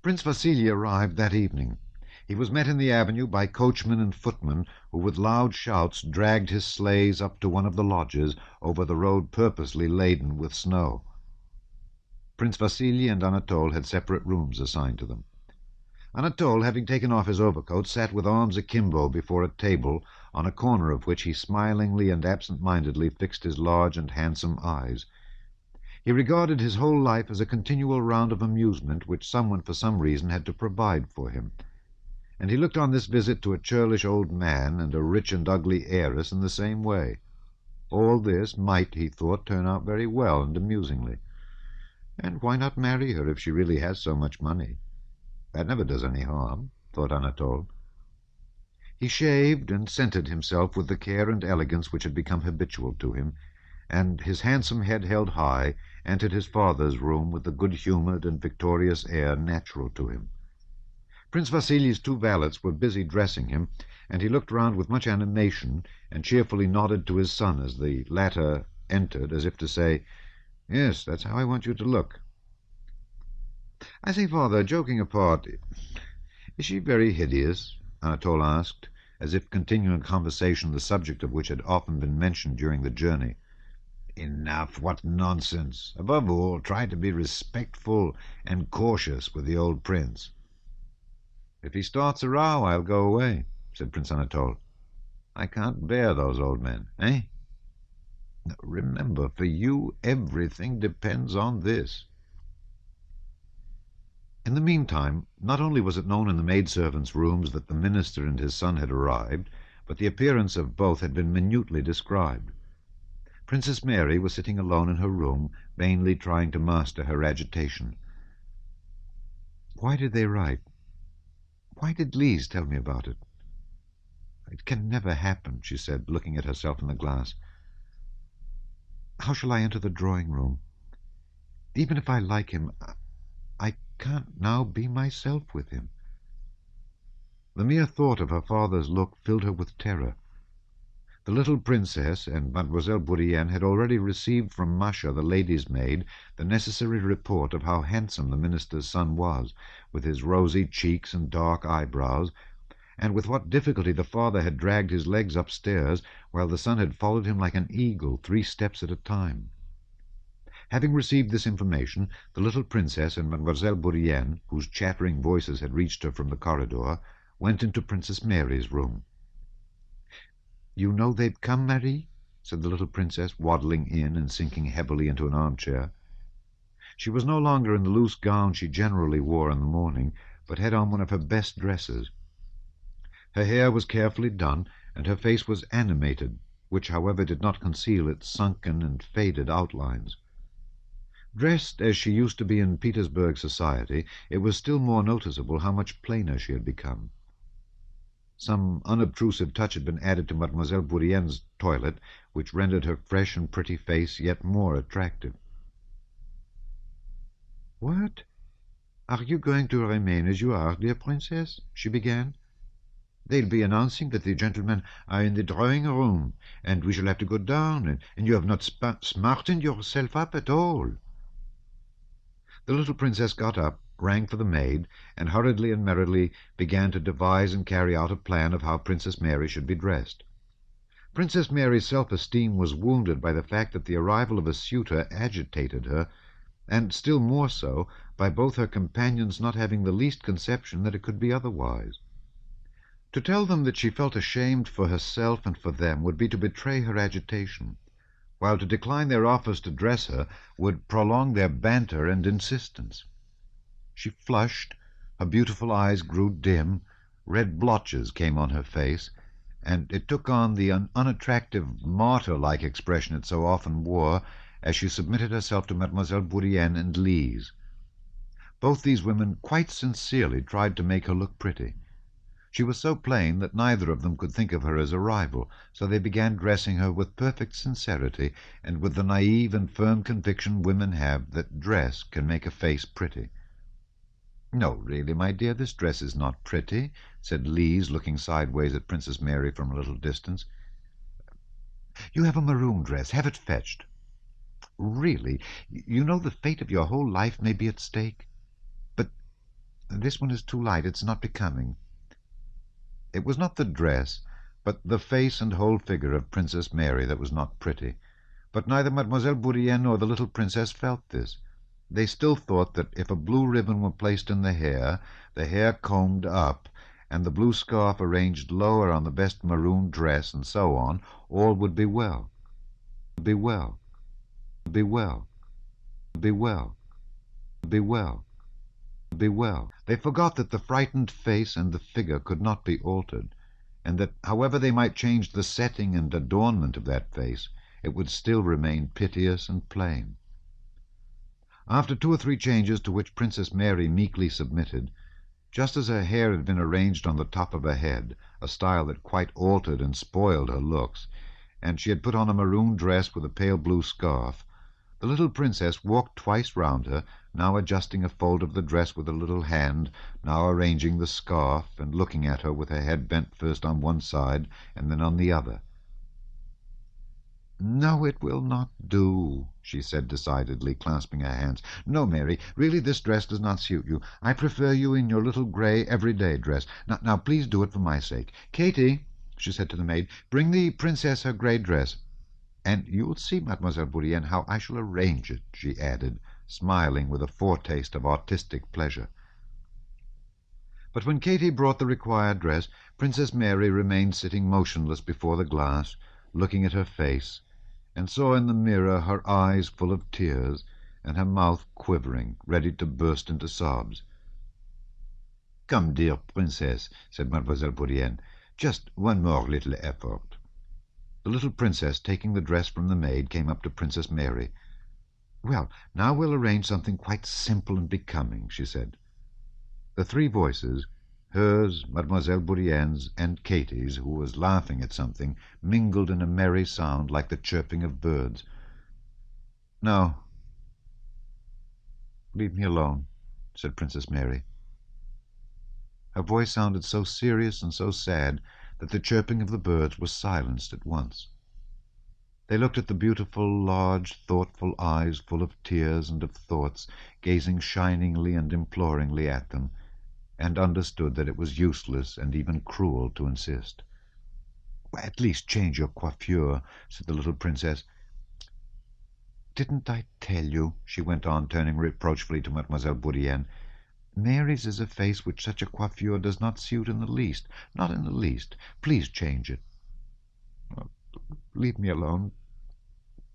Prince Vasily arrived that evening. He was met in the avenue by coachmen and footmen, who with loud shouts dragged his sleighs up to one of the lodges over the road purposely laden with snow. Prince Vasily and Anatol had separate rooms assigned to them. Anatol, having taken off his overcoat, sat with arms akimbo before a table, on a corner of which he smilingly and absent-mindedly fixed his large and handsome eyes. He regarded his whole life as a continual round of amusement which someone for some reason had to provide for him, and he looked on this visit to a churlish old man and a rich and ugly heiress in the same way. All this might, he thought, turn out very well and amusingly. And why not marry her if she really has so much money? That never does any harm, thought Anatol. He shaved and scented himself with the care and elegance which had become habitual to him, and, his handsome head held high, entered his father's room with the good-humoured and victorious air natural to him. Prince Vasily's two valets were busy dressing him, and he looked round with much animation and cheerfully nodded to his son as the latter entered, as if to say, "Yes, that's how I want you to look." "I say, father, joking apart, is she very hideous?" Anatol asked, as if continuing a conversation the subject of which had often been mentioned during the journey. "Enough, what nonsense! Above all, try to be respectful and cautious with the old prince." "If he starts a row, I'll go away," said Prince Anatol. "I can't bear those old men, eh? Remember, for you everything depends on this." In the meantime, not only was it known in the maidservants' rooms that the minister and his son had arrived, but the appearance of both had been minutely described. Princess Mary was sitting alone in her room, vainly trying to master her agitation. "Why did they write? Why did Lise tell me about it? It can never happen," she said, looking at herself in the glass. "How shall I enter the drawing-room? Even if I like him, I can't now be myself with him." The mere thought of her father's look filled her with terror. The little princess and Mademoiselle Bourienne had already received from Masha, the lady's maid, the necessary report of how handsome the minister's son was, with his rosy cheeks and dark eyebrows, and with what difficulty the father had dragged his legs upstairs, while the son had followed him like an eagle 3 steps at a time. Having received this information, the little princess and Mademoiselle Bourienne, whose chattering voices had reached her from the corridor, went into Princess Mary's room. "You know they've come, Marie?" said the little princess, waddling in and sinking heavily into an armchair. She was no longer in the loose gown she generally wore in the morning, but had on one of her best dresses. Her hair was carefully done, and her face was animated, which, however, did not conceal its sunken and faded outlines. Dressed as she used to be in Petersburg society, it was still more noticeable how much plainer she had become. Some unobtrusive touch had been added to Mademoiselle Bourrienne's toilet, which rendered her fresh and pretty face yet more attractive. "What? Are you going to remain as you are, dear princess?" she began. "They'll be announcing that the gentlemen are in the drawing-room, and we shall have to go down, and you have not smartened yourself up at all." The little princess got up, rang for the maid, and hurriedly and merrily began to devise and carry out a plan of how Princess Mary should be dressed. Princess Mary's self-esteem was wounded by the fact that the arrival of a suitor agitated her, and still more so by both her companions not having the least conception that it could be otherwise. To tell them that she felt ashamed for herself and for them would be to betray her agitation, while to decline their offers to dress her would prolong their banter and insistence. She flushed, her beautiful eyes grew dim, red blotches came on her face, and it took on the unattractive, martyr-like expression it so often wore as she submitted herself to Mademoiselle Bourrienne and Lise. Both these women quite sincerely tried to make her look pretty. She was so plain that neither of them could think of her as a rival, so they began dressing her with perfect sincerity and with the naive and firm conviction women have that dress can make a face pretty. "No, really, my dear, this dress is not pretty," said Lise, looking sideways at Princess Mary from a little distance. "You have a maroon dress. Have it fetched. Really, you know the fate of your whole life may be at stake. But this one is too light. It's not becoming." It was not the dress, but the face and whole figure of Princess Mary that was not pretty. But neither Mademoiselle Bourrienne nor the little princess felt this. They still thought that if a blue ribbon were placed in the hair combed up, and the blue scarf arranged lower on the best maroon dress, and so on, all would be well. Be well. Be well. Be well. Be well. Be well. They forgot that the frightened face and the figure could not be altered, and that however they might change the setting and adornment of that face, it would still remain piteous and plain. After 2 or 3 changes to which Princess Mary meekly submitted, just as her hair had been arranged on the top of her head, a style that quite altered and spoiled her looks, and she had put on a maroon dress with a pale blue scarf, the little princess walked twice round her, now adjusting a fold of the dress with a little hand, now arranging the scarf, and looking at her with her head bent first on one side and then on the other. "No, it will not do," she said decidedly, clasping her hands. "No, Mary, really this dress does not suit you. I prefer you in your little grey everyday dress. Now, please do it for my sake. Katie," she said to the maid, "bring the princess her grey dress. And you will see, Mademoiselle Bourrienne, how I shall arrange it," she added, smiling with a foretaste of artistic pleasure. But when Katie brought the required dress, Princess Mary remained sitting motionless before the glass, looking at her face, and saw in the mirror her eyes full of tears, and her mouth quivering, ready to burst into sobs. "Come, dear princess," said Mademoiselle Bourrienne, "just one more little effort." The little princess, taking the dress from the maid, came up to Princess Mary. "Well, now we'll arrange something quite simple and becoming," she said. The 3 voices, hers, Mademoiselle Bourrienne's, and Katie's, who was laughing at something, mingled in a merry sound like the chirping of birds. "No, leave me alone," said Princess Mary. Her voice sounded so serious and so sad that the chirping of the birds was silenced at once. They looked at the beautiful, large, thoughtful eyes full of tears and of thoughts, gazing shiningly and imploringly at them, and understood that it was useless and even cruel to insist. "At least change your coiffure," said the little princess. "Didn't I tell you," she went on, turning reproachfully to Mademoiselle Bourrienne, "Mary's is a face which such a coiffure does not suit in the least, not in the least. Please change it." Leave me alone.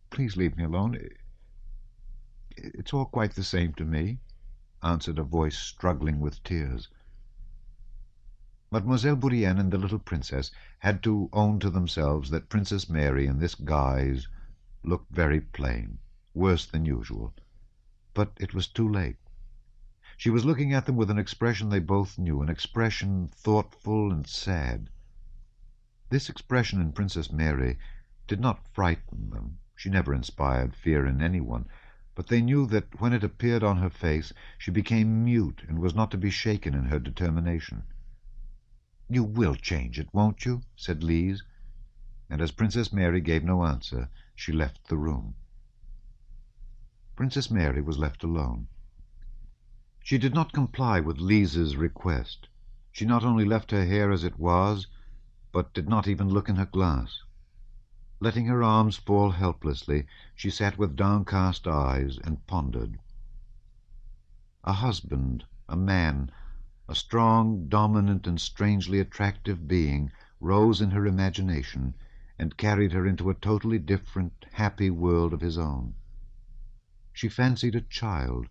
Please leave me alone. It's all quite the same to me," answered a voice struggling with tears. Mademoiselle Bourienne and the little princess had to own to themselves that Princess Mary in this guise looked very plain, worse than usual. But it was too late. She was looking at them with an expression they both knew, an expression thoughtful and sad. This expression in Princess Mary did not frighten them. She never inspired fear in anyone, but they knew that when it appeared on her face she became mute and was not to be shaken in her determination. "You will change it, won't you?" said Lise, and as Princess Mary gave no answer, she left the room. Princess Mary was left alone. She did not comply with Lise's request. She not only left her hair as it was, but did not even look in her glass. Letting her arms fall helplessly, she sat with downcast eyes and pondered. A husband, a man, a strong, dominant, and strangely attractive being rose in her imagination and carried her into a totally different, happy world of his own. She fancied a child,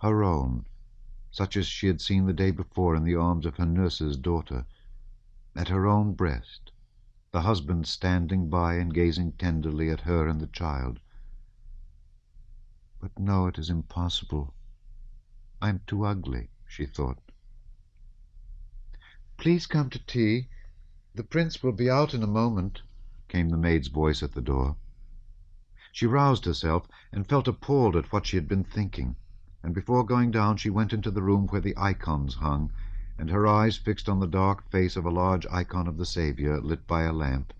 her own, such as she had seen the day before in the arms of her nurse's daughter, at her own breast, the husband standing by and gazing tenderly at her and the child. "But no, it is impossible. I am too ugly," she thought. "Please come to tea. The prince will be out in a moment," came the maid's voice at the door. She roused herself and felt appalled at what she had been thinking, and before going down she went into the room where the icons hung, and her eyes fixed on the dark face of a large icon of the Saviour lit by a lamp,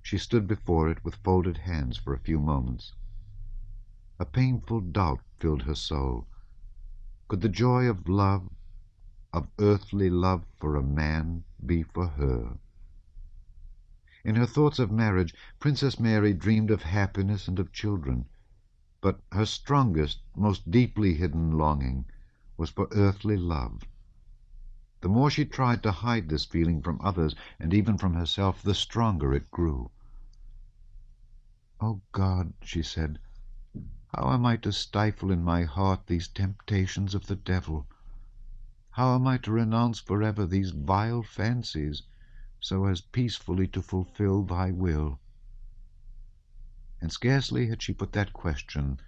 she stood before it with folded hands for a few moments. A painful doubt filled her soul. Could the joy of love, of earthly love for a man, be for her? In her thoughts of marriage, Princess Mary dreamed of happiness and of children, but her strongest, most deeply hidden longing was for earthly love. The more she tried to hide this feeling from others, and even from herself, the stronger it grew. "Oh God," she said, "how am I to stifle in my heart these temptations of the devil? How am I to renounce forever these vile fancies, so as peacefully to fulfill thy will?" And scarcely had she put that question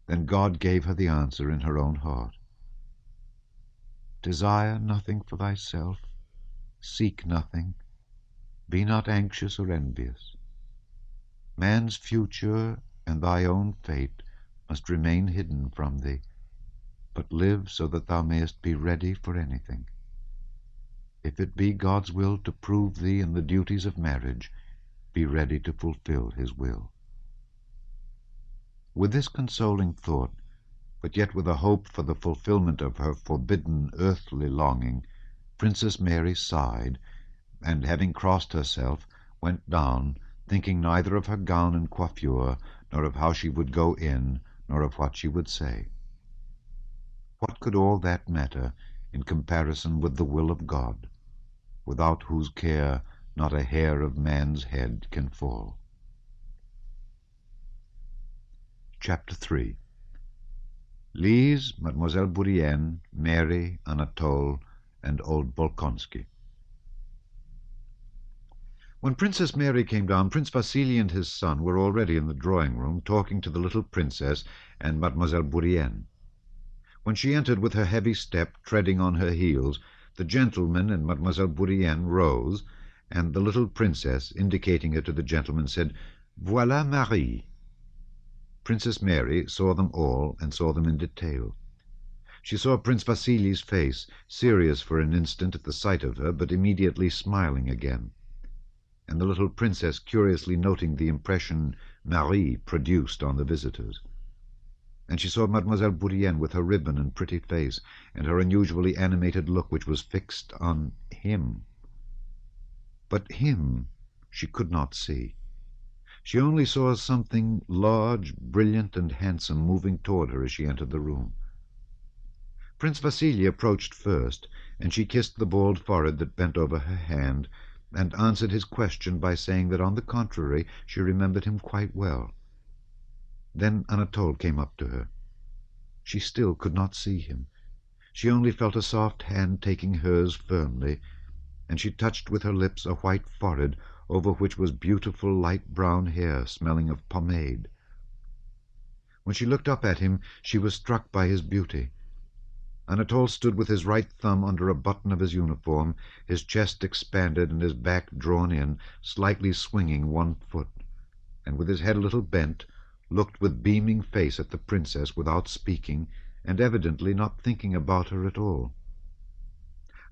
than God gave her the answer in her own heart. "Desire nothing for thyself, seek nothing, be not anxious or envious. Man's future and thy own fate must remain hidden from thee, but live so that thou mayest be ready for anything. If it be God's will to prove thee in the duties of marriage, be ready to fulfill his will." With this consoling thought, but yet with a hope for the fulfillment of her forbidden earthly longing, Princess Mary sighed, and having crossed herself, went down, thinking neither of her gown and coiffure, nor of how she would go in, nor of what she would say. What could all that matter in comparison with the will of God, without whose care not a hair of man's head can fall? Chapter 3. Lise, Mademoiselle Bourienne, Mary, Anatol, and old Bolkonsky. When Princess Mary came down, Prince Vasily and his son were already in the drawing-room, talking to the little princess and Mademoiselle Bourienne. When she entered with her heavy step, treading on her heels, the gentleman and Mademoiselle Bourienne rose, and the little princess, indicating her to the gentleman, said, "Voilà Marie." Princess Mary saw them all, and saw them in detail. She saw Prince Vasily's face, serious for an instant at the sight of her, but immediately smiling again, and the little princess curiously noting the impression Marie produced on the visitors. And she saw Mademoiselle Bourienne with her ribbon and pretty face, and her unusually animated look which was fixed on him. But him she could not see. She only saw something large, brilliant, and handsome moving toward her as she entered the room. Prince Vasily approached first, and she kissed the bald forehead that bent over her hand, and answered his question by saying that, on the contrary, she remembered him quite well. Then Anatol came up to her. She still could not see him. She only felt a soft hand taking hers firmly, and she touched with her lips a white forehead over which was beautiful light brown hair smelling of pomade. When she looked up at him, she was struck by his beauty. Anatol stood with his right thumb under a button of his uniform, his chest expanded and his back drawn in, slightly swinging one foot, and with his head a little bent, looked with beaming face at the princess without speaking, and evidently not thinking about her at all.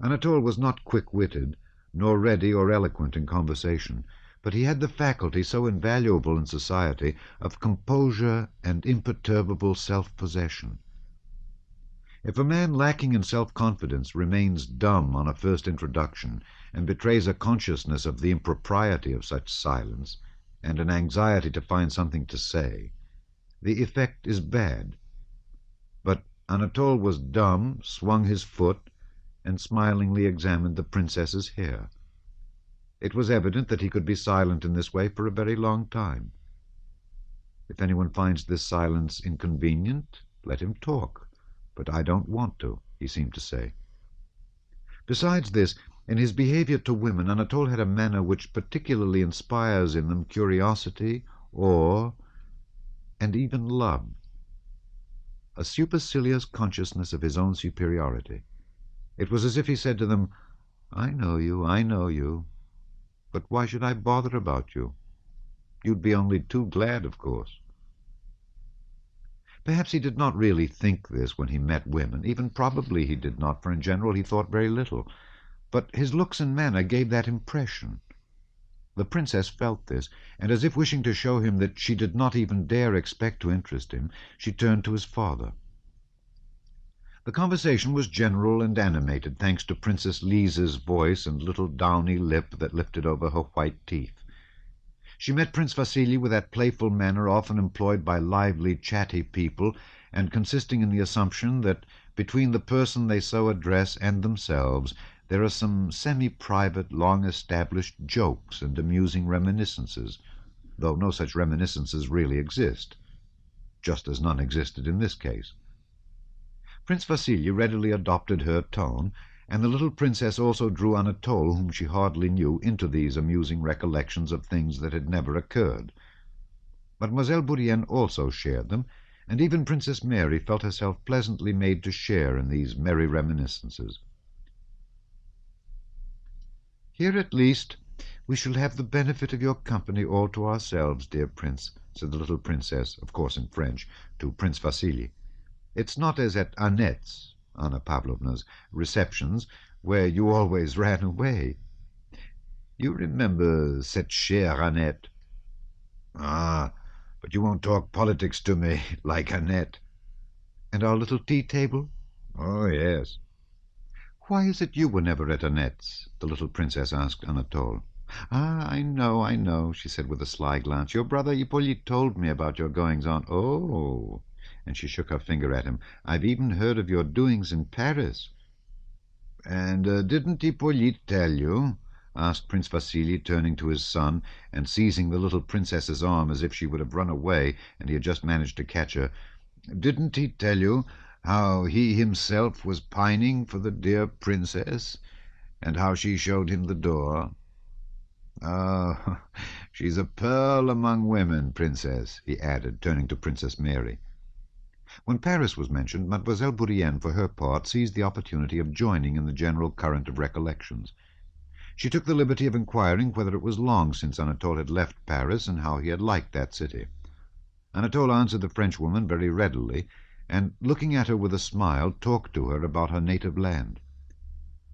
Anatol was not quick-witted, nor ready or eloquent in conversation, but he had the faculty, so invaluable in society, of composure and imperturbable self-possession. If a man lacking in self-confidence remains dumb on a first introduction, and betrays a consciousness of the impropriety of such silence, and an anxiety to find something to say, the effect is bad. But Anatol was dumb, swung his foot, and smilingly examined the princess's hair. It was evident that he could be silent in this way for a very long time. If anyone finds this silence inconvenient, let him talk, but I don't want to, he seemed to say. Besides this, in his behavior to women, Anatol had a manner which particularly inspires in them curiosity, awe, and even love. A supercilious consciousness of his own superiority. It was as if he said to them, "I know you, but why should I bother about you? You'd be only too glad, of course." Perhaps he did not really think this when he met women. Even probably he did not, for in general he thought very little. But his looks and manner gave that impression. The princess felt this, and as if wishing to show him that she did not even dare expect to interest him, she turned to his father. The conversation was general and animated, thanks to Princess Lise's voice and little downy lip that lifted over her white teeth. She met Prince Vasily with that playful manner often employed by lively, chatty people, and consisting in the assumption that between the person they so address and themselves there are some semi-private, long-established jokes and amusing reminiscences, though no such reminiscences really exist, just as none existed in this case. Prince Vasily readily adopted her tone, and the little princess also drew Anatol, whom she hardly knew, into these amusing recollections of things that had never occurred. Mademoiselle Bourienne also shared them, and even Princess Mary felt herself pleasantly made to share in these merry reminiscences. "Here, at least, we shall have the benefit of your company all to ourselves, dear prince," said the little princess, of course in French, to Prince Vasily. "It's not as at Annette's, Anna Pavlovna's, receptions, where you always ran away. You remember cette chère Annette? Ah, but you won't talk politics to me like Annette. And our little tea-table? Oh, yes." "Why is it you were never at Annette's?" the little princess asked Anatol. "Ah, I know," she said with a sly glance. "Your brother Hippolyte told me about your goings-on." "Oh," and she shook her finger at him, "I've even heard of your doings in Paris." "And didn't Hippolyte tell you?" asked Prince Vasily, turning to his son, and seizing the little princess's arm as if she would have run away, and he had just managed to catch her. "Didn't he tell you how he himself was pining for the dear princess, and how she showed him the door? Oh, she's a pearl among women, princess," he added, turning to Princess Mary. When Paris was mentioned, Mademoiselle Bourienne, for her part, seized the opportunity of joining in the general current of recollections. She took the liberty of inquiring whether it was long since Anatol had left Paris, and how he had liked that city. Anatol answered the Frenchwoman very readily, and, looking at her with a smile, talked to her about her native land.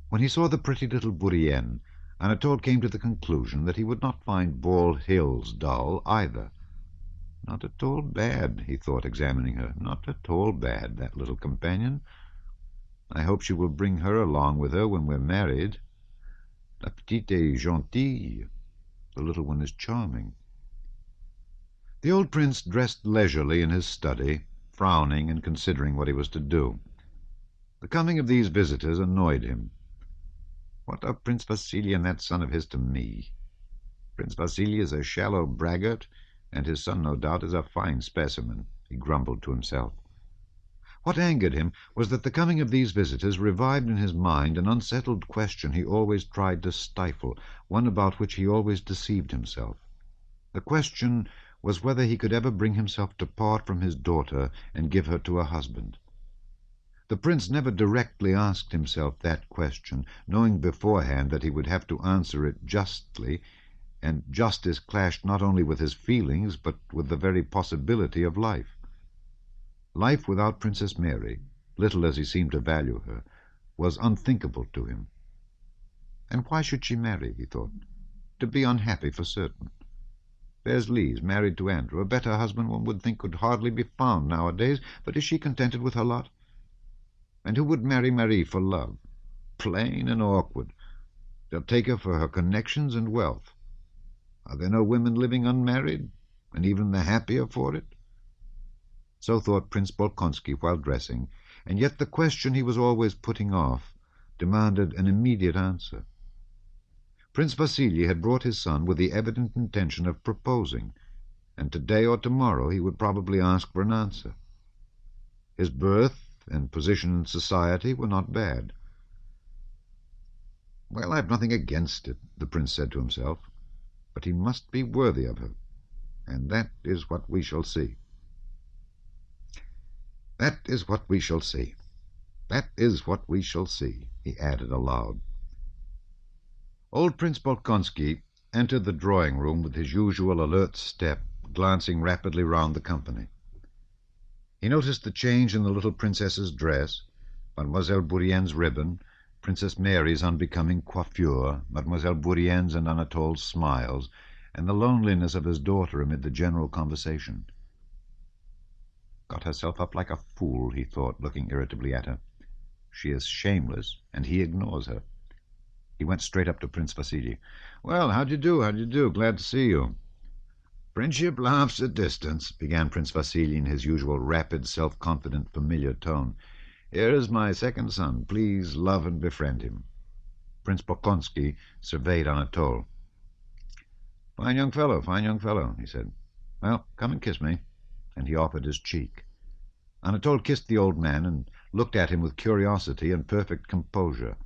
When he saw the pretty little Bourienne, Anatol came to the conclusion that he would not find Bald Hills dull either. Not at all bad, he thought, examining her. Not at all bad, that little companion. I hope she will bring her along with her when we're married. La petite est gentille. The little one is charming. The old prince dressed leisurely in his study, frowning and considering what he was to do. The coming of these visitors annoyed him. What are Prince Vasily and that son of his to me? Prince Vasily is a shallow braggart, and his son, no doubt, is a fine specimen, he grumbled to himself. What angered him was that the coming of these visitors revived in his mind an unsettled question he always tried to stifle, one about which he always deceived himself. The question was whether he could ever bring himself to part from his daughter and give her to a husband. The prince never directly asked himself that question, knowing beforehand that he would have to answer it justly, and justice clashed not only with his feelings, but with the very possibility of life. Life without Princess Mary, little as he seemed to value her, was unthinkable to him. And why should she marry, he thought? To be unhappy for certain. There's Lise, married to Andrew. A better husband, one would think, could hardly be found nowadays, but is she contented with her lot? And who would marry Marie for love? Plain and awkward. They'll take her for her connections and wealth. Are there no women living unmarried, and even the happier for it? So thought Prince Bolkonsky while dressing, and yet the question he was always putting off demanded an immediate answer. Prince Vasily had brought his son with the evident intention of proposing, and today or tomorrow he would probably ask for an answer. His birth and position in society were not bad. Well, I've nothing against it, the prince said to himself, but he must be worthy of her, and that is what we shall see. That is what we shall see. That is what we shall see, he added aloud. Old Prince Bolkonsky entered the drawing-room with his usual alert step, glancing rapidly round the company. He noticed the change in the little princess's dress, Mademoiselle Bourienne's ribbon, Princess Mary's unbecoming coiffure, Mademoiselle Bourienne's and Anatol's smiles, and the loneliness of his daughter amid the general conversation. Got herself up like a fool, he thought, looking irritably at her. She is shameless, and he ignores her. He went straight up to Prince Vasily. "Well, how d'ye do? Glad to see you." "Friendship laughs at distance," began Prince Vasily in his usual rapid, self-confident, familiar tone. "Here is my second son. Please love and befriend him." Prince Bolkonsky surveyed Anatol. Fine young fellow, he said. "Well, come and kiss me." And he offered his cheek. Anatol kissed the old man and looked at him with curiosity and perfect composure,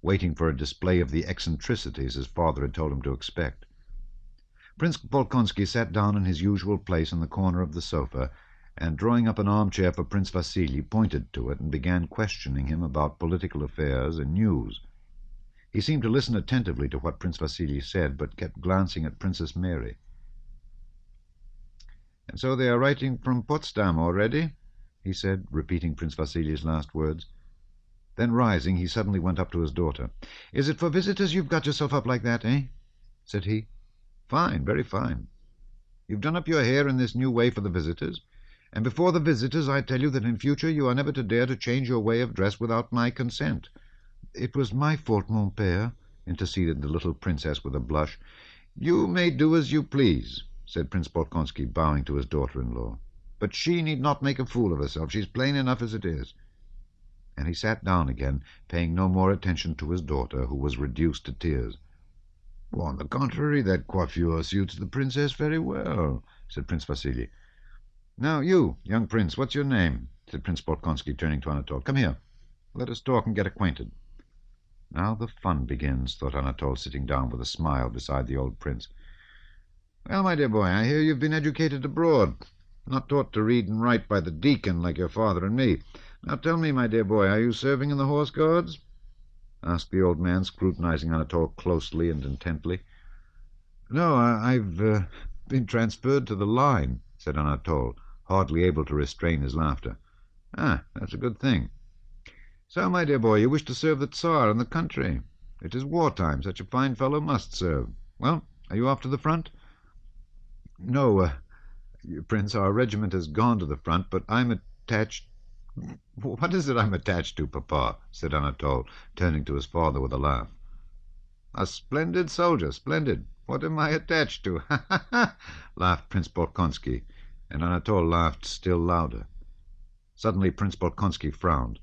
waiting for a display of the eccentricities his father had told him to expect. Prince Bolkonsky sat down in his usual place in the corner of the sofa, and drawing up an armchair for Prince Vasily, pointed to it and began questioning him about political affairs and news. He seemed to listen attentively to what Prince Vasily said, but kept glancing at Princess Mary. "And so they are writing from Potsdam already?" he said, repeating Prince Vasily's last words. Then, rising, he suddenly went up to his daughter. "Is it for visitors you've got yourself up like that, eh?" said he. "Fine, very fine. You've done up your hair in this new way for the visitors, and before the visitors I tell you that in future you are never to dare to change your way of dress without my consent." "It was my fault, mon père," interceded the little princess with a blush. "You may do as you please," said Prince Bolkonsky, bowing to his daughter-in-law. "But she need not make a fool of herself. She's plain enough as it is." And he sat down again, paying no more attention to his daughter, who was reduced to tears. "On the contrary, that coiffure suits the princess very well," said Prince Vasily. "Now you, young prince, what's your name?" said Prince Bolkonsky, turning to Anatol. "Come here. Let us talk and get acquainted." "Now the fun begins," thought Anatol, sitting down with a smile beside the old prince. "Well, my dear boy, I hear you've been educated abroad, not taught to read and write by the deacon like your father and me. Now tell me, my dear boy, are you serving in the Horse Guards?" asked the old man, scrutinizing Anatol closely and intently. "No, I've been transferred to the line," said Anatol, hardly able to restrain his laughter. "Ah, that's a good thing. So, my dear boy, you wish to serve the Tsar and the country. It is wartime. Such a fine fellow must serve. Well, are you off to the front?" "No, Prince, our regiment has gone to the front, but I'm attached—" "What is it I'm attached to, Papa?" said Anatol, turning to his father with a laugh. "A splendid soldier, splendid. What am I attached to? Ha, ha, ha!" laughed Prince Bolkonsky, and Anatol laughed still louder. Suddenly Prince Bolkonsky frowned.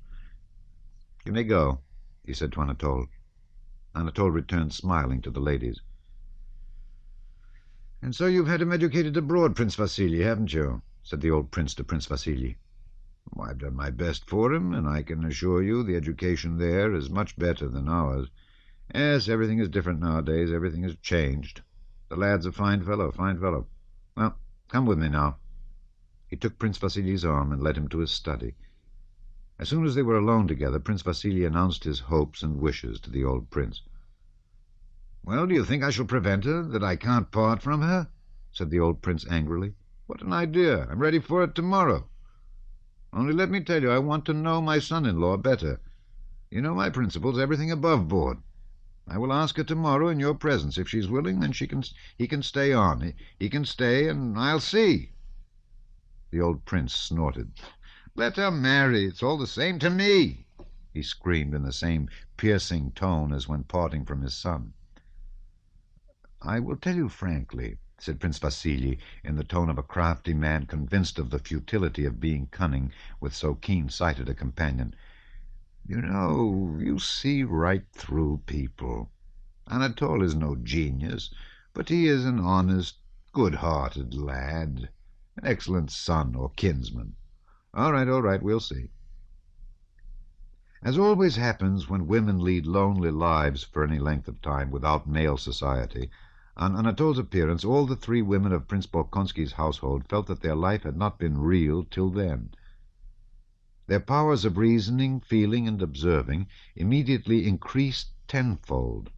"You may go," he said to Anatol. Anatol returned smiling to the ladies. "And so you've had him educated abroad, Prince Vasily, haven't you?" said the old prince to Prince Vasily. "Well, I've done my best for him, and I can assure you the education there is much better than ours. Yes, everything is different nowadays. Everything has changed. The lad's a fine fellow, fine fellow. Well, come with me now." He took Prince Vasily's arm and led him to his study. As soon as they were alone together, Prince Vasily announced his hopes and wishes to the old prince. "Well, do you think I shall prevent her, that I can't part from her?" said the old prince angrily. "What an idea! I'm ready for it tomorrow. Only let me tell you, I want to know my son-in-law better. You know my principles, everything above board. I will ask her tomorrow in your presence. If she's willing, then he can stay on. He can stay, and I'll see." The old prince snorted. "Let her marry. It's all the same to me," he screamed in the same piercing tone as when parting from his son. "I will tell you frankly," said Prince Vasily, in the tone of a crafty man convinced of the futility of being cunning with so keen-sighted a companion. "You know, you see right through people. Anatol is no genius, but he is an honest, good-hearted lad, an excellent son or kinsman. All right, we'll see." As always happens when women lead lonely lives for any length of time without male society, on Anatol's appearance all the three women of Prince Bolkonsky's household felt that their life had not been real till then. Their powers of reasoning, feeling, and observing immediately increased tenfold,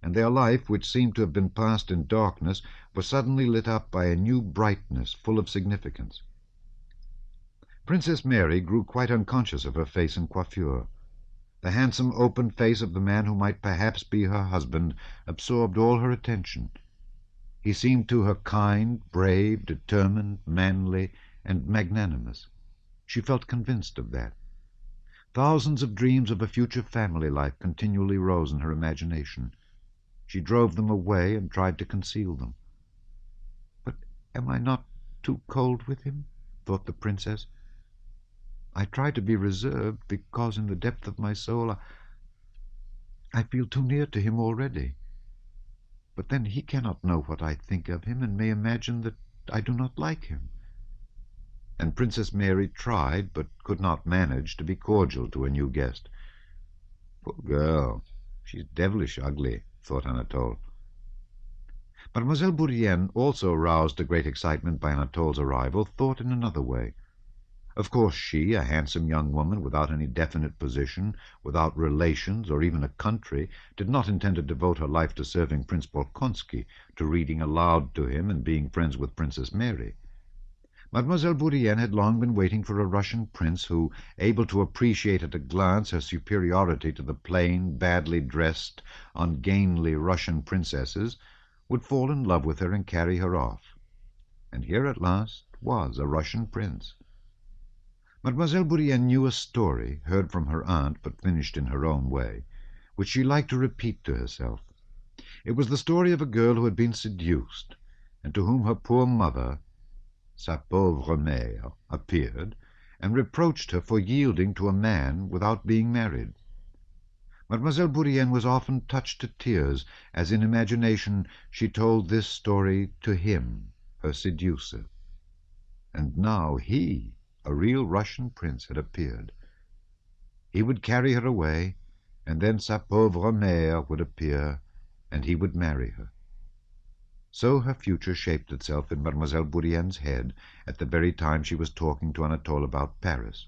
and their life, which seemed to have been passed in darkness, was suddenly lit up by a new brightness full of significance. Princess Mary grew quite unconscious of her face and coiffure. The handsome, open face of the man who might perhaps be her husband absorbed all her attention. He seemed to her kind, brave, determined, manly, and magnanimous. She felt convinced of that. Thousands of dreams of a future family life continually rose in her imagination. She drove them away and tried to conceal them. "But am I not too cold with him?" thought the princess. "I try to be reserved because in the depth of my soul I feel too near to him already. But then he cannot know what I think of him, and may imagine that I do not like him." And Princess Mary tried, but could not manage, to be cordial to a new guest. "Poor girl, she's devilish ugly," thought Anatol. Mademoiselle Bourienne, also roused to great excitement by Anatol's arrival, thought in another way. Of course she, a handsome young woman without any definite position, without relations or even a country, did not intend to devote her life to serving Prince Bolkonsky, to reading aloud to him and being friends with Princess Mary. Mademoiselle Bourienne had long been waiting for a Russian prince who, able to appreciate at a glance her superiority to the plain, badly dressed, ungainly Russian princesses, would fall in love with her and carry her off. And here at last was a Russian prince. Mademoiselle Bourienne knew a story, heard from her aunt, but finished in her own way, which she liked to repeat to herself. It was the story of a girl who had been seduced, and to whom her poor mother, sa pauvre mère, appeared, and reproached her for yielding to a man without being married. Mademoiselle Bourienne was often touched to tears, as in imagination she told this story to him, her seducer. And now he, a real Russian prince, had appeared. He would carry her away, and then sa pauvre mère would appear, and he would marry her. So her future shaped itself in Mademoiselle Bourienne's head at the very time she was talking to Anatol about Paris.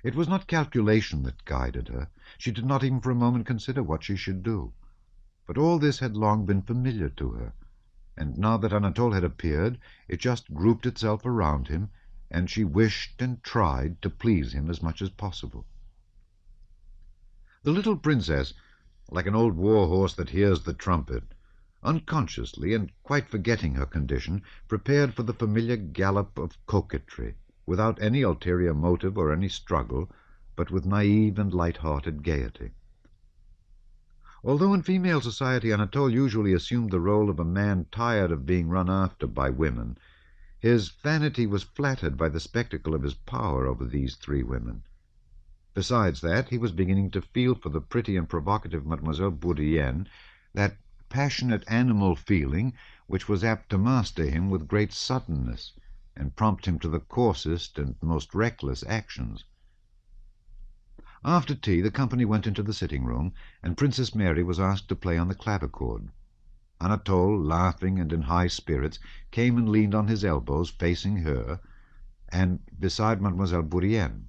It was not calculation that guided her. She did not even for a moment consider what she should do. But all this had long been familiar to her, and now that Anatol had appeared, it just grouped itself around him, and she wished and tried to please him as much as possible. The little princess, like an old war-horse that hears the trumpet, unconsciously and quite forgetting her condition, prepared for the familiar gallop of coquetry, without any ulterior motive or any struggle, but with naive and light-hearted gaiety. Although in female society Anatol usually assumed the role of a man tired of being run after by women, his vanity was flattered by the spectacle of his power over these three women. Besides that, he was beginning to feel for the pretty and provocative Mademoiselle Bourrienne that passionate animal feeling which was apt to master him with great suddenness and prompt him to the coarsest and most reckless actions. After tea the company went into the sitting-room, and Princess Mary was asked to play on the clavichord. Anatol, laughing and in high spirits, came and leaned on his elbows, facing her, and beside Mademoiselle Bourrienne.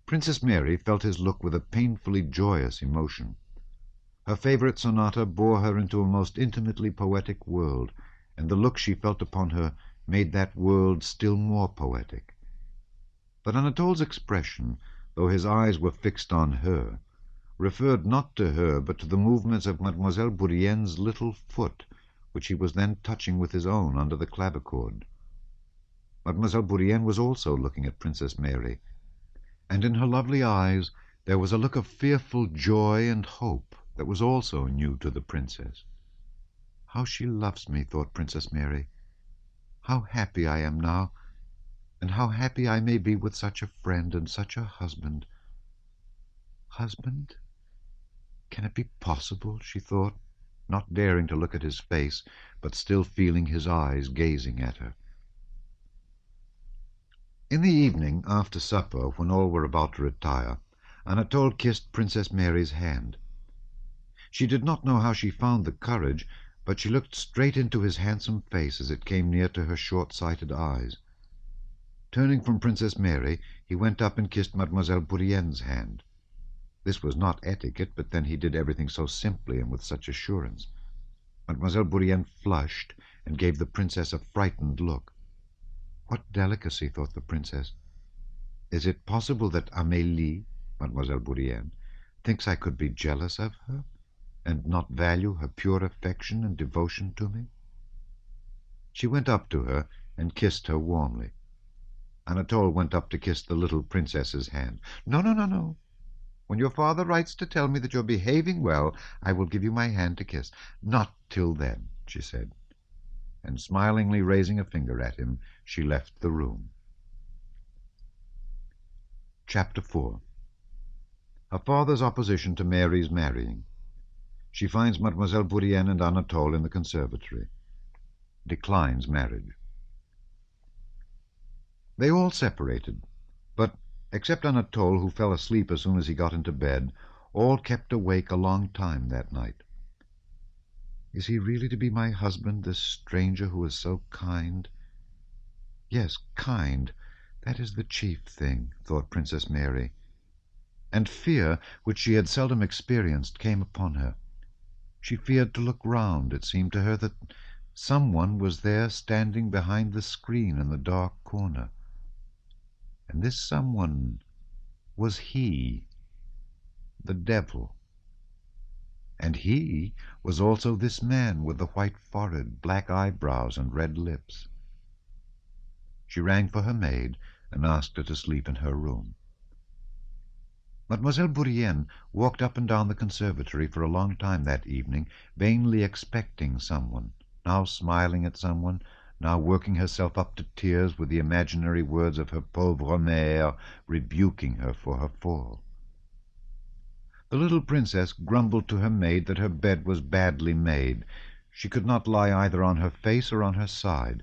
Princess Mary felt his look with a painfully joyous emotion. Her favourite sonata bore her into a most intimately poetic world, and the look she felt upon her made that world still more poetic. But Anatol's expression, though his eyes were fixed on her, referred not to her but to the movements of Mademoiselle Bourrienne's little foot, which he was then touching with his own under the clavichord. Mademoiselle Bourrienne was also looking at Princess Mary, and in her lovely eyes there was a look of fearful joy and hope that was also new to the princess. "How she loves me," thought Princess Mary. "How happy I am now, and how happy I may be with such a friend and such a husband." "Husband? Can it be possible?" she thought, not daring to look at his face, but still feeling his eyes gazing at her. In the evening, after supper, when all were about to retire, Anatol kissed Princess Mary's hand. She did not know how she found the courage, but she looked straight into his handsome face as it came near to her short-sighted eyes. Turning from Princess Mary, he went up and kissed Mademoiselle Bourrienne's hand. This was not etiquette, but then he did everything so simply and with such assurance. Mademoiselle Bourrienne flushed and gave the princess a frightened look. What delicacy, thought the princess. Is it possible that Amélie, Mademoiselle Bourrienne, thinks I could be jealous of her, and not value her pure affection and devotion to me? She went up to her and kissed her warmly. Anatol went up to kiss the little princess's hand. "No, no, no, no. When your father writes to tell me that you're behaving well, I will give you my hand to kiss. Not till then," she said, and smilingly raising a finger at him, she left the room. Chapter 4. Her father's opposition to Mary's marrying. She finds Mademoiselle Bourrienne and Anatol in the conservatory. Declines marriage. They all separated, but, except Anatol, who fell asleep as soon as he got into bed, all kept awake a long time that night. Is he really to be my husband, this stranger who is so kind? Yes, kind. That is the chief thing, thought Princess Mary. And fear, which she had seldom experienced, came upon her. She feared to look round. It seemed to her that someone was there standing behind the screen in the dark corner. And this someone was he, the devil. And he was also this man with the white forehead, black eyebrows, and red lips. She rang for her maid and asked her to sleep in her room. Mademoiselle Bourrienne walked up and down the conservatory for a long time that evening, vainly expecting someone, now smiling at someone, now working herself up to tears with the imaginary words of her pauvre mère rebuking her for her fall. The little princess grumbled to her maid that her bed was badly made. She could not lie either on her face or on her side.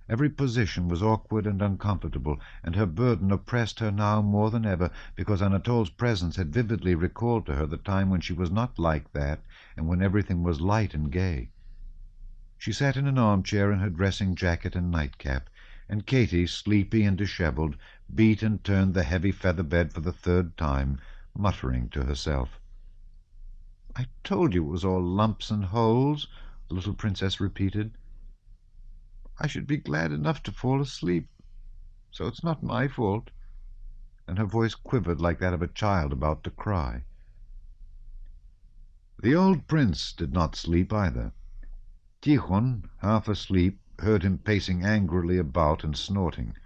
Every position was awkward and uncomfortable, and her burden oppressed her now more than ever, because Anatol's presence had vividly recalled to her the time when she was not like that, and when everything was light and gay. She sat in an armchair in her dressing-jacket and nightcap, and Katy, sleepy and dishevelled, beat and turned the heavy feather bed for the third time, muttering to herself. "I told you it was all lumps and holes," the little princess repeated. "I should be glad enough to fall asleep, so it's not my fault," and her voice quivered like that of a child about to cry. The old prince did not sleep either. Tikhon, half asleep, heard him pacing angrily about and snorting.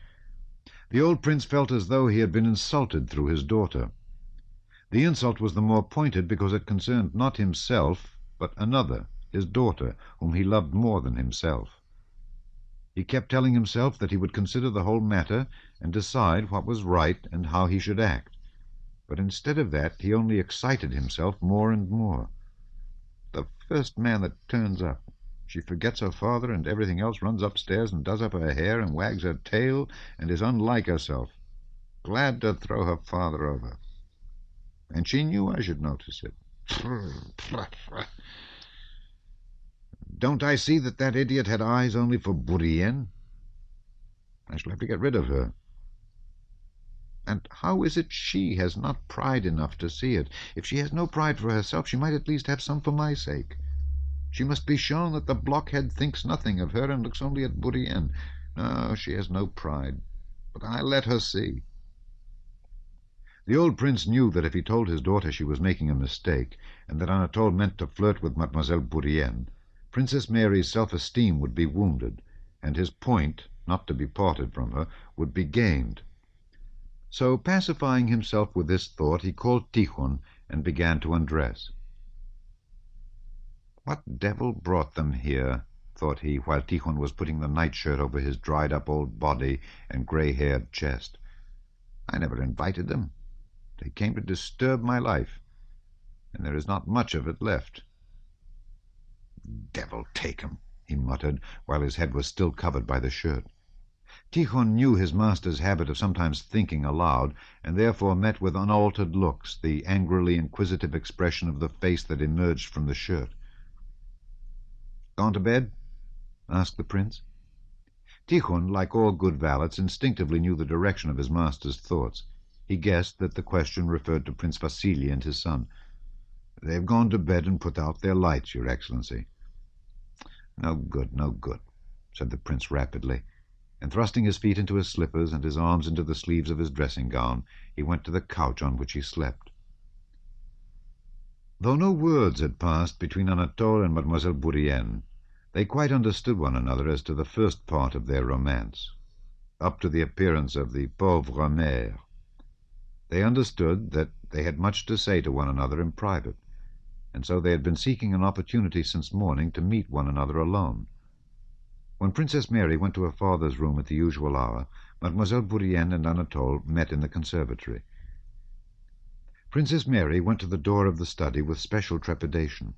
The old prince felt as though he had been insulted through his daughter. The insult was the more pointed because it concerned not himself, but another, his daughter, whom he loved more than himself. He kept telling himself that he would consider the whole matter and decide what was right and how he should act. But instead of that, he only excited himself more and more. The first man that turns up. She forgets her father and everything else, runs upstairs and does up her hair and wags her tail and is unlike herself. Glad to throw her father over. And she knew I should notice it. Don't I see that idiot had eyes only for Bourrienne? I shall have to get rid of her. And how is it she has not pride enough to see it? If she has no pride for herself, she might at least have some for my sake. She must be shown that the blockhead thinks nothing of her and looks only at Bourrienne. No, she has no pride. But I let her see. The old prince knew that if he told his daughter she was making a mistake, and that Anatol meant to flirt with Mademoiselle Bourrienne, Princess Mary's self-esteem would be wounded, and his point, not to be parted from her, would be gained. So, pacifying himself with this thought, he called Tikhon and began to undress. What devil brought them here, thought he, while Tikhon was putting the nightshirt over his dried-up old body and grey-haired chest. I never invited them. They came to disturb my life, and there is not much of it left. Devil take him, he muttered, while his head was still covered by the shirt. Tikhon knew his master's habit of sometimes thinking aloud, and therefore met with unaltered looks the angrily inquisitive expression of the face that emerged from the shirt. "Gone to bed?" asked the prince. Tikhon, like all good valets, instinctively knew the direction of his master's thoughts. He guessed that the question referred to Prince Vasily and his son. "They've gone to bed and put out their lights, Your Excellency." "No good, no good," said the prince rapidly, and thrusting his feet into his slippers and his arms into the sleeves of his dressing-gown, he went to the couch on which he slept. Though no words had passed between Anatol and Mademoiselle Bourrienne, they quite understood one another as to the first part of their romance, up to the appearance of the pauvre mère. They understood that they had much to say to one another in private, and so they had been seeking an opportunity since morning to meet one another alone. When Princess Mary went to her father's room at the usual hour, Mademoiselle Bourrienne and Anatol met in the conservatory. Princess Mary went to the door of the study with special trepidation.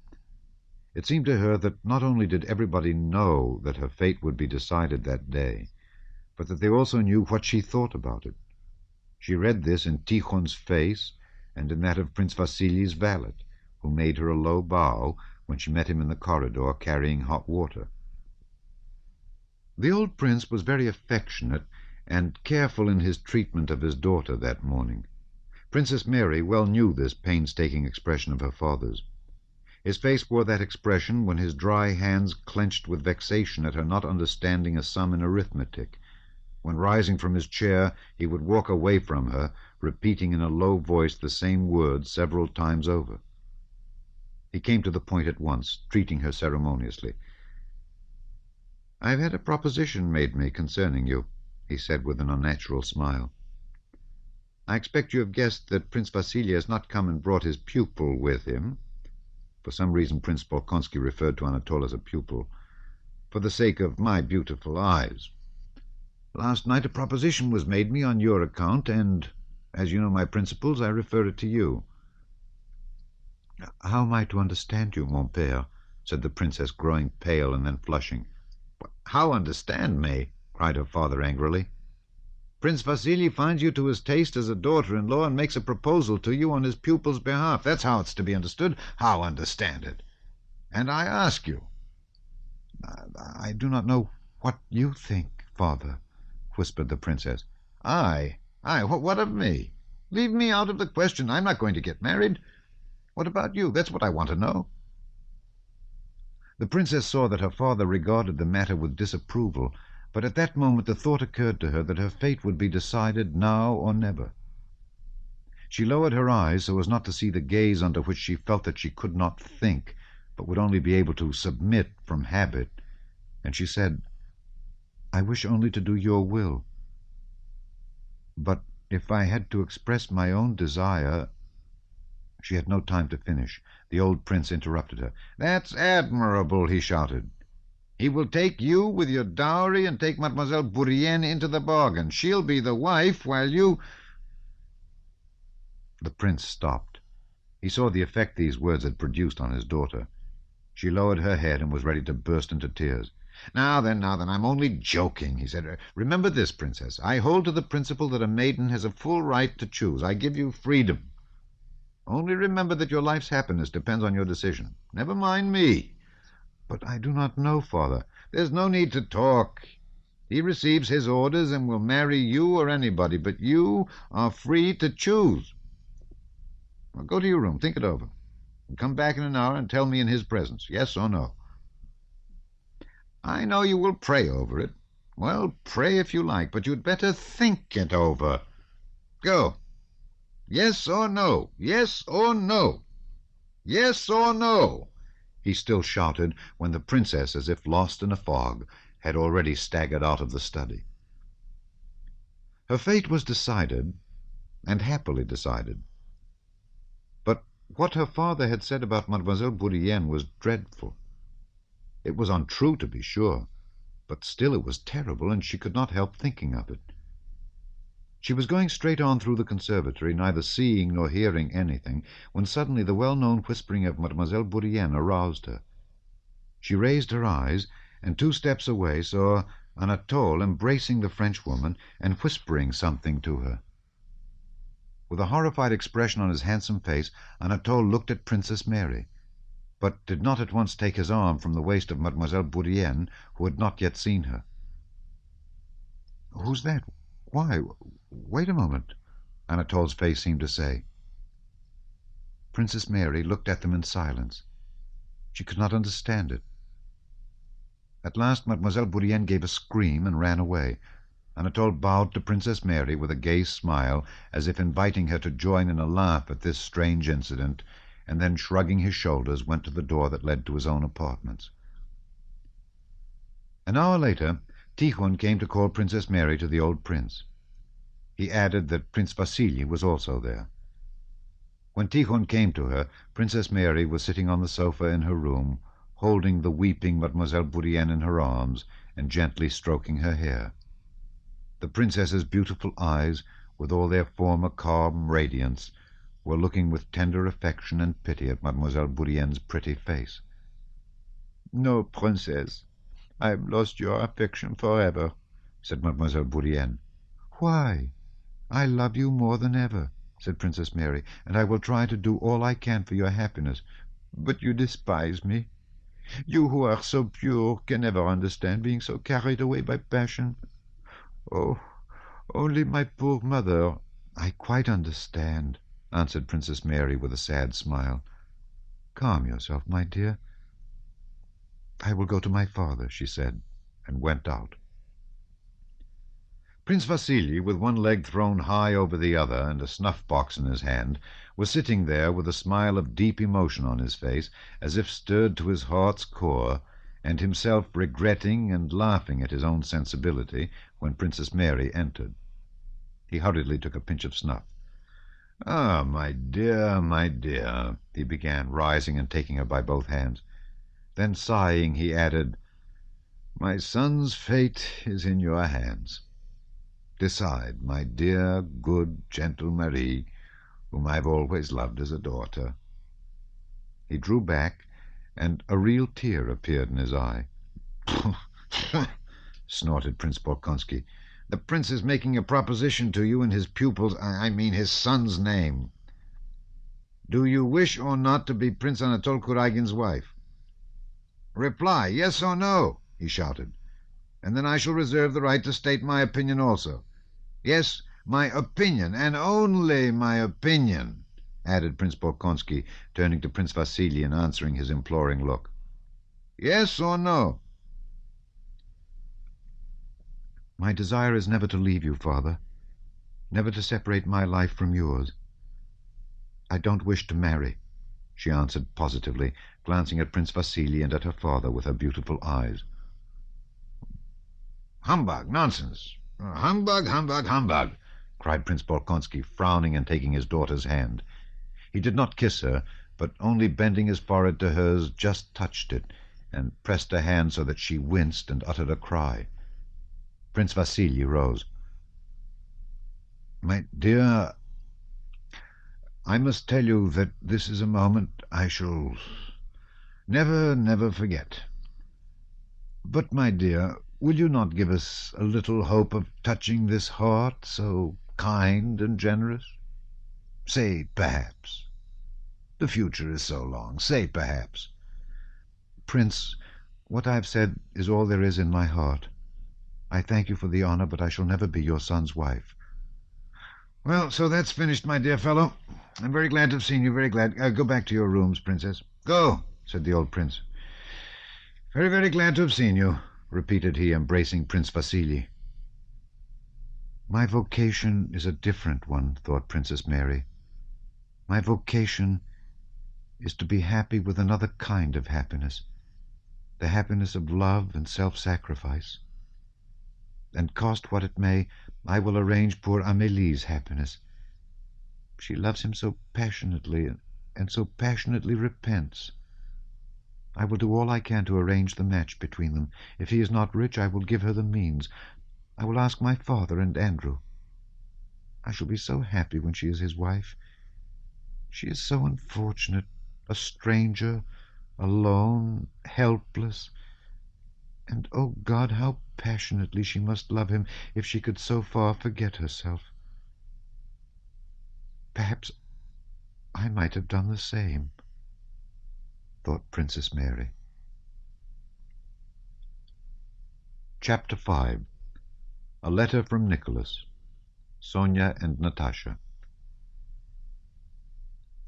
It seemed to her that not only did everybody know that her fate would be decided that day, but that they also knew what she thought about it. She read this in Tikhon's face and in that of Prince Vasily's valet, who made her a low bow when she met him in the corridor carrying hot water. The old prince was very affectionate and careful in his treatment of his daughter that morning. Princess Mary well knew this painstaking expression of her father's. His face wore that expression when his dry hands clenched with vexation at her not understanding a sum in arithmetic, when rising from his chair he would walk away from her, repeating in a low voice the same words several times over. He came to the point at once, treating her ceremoniously. "I've had a proposition made me concerning you," he said with an unnatural smile. "I expect you have guessed that Prince Vasily has not come and brought his pupil with him." For some reason Prince Bolkonsky referred to Anatol as a pupil. "For the sake of my beautiful eyes. Last night a proposition was made me on your account, and, as you know my principles, I refer it to you." "How am I to understand you, mon père?" said the princess, growing pale and then flushing. "How understand me?" cried her father angrily. "Prince Vasily finds you to his taste as a daughter-in-law and makes a proposal to you on his pupil's behalf. That's how it's to be understood. How understand it? And I ask you—" "I do not know what you think, father," whispered the princess. I? What of me? Leave me out of the question. I'm not going to get married. What about you? That's what I want to know." The princess saw that her father regarded the matter with disapproval, but at that moment the thought occurred to her that her fate would be decided now or never. She lowered her eyes so as not to see the gaze under which she felt that she could not think, but would only be able to submit from habit, and she said, "I wish only to do your will. But if I had to express my own desire—" She had no time to finish. The old prince interrupted her. "That's admirable," he shouted. "He will take you with your dowry and take Mademoiselle Bourrienne into the bargain. She'll be the wife while you—" The prince stopped. He saw the effect these words had produced on his daughter. She lowered her head and was ready to burst into tears. Now then, I'm only joking," he said. "Remember this, princess. I hold to the principle that a maiden has a full right to choose. I give you freedom. Only remember that your life's happiness depends on your decision. Never mind me." "But I do not know, father." "There's no need to talk. He receives his orders and will marry you or anybody, but you are free to choose. Well, go to your room, think it over, and come back in an hour and tell me in his presence, yes or no. I know you will pray over it. Well, pray if you like, but you'd better think it over. Go. Yes or no? Yes or no? Yes or no?" He still shouted when the princess, as if lost in a fog, had already staggered out of the study. Her fate was decided, and happily decided. But what her father had said about Mademoiselle Bourienne was dreadful. It was untrue, to be sure, but still it was terrible, and she could not help thinking of it. She was going straight on through the conservatory, neither seeing nor hearing anything, when suddenly the well-known whispering of Mademoiselle Bourienne aroused her. She raised her eyes, and 2 steps away saw Anatol embracing the Frenchwoman and whispering something to her. With a horrified expression on his handsome face, Anatol looked at Princess Mary, but did not at once take his arm from the waist of Mademoiselle Bourienne, who had not yet seen her. "Who's that? Why, wait a moment," Anatol's face seemed to say. Princess Mary looked at them in silence. She could not understand it. At last Mademoiselle Bourienne gave a scream and ran away. Anatol bowed to Princess Mary with a gay smile, as if inviting her to join in a laugh at this strange incident, and then, shrugging his shoulders, went to the door that led to his own apartments. An hour later, Tikhon came to call Princess Mary to the old prince. He added that Prince Vasily was also there. When Tikhon came to her, Princess Mary was sitting on the sofa in her room, holding the weeping Mademoiselle Bourienne in her arms and gently stroking her hair. The princess's beautiful eyes, with all their former calm radiance, were looking with tender affection and pity at Mademoiselle Bourienne's pretty face. "No, princess, I have lost your affection forever," said Mademoiselle Bourienne. "Why? I love you more than ever," said Princess Mary, "and I will try to do all I can for your happiness. But you despise me. You who are so pure can never understand being so carried away by passion. Oh, only my poor mother—" "I quite understand," answered Princess Mary with a sad smile. "Calm yourself, my dear. I will go to my father," she said, and went out. Prince Vasily, with one leg thrown high over the other and a snuff-box in his hand, was sitting there with a smile of deep emotion on his face, as if stirred to his heart's core, and himself regretting and laughing at his own sensibility, when Princess Mary entered. He hurriedly took a pinch of snuff. "Ah, my dear," he began, rising and taking her by both hands. Then, sighing, he added, "My son's fate is in your hands. Decide, my dear, good, gentle Marie, whom I have always loved as a daughter." He drew back, and a real tear appeared in his eye. snorted Prince Bolkonsky. "The prince is making a proposition to you in his pupil's—I mean his son's name. Do you wish or not to be Prince Anatol Kuragин's wife? Reply, yes or no," he shouted, "and then I shall reserve the right to state my opinion also. Yes, my opinion, and only my opinion," added Prince Bolkonsky, turning to Prince Vasily and answering his imploring look. "Yes or no?" "My desire is never to leave you, father, never to separate my life from yours. I don't wish to marry," she answered positively, glancing at Prince Vasily and at her father with her beautiful eyes. "Humbug, nonsense! Humbug, humbug, humbug!" cried Prince Bolkonsky, frowning and taking his daughter's hand. He did not kiss her, but only bending his forehead to hers, just touched it, and pressed her hand so that she winced and uttered a cry. Prince Vasily rose. "My dear, I must tell you that this is a moment I shall never forget. But, my dear, will you not give us a little hope of touching this heart, so kind and generous? Say perhaps. The future is so long. Say perhaps. Prince, what I have said is all there is in my heart. I thank you for the honor, but I shall never be your son's wife. Well, so that's finished, my dear fellow. I'm very glad to have seen you, very glad. Go back to your rooms, Princess. Go, said the old prince. Very, very glad to have seen you, repeated he, embracing Prince Vasily. My vocation is a different one, thought Princess Mary. My vocation is to be happy with another kind of happiness, the happiness of love and self-sacrifice. And cost what it may, I will arrange poor Amélie's happiness. She loves him so passionately, and so passionately repents. I will do all I can to arrange the match between them. If he is not rich, I will give her the means. I will ask my father and Andrew. I shall be so happy when she is his wife. She is so unfortunate, a stranger, alone, helpless. And, oh God, how passionately she must love him if she could so far forget herself. Perhaps I might have done the same, thought Princess Mary. Chapter 5. A Letter from Nicholas. Sonia and Natasha.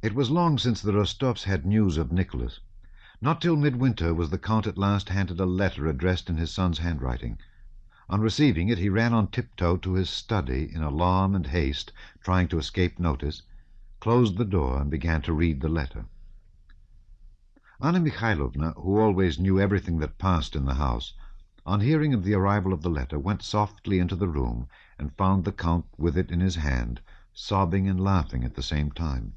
It was long since the Rostovs had news of Nicholas. Not till midwinter was the Count at last handed a letter addressed in his son's handwriting. On receiving it, he ran on tiptoe to his study in alarm and haste, trying to escape notice, closed the door, and began to read the letter. Anna Mikhailovna, who always knew everything that passed in the house, on hearing of the arrival of the letter, went softly into the room and found the Count with it in his hand, sobbing and laughing at the same time.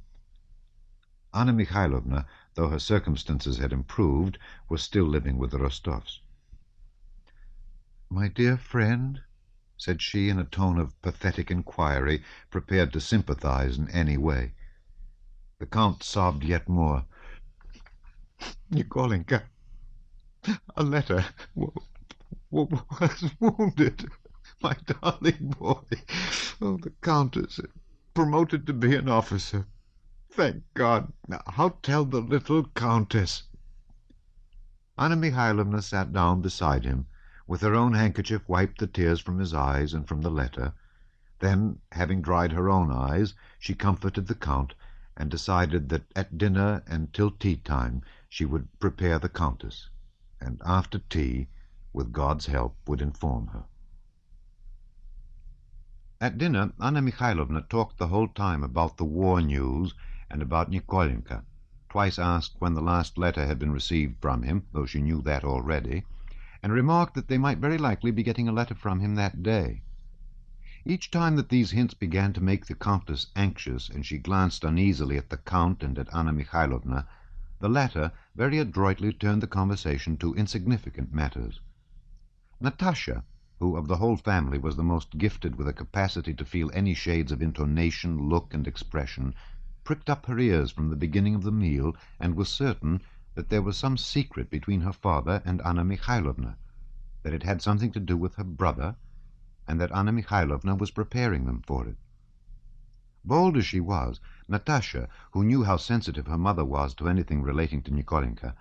Anna Mikhailovna, though her circumstances had improved, was still living with the Rostovs. "My dear friend," said she in a tone of pathetic inquiry, prepared to sympathize in any way. The Count sobbed yet more. "Nikolenka, a letter was wounded. My darling boy. Oh, the Countess, promoted to be an officer. Thank God. Now, how tell the little Countess?" Anna Mikhailovna sat down beside him, with her own handkerchief wiped the tears from his eyes and from the letter. Then, having dried her own eyes, she comforted the Count, and decided that at dinner and till tea-time she would prepare the Countess, and after tea, with God's help, would inform her. At dinner, Anna Mikhailovna talked the whole time about the war news and about Nikolenka, twice asked when the last letter had been received from him, though she knew that already, and remarked that they might very likely be getting a letter from him that day. Each time that these hints began to make the Countess anxious, and she glanced uneasily at the Count and at Anna Mikhailovna, the latter very adroitly turned the conversation to insignificant matters. Natasha, who of the whole family was the most gifted with a capacity to feel any shades of intonation, look, and expression, pricked up her ears from the beginning of the meal, and was certain that there was some secret between her father and Anna Mikhailovna, that it had something to do with her brother, and that Anna Mikhailovna was preparing them for it. Bold as she was, Natasha, who knew how sensitive her mother was to anything relating to Nikolenka,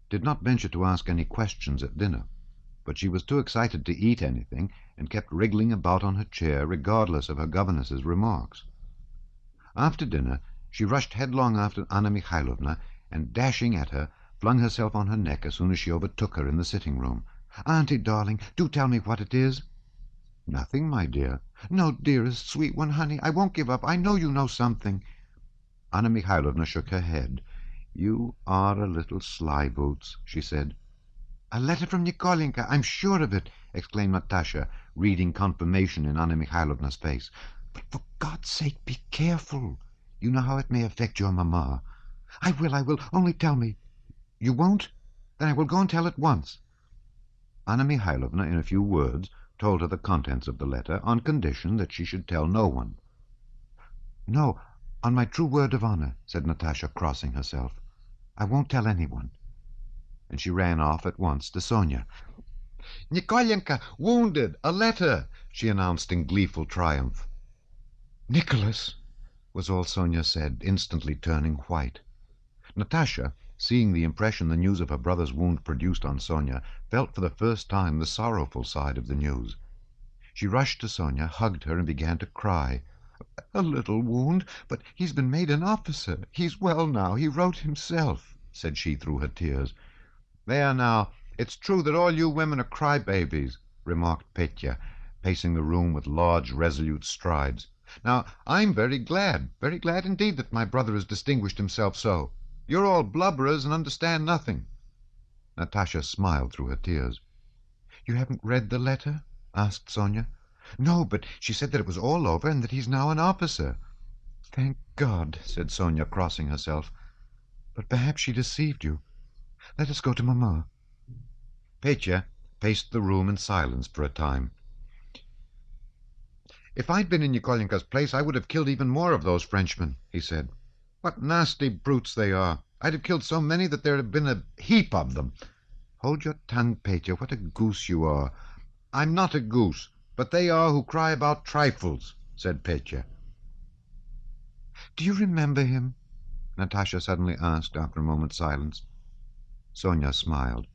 did not venture to ask any questions at dinner, but she was too excited to eat anything, and kept wriggling about on her chair, regardless of her governess's remarks. After dinner, she rushed headlong after Anna Mikhailovna, and, dashing at her, flung herself on her neck as soon as she overtook her in the sitting-room. "Auntie, darling, do tell me what it is." "Nothing, my dear." "No, dearest, sweet one, honey, I won't give up. I know you know something." Anna Mikhailovna shook her head. "You are a little sly-boots," she said. "A letter from Nikolenka, I'm sure of it," exclaimed Natasha, reading confirmation in Anna Mikhailovna's face. "But for God's sake, be careful. You know how it may affect your mamma." I will. Only tell me." "You won't? Then I will go and tell at once." Anna Mikhailovna, in a few words, told her the contents of the letter, on condition that she should tell no one. "No, "On my true word of honor," said Natasha, crossing herself. "I won't tell anyone." And she ran off at once to Sonia. "Nikolenka, wounded! A letter!" she announced in gleeful triumph. "Nicholas!" was all Sonia said, instantly turning white. Natasha, seeing the impression the news of her brother's wound produced on Sonia, felt for the first time the sorrowful side of the news. She rushed to Sonia, hugged her, and began to cry. "A little wound, but he's been made an officer. He's well now. He wrote himself," said she through her tears. "There now, it's true that all you women are crybabies," remarked Petya, pacing the room with large, resolute strides. "Now, I'm very glad indeed that my brother has distinguished himself so. You're all blubberers and understand nothing." Natasha smiled through her tears. "You haven't read the letter?" asked Sonia. "No, but she said that it was all over and that he's now an officer." "Thank God," said Sonia, crossing herself. "But perhaps she deceived you. Let us go to Mamma." Petya paced the room in silence for a time. "If I'd been in Nikolenka's place, I would have killed even more of those Frenchmen," he said. "What nasty brutes they are! I'd have killed so many that there'd have been a heap of them." "Hold your tongue, Petya. What a goose you are!" "I'm not a goose, but they are who cry about trifles," said Petya. "Do you remember him?" Natasha suddenly asked after a moment's silence. Sonia smiled.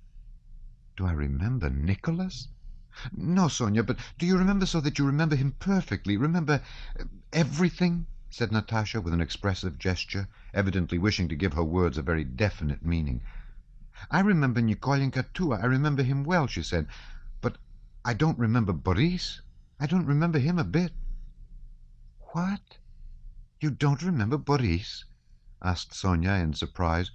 "Do I remember Nicholas?" "No, Sonia, but do you remember so that you remember him perfectly? Remember everything?" said Natasha with an expressive gesture, evidently wishing to give her words a very definite meaning. "I remember Nikolenka too. I remember him well," she said. "But I don't remember Boris. I don't remember him a bit." "What? You don't remember Boris?" asked Sonia in surprise.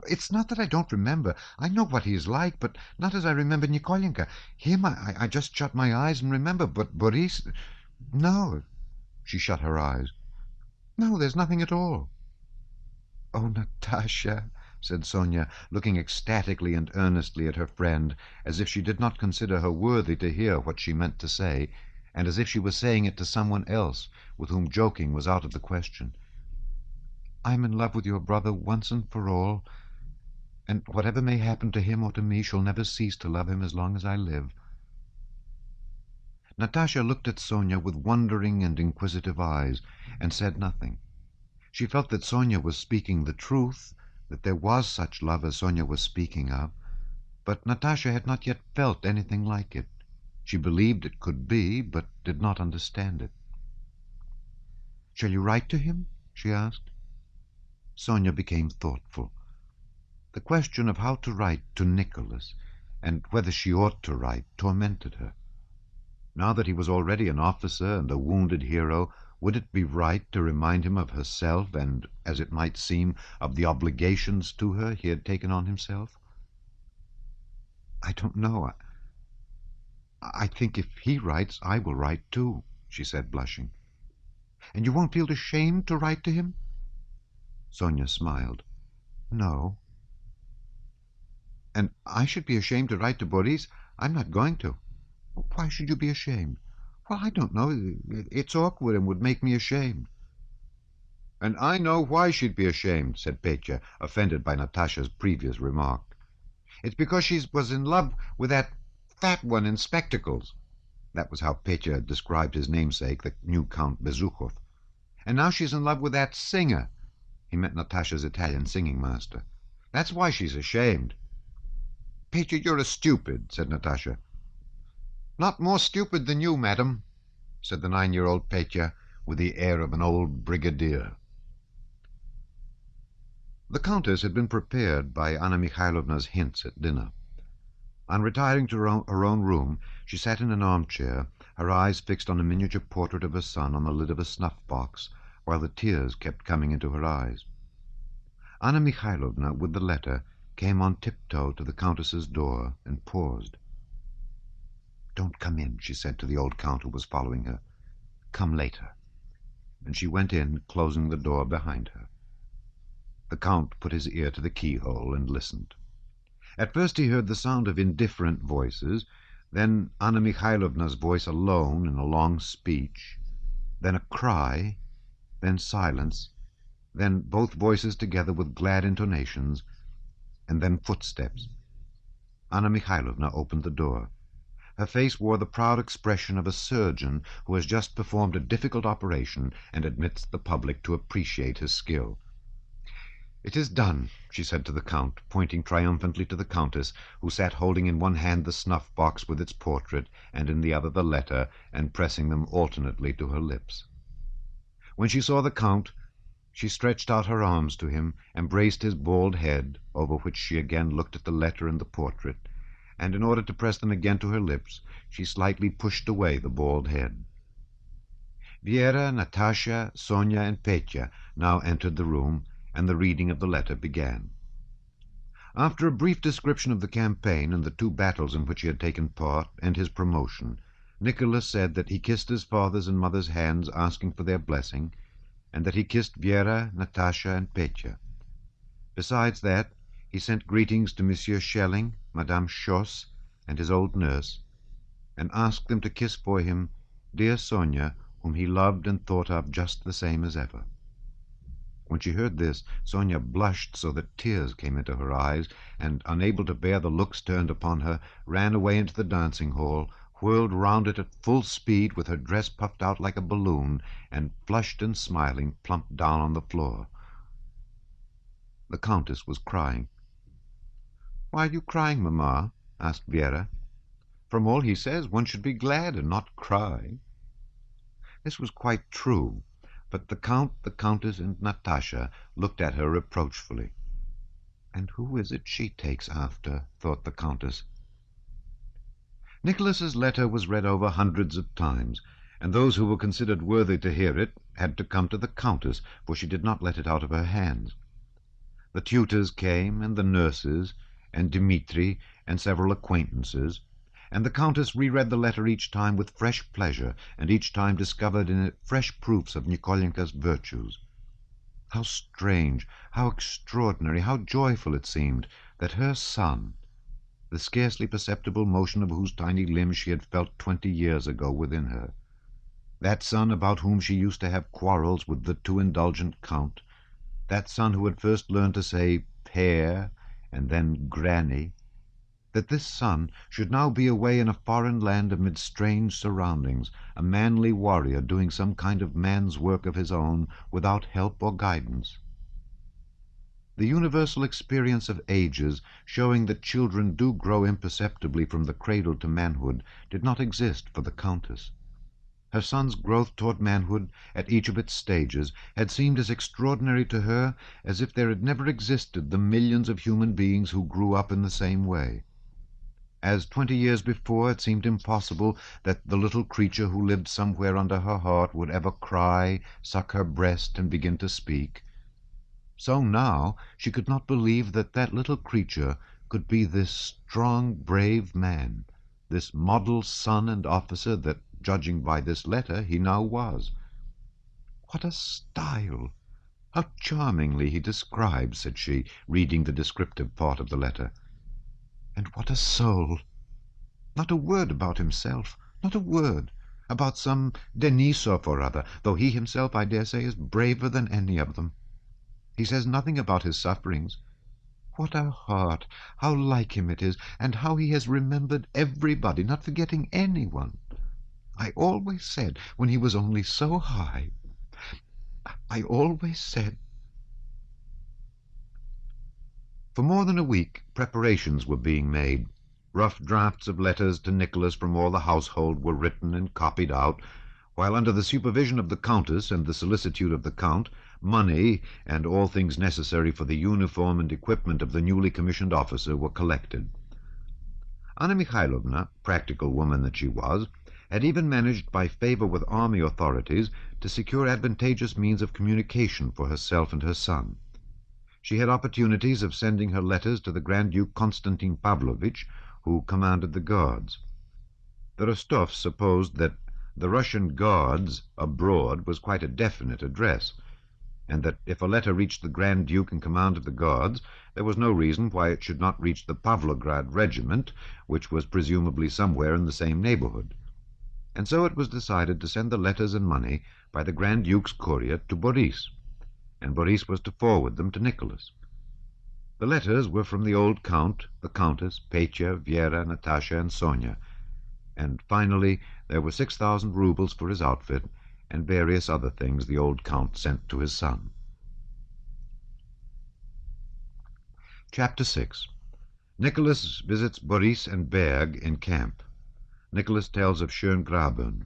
"It's not that I don't remember. I know what he is like, but not as I remember Nikolenka. Him I just shut my eyes and remember, but Boris, no." She shut her eyes. "No, there's nothing at all." "Oh, Natasha," said Sonia, looking ecstatically and earnestly at her friend, as if she did not consider her worthy to hear what she meant to say, and as if she was saying it to someone else, with whom joking was out of the question. "I'm in love with your brother once and for all, and whatever may happen to him or to me, shall never cease to love him as long as I live." Natasha looked at Sonia with wondering and inquisitive eyes, and said nothing. She felt that Sonia was speaking the truth, that there was such love as Sonia was speaking of, but Natasha had not yet felt anything like it. She believed it could be, but did not understand it. "Shall you write to him?" she asked. Sonia became thoughtful. The question of how to write to Nicholas, and whether she ought to write, tormented her. Now that he was already an officer and a wounded hero, would it be right to remind him of herself and, as it might seem, of the obligations to her he had taken on himself? "I don't know. I think if he writes, I will write too," she said, blushing. "And you won't feel ashamed to write to him?" Sonia smiled. "No." "And I should be ashamed to write to Boris? I'm not going to." "Why should you be ashamed?" "Well, I don't know. It's awkward and would make me ashamed." "And I know why she'd be ashamed," said Petya, offended by Natasha's previous remark. "It's because she was in love with that fat one in spectacles." That was how Petya described his namesake, the new Count Bezukhov. "And now she's in love with that singer." He meant Natasha's Italian singing master. "That's why she's ashamed." "Petya, you're a stupid," said Natasha. "Not more stupid than you, madam," said the 9-year-old Petya, with the air of an old brigadier. The Countess had been prepared by Anna Mikhailovna's hints at dinner. On retiring to her own room, she sat in an armchair, her eyes fixed on a miniature portrait of her son on the lid of a snuff-box, while the tears kept coming into her eyes. Anna Mikhailovna, with the letter, came on tiptoe to the Countess's door and paused. "Don't come in," she said to the old Count, who was following her. "Come later." And she went in, closing the door behind her. The Count put his ear to the keyhole and listened. At first he heard the sound of indifferent voices, then Anna Mikhailovna's voice alone in a long speech, then a cry, then silence, then both voices together with glad intonations, and then footsteps. Anna Mikhailovna opened the door. Her face wore the proud expression of a surgeon who has just performed a difficult operation and admits the public to appreciate his skill. "It is done," she said to the Count, pointing triumphantly to the Countess, who sat holding in one hand the snuff-box with its portrait, and in the other the letter, and pressing them alternately to her lips. When she saw the Count, she stretched out her arms to him, embraced his bald head, over which she again looked at the letter and the portrait, and in order to press them again to her lips, she slightly pushed away the bald head. Vera, Natasha, Sonia, and Petya now entered the room, and the reading of the letter began. After a brief description of the campaign and the 2 battles in which he had taken part, and his promotion, Nicholas said that he kissed his father's and mother's hands, asking for their blessing, and that he kissed Vera, Natasha, and Petya. Besides that, he sent greetings to Monsieur Schelling, Madame Schoss, and his old nurse, and asked them to kiss for him dear Sonia, whom he loved and thought of just the same as ever. When she heard this, Sonia blushed so that tears came into her eyes, and, unable to bear the looks turned upon her, ran away into the dancing hall, whirled round it at full speed with her dress puffed out like a balloon, and, flushed and smiling, plumped down on the floor. The Countess was crying. "Why are you crying, Mamma?" asked Vera. "From all he says, one should be glad and not cry." This was quite true, but the Count, the Countess, and Natasha looked at her reproachfully. "And who is it she takes after?" thought the Countess. Nicholas's letter was read over hundreds of times, and those who were considered worthy to hear it had to come to the Countess, for she did not let it out of her hands. The tutors came, and the nurses, and Dmitri, and several acquaintances, and the Countess reread the letter each time with fresh pleasure, and each time discovered in it fresh proofs of Nikolenka's virtues. How strange, how extraordinary, how joyful it seemed that her son, the scarcely perceptible motion of whose tiny limbs she had felt 20 years ago within her, that son about whom she used to have quarrels with the too indulgent Count, that son who had first learned to say Pierre and then Granny, that this son should now be away in a foreign land amid strange surroundings, a manly warrior doing some kind of man's work of his own, without help or guidance. The universal experience of ages, showing that children do grow imperceptibly from the cradle to manhood, did not exist for the Countess. Her son's growth toward manhood, at each of its stages, had seemed as extraordinary to her as if there had never existed the millions of human beings who grew up in the same way. As 20 years before it seemed impossible that the little creature who lived somewhere under her heart would ever cry, suck her breast, and begin to speak, so now she could not believe that that little creature could be this strong, brave man, this model son and officer that, judging by this letter, he now was. "What a style! How charmingly he describes," said she, reading the descriptive part of the letter. "And what a soul! Not a word about himself, not a word about some Denisov or other, though he himself, I dare say, is braver than any of them. He says nothing about his sufferings. What a heart! How like him it is, and how he has remembered everybody, not forgetting anyone. I always said, when he was only so high, I always said—" For more than a week, preparations were being made. Rough drafts of letters to Nicholas from all the household were written and copied out, while under the supervision of the Countess and the solicitude of the Count, money and all things necessary for the uniform and equipment of the newly commissioned officer were collected. Anna Mikhailovna, practical woman that she was, had even managed by favor with army authorities to secure advantageous means of communication for herself and her son. She had opportunities of sending her letters to the Grand Duke Constantine Pavlovich, who commanded the Guards. The Rostovs supposed that the Russian Guards abroad was quite a definite address, and that if a letter reached the Grand Duke in command of the Guards, there was no reason why it should not reach the Pavlograd regiment, which was presumably somewhere in the same neighborhood. and so it was decided to send the letters and money by the Grand Duke's courier to Boris, and Boris was to forward them to Nicholas. The letters were from the old Count, the Countess, Petya, Vera, Natasha, and Sonia, and finally there were 6,000 rubles for his outfit and various other things the old Count sent to his son. Chapter 6. Nicholas visits Boris and Berg in camp. Nicholas tells of Schöngraben,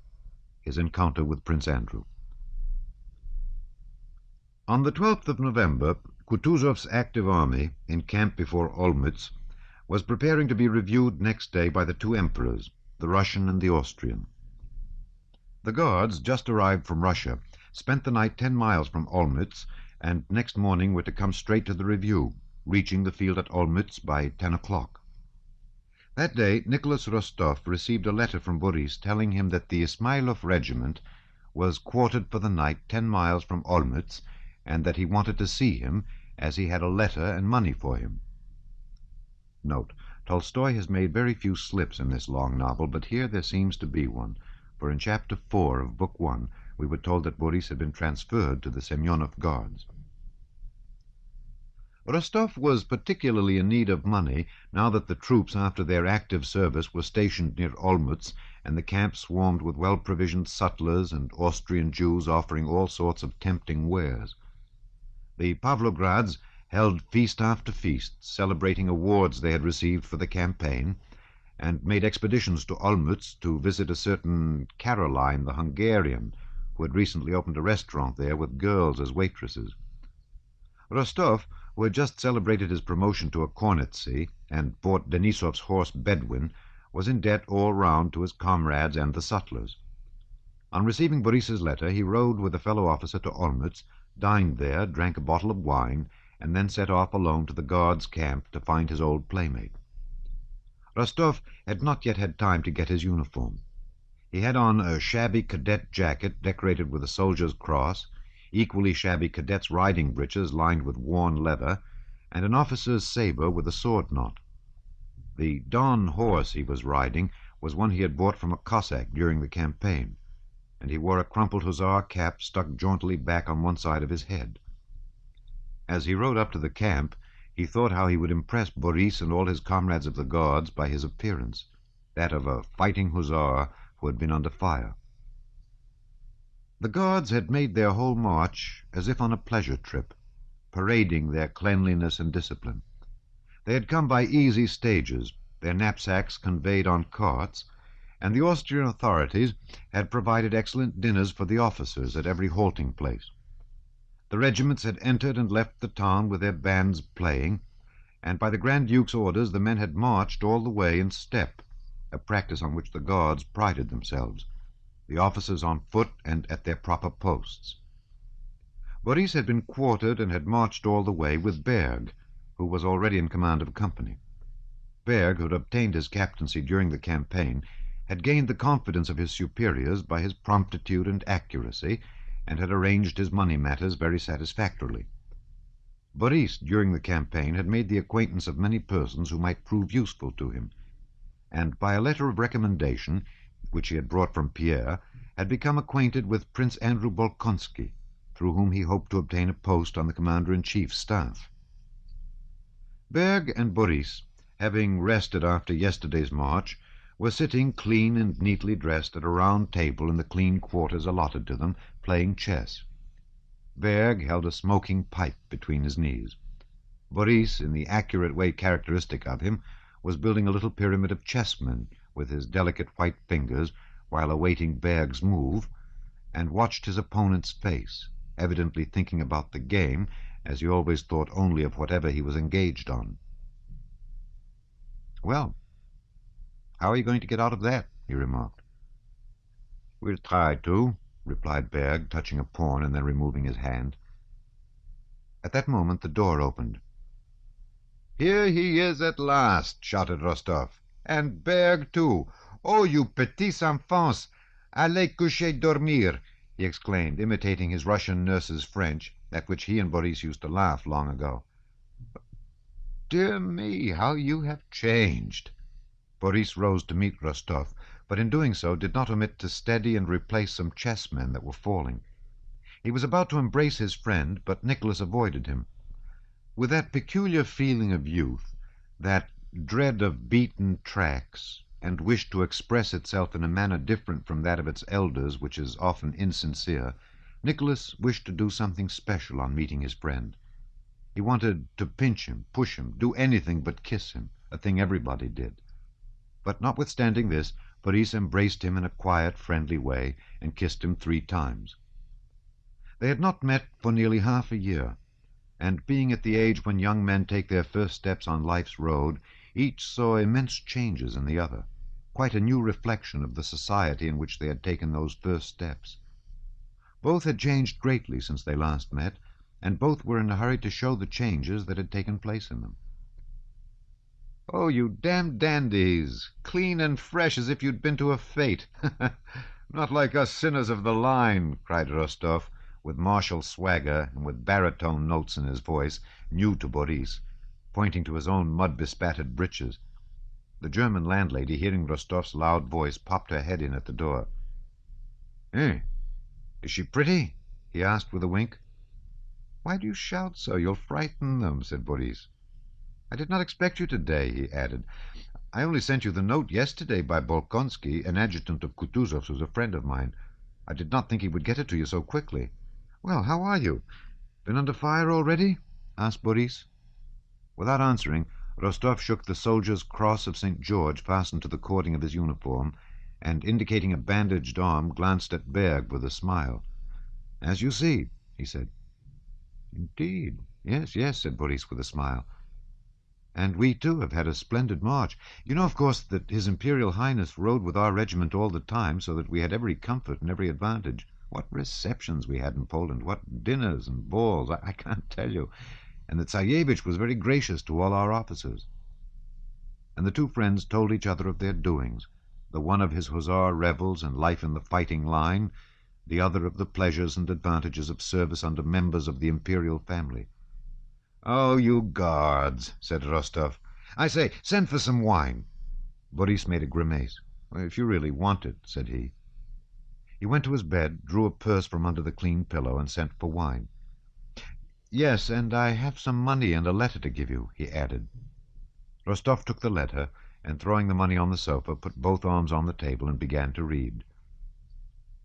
his encounter with Prince Andrew. On the 12th of November, Kutuzov's active army, in camp before Olmütz, was preparing to be reviewed next day by the two emperors, the Russian and the Austrian. The Guards, just arrived from Russia, spent the night 10 miles from Olmütz, and next morning were to come straight to the review, reaching the field at Olmütz by 10 o'clock. That day Nicholas Rostov received a letter from Boris telling him that the Ismailov regiment was quartered for the night 10 miles from Olmütz, and that he wanted to see him, as he had a letter and money for him. Note: Tolstoy has made very few slips in this long novel, but here there seems to be one, for in Chapter 4 of Book 1 we were told that Boris had been transferred to the Semyonov Guards. Rostov was particularly in need of money now that the troops after their active service were stationed near Olmütz, and the camp swarmed with well-provisioned sutlers and Austrian Jews offering all sorts of tempting wares. The Pavlograds held feast after feast, celebrating awards they had received for the campaign, and made expeditions to Olmütz to visit a certain Caroline the Hungarian, who had recently opened a restaurant there with girls as waitresses. Rostov, who had just celebrated his promotion to a cornetcy and bought Denisov's horse Bedouin, was in debt all round to his comrades and the sutlers. On receiving Boris's letter, he rode with a fellow officer to Olmütz, dined there, drank a bottle of wine, and then set off alone to the Guards' camp to find his old playmate. Rostov had not yet had time to get his uniform. He had on a shabby cadet jacket decorated with a soldier's cross, equally shabby cadet's riding breeches lined with worn leather, and an officer's sabre with a sword knot. The Don horse he was riding was one he had bought from a Cossack during the campaign, and he wore a crumpled hussar cap stuck jauntily back on one side of his head. As he rode up to the camp, he thought how he would impress Boris and all his comrades of the Guards by his appearance, that of a fighting hussar who had been under fire. The Guards had made their whole march as if on a pleasure trip, parading their cleanliness and discipline. They had come by easy stages, their knapsacks conveyed on carts, and the Austrian authorities had provided excellent dinners for the officers at every halting place. The regiments had entered and left the town with their bands playing, and by the Grand Duke's orders the men had marched all the way in step, a practice on which the Guards prided themselves, the officers on foot and at their proper posts. Boris had been quartered and had marched all the way with Berg, who was already in command of a company. Berg, who had obtained his captaincy during the campaign, had gained the confidence of his superiors by his promptitude and accuracy, and had arranged his money matters very satisfactorily. Boris, during the campaign, had made the acquaintance of many persons who might prove useful to him, and by a letter of recommendation, which he had brought from Pierre, had become acquainted with Prince Andrew Bolkonsky, through whom he hoped to obtain a post on the commander-in-chief's staff. Berg and Boris, having rested after yesterday's march, were sitting clean and neatly dressed at a round table in the clean quarters allotted to them, playing chess. Berg held a smoking pipe between his knees. Boris, in the accurate way characteristic of him, was building a little pyramid of chessmen with his delicate white fingers while awaiting Berg's move, and watched his opponent's face, evidently thinking about the game, as he always thought only of whatever he was engaged on. "Well, how are you going to get out of that?" he remarked. "We'll try to," replied Berg, touching a pawn and then removing his hand. At that moment the door opened. "Here he is at last," shouted Rostov. "And Berg, too. Oh, you petits enfants! Allez coucher dormir!" he exclaimed, imitating his Russian nurse's French, at which he and Boris used to laugh long ago. "Dear me, how you have changed!" Boris rose to meet Rostov, but in doing so did not omit to steady and replace some chessmen that were falling. He was about to embrace his friend, but Nicholas avoided him. With that peculiar feeling of youth, that dread of beaten tracks, and wish to express itself in a manner different from that of its elders, which is often insincere, Nicholas wished to do something special on meeting his friend. He wanted to pinch him, push him, do anything but kiss him, a thing everybody did. But notwithstanding this, Boris embraced him in a quiet, friendly way, and kissed him 3 times. They had not met for nearly half a year, and being at the age when young men take their first steps on life's road, each saw immense changes in the other, quite a new reflection of the society in which they had taken those first steps. Both had changed greatly since they last met, and both were in a hurry to show the changes that had taken place in them. "Oh, you damned dandies, clean and fresh as if you'd been to a fete. Not like us sinners of the line," cried Rostov, with martial swagger and with baritone notes in his voice, new to Boris, pointing to his own mud-bespattered breeches. The German landlady, hearing Rostov's loud voice, popped her head in at the door. "Eh, is she pretty?" he asked with a wink. "Why do you shout so? You'll frighten them," said Boris. "I did not expect you today," he added. "I only sent you the note yesterday by Bolkonsky, an adjutant of Kutuzov's, who's a friend of mine. I did not think he would get it to you so quickly." "Well, how are you? Been under fire already?" asked Boris. Without answering, Rostov shook the soldier's cross of St. George fastened to the cording of his uniform, and, indicating a bandaged arm, glanced at Berg with a smile. "As you see," he said. "Indeed, yes, yes," said Boris with a smile. "And we, too, have had a splendid march. You know, of course, that His Imperial Highness rode with our regiment all the time, so that we had every comfort and every advantage. What receptions we had in Poland, what dinners and balls, I can't tell you. And the Tsarevich was very gracious to all our officers." And the two friends told each other of their doings, the one of his hussar revels and life in the fighting line, the other of the pleasures and advantages of service under members of the imperial family. "Oh, you guards," said Rostov. "I say, send for some wine." Boris made a grimace. "If you really want it," said he. He went to his bed, drew a purse from under the clean pillow, and sent for wine. "Yes, and I have some money and a letter to give you," he added. Rostov took the letter, and throwing the money on the sofa, put both arms on the table and began to read.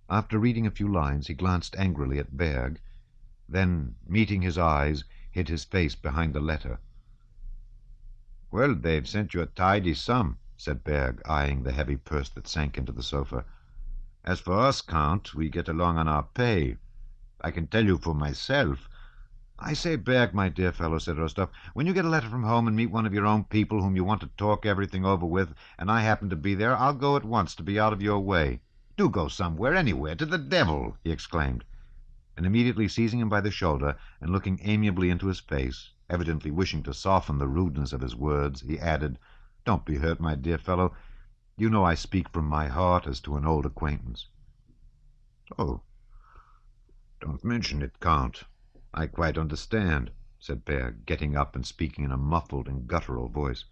After reading a few lines, he glanced angrily at Berg, then, meeting his eyes, hid his face behind the letter. "Well, they've sent you a tidy sum," said Berg, eyeing the heavy purse that sank into the sofa. "As for us, Count, we get along on our pay. I can tell you for myself—" "I say, Berg, my dear fellow," said Rostov, "when you get a letter from home and meet one of your own people whom you want to talk everything over with, and I happen to be there, I'll go at once to be out of your way. Do go somewhere, anywhere, to the devil!" he exclaimed. And immediately seizing him by the shoulder and looking amiably into his face, evidently wishing to soften the rudeness of his words, he added, "Don't be hurt, my dear fellow. You know I speak from my heart as to an old acquaintance." "Oh, don't mention it, Count. I quite understand," said Pierre, getting up and speaking in a muffled and guttural voice.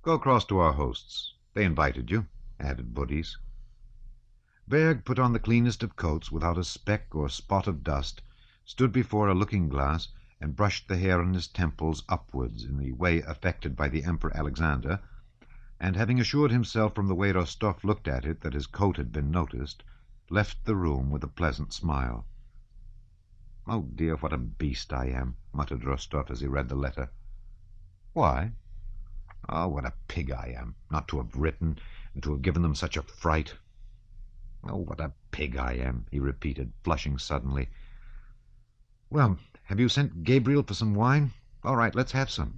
"Go across to our hosts. They invited you," added Boris. Berg put on the cleanest of coats without a speck or spot of dust, stood before a looking-glass, and brushed the hair on his temples upwards in the way affected by the Emperor Alexander, and having assured himself from the way Rostov looked at it that his coat had been noticed, left the room with a pleasant smile. "Oh dear, what a beast I am," muttered Rostov as he read the letter. "Why?" "Oh, what a pig I am, not to have written, and to have given them such a fright. Oh, what a pig I am," he repeated, flushing suddenly. "Well, have you sent Gabriel for some wine? All right, let's have some."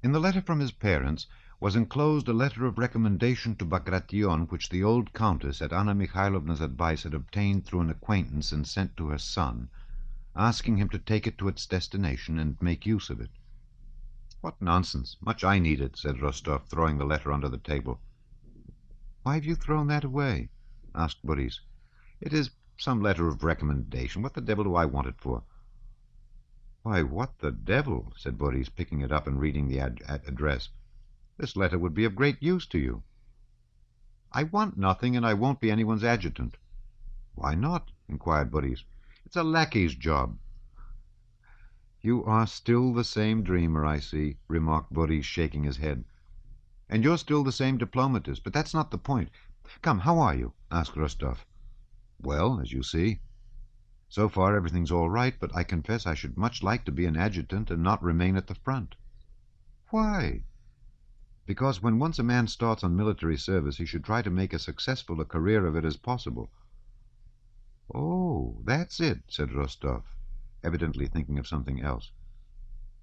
In the letter from his parents was enclosed a letter of recommendation to Bagration, which the old countess, at Anna Mikhailovna's advice, had obtained through an acquaintance and sent to her son, asking him to take it to its destination and make use of it. "What nonsense! Much I need it," said Rostov, throwing the letter under the table. "Why have you thrown that away?" asked Boris. "It is some letter of recommendation. What the devil do I want it for?" "Why, what the devil?" said Boris, picking it up and reading the address. This letter would be of great use to you." "I want nothing, and I won't be anyone's adjutant." "Why not?" inquired Boris. "It's a lackey's job." "You are still the same dreamer, I see," remarked Boris, shaking his head. "And you're still the same diplomatist, but that's not the point. Come, how are you?" asked Rostov. "Well, as you see. So far everything's all right, but I confess I should much like to be an adjutant and not remain at the front." "Why?" "Because when once a man starts on military service, he should try to make as successful a career of it as possible." "Oh, that's it," said Rostov, evidently thinking of something else.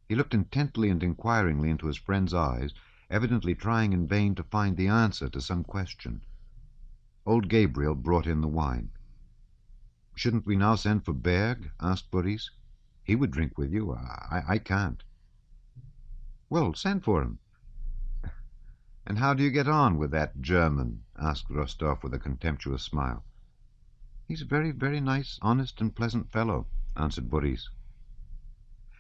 He looked intently and inquiringly into his friend's eyes, evidently trying in vain to find the answer to some question. Old Gabriel brought in the wine. "Shouldn't we now send for Berg?" asked Boris. "He would drink with you. I can't." "Well, send for him." "And how do you get on with that German?" asked Rostov with a contemptuous smile. "He's a very, very nice, honest, and pleasant fellow," answered Boris.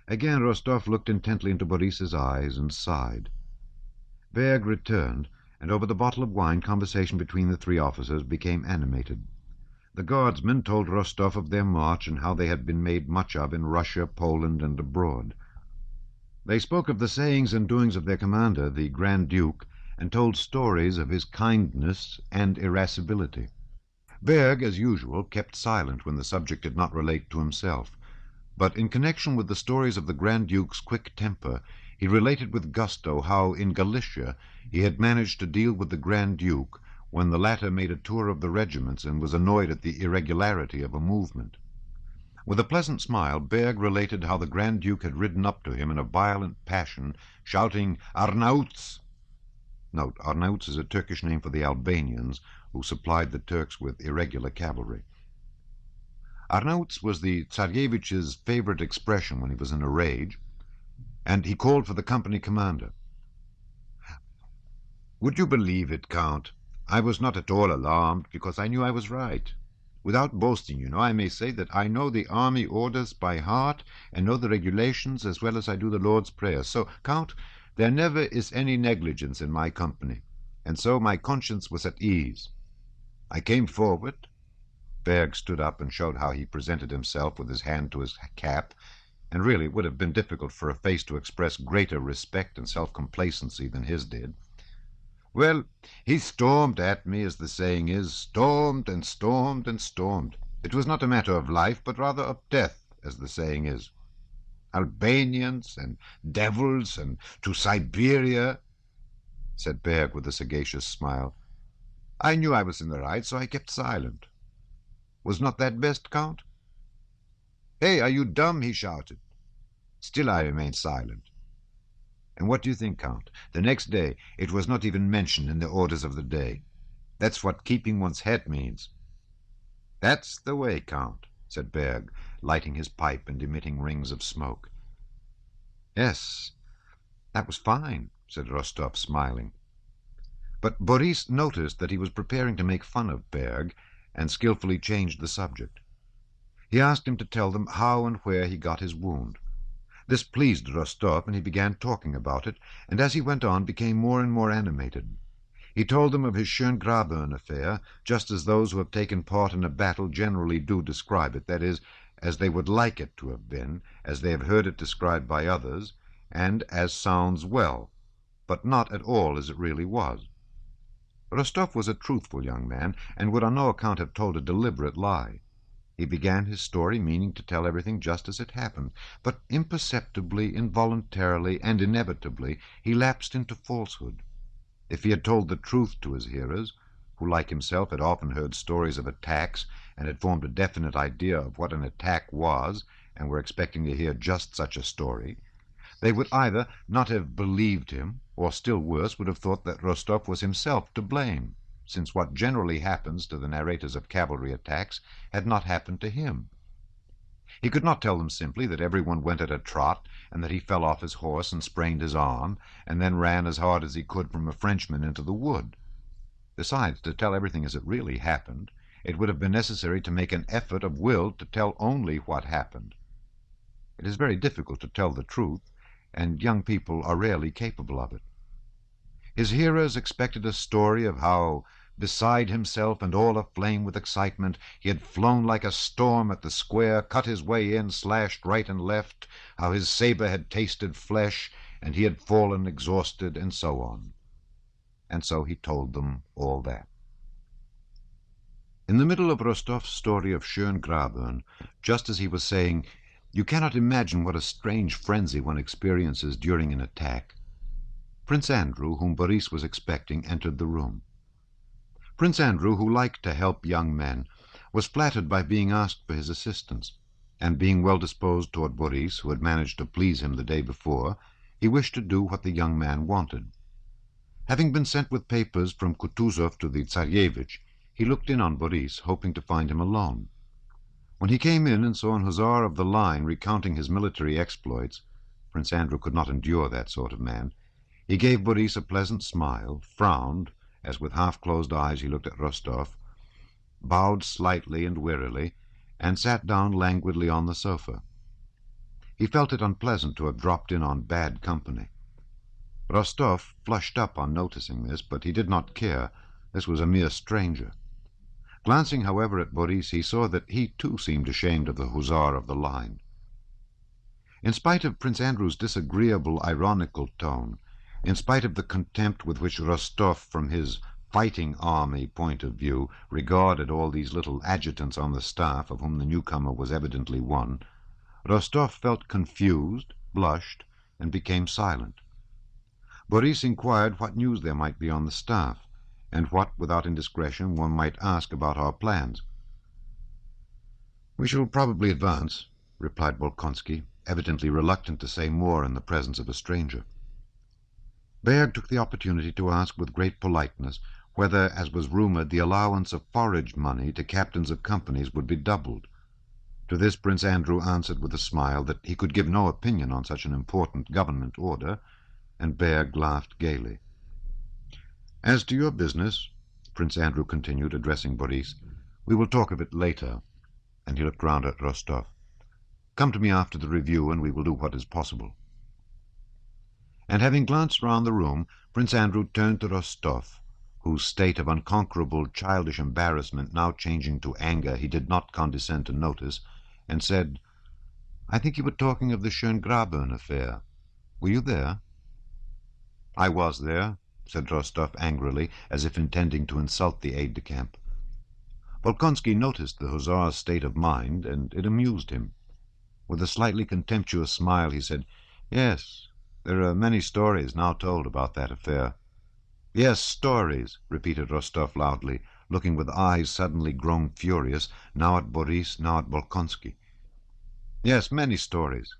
Again Rostov looked intently into Boris's eyes and sighed. Berg returned, and over the bottle of wine conversation between the three officers became animated. The guardsmen told Rostov of their march and how they had been made much of in Russia, Poland, and abroad. They spoke of the sayings and doings of their commander, the Grand Duke, and told stories of his kindness and irascibility. Berg, as usual, kept silent when the subject did not relate to himself, but in connection with the stories of the Grand Duke's quick temper, he related with gusto how, in Galicia, he had managed to deal with the Grand Duke when the latter made a tour of the regiments and was annoyed at the irregularity of a movement. With a pleasant smile, Berg related how the Grand Duke had ridden up to him in a violent passion, shouting, "Arnauts!" Note, Arnauts is a Turkish name for the Albanians, who supplied the Turks with irregular cavalry. Arnauts was the Tsarevich's favorite expression when he was in a rage, and he called for the company commander. "Would you believe it, Count? I was not at all alarmed, because I knew I was right. Without boasting, I may say that I know the army orders by heart and know the regulations as well as I do the Lord's Prayer. So, Count, there never is any negligence in my company, and so my conscience was at ease. I came forward." Berg stood up and showed how he presented himself with his hand to his cap, and really it would have been difficult for a face to express greater respect and self-complacency than his did. "Well, he stormed at me, as the saying is, stormed and stormed and stormed. It was not a matter of life, but rather of death, as the saying is. Albanians and devils and to Siberia," said Berg with a sagacious smile. "I knew I was in the right, so I kept silent. Was not that best, Count?" "Hey, are you dumb?" he shouted. Still I remained silent. And what do you think, Count? The next day it was not even mentioned in the orders of the day. That's what keeping one's head means. "That's the way, Count," said Berg, lighting his pipe and emitting rings of smoke. "Yes, that was fine," said Rostov, smiling. But Boris noticed that he was preparing to make fun of Berg, and skillfully changed the subject. He asked him to tell them how and where he got his wound. This pleased Rostov, and he began talking about it, and as he went on became more and more animated. He told them of his Schöngrabern affair, just as those who have taken part in a battle generally do describe it, that is, as they would like it to have been, as they have heard it described by others, and as sounds well, but not at all as it really was. Rostov was a truthful young man, and would on no account have told a deliberate lie. He began his story meaning to tell everything just as it happened, but imperceptibly, involuntarily, and inevitably he lapsed into falsehood. If he had told the truth to his hearers, who like himself had often heard stories of attacks and had formed a definite idea of what an attack was and were expecting to hear just such a story, they would either not have believed him, or still worse, would have thought that Rostov was himself to blame, since what generally happens to the narrators of cavalry attacks had not happened to him. He could not tell them simply that everyone went at a trot, and that he fell off his horse and sprained his arm, and then ran as hard as he could from a Frenchman into the wood. Besides, to tell everything as it really happened, it would have been necessary to make an effort of will to tell only what happened. It is very difficult to tell the truth, and young people are rarely capable of it. His hearers expected a story of how, beside himself and all aflame with excitement, he had flown like a storm at the square, cut his way in, slashed right and left, how his saber had tasted flesh, and he had fallen exhausted, and so on. And so he told them all that. In the middle of Rostov's story of Schöngraben, just as he was saying, "You cannot imagine what a strange frenzy one experiences during an attack," Prince Andrew, whom Boris was expecting, entered the room. Prince Andrew, who liked to help young men, was flattered by being asked for his assistance, and being well disposed toward Boris, who had managed to please him the day before, he wished to do what the young man wanted. Having been sent with papers from Kutuzov to the Tsarevich, he looked in on Boris, hoping to find him alone. When he came in and saw an hussar of the line recounting his military exploits, Prince Andrew could not endure that sort of man, he gave Boris a pleasant smile, frowned, as with half-closed eyes he looked at Rostov, bowed slightly and wearily, and sat down languidly on the sofa. He felt it unpleasant to have dropped in on bad company. Rostov flushed up on noticing this, but he did not care. This was a mere stranger. Glancing, however, at Boris, he saw that he too seemed ashamed of the hussar of the line. In spite of Prince Andrew's disagreeable, ironical tone, in spite of the contempt with which Rostov, from his fighting army point of view, regarded all these little adjutants on the staff, of whom the newcomer was evidently one, Rostov felt confused, blushed, and became silent. Boris inquired what news there might be on the staff, and what, without indiscretion, one might ask about our plans. "We shall probably advance," replied Bolkonsky, evidently reluctant to say more in the presence of a stranger. Berg took the opportunity to ask with great politeness whether, as was rumored, the allowance of forage money to captains of companies would be doubled. To this Prince Andrew answered with a smile that he could give no opinion on such an important government order, and Berg laughed gaily. "As to your business," Prince Andrew continued, addressing Boris, "we will talk of it later," and he looked round at Rostov. "Come to me after the review, and we will do what is possible." And having glanced round the room, Prince Andrew turned to Rostov, whose state of unconquerable childish embarrassment now changing to anger he did not condescend to notice, and said, "I think you were talking of the Schöngraben affair. Were you there?" "I was there," said Rostov angrily, as if intending to insult the aide-de-camp. Bolkonsky noticed the hussar's state of mind, and it amused him. With a slightly contemptuous smile he said, "Yes, there are many stories now told about that affair." "Yes, stories," repeated Rostov loudly, looking with eyes suddenly grown furious, now at Boris, now at Bolkonsky. "Yes, many stories.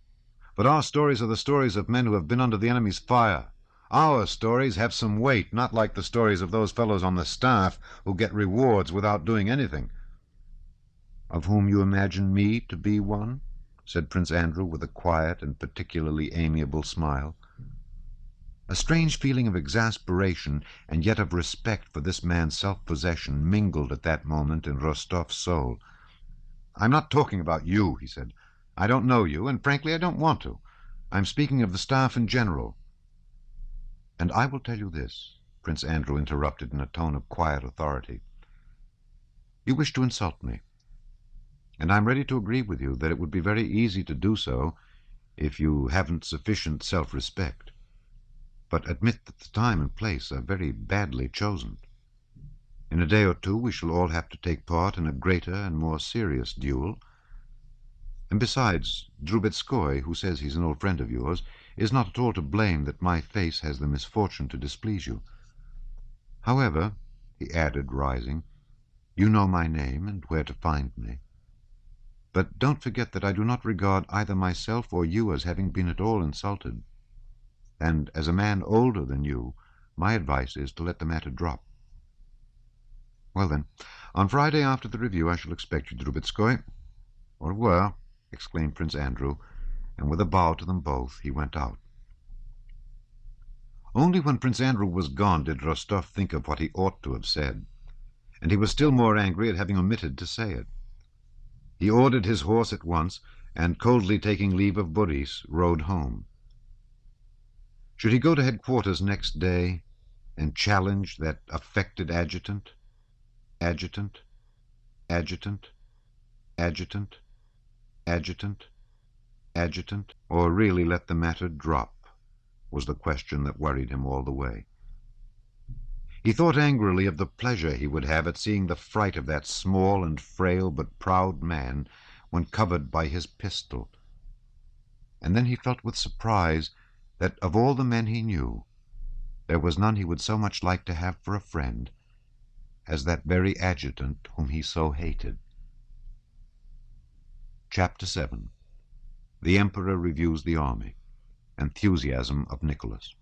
But our stories are the stories of men who have been under the enemy's fire. Our stories have some weight, not like the stories of those fellows on the staff who get rewards without doing anything." "Of whom you imagine me to be one?" said Prince Andrew with a quiet and particularly amiable smile. A strange feeling of exasperation and yet of respect for this man's self-possession mingled at that moment in Rostov's soul. "I'm not talking about you," he said. "I don't know you, and frankly I don't want to. I'm speaking of the staff in general." "And I will tell you this," Prince Andrew interrupted in a tone of quiet authority. "You wish to insult me, and I'm ready to agree with you that it would be very easy to do so if you haven't sufficient self-respect. But admit that the time and place are very badly chosen. In a day or two we shall all have to take part in a greater and more serious duel. And besides, Drubetskoy, who says he's an old friend of yours, is not at all to blame that my face has the misfortune to displease you. However," he added, rising, "you know my name and where to find me. But don't forget that I do not regard either myself or you as having been at all insulted. And as a man older than you, my advice is to let the matter drop." "Well, then, on Friday after the review I shall expect you, Drubetskoy." "Au revoir," exclaimed Prince Andrew, and with a bow to them both he went out. Only when Prince Andrew was gone did Rostov think of what he ought to have said, and he was still more angry at having omitted to say it. He ordered his horse at once, and coldly taking leave of Boris, rode home. Should he go to headquarters next day? and challenge that affected adjutant, adjutant, adjutant, adjutant, adjutant, adjutant, or really let the matter drop, was the question that worried him all the way. He thought angrily of the pleasure he would have at seeing the fright of that small and frail but proud man when covered by his pistol. And then he felt with surprise that of all the men he knew, there was none he would so much like to have for a friend as that very adjutant whom he so hated. Chapter 7. The Emperor Reviews the Army. Enthusiasm of Nicholas.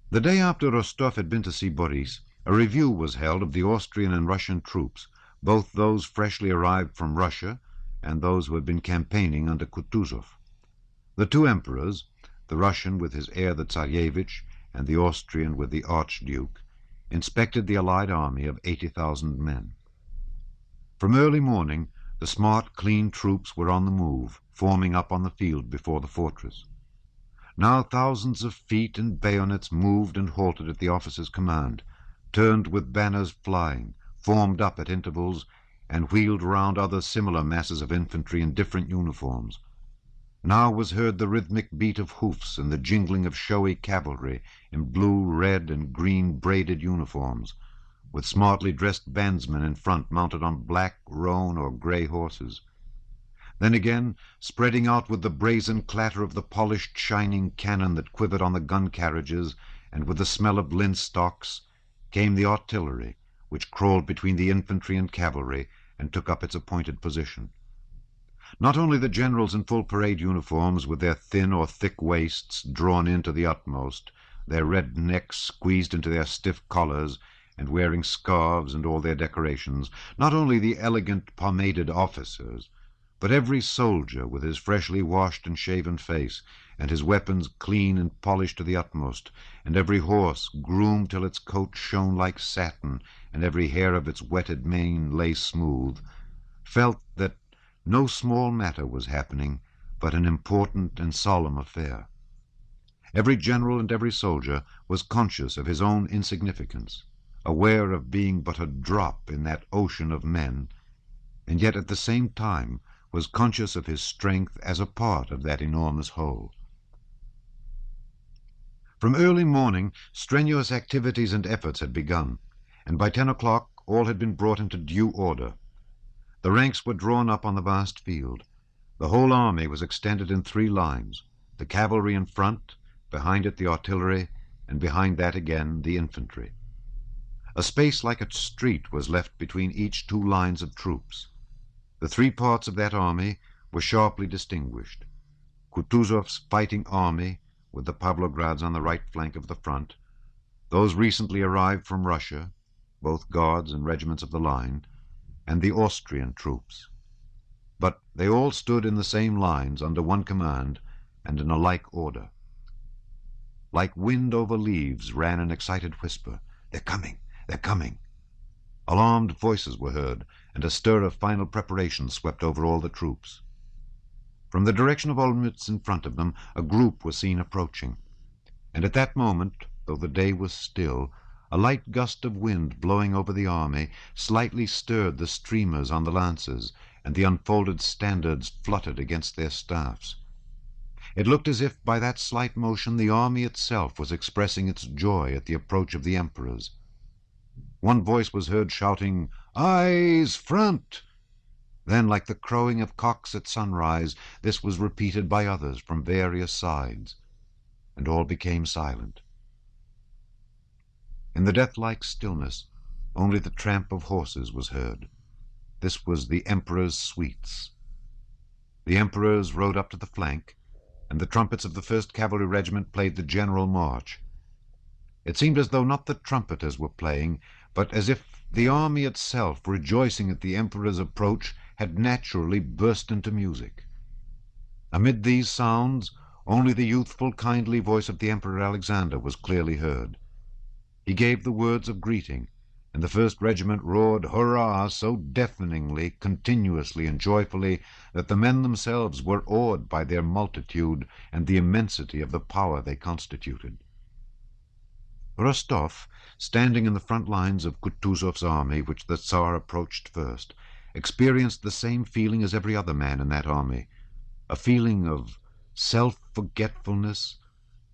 The day after Rostov had been to see Boris, a review was held of the Austrian and Russian troops, both those freshly arrived from Russia and those who had been campaigning under Kutuzov. The two emperors, the Russian with his heir the Tsarevich and the Austrian with the Archduke, inspected the allied army of 80,000 men. From early morning, the smart, clean troops were on the move, forming up on the field before the fortress. Now thousands of feet and bayonets moved and halted at the officer's command, turned with banners flying, formed up at intervals, and wheeled round other similar masses of infantry in different uniforms. Now was heard the rhythmic beat of hoofs and the jingling of showy cavalry in blue, red, and green braided uniforms, with smartly dressed bandsmen in front mounted on black, roan, or grey horses. Then again, spreading out with the brazen clatter of the polished, shining cannon that quivered on the gun carriages, and with the smell of linstocks, came the artillery, which crawled between the infantry and cavalry and took up its appointed position. Not only the generals in full parade uniforms, with their thin or thick waists drawn in to the utmost, their red necks squeezed into their stiff collars, and wearing scarves and all their decorations, not only the elegant pomaded officers, but every soldier with his freshly washed and shaven face, and his weapons clean and polished to the utmost, and every horse groomed till its coat shone like satin, and every hair of its wetted mane lay smooth, felt that no small matter was happening, but an important and solemn affair. Every general and every soldier was conscious of his own insignificance, aware of being but a drop in that ocean of men, and yet at the same time was conscious of his strength as a part of that enormous whole. From early morning, strenuous activities and efforts had begun, and by 10 o'clock all had been brought into due order. The ranks were drawn up on the vast field. The whole army was extended in 3 lines, the cavalry in front, behind it the artillery, and behind that again the infantry. A space like a street was left between each 2 lines of troops. The 3 parts of that army were sharply distinguished. Kutuzov's fighting army, with the Pavlograds on the right flank of the front, those recently arrived from Russia, both guards and regiments of the line, and the Austrian troops. But they all stood in the same lines under one command and in a like order. Like wind over leaves ran an excited whisper, "They're coming! They're coming!" Alarmed voices were heard, and a stir of final preparation swept over all the troops. From the direction of Olmütz in front of them, a group was seen approaching, and at that moment, though the day was still, a light gust of wind blowing over the army slightly stirred the streamers on the lances, and the unfolded standards fluttered against their staffs. It looked as if by that slight motion the army itself was expressing its joy at the approach of the emperors. One voice was heard shouting, "Eyes front!" Then, like the crowing of cocks at sunrise, this was repeated by others from various sides, and all became silent. In the death-like stillness, only the tramp of horses was heard. This was the emperor's suites. The emperors rode up to the flank, and the trumpets of the 1st Cavalry Regiment played the general march. It seemed as though not the trumpeters were playing, but as if the army itself, rejoicing at the emperor's approach, had naturally burst into music. Amid these sounds, only the youthful, kindly voice of the Emperor Alexander was clearly heard. He gave the words of greeting, and the 1st Regiment roared hurrah so deafeningly, continuously, and joyfully that the men themselves were awed by their multitude and the immensity of the power they constituted. Rostov, standing in the front lines of Kutuzov's army, which the Tsar approached first, experienced the same feeling as every other man in that army, a feeling of self-forgetfulness,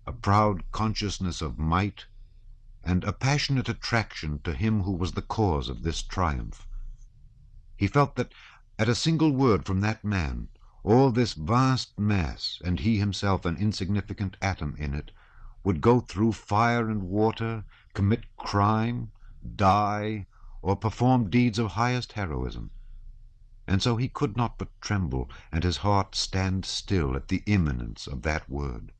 a proud consciousness of might, and a passionate attraction to him who was the cause of this triumph. He felt that at a single word from that man, all this vast mass, and he himself an insignificant atom in it, would go through fire and water, commit crime, die, or perform deeds of highest heroism. And so he could not but tremble, and his heart stand still at the imminence of that word.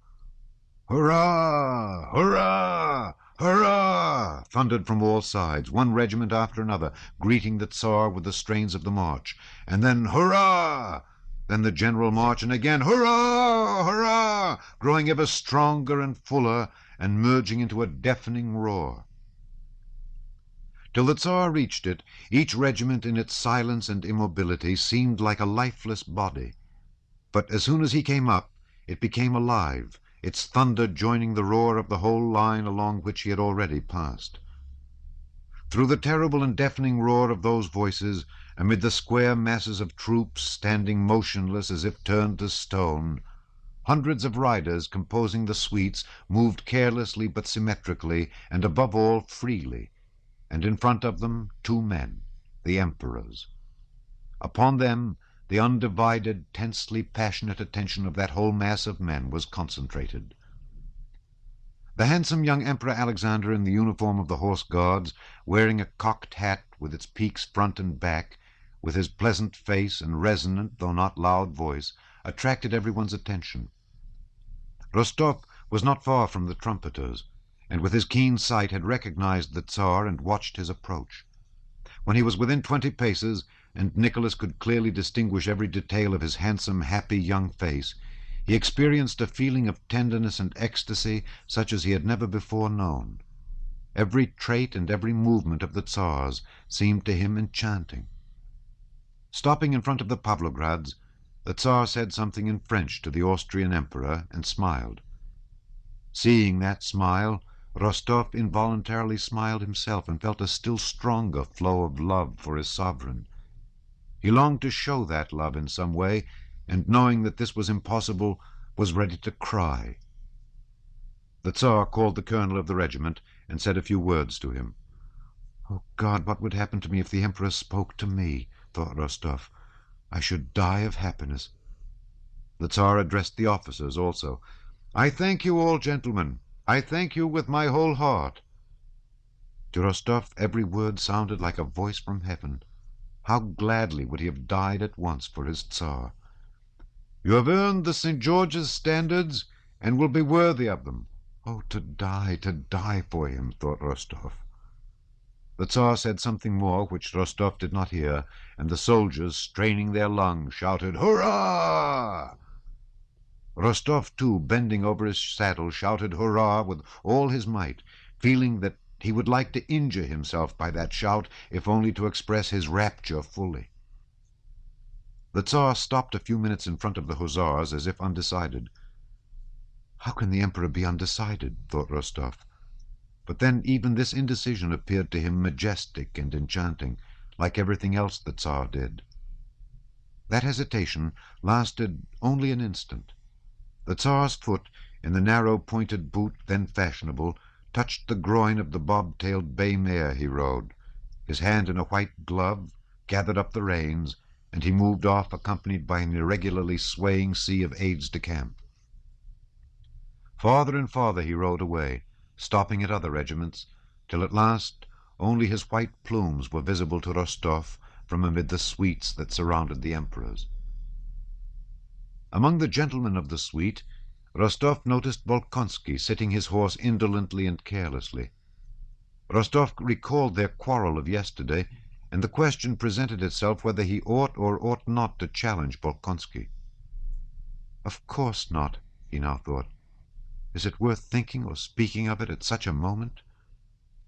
"Hurrah! Hurrah! Hurrah!" thundered from all sides, one regiment after another, greeting the Tsar with the strains of the march. And then hurrah! Then the general march, and again hurrah! Hurrah! Growing ever stronger and fuller, and merging into a deafening roar. Till the Tsar reached it, each regiment in its silence and immobility seemed like a lifeless body. But as soon as he came up, it became alive, its thunder joining the roar of the whole line along which he had already passed. Through the terrible and deafening roar of those voices, amid the square masses of troops standing motionless as if turned to stone, hundreds of riders composing the suites moved carelessly but symmetrically, and above all freely, and in front of them 2 men, the emperors. Upon them the undivided, tensely passionate attention of that whole mass of men was concentrated. The handsome young Emperor Alexander, in the uniform of the Horse Guards, wearing a cocked hat with its peaks front and back, with his pleasant face and resonant, though not loud voice, attracted everyone's attention. Rostov was not far from the trumpeters, and with his keen sight had recognized the Tsar and watched his approach. When he was within 20 paces, and Nicholas could clearly distinguish every detail of his handsome, happy young face, he experienced a feeling of tenderness and ecstasy such as he had never before known. Every trait and every movement of the Tsar's seemed to him enchanting. Stopping in front of the Pavlograds, the Tsar said something in French to the Austrian emperor and smiled. Seeing that smile, Rostov involuntarily smiled himself and felt a still stronger flow of love for his sovereign. He longed to show that love in some way, and knowing that this was impossible, was ready to cry. The Tsar called the colonel of the regiment and said a few words to him. "Oh, God, what would happen to me if the emperor spoke to me?" thought Rostov. "I should die of happiness." The Tsar addressed the officers also. "I thank you all, gentlemen. I thank you with my whole heart." To Rostov every word sounded like a voice from heaven. How gladly would he have died at once for his Tsar. "You have earned the St. George's standards, and will be worthy of them." Oh, to die for him, thought Rostov. The Tsar said something more which Rostov did not hear, and the soldiers, straining their lungs, shouted, "Hurrah!" Rostov, too, bending over his saddle, shouted hurrah with all his might, feeling that he would like to injure himself by that shout, if only to express his rapture fully. The Tsar stopped a few minutes in front of the hussars, as if undecided. How can the Emperor be undecided, thought Rostov. But then even this indecision appeared to him majestic and enchanting, like everything else the Tsar did. That hesitation lasted only an instant. The Tsar's foot, in the narrow pointed boot then fashionable, touched the groin of the bob-tailed bay mare he rode. His hand in a white glove gathered up the reins, and he moved off accompanied by an irregularly swaying sea of aides-de-camp. Farther and farther he rode away, stopping at other regiments, till at last only his white plumes were visible to Rostov from amid the suites that surrounded the emperors. Among the gentlemen of the suite, Rostov noticed Bolkonsky sitting his horse indolently and carelessly. Rostov recalled their quarrel of yesterday, and the question presented itself whether he ought or ought not to challenge Bolkonsky. Of course not, he now thought. Is it worth thinking or speaking of it at such a moment?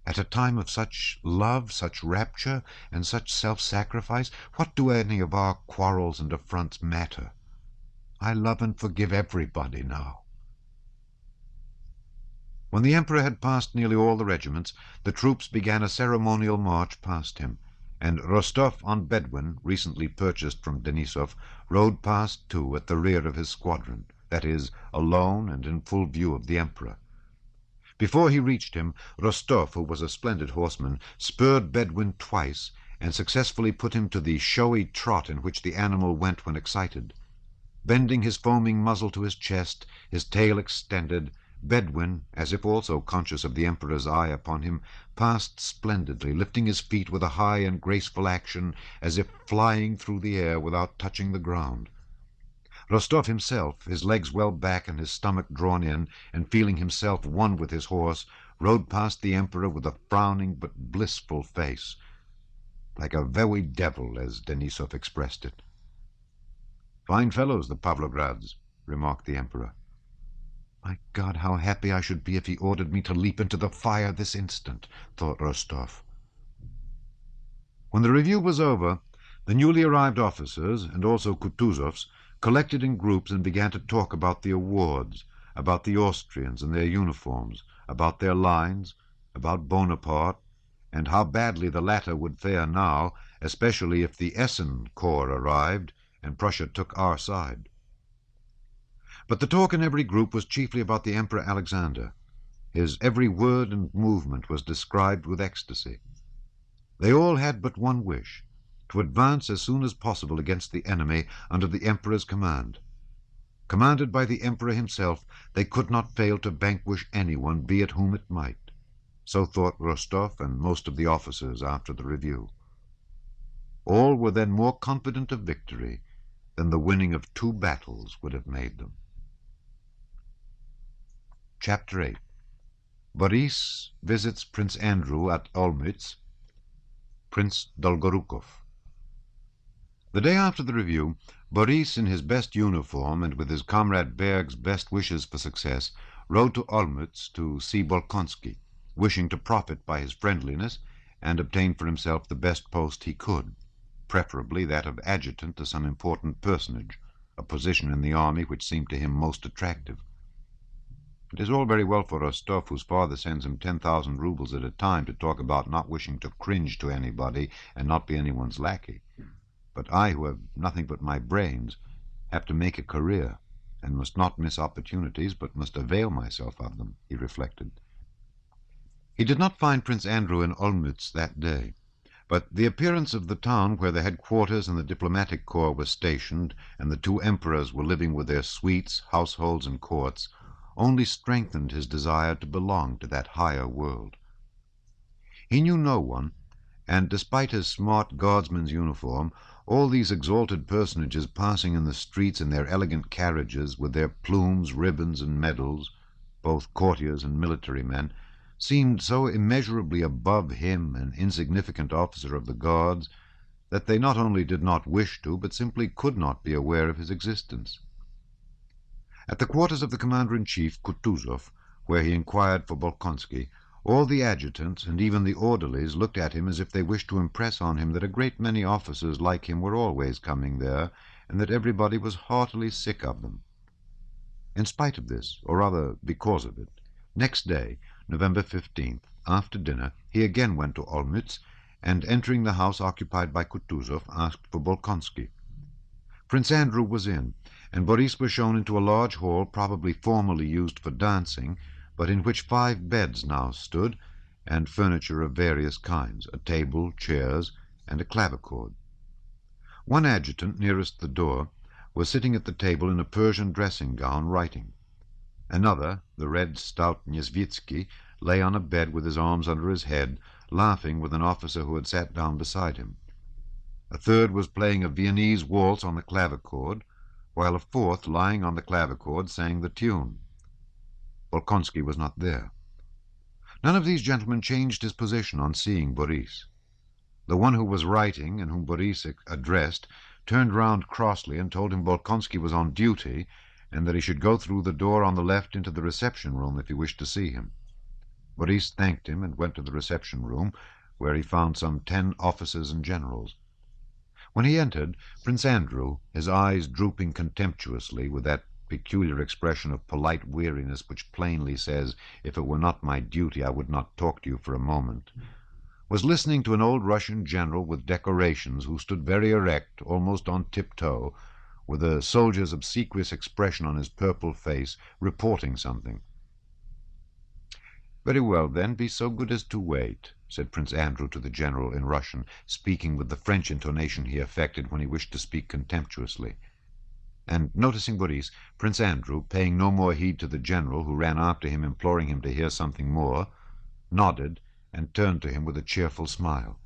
At a time of such love, such rapture, and such self-sacrifice, what do any of our quarrels and affronts matter? I love and forgive everybody now. When the Emperor had passed nearly all the regiments, the troops began a ceremonial march past him, and Rostov on Bedouin, recently purchased from Denisov, rode past too at the rear of his squadron, that is, alone and in full view of the Emperor. Before he reached him, Rostov, who was a splendid horseman, spurred Bedouin twice, and successfully put him to the showy trot in which the animal went when excited. Bending his foaming muzzle to his chest, his tail extended, Bedouin, as if also conscious of the Emperor's eye upon him, passed splendidly, lifting his feet with a high and graceful action, as if flying through the air without touching the ground. Rostov himself, his legs well back and his stomach drawn in, and feeling himself one with his horse, rode past the Emperor with a frowning but blissful face, like a very devil, as Denisov expressed it. "Fine fellows, the Pavlograds," remarked the Emperor. "My God, how happy I should be if he ordered me to leap into the fire this instant," thought Rostov. When the review was over, the newly arrived officers, and also Kutuzovs, collected in groups and began to talk about the awards, about the Austrians and their uniforms, about their lines, about Bonaparte, and how badly the latter would fare now, especially if the Essen Corps arrived and Prussia took our side. But the talk in every group was chiefly about the Emperor Alexander. His every word and movement was described with ecstasy. They all had but one wish, to advance as soon as possible against the enemy under the Emperor's command. Commanded by the Emperor himself, they could not fail to vanquish anyone, be it whom it might. So thought Rostov and most of the officers after the review. All were then more confident of victory than the winning of 2 battles would have made them. Chapter 8. Boris visits Prince Andrew at Olmütz. Prince Dolgorukov. The day after the review, Boris, in his best uniform and with his comrade Berg's best wishes for success, rode to Olmütz to see Bolkonsky, wishing to profit by his friendliness and obtain for himself the best post he could, preferably that of adjutant to some important personage, a position in the army which seemed to him most attractive. It is all very well for Rostov, whose father sends him 10,000 rubles at a time, to talk about not wishing to cringe to anybody and not be anyone's lackey. But I, who have nothing but my brains, have to make a career, and must not miss opportunities, but must avail myself of them, he reflected. He did not find Prince Andrew in Olmütz that day, but the appearance of the town where the headquarters and the diplomatic corps were stationed, and the 2 emperors were living with their suites, households, and courts, only strengthened his desire to belong to that higher world. He knew no one, and despite his smart guardsman's uniform, all these exalted personages passing in the streets in their elegant carriages with their plumes, ribbons, and medals, both courtiers and military men, seemed so immeasurably above him, an insignificant officer of the guards, that they not only did not wish to, but simply could not be aware of his existence. At the quarters of the commander-in-chief, Kutuzov, where he inquired for Bolkonsky, all the adjutants and even the orderlies looked at him as if they wished to impress on him that a great many officers like him were always coming there, and that everybody was heartily sick of them. In spite of this, or rather because of it, next day, November 15th, after dinner, he again went to Olmütz, and entering the house occupied by Kutuzov, asked for Bolkonsky. Prince Andrew was in, and Boris was shown into a large hall, probably formerly used for dancing, but in which 5 beds now stood, and furniture of various kinds, a table, chairs, and a clavichord. One adjutant, nearest the door, was sitting at the table in a Persian dressing-gown, writing. Another, the red, stout Nizwitsky, lay on a bed with his arms under his head, laughing with an officer who had sat down beside him. A third was playing a Viennese waltz on the clavichord, while a fourth, lying on the clavichord, sang the tune. Bolkonsky was not there. None of these gentlemen changed his position on seeing Boris. The one who was writing, and whom Boris addressed, turned round crossly and told him Bolkonsky was on duty, and that he should go through the door on the left into the reception-room if he wished to see him. Boris thanked him and went to the reception-room, where he found some 10 officers and generals. When he entered, Prince Andrew, his eyes drooping contemptuously with that peculiar expression of polite weariness which plainly says, "If it were not my duty, I would not talk to you for a moment," was listening to an old Russian general with decorations who stood very erect, almost on tiptoe, with a soldier's obsequious expression on his purple face, reporting something. "Very well, then, be so good as to wait," said Prince Andrew to the general in Russian, speaking with the French intonation he affected when he wished to speak contemptuously. And, noticing Boris, Prince Andrew, paying no more heed to the general, who ran after him imploring him to hear something more, nodded and turned to him with a cheerful smile.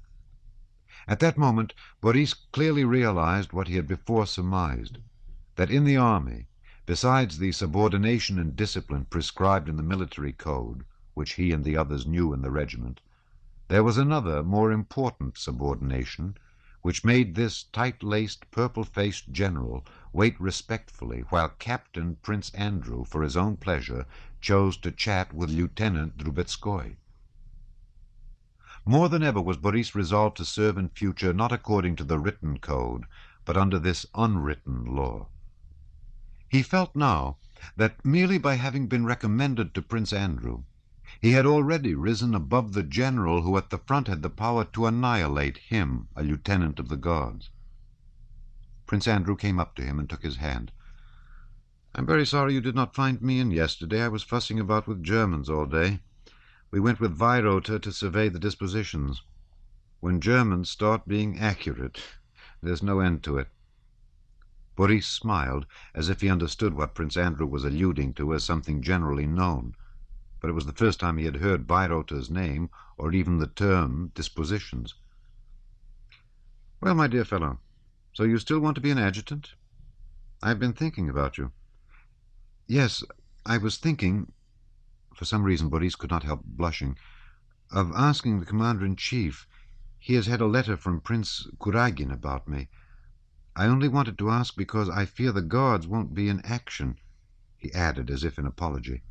At that moment Boris clearly realized what he had before surmised, that in the army, besides the subordination and discipline prescribed in the military code, which he and the others knew in the regiment, there was another, more important subordination, which made this tight-laced, purple-faced general wait respectfully while Captain Prince Andrew, for his own pleasure, chose to chat with Lieutenant Drubetskoy. More than ever was Boris resolved to serve in future not according to the written code, but under this unwritten law. He felt now that merely by having been recommended to Prince Andrew, he had already risen above the general who at the front had the power to annihilate him, a lieutenant of the Guards. Prince Andrew came up to him and took his hand. "I'm very sorry you did not find me in yesterday. I was fussing about with Germans all day. We went with Weyrother to survey the dispositions. When Germans start being accurate, there's no end to it." Boris smiled, as if he understood what Prince Andrew was alluding to as something generally known, but it was the first time he had heard Weyrother's name, or even the term dispositions. "Well, my dear fellow, so you still want to be an adjutant? I've been thinking about you." "Yes, I was thinking," for some reason Boris could not help blushing, "of asking the commander-in-chief. He has had a letter from Prince Kuragin about me. I only wanted to ask because I fear the Guards won't be in action," he added as if in apology.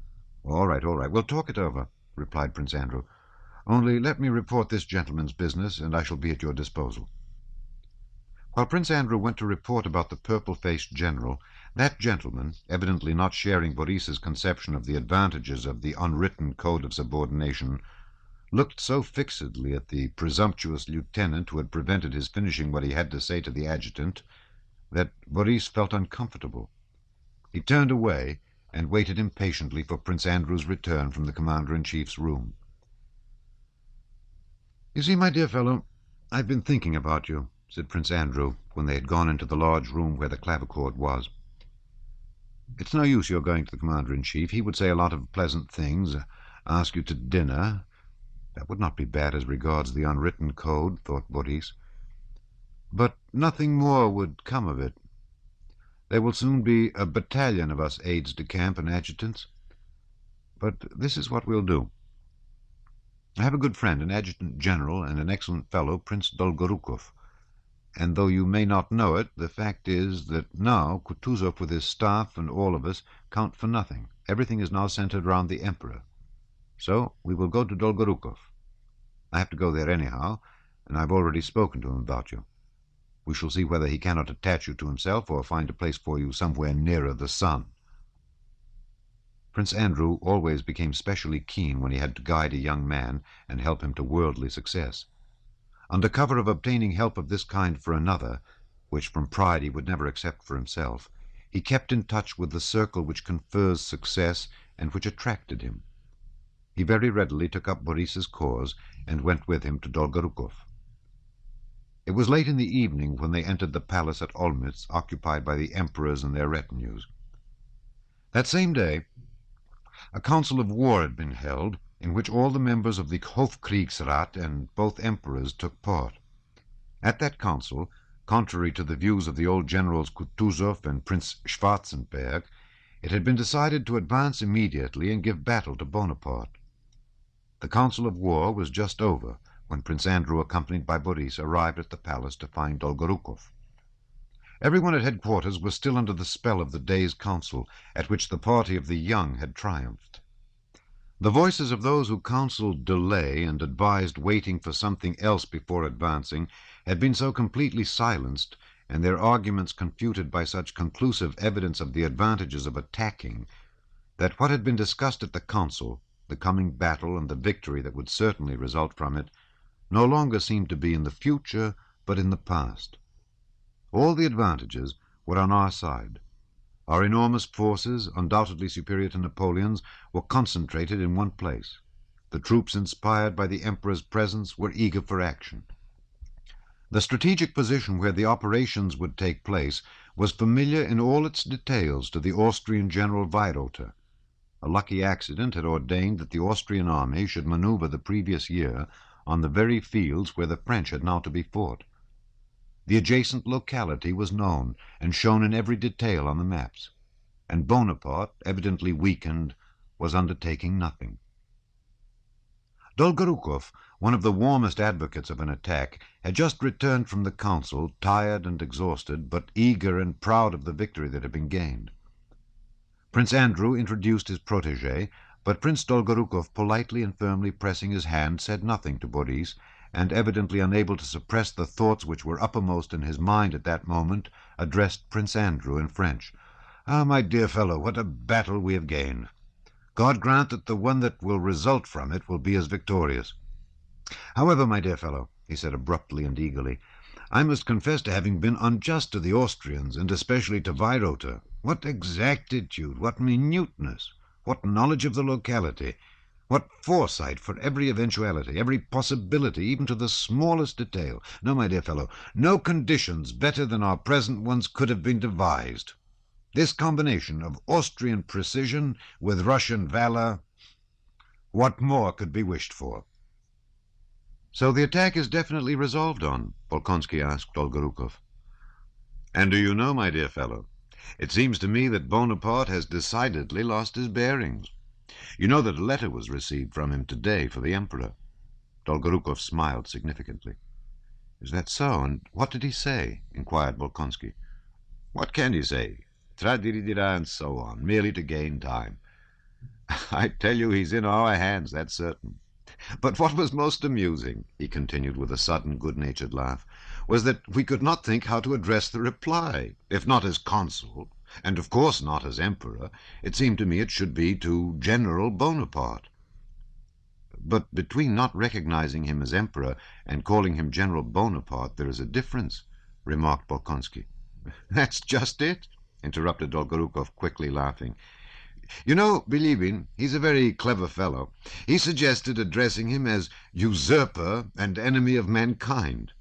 All right. We'll talk it over," replied Prince Andrew. "Only let me report this gentleman's business, and I shall be at your disposal." While Prince Andrew went to report about the purple-faced general, that gentleman, evidently not sharing Boris's conception of the advantages of the unwritten code of subordination, looked so fixedly at the presumptuous lieutenant who had prevented his finishing what he had to say to the adjutant that Boris felt uncomfortable. He turned away and waited impatiently for Prince Andrew's return from the commander-in-chief's room. "You see, my dear fellow, I've been thinking about you," said Prince Andrew, when they had gone into the large room where the clavichord was. "It's no use your going to the commander-in-chief. He would say a lot of pleasant things, ask you to dinner. That would not be bad as regards the unwritten code," thought Boris. "But nothing more would come of it. There will soon be a battalion of us aides-de-camp and adjutants. But this is what we'll do. I have a good friend, an adjutant-general and an excellent fellow, Prince Dolgorukov. And though you may not know it, the fact is that now Kutuzov with his staff and all of us count for nothing. Everything is now centered around the Emperor. So we will go to Dolgorukov. I have to go there anyhow, and I've already spoken to him about you. We shall see whether he cannot attach you to himself or find a place for you somewhere nearer the sun." Prince Andrew always became specially keen when he had to guide a young man and help him to worldly success. Under cover of obtaining help of this kind for another, which from pride he would never accept for himself, he kept in touch with the circle which confers success and which attracted him. He very readily took up Boris's cause and went with him to Dolgorukov. It was late in the evening when they entered the palace at Olmütz, occupied by the emperors and their retinues. That same day, a council of war had been held, in which all the members of the Hofkriegsrat and both emperors took part. At that council, contrary to the views of the old generals Kutuzov and Prince Schwarzenberg, it had been decided to advance immediately and give battle to Bonaparte. The council of war was just over when Prince Andrew, accompanied by Boris, arrived at the palace to find Dolgorukov. Everyone at headquarters was still under the spell of the day's council, at which the party of the young had triumphed. The voices of those who counseled delay and advised waiting for something else before advancing had been so completely silenced and their arguments confuted by such conclusive evidence of the advantages of attacking, that what had been discussed at the council, the coming battle and the victory that would certainly result from it, no longer seemed to be in the future, but in the past. All the advantages were on our side. Our enormous forces, undoubtedly superior to Napoleon's, were concentrated in one place. The troops inspired by the Emperor's presence were eager for action. The strategic position where the operations would take place was familiar in all its details to the Austrian General Weyrother. A lucky accident had ordained that the Austrian army should maneuver the previous year on the very fields where the French had now to be fought. The adjacent locality was known and shown in every detail on the maps, and Bonaparte, evidently weakened, was undertaking nothing. Dolgorukov, one of the warmest advocates of an attack, had just returned from the council, tired and exhausted, but eager and proud of the victory that had been gained. Prince Andrew introduced his protégé, but Prince Dolgorukov, politely and firmly pressing his hand, said nothing to Boris, and evidently unable to suppress the thoughts which were uppermost in his mind at that moment, addressed Prince Andrew in French. "Ah, my dear fellow, what a battle we have gained! God grant that the one that will result from it will be as victorious. However, my dear fellow," he said abruptly and eagerly, "I must confess to having been unjust to the Austrians, and especially to Weyrother. What exactitude, what minuteness, what knowledge of the locality, what foresight for every eventuality, every possibility, even to the smallest detail. No, my dear fellow, no conditions better than our present ones could have been devised. This combination of Austrian precision with Russian valor, what more could be wished for?" "So the attack is definitely resolved on?" Bolkonsky asked Dolgorukov. "And do you know, my dear fellow, it seems to me that Bonaparte has decidedly lost his bearings. You know that a letter was received from him today for the Emperor." Dolgorukov smiled significantly. "Is that so? And what did he say?" inquired Bolkonsky. "What can he say? Tra-di-di-di-da and so on, merely to gain time. I tell you he's in our hands, that's certain. But what was most amusing," he continued with a sudden good-natured laugh, "was that we could not think how to address the reply. If not as consul, and of course not as emperor, it seemed to me it should be to General Bonaparte." "But between not recognizing him as emperor and calling him General Bonaparte there is a difference," remarked Bolkonsky. "That's just it," interrupted Dolgorukov, quickly laughing. "You know, Bilibin, he's a very clever fellow. He suggested addressing him as usurper and enemy of mankind."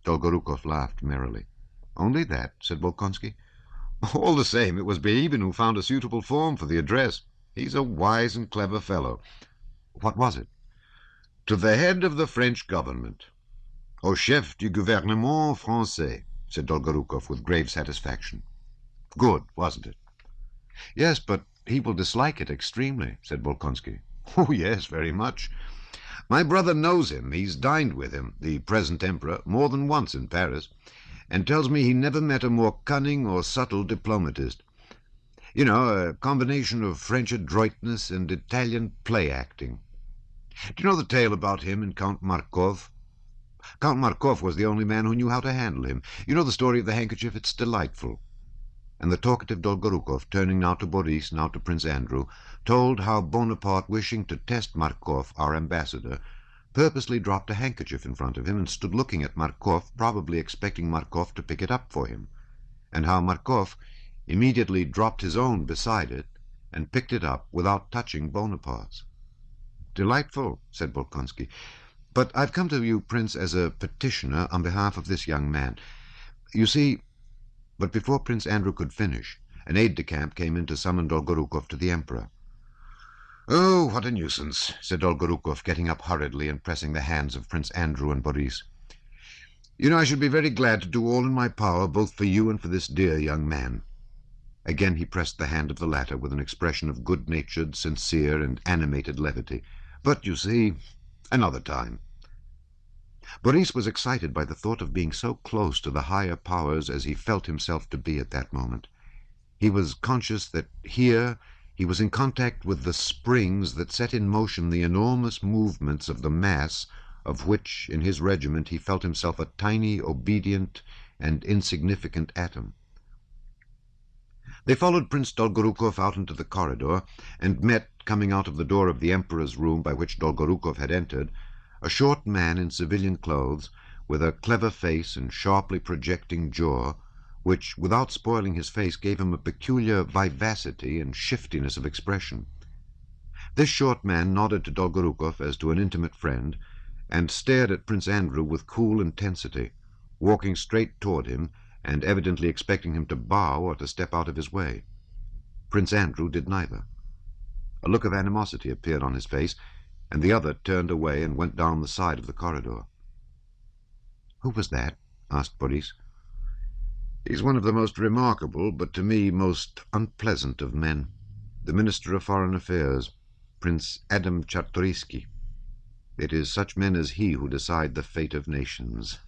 Dolgorukov laughed merrily. "Only that?" said Bolkonsky. "All the same, it was Bilibin who found a suitable form for the address. He's a wise and clever fellow." "What was it?" "To the head of the French government. Au chef du gouvernement français," said Dolgorukov with grave satisfaction. "Good, wasn't it?" "Yes, but he will dislike it extremely," said Bolkonsky. "Oh, yes, very much. My brother knows him. He's dined with him, the present emperor, more than once in Paris, and tells me he never met a more cunning or subtle diplomatist. You know, a combination of French adroitness and Italian play-acting. Do you know the tale about him and Count Markov? Count Markov was the only man who knew how to handle him. You know the story of the handkerchief? It's delightful." And the talkative Dolgorukov, turning now to Boris, now to Prince Andrew, told how Bonaparte, wishing to test Markov, our ambassador, purposely dropped a handkerchief in front of him and stood looking at Markov, probably expecting Markov to pick it up for him, and how Markov immediately dropped his own beside it and picked it up without touching Bonaparte's. "Delightful," said Bolkonsky. "But I've come to you, Prince, as a petitioner on behalf of this young man. You see—" But before Prince Andrew could finish, an aide-de-camp came in to summon Dolgorukov to the Emperor. "Oh, what a nuisance," said Dolgorukov, getting up hurriedly and pressing the hands of Prince Andrew and Boris. "You know, I should be very glad to do all in my power, both for you and for this dear young man." Again he pressed the hand of the latter with an expression of good-natured, sincere, and animated levity. "But, you see, another time." Boris was excited by the thought of being so close to the higher powers as he felt himself to be at that moment. He was conscious that here he was in contact with the springs that set in motion the enormous movements of the mass of which, in his regiment, he felt himself a tiny, obedient, and insignificant atom. They followed Prince Dolgorukov out into the corridor and met, coming out of the door of the Emperor's room by which Dolgorukov had entered, a short man in civilian clothes, with a clever face and sharply projecting jaw, which, without spoiling his face, gave him a peculiar vivacity and shiftiness of expression. This short man nodded to Dolgorukov as to an intimate friend, and stared at Prince Andrew with cool intensity, walking straight toward him, and evidently expecting him to bow or to step out of his way. Prince Andrew did neither. A look of animosity appeared on his face, and the other turned away and went down the side of the corridor. "Who was that?" asked Boris. "He's one of the most remarkable, but to me most unpleasant of men, the Minister of Foreign Affairs, Prince Adam Czartoryski. It is such men as he who decide the fate of nations,"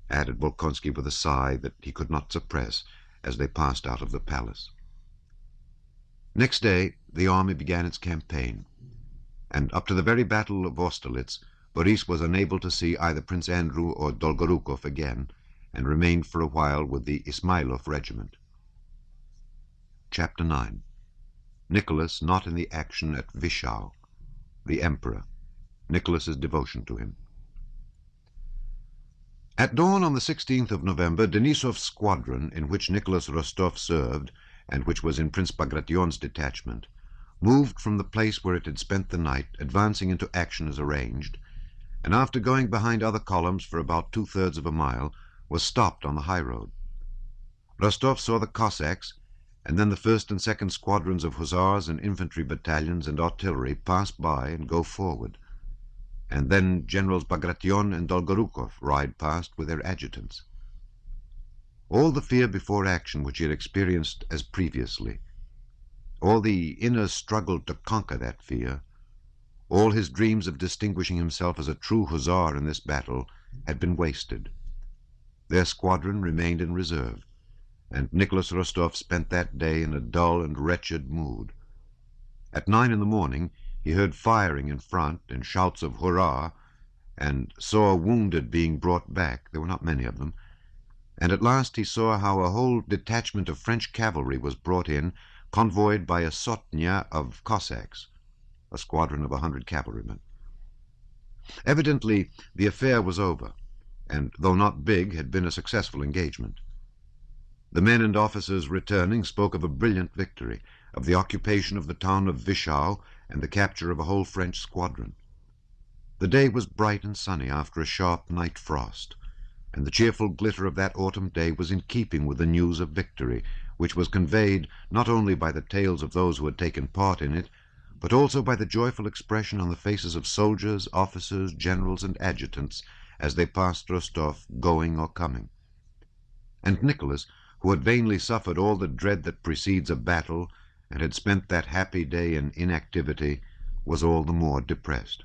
added Bolkonsky with a sigh that he could not suppress as they passed out of the palace. Next day the army began its campaign, and up to the very battle of Austerlitz, Boris was unable to see either Prince Andrew or Dolgorukov again, and remained for a while with the Ismailov regiment. Chapter 9. Nicholas not in the action at Wischau. The Emperor. Nicholas's devotion to him. At dawn on the 16th of November, Denisov's squadron, in which Nicholas Rostov served, and which was in Prince Bagration's detachment, moved from the place where it had spent the night, advancing into action as arranged, and after going behind other columns for about 2/3 of a mile, was stopped on the high road. Rostov saw the Cossacks, and then the 1st and 2nd squadrons of hussars and infantry battalions and artillery pass by and go forward, and then Generals Bagration and Dolgorukov ride past with their adjutants. All the fear before action which he had experienced as previously, all the inner struggle to conquer that fear, all his dreams of distinguishing himself as a true hussar in this battle, had been wasted. Their squadron remained in reserve, and Nicholas Rostov spent that day in a dull and wretched mood. At 9 in the morning he heard firing in front and shouts of hurrah, and saw wounded being brought back. There were not many of them. And at last he saw how a whole detachment of French cavalry was brought in, convoyed by a sotnya of Cossacks, a squadron of 100 cavalrymen. Evidently the affair was over, and though not big, had been a successful engagement. The men and officers returning spoke of a brilliant victory, of the occupation of the town of Wischau, and the capture of a whole French squadron. The day was bright and sunny after a sharp night frost, and the cheerful glitter of that autumn day was in keeping with the news of victory, which was conveyed not only by the tales of those who had taken part in it, but also by the joyful expression on the faces of soldiers, officers, generals, and adjutants as they passed Rostov, going or coming. And Nicholas, who had vainly suffered all the dread that precedes a battle, and had spent that happy day in inactivity, was all the more depressed.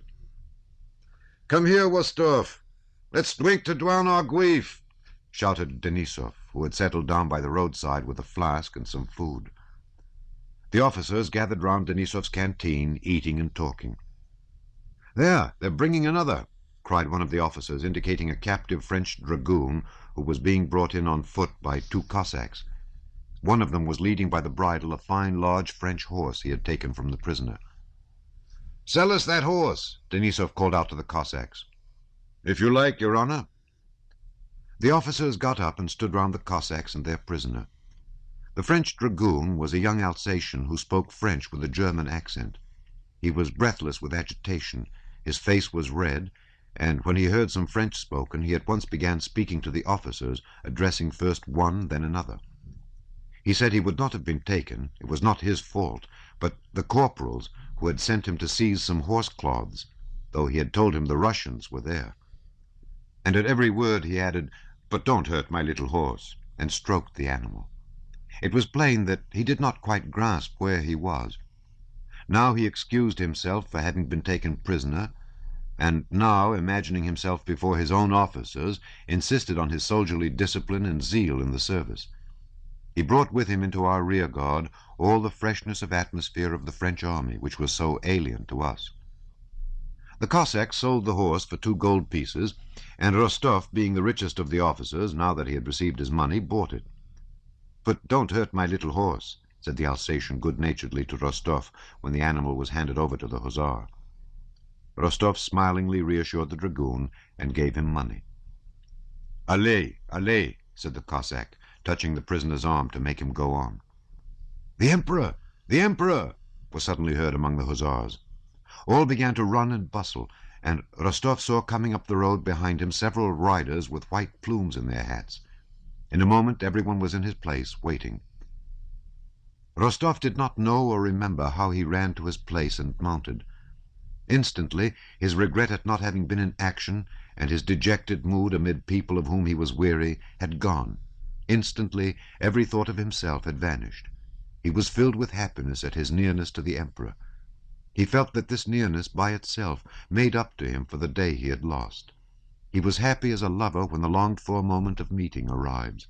"Come here, Rostov! Let's drink to drown our grief!" shouted Denisov, who had settled down by the roadside with a flask and some food. The officers gathered round Denisov's canteen, eating and talking. "There, they're bringing another," cried one of the officers, indicating a captive French dragoon who was being brought in on foot by 2 Cossacks. One of them was leading by the bridle a fine large French horse he had taken from the prisoner. "Sell us that horse," Denisov called out to the Cossacks. "If you like, Your Honor." The officers got up and stood round the Cossacks and their prisoner. The French dragoon was a young Alsatian who spoke French with a German accent. He was breathless with agitation, his face was red, and when he heard some French spoken, he at once began speaking to the officers, addressing first one, then another. He said he would not have been taken, it was not his fault, but the corporals who had sent him to seize some horse-cloths, though he had told him the Russians were there. And at every word he added, "But don't hurt my little horse," and stroked the animal. It was plain that he did not quite grasp where he was. Now he excused himself for having been taken prisoner, and now, imagining himself before his own officers, insisted on his soldierly discipline and zeal in the service. He brought with him into our rearguard all the freshness of atmosphere of the French army, which was so alien to us. The Cossack sold the horse for 2 gold pieces, and Rostov, being the richest of the officers, now that he had received his money, bought it. "But don't hurt my little horse," said the Alsatian good-naturedly to Rostov when the animal was handed over to the hussar. Rostov smilingly reassured the dragoon and gave him money. "Allez, allez," said the Cossack, touching the prisoner's arm to make him go on. "The Emperor! The Emperor!" was suddenly heard among the hussars. All began to run and bustle, and Rostov saw coming up the road behind him several riders with white plumes in their hats. In a moment everyone was in his place, waiting. Rostov did not know or remember how he ran to his place and mounted. Instantly his regret at not having been in action, and his dejected mood amid people of whom he was weary, had gone. Instantly every thought of himself had vanished. He was filled with happiness at his nearness to the Emperor. He felt that this nearness by itself made up to him for the day he had lost. He was happy as a lover when the longed-for moment of meeting arrives.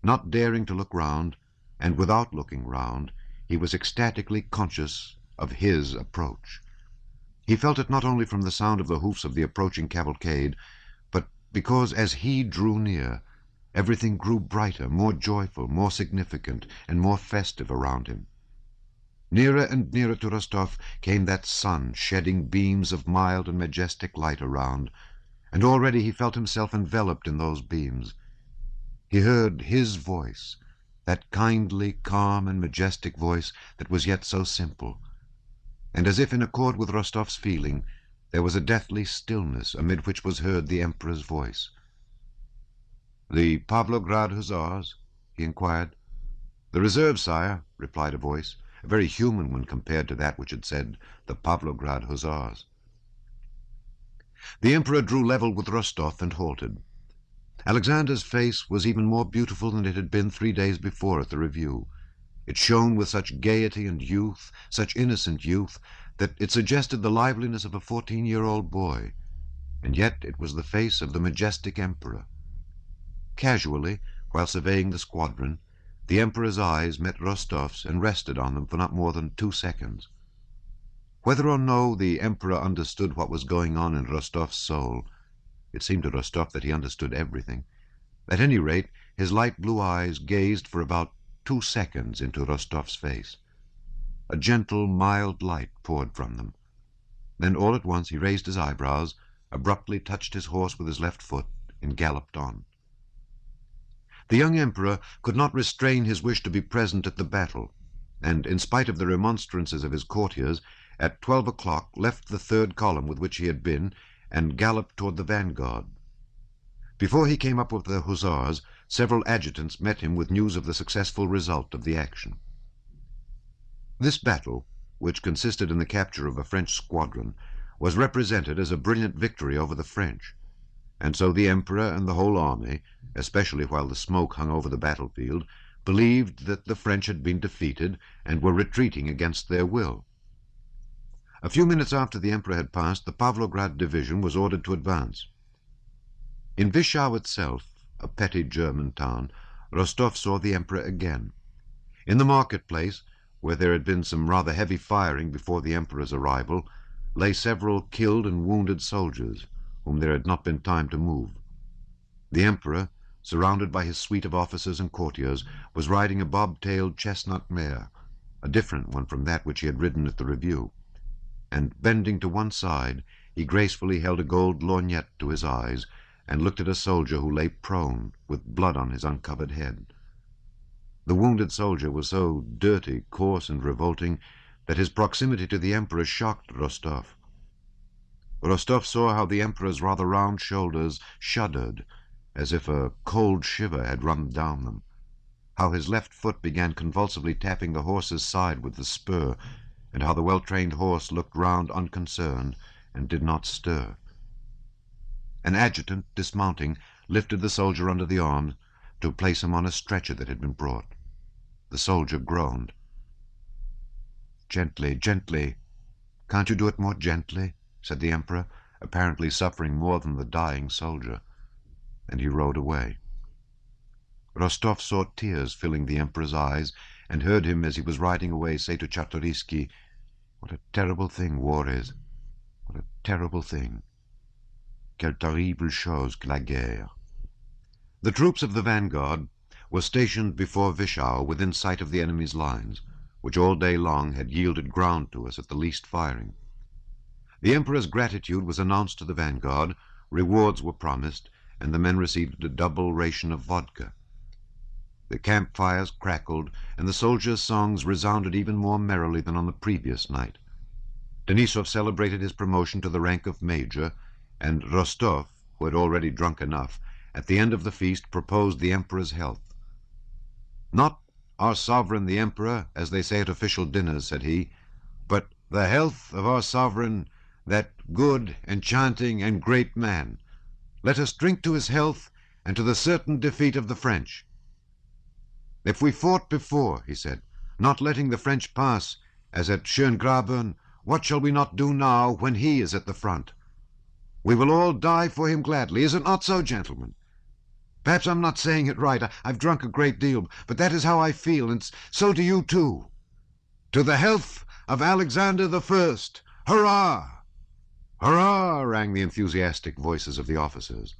Not daring to look round, and without looking round, he was ecstatically conscious of his approach. He felt it not only from the sound of the hoofs of the approaching cavalcade, but because as he drew near, everything grew brighter, more joyful, more significant, and more festive around him. Nearer and nearer to Rostov came that sun, shedding beams of mild and majestic light around, and already he felt himself enveloped in those beams. He heard his voice, that kindly, calm, and majestic voice that was yet so simple, and as if in accord with Rostov's feeling, there was a deathly stillness amid which was heard the Emperor's voice. "The Pavlograd Hussars?" he inquired. "The reserve, sire," replied a voice, a very human one compared to that which had said the Pavlograd Hussars. The Emperor drew level with Rostov and halted. Alexander's face was even more beautiful than it had been 3 days before at the review. It shone with such gaiety and youth, such innocent youth, that it suggested the liveliness of a 14-year-old boy, and yet it was the face of the majestic Emperor. Casually, while surveying the squadron, the Emperor's eyes met Rostov's and rested on them for not more than 2 seconds. Whether or no the Emperor understood what was going on in Rostov's soul, it seemed to Rostov that he understood everything. At any rate, his light blue eyes gazed for about 2 seconds into Rostov's face. A gentle, mild light poured from them. Then all at once he raised his eyebrows, abruptly touched his horse with his left foot, and galloped on. The young Emperor could not restrain his wish to be present at the battle, and, in spite of the remonstrances of his courtiers, at 12 o'clock left the 3rd column with which he had been, and galloped toward the vanguard. Before he came up with the hussars, several adjutants met him with news of the successful result of the action. This battle, which consisted in the capture of a French squadron, was represented as a brilliant victory over the French, and so the Emperor and the whole army, especially while the smoke hung over the battlefield, believed that the French had been defeated and were retreating against their will. A few minutes after the Emperor had passed, the Pavlograd division was ordered to advance. In Wischau itself, a petty German town, Rostov saw the Emperor again. In the marketplace, where there had been some rather heavy firing before the Emperor's arrival, lay several killed and wounded soldiers, whom there had not been time to move. The Emperor, surrounded by his suite of officers and courtiers, was riding a bob-tailed chestnut mare, a different one from that which he had ridden at the review, and, bending to one side, he gracefully held a gold lorgnette to his eyes and looked at a soldier who lay prone, with blood on his uncovered head. The wounded soldier was so dirty, coarse, and revolting that his proximity to the Emperor shocked Rostov. Rostov saw how the Emperor's rather round shoulders shuddered, as if a cold shiver had run down them, how his left foot began convulsively tapping the horse's side with the spur, and how the well-trained horse looked round unconcerned and did not stir. An adjutant, dismounting, lifted the soldier under the arm to place him on a stretcher that had been brought. The soldier groaned. "Gently, gently. Can't you do it more gently?" said the Emperor, apparently suffering more than the dying soldier, and he rode away. Rostov saw tears filling the Emperor's eyes, and heard him, as he was riding away, say to Czartoryski, "What a terrible thing war is! What a terrible thing. Quelle terrible chose que la guerre. The troops of the vanguard were stationed before Wischau within sight of the enemy's lines, which all day long had yielded ground to us at the least firing. The Emperor's gratitude was announced to the vanguard, rewards were promised, and the men received a double ration of vodka. The campfires crackled, and the soldiers' songs resounded even more merrily than on the previous night. Denisov celebrated his promotion to the rank of major, and Rostov, who had already drunk enough, at the end of the feast proposed the Emperor's health. "Not our sovereign the Emperor, as they say at official dinners," said he, "but the health of our sovereign, that good, enchanting, and great man. Let us drink to his health and to the certain defeat of the French. If we fought before," he said, "not letting the French pass, as at Schöngraben, what shall we not do now when he is at the front? We will all die for him gladly. Is it not so, gentlemen? Perhaps I'm not saying it right. I've drunk a great deal, but that is how I feel, and so do you too. To the health of Alexander the First! Hurrah!" "Hurrah!" rang the enthusiastic voices of the officers.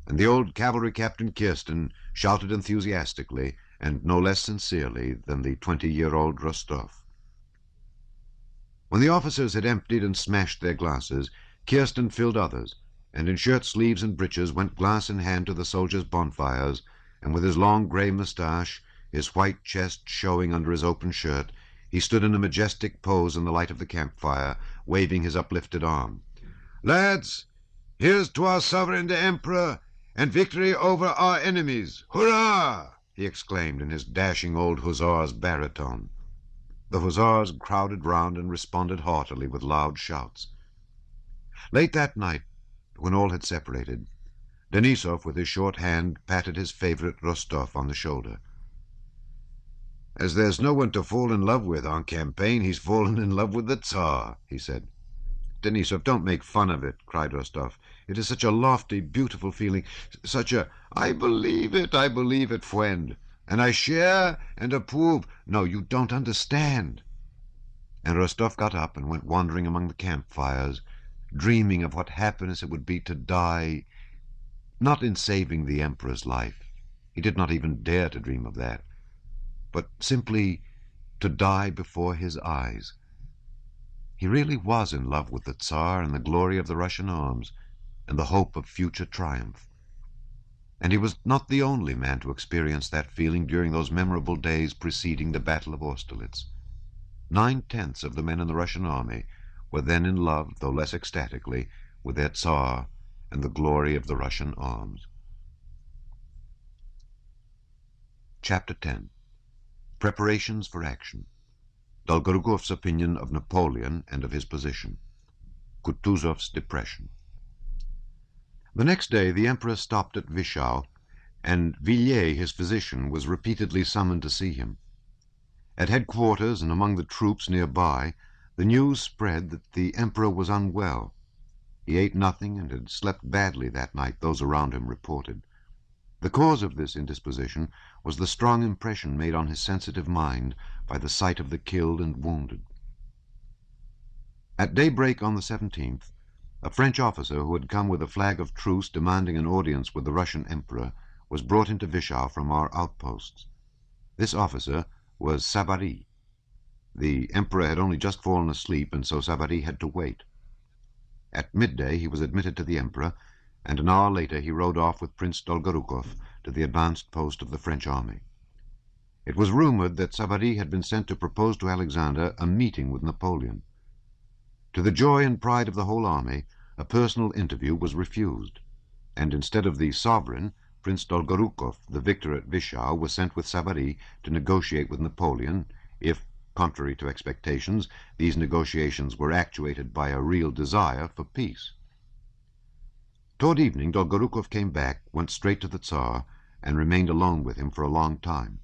And the old cavalry captain Kirsten shouted enthusiastically, and no less sincerely than the 20-year-old Rostov. When the officers had emptied and smashed their glasses, Kirsten filled others, and in shirt-sleeves and breeches went glass in hand to the soldiers' bonfires, and with his long grey moustache, his white chest showing under his open shirt, he stood in a majestic pose in the light of the campfire, waving his uplifted arm. "Lads, here's to our sovereign the Emperor, and victory over our enemies! Hurrah!" he exclaimed in his dashing old hussar's baritone. The hussars crowded round and responded heartily with loud shouts. Late that night, when all had separated, Denisov, with his short hand, patted his favorite Rostov on the shoulder. "As there's no one to fall in love with on campaign, he's fallen in love with the Tsar," he said. "Denisov, don't make fun of it," cried Rostov. "It is such a lofty, beautiful feeling, such a—" I believe it, friend, and I share and approve." "No, you don't understand." And Rostov got up and went wandering among the campfires, dreaming of what happiness it would be to die, not in saving the Emperor's life. He did not even dare to dream of that, but simply to die before his eyes. He really was in love with the Tsar and the glory of the Russian arms and the hope of future triumph. And he was not the only man to experience that feeling during those memorable days preceding the Battle of Austerlitz. 9/10 of the men in the Russian army were then in love, though less ecstatically, with their Tsar and the glory of the Russian arms. Chapter 10. Preparations for Action. Dolgorukov's opinion of Napoleon and of his position. Kutuzov's depression. The next day the Emperor stopped at Wischau, and Villiers, his physician, was repeatedly summoned to see him. At headquarters and among the troops nearby, the news spread that the Emperor was unwell. He ate nothing and had slept badly that night, those around him reported. The cause of this indisposition was the strong impression made on his sensitive mind by the sight of the killed and wounded. At daybreak on the 17th, a French officer who had come with a flag of truce demanding an audience with the Russian Emperor was brought into Wischau from our outposts. This officer was Savary. The Emperor had only just fallen asleep, and so Savary had to wait. At midday he was admitted to the Emperor, and an hour later he rode off with Prince Dolgorukov to the advanced post of the French army. It was rumored that Savary had been sent to propose to Alexander a meeting with Napoleon. To the joy and pride of the whole army, a personal interview was refused, and instead of the sovereign, Prince Dolgorukov, the victor at Wischau, was sent with Savary to negotiate with Napoleon, if, contrary to expectations, these negotiations were actuated by a real desire for peace. Toward evening, Dolgorukov came back, went straight to the Tsar, and remained alone with him for a long time.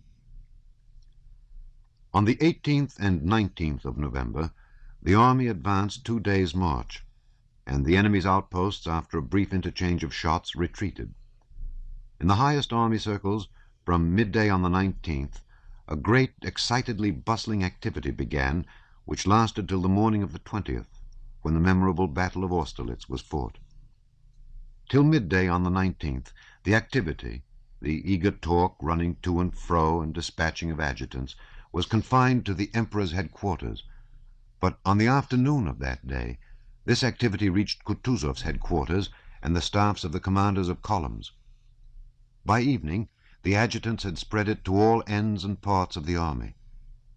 On the 18th and 19th of November, the army advanced 2 days' march, and the enemy's outposts, after a brief interchange of shots, retreated. In the highest army circles, from midday on the 19th, a great, excitedly bustling activity began, which lasted till the morning of the 20th, when the memorable Battle of Austerlitz was fought. Till midday on the 19th, the activity, the eager talk running to and fro and dispatching of adjutants, was confined to the Emperor's headquarters. But on the afternoon of that day, this activity reached Kutuzov's headquarters and the staffs of the commanders of columns. By evening, the adjutants had spread it to all ends and parts of the army,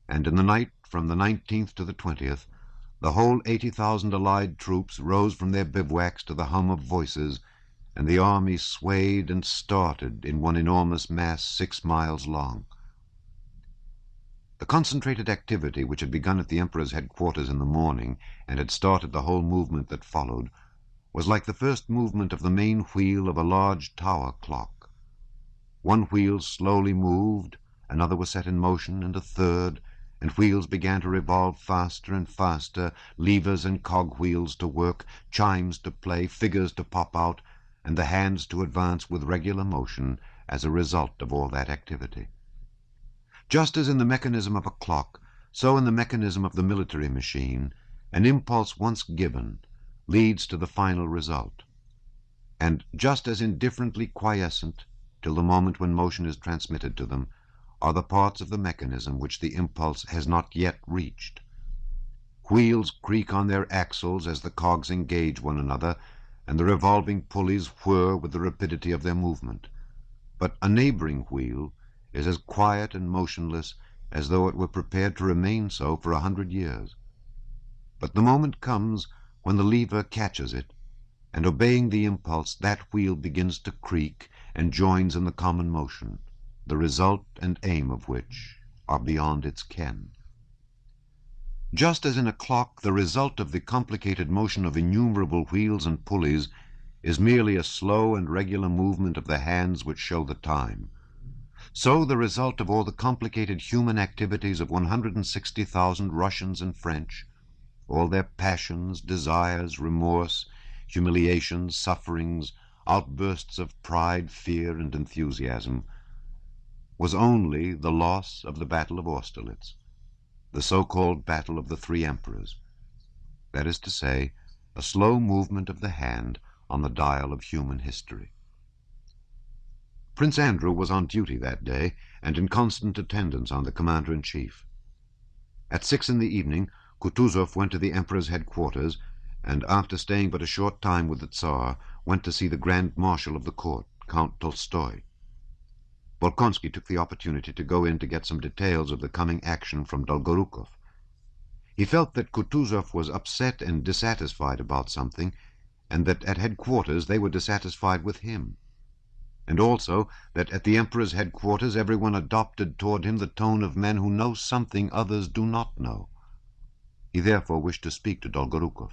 and in the night from the 19th to the 20th, the whole 80,000 allied troops rose from their bivouacs to the hum of voices, and the army swayed and started in one enormous mass 6 miles long. The concentrated activity which had begun at the Emperor's headquarters in the morning and had started the whole movement that followed was like the first movement of the main wheel of a large tower clock. One wheel slowly moved, another was set in motion, and a third, and wheels began to revolve faster and faster, levers and cogwheels to work, chimes to play, figures to pop out, and the hands to advance with regular motion as a result of all that activity. Just as in the mechanism of a clock, so in the mechanism of the military machine, an impulse once given leads to the final result. And just as indifferently quiescent, till the moment when motion is transmitted to them, are the parts of the mechanism which the impulse has not yet reached. Wheels creak on their axles as the cogs engage one another, and the revolving pulleys whir with the rapidity of their movement. But a neighboring wheel is as quiet and motionless as though it were prepared to remain so for 100 years. But the moment comes when the lever catches it, and obeying the impulse, that wheel begins to creak and joins in the common motion, the result and aim of which are beyond its ken. Just as in a clock the result of the complicated motion of innumerable wheels and pulleys is merely a slow and regular movement of the hands which show the time, so the result of all the complicated human activities of 160,000 Russians and French, all their passions, desires, remorse, humiliations, sufferings, outbursts of pride, fear, and enthusiasm, was only the loss of the Battle of Austerlitz, the so-called Battle of the Three Emperors. That is to say, a slow movement of the hand on the dial of human history. Prince Andrew was on duty that day and in constant attendance on the commander-in-chief. At 6 in the evening, Kutuzov went to the Emperor's headquarters, and after staying but a short time with the Tsar, went to see the Grand Marshal of the court, Count Tolstoy. Bolkonsky took the opportunity to go in to get some details of the coming action from Dolgorukov. He felt that Kutuzov was upset and dissatisfied about something, and that at headquarters they were dissatisfied with him, and also that at the Emperor's headquarters everyone adopted toward him the tone of men who know something others do not know. He therefore wished to speak to Dolgorukov.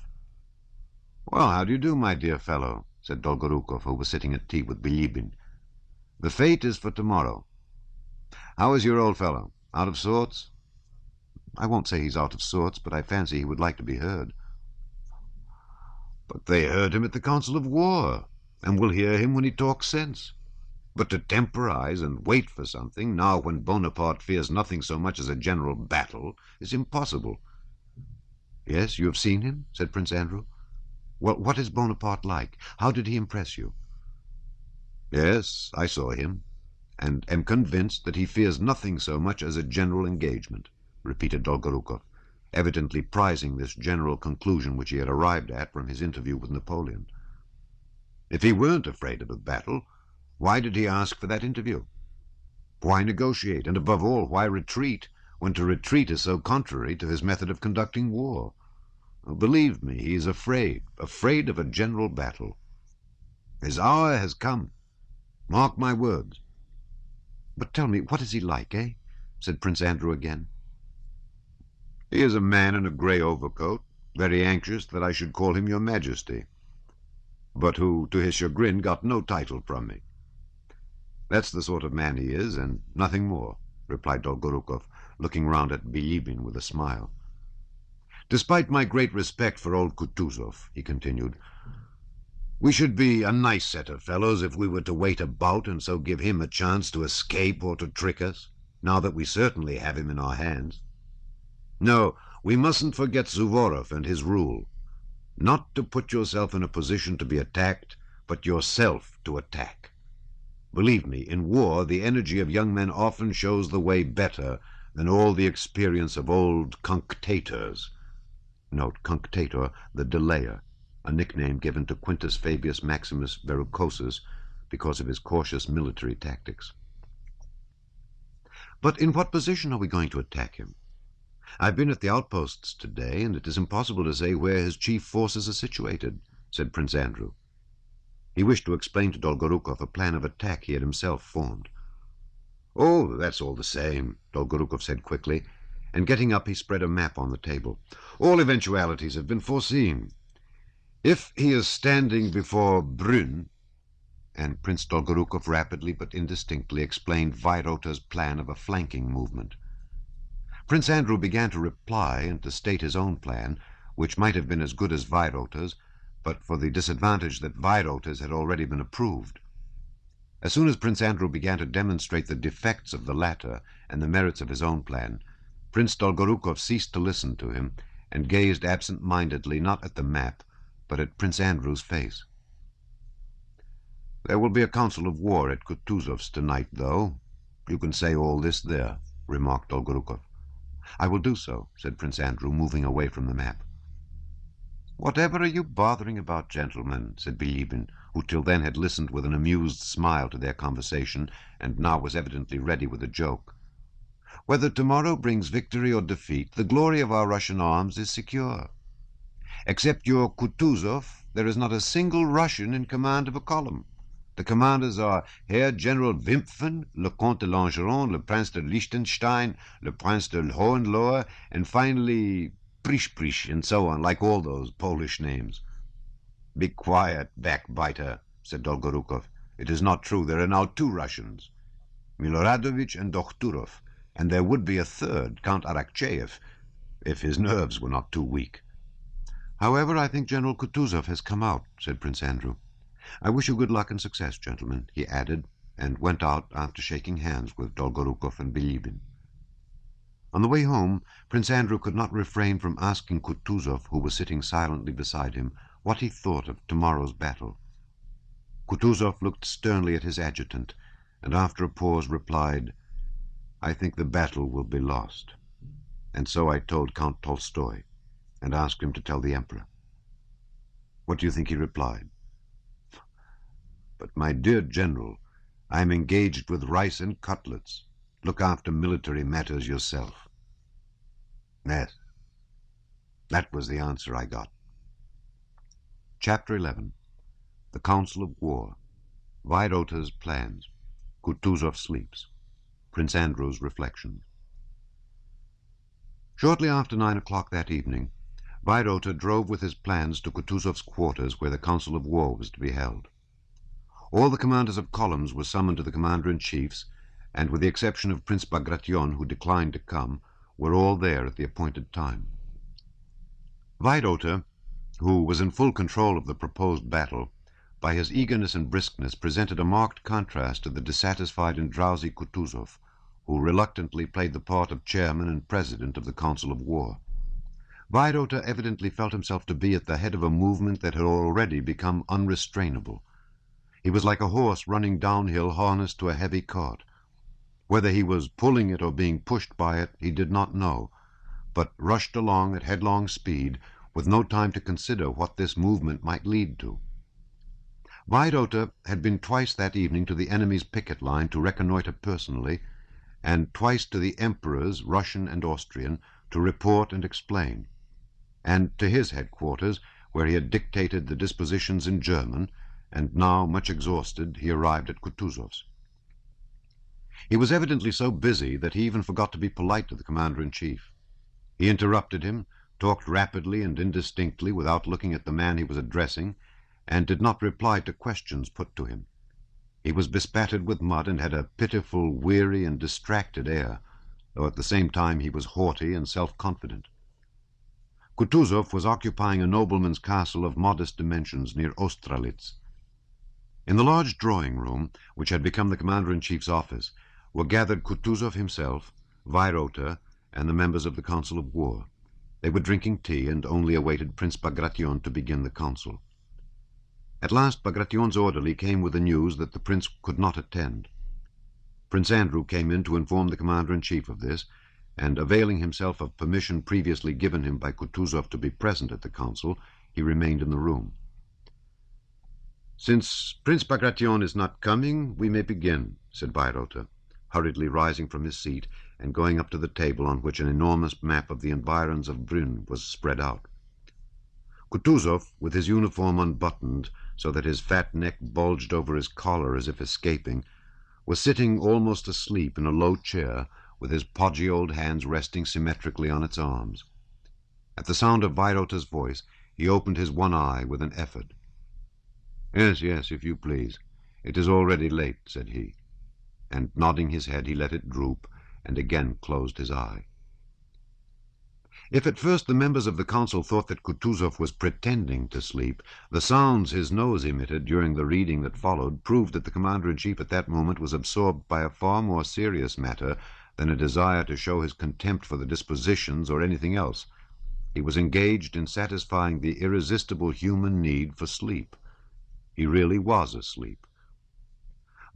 "Well, how do you do, my dear fellow?" said Dolgorukov, who was sitting at tea with Bilibin. "The fete is for tomorrow. How is your old fellow? Out of sorts?" "I won't say he's out of sorts, but I fancy he would like to be heard." "But they heard him at the Council of War, and will hear him when he talks sense. But to temporize and wait for something, now when Bonaparte fears nothing so much as a general battle, is impossible." "Yes, you have seen him?" said Prince Andrew. "Well, what is Bonaparte like? How did he impress you?" "Yes, I saw him, and am convinced that he fears nothing so much as a general engagement," repeated Dolgorukov, evidently prizing this general conclusion which he had arrived at from his interview with Napoleon. "If he weren't afraid of a battle, why did he ask for that interview? Why negotiate, and above all, why retreat, when to retreat is so contrary to his method of conducting war? Believe me, he is afraid of a general battle. His hour has come. Mark my words." "But tell me, what is he like, eh?" said Prince Andrew again. "He is a man in a grey overcoat, very anxious that I should call him Your Majesty, but who, to his chagrin, got no title from me. That's the sort of man he is, and nothing more," replied Dolgorukov, looking round at Bilibin with a smile. "Despite my great respect for old Kutuzov," he continued, "we should be a nice set of fellows if we were to wait about and so give him a chance to escape or to trick us, now that we certainly have him in our hands. No, we mustn't forget Suvorov and his rule. Not to put yourself in a position to be attacked, but yourself to attack. Believe me, in war the energy of young men often shows the way better than all the experience of old cunctators. Note, cunctator, the delayer, a nickname given to Quintus Fabius Maximus Verrucosus because of his cautious military tactics. But in what position are we going to attack him? I've been at the outposts today, and it is impossible to say where his chief forces are situated, said Prince Andrew. He wished to explain to Dolgorukov a plan of attack he had himself formed. Oh, that's all the same, Dolgorukov said quickly, and getting up he spread a map on the table. All eventualities have been foreseen. If he is standing before Brünn, and Prince Dolgorukov rapidly but indistinctly explained Weirota's plan of a flanking movement. Prince Andrew began to reply and to state his own plan, which might have been as good as Weirota's, but for the disadvantage that Weirota's had already been approved. As soon as Prince Andrew began to demonstrate the defects of the latter and the merits of his own plan, Prince Dolgorukov ceased to listen to him and gazed absent-mindedly not at the map, but at Prince Andrew's face. There will be a council of war at Kutuzov's tonight, though. You can say all this there, remarked Dolgorukov. I will do so, said Prince Andrew, moving away from the map. Whatever are you bothering about, gentlemen, said Bilibin, who till then had listened with an amused smile to their conversation, and now was evidently ready with a joke. Whether tomorrow brings victory or defeat, the glory of our Russian arms is secure. Except your Kutuzov, there is not a single Russian in command of a column. The commanders are Herr General Wimpfen, le Comte de Langeron, le Prince de Liechtenstein, le Prince de Hohenlohe, and finally Prish, and so on, like all those Polish names. Be quiet, backbiter, said Dolgorukov. It is not true. There are now 2 Russians, Miloradovich and Dokhturov, and there would be a third, Count Arakcheyev, if his nerves were not too weak. However, I think General Kutuzov has come out, said Prince Andrew. I wish you good luck and success, gentlemen, he added, and went out after shaking hands with Dolgorukov and Bilibin. On the way home, Prince Andrew could not refrain from asking Kutuzov, who was sitting silently beside him, what he thought of tomorrow's battle. Kutuzov looked sternly at his adjutant, and after a pause replied, I think the battle will be lost. And so I told Count Tolstoy, and asked him to tell the Emperor. What do you think he replied? But, my dear General, I am engaged with rice and cutlets. Look after military matters yourself. Yes, that was the answer I got. Chapter 11. The Council of War. Weirota's plans. Kutuzov sleeps. Prince Andrew's reflections. Shortly after 9 o'clock that evening, Weirota drove with his plans to Kutuzov's quarters, where the Council of War was to be held. All the commanders of columns were summoned to the commander-in-chiefs, and with the exception of Prince Bagration, who declined to come, were all there at the appointed time. Weirota, who was in full control of the proposed battle, by his eagerness and briskness presented a marked contrast to the dissatisfied and drowsy Kutuzov, who reluctantly played the part of chairman and president of the Council of War. Weirota evidently felt himself to be at the head of a movement that had already become unrestrainable. He was like a horse running downhill harnessed to a heavy cart. Whether he was pulling it or being pushed by it, he did not know, but rushed along at headlong speed, with no time to consider what this movement might lead to. Weirota had been twice that evening to the enemy's picket line to reconnoiter personally, and twice to the Emperors, Russian and Austrian, to report and explain, and to his headquarters, where he had dictated the dispositions in German, and now, much exhausted, he arrived at Kutuzov's. He was evidently so busy that he even forgot to be polite to the commander-in-chief. He interrupted him, talked rapidly and indistinctly without looking at the man he was addressing, and did not reply to questions put to him. He was bespattered with mud and had a pitiful, weary, and distracted air, though at the same time he was haughty and self-confident. Kutuzov was occupying a nobleman's castle of modest dimensions near Austerlitz. In the large drawing-room, which had become the commander-in-chief's office, were gathered Kutuzov himself, Weirota, and the members of the Council of War. They were drinking tea and only awaited Prince Bagration to begin the council. At last Bagration's orderly came with the news that the prince could not attend. Prince Andrew came in to inform the commander-in-chief of this, and availing himself of permission previously given him by Kutuzov to be present at the council, he remained in the room. "Since Prince Bagration is not coming, we may begin," said Weyrother, hurriedly rising from his seat and going up to the table on which an enormous map of the environs of Brünn was spread out. Kutuzov, with his uniform unbuttoned so that his fat neck bulged over his collar as if escaping, was sitting almost asleep in a low chair with his podgy old hands resting symmetrically on its arms. At the sound of Weyrother's voice, he opened his one eye with an effort. "Yes, yes, if you please. It is already late," said he, and nodding his head he let it droop and again closed his eye. If at first the members of the council thought that Kutuzov was pretending to sleep, the sounds his nose emitted during the reading that followed proved that the commander-in-chief at that moment was absorbed by a far more serious matter than a desire to show his contempt for the dispositions or anything else. He was engaged in satisfying the irresistible human need for sleep. He really was asleep.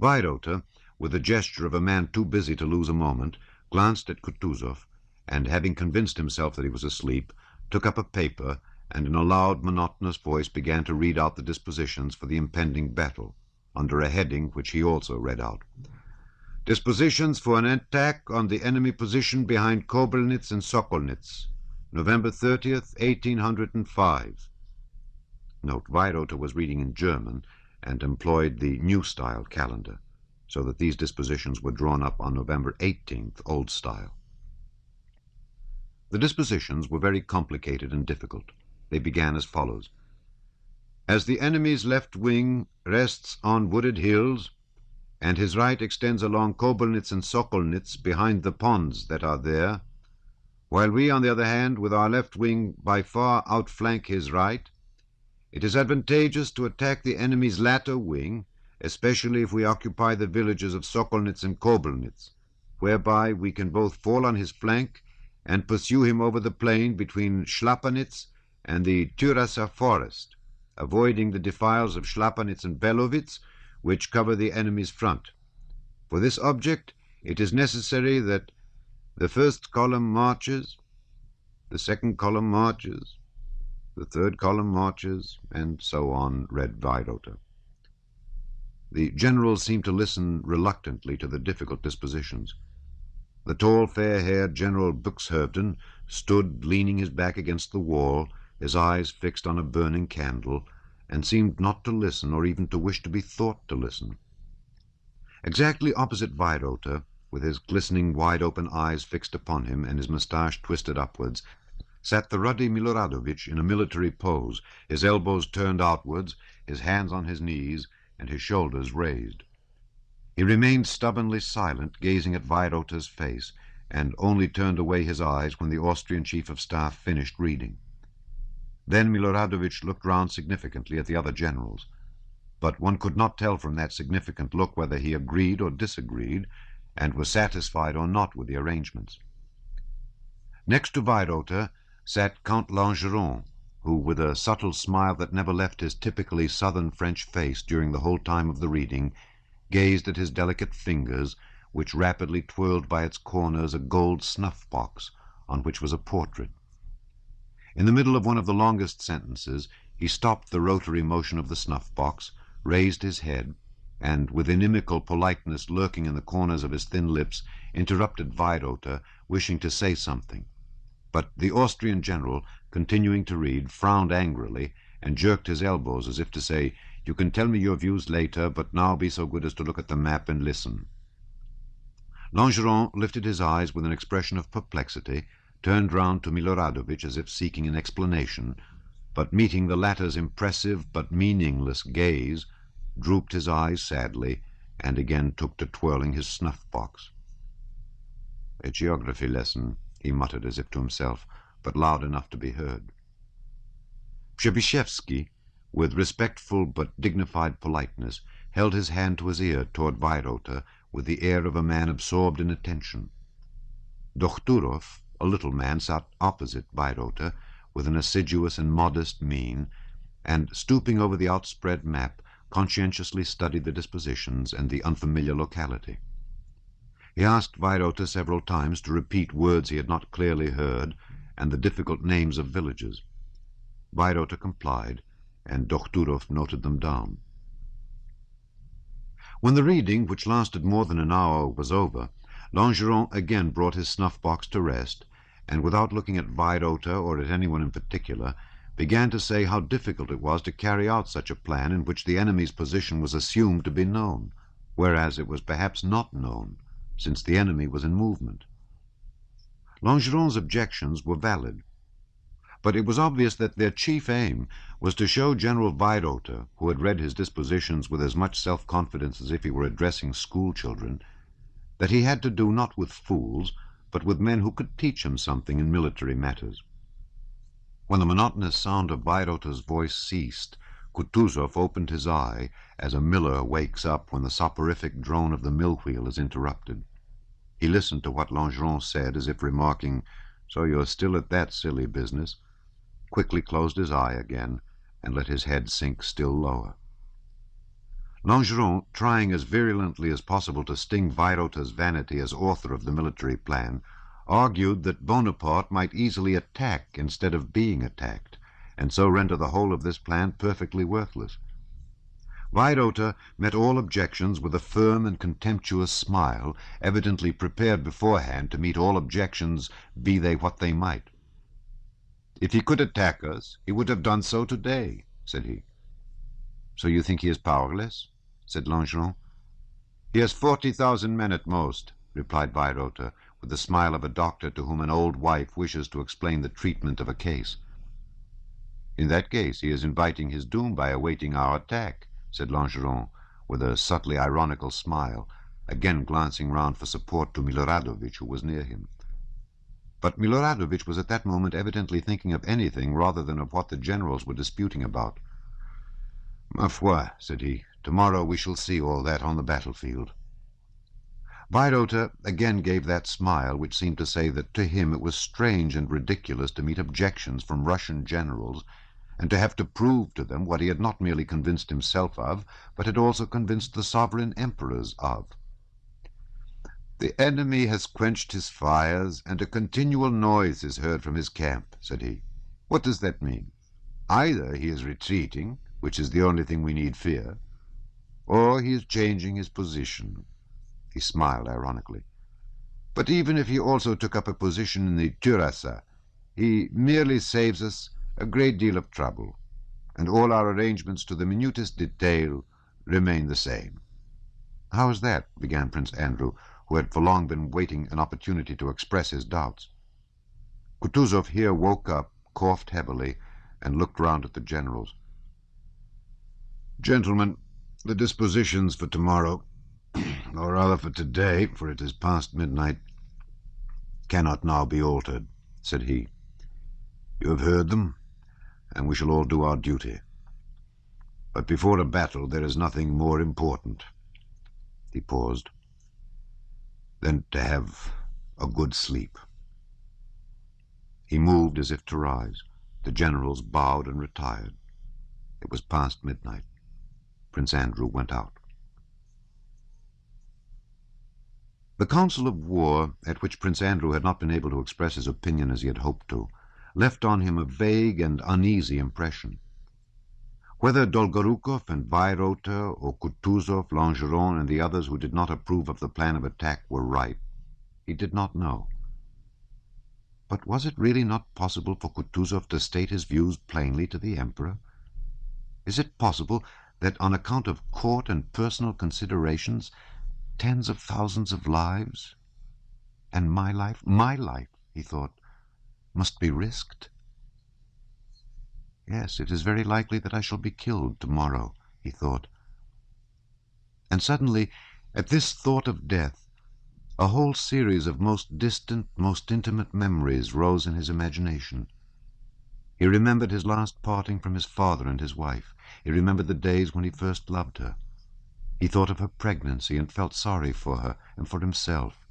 Weyrother, with the gesture of a man too busy to lose a moment, glanced at Kutuzov, and having convinced himself that he was asleep, took up a paper and in a loud, monotonous voice began to read out the dispositions for the impending battle, under a heading which he also read out. "Dispositions for an attack on the enemy position behind Kobelnitz and Sokolnitz, November 30th, 1805. Note, Weyrother was reading in German and employed the new-style calendar, so that these dispositions were drawn up on November 18th, old style. The dispositions were very complicated and difficult. They began as follows. "As the enemy's left wing rests on wooded hills, and his right extends along Kobelnitz and Sokolnitz behind the ponds that are there, while we, on the other hand, with our left wing by far outflank his right, it is advantageous to attack the enemy's latter wing, especially if we occupy the villages of Sokolnitz and Kobelnitz, whereby we can both fall on his flank and pursue him over the plain between Schlapanitz and the Türasser forest, avoiding the defiles of Schlapanitz and Belovitz, which cover the enemy's front. For this object, it is necessary that the first column marches, the second column marches, the third column marches, and so on," read Weyrother. The generals seemed to listen reluctantly to the difficult dispositions. The tall, fair-haired General Buxhovden stood leaning his back against the wall, his eyes fixed on a burning candle, and seemed not to listen or even to wish to be thought to listen. Exactly opposite Weyrother, with his glistening, wide-open eyes fixed upon him and his moustache twisted upwards, sat the ruddy Miloradovich in a military pose, his elbows turned outwards, his hands on his knees, and his shoulders raised. He remained stubbornly silent, gazing at Weyrother's face, and only turned away his eyes when the Austrian chief of staff finished reading. Then Miloradovich looked round significantly at the other generals, but one could not tell from that significant look whether he agreed or disagreed, and was satisfied or not with the arrangements. Next to Weyrother sat Count Langeron, who, with a subtle smile that never left his typically southern French face during the whole time of the reading, gazed at his delicate fingers, which rapidly twirled by its corners a gold snuff-box on which was a portrait. In the middle of one of the longest sentences, he stopped the rotary motion of the snuff-box, raised his head, and, with inimical politeness lurking in the corners of his thin lips, interrupted Weyrother, wishing to say something. But the Austrian general, continuing to read, frowned angrily and jerked his elbows as if to say, "You can tell me your views later, but now be so good as to look at the map and listen." Langeron lifted his eyes with an expression of perplexity, turned round to Miloradovich as if seeking an explanation, but meeting the latter's impressive but meaningless gaze, drooped his eyes sadly, and again took to twirling his snuff-box. "A geography lesson," he muttered as if to himself, but loud enough to be heard. Przemyślski, with respectful but dignified politeness, held his hand to his ear toward Weyrother with the air of a man absorbed in attention. Dokhturov, a little man, sat opposite Bayreuther with an assiduous and modest mien, and, stooping over the outspread map, conscientiously studied the dispositions and the unfamiliar locality. He asked Bayreuther several times to repeat words he had not clearly heard and the difficult names of villages. Bayreuther complied, and Dokhturov noted them down. When the reading, which lasted more than an hour, was over, Langeron again brought his snuff-box to rest, and without looking at Bayreuther or at anyone in particular, began to say how difficult it was to carry out such a plan in which the enemy's position was assumed to be known, whereas it was perhaps not known, since the enemy was in movement. Langeron's objections were valid, but it was obvious that their chief aim was to show General Bayreuther, who had read his dispositions with as much self-confidence as if he were addressing school-children, that he had to do not with fools, but with men who could teach him something in military matters. When the monotonous sound of Bayreuther's voice ceased, Kutuzov opened his eye as a miller wakes up when the soporific drone of the mill wheel is interrupted. He listened to what Langeron said, as if remarking, "So you're still at that silly business," quickly closed his eye again, and let his head sink still lower. Langeron, trying as virulently as possible to sting Bayreuther's vanity as author of the military plan, argued that Bonaparte might easily attack instead of being attacked, and so render the whole of this plan perfectly worthless. Bayreuther met all objections with a firm and contemptuous smile, evidently prepared beforehand to meet all objections, be they what they might. "If he could attack us, he would have done so today," said he. "So you think he is powerless?" said Langeron. "He has 40,000 men at most," replied Bayreuther, with the smile of a doctor to whom an old wife wishes to explain the treatment of a case. "In that case he is inviting his doom by awaiting our attack," said Langeron, with a subtly ironical smile, again glancing round for support to Miloradovich, who was near him. But Miloradovich was at that moment evidently thinking of anything rather than of what the generals were disputing about. "Ma foi," said he, "tomorrow we shall see all that on the battlefield." Bayreuther again gave that smile which seemed to say that to him it was strange and ridiculous to meet objections from Russian generals, and to have to prove to them what he had not merely convinced himself of, but had also convinced the sovereign emperors of. "The enemy has quenched his fires, and a continual noise is heard from his camp," said he. "What does that mean? Either he is retreating, which is the only thing we need fear, or he is changing his position." He smiled ironically. "But even if he also took up a position in the Turassa, he merely saves us a great deal of trouble, and all our arrangements to the minutest detail remain the same." "How is that?" began Prince Andrew, who had for long been waiting an opportunity to express his doubts. Kutuzov here woke up, coughed heavily, and looked round at the generals. "Gentlemen, the dispositions for tomorrow, or rather for today, for it is past midnight, cannot now be altered," said he. "You have heard them, and we shall all do our duty. But before a battle there is nothing more important," he paused, "than to have a good sleep." He moved as if to rise. The generals bowed and retired. It was past midnight. Prince Andrew went out. The council of war, at which Prince Andrew had not been able to express his opinion as he had hoped to, left on him a vague and uneasy impression. Whether Dolgorukov and Bayreuther, or Kutuzov, Langeron, and the others who did not approve of the plan of attack were right, he did not know. But was it really not possible for Kutuzov to state his views plainly to the Emperor? Is it possible that on account of court and personal considerations, tens of thousands of lives, and my life, he thought, must be risked? "Yes, it is very likely that I shall be killed tomorrow," he thought. And suddenly, at this thought of death, a whole series of most distant, most intimate memories rose in his imagination. He remembered his last parting from his father and his wife. He remembered the days when he first loved her. He thought of her pregnancy and felt sorry for her and for himself.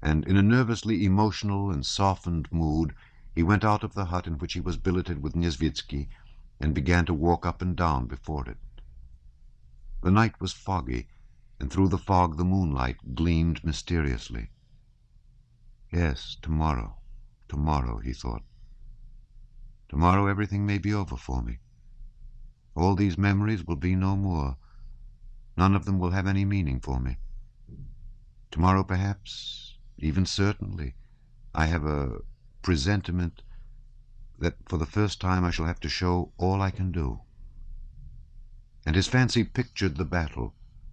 and in a nervously emotional and softened mood he went out of the hut in which he was billeted with Nizwitsky and began to walk up and down before it. The night was foggy, and through the fog the moonlight gleamed mysteriously. Yes, tomorrow, he thought. Tomorrow everything may be over for me. All these memories will be no more. None of them will have any meaning for me. Tomorrow, perhaps, even certainly, I have a presentiment that for the first time I shall have to show all I can do. And his fancy pictured the battle,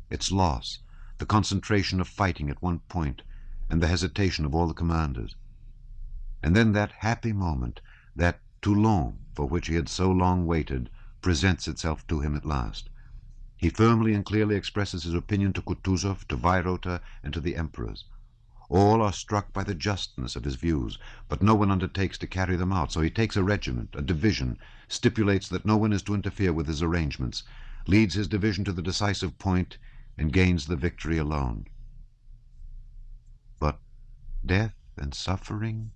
its loss, the concentration of fighting at one point, and the hesitation of all the commanders. And then that happy moment, that Toulon for which he had so long waited, presents itself to him at last. He firmly and clearly expresses his opinion to Kutuzov, to Weirother, and to the emperors. All are struck by the justness of his views, but no one undertakes to carry them out, so he takes a regiment, a division, stipulates that no one is to interfere with his arrangements, leads his division to the decisive point, and gains the victory alone. But death and suffering?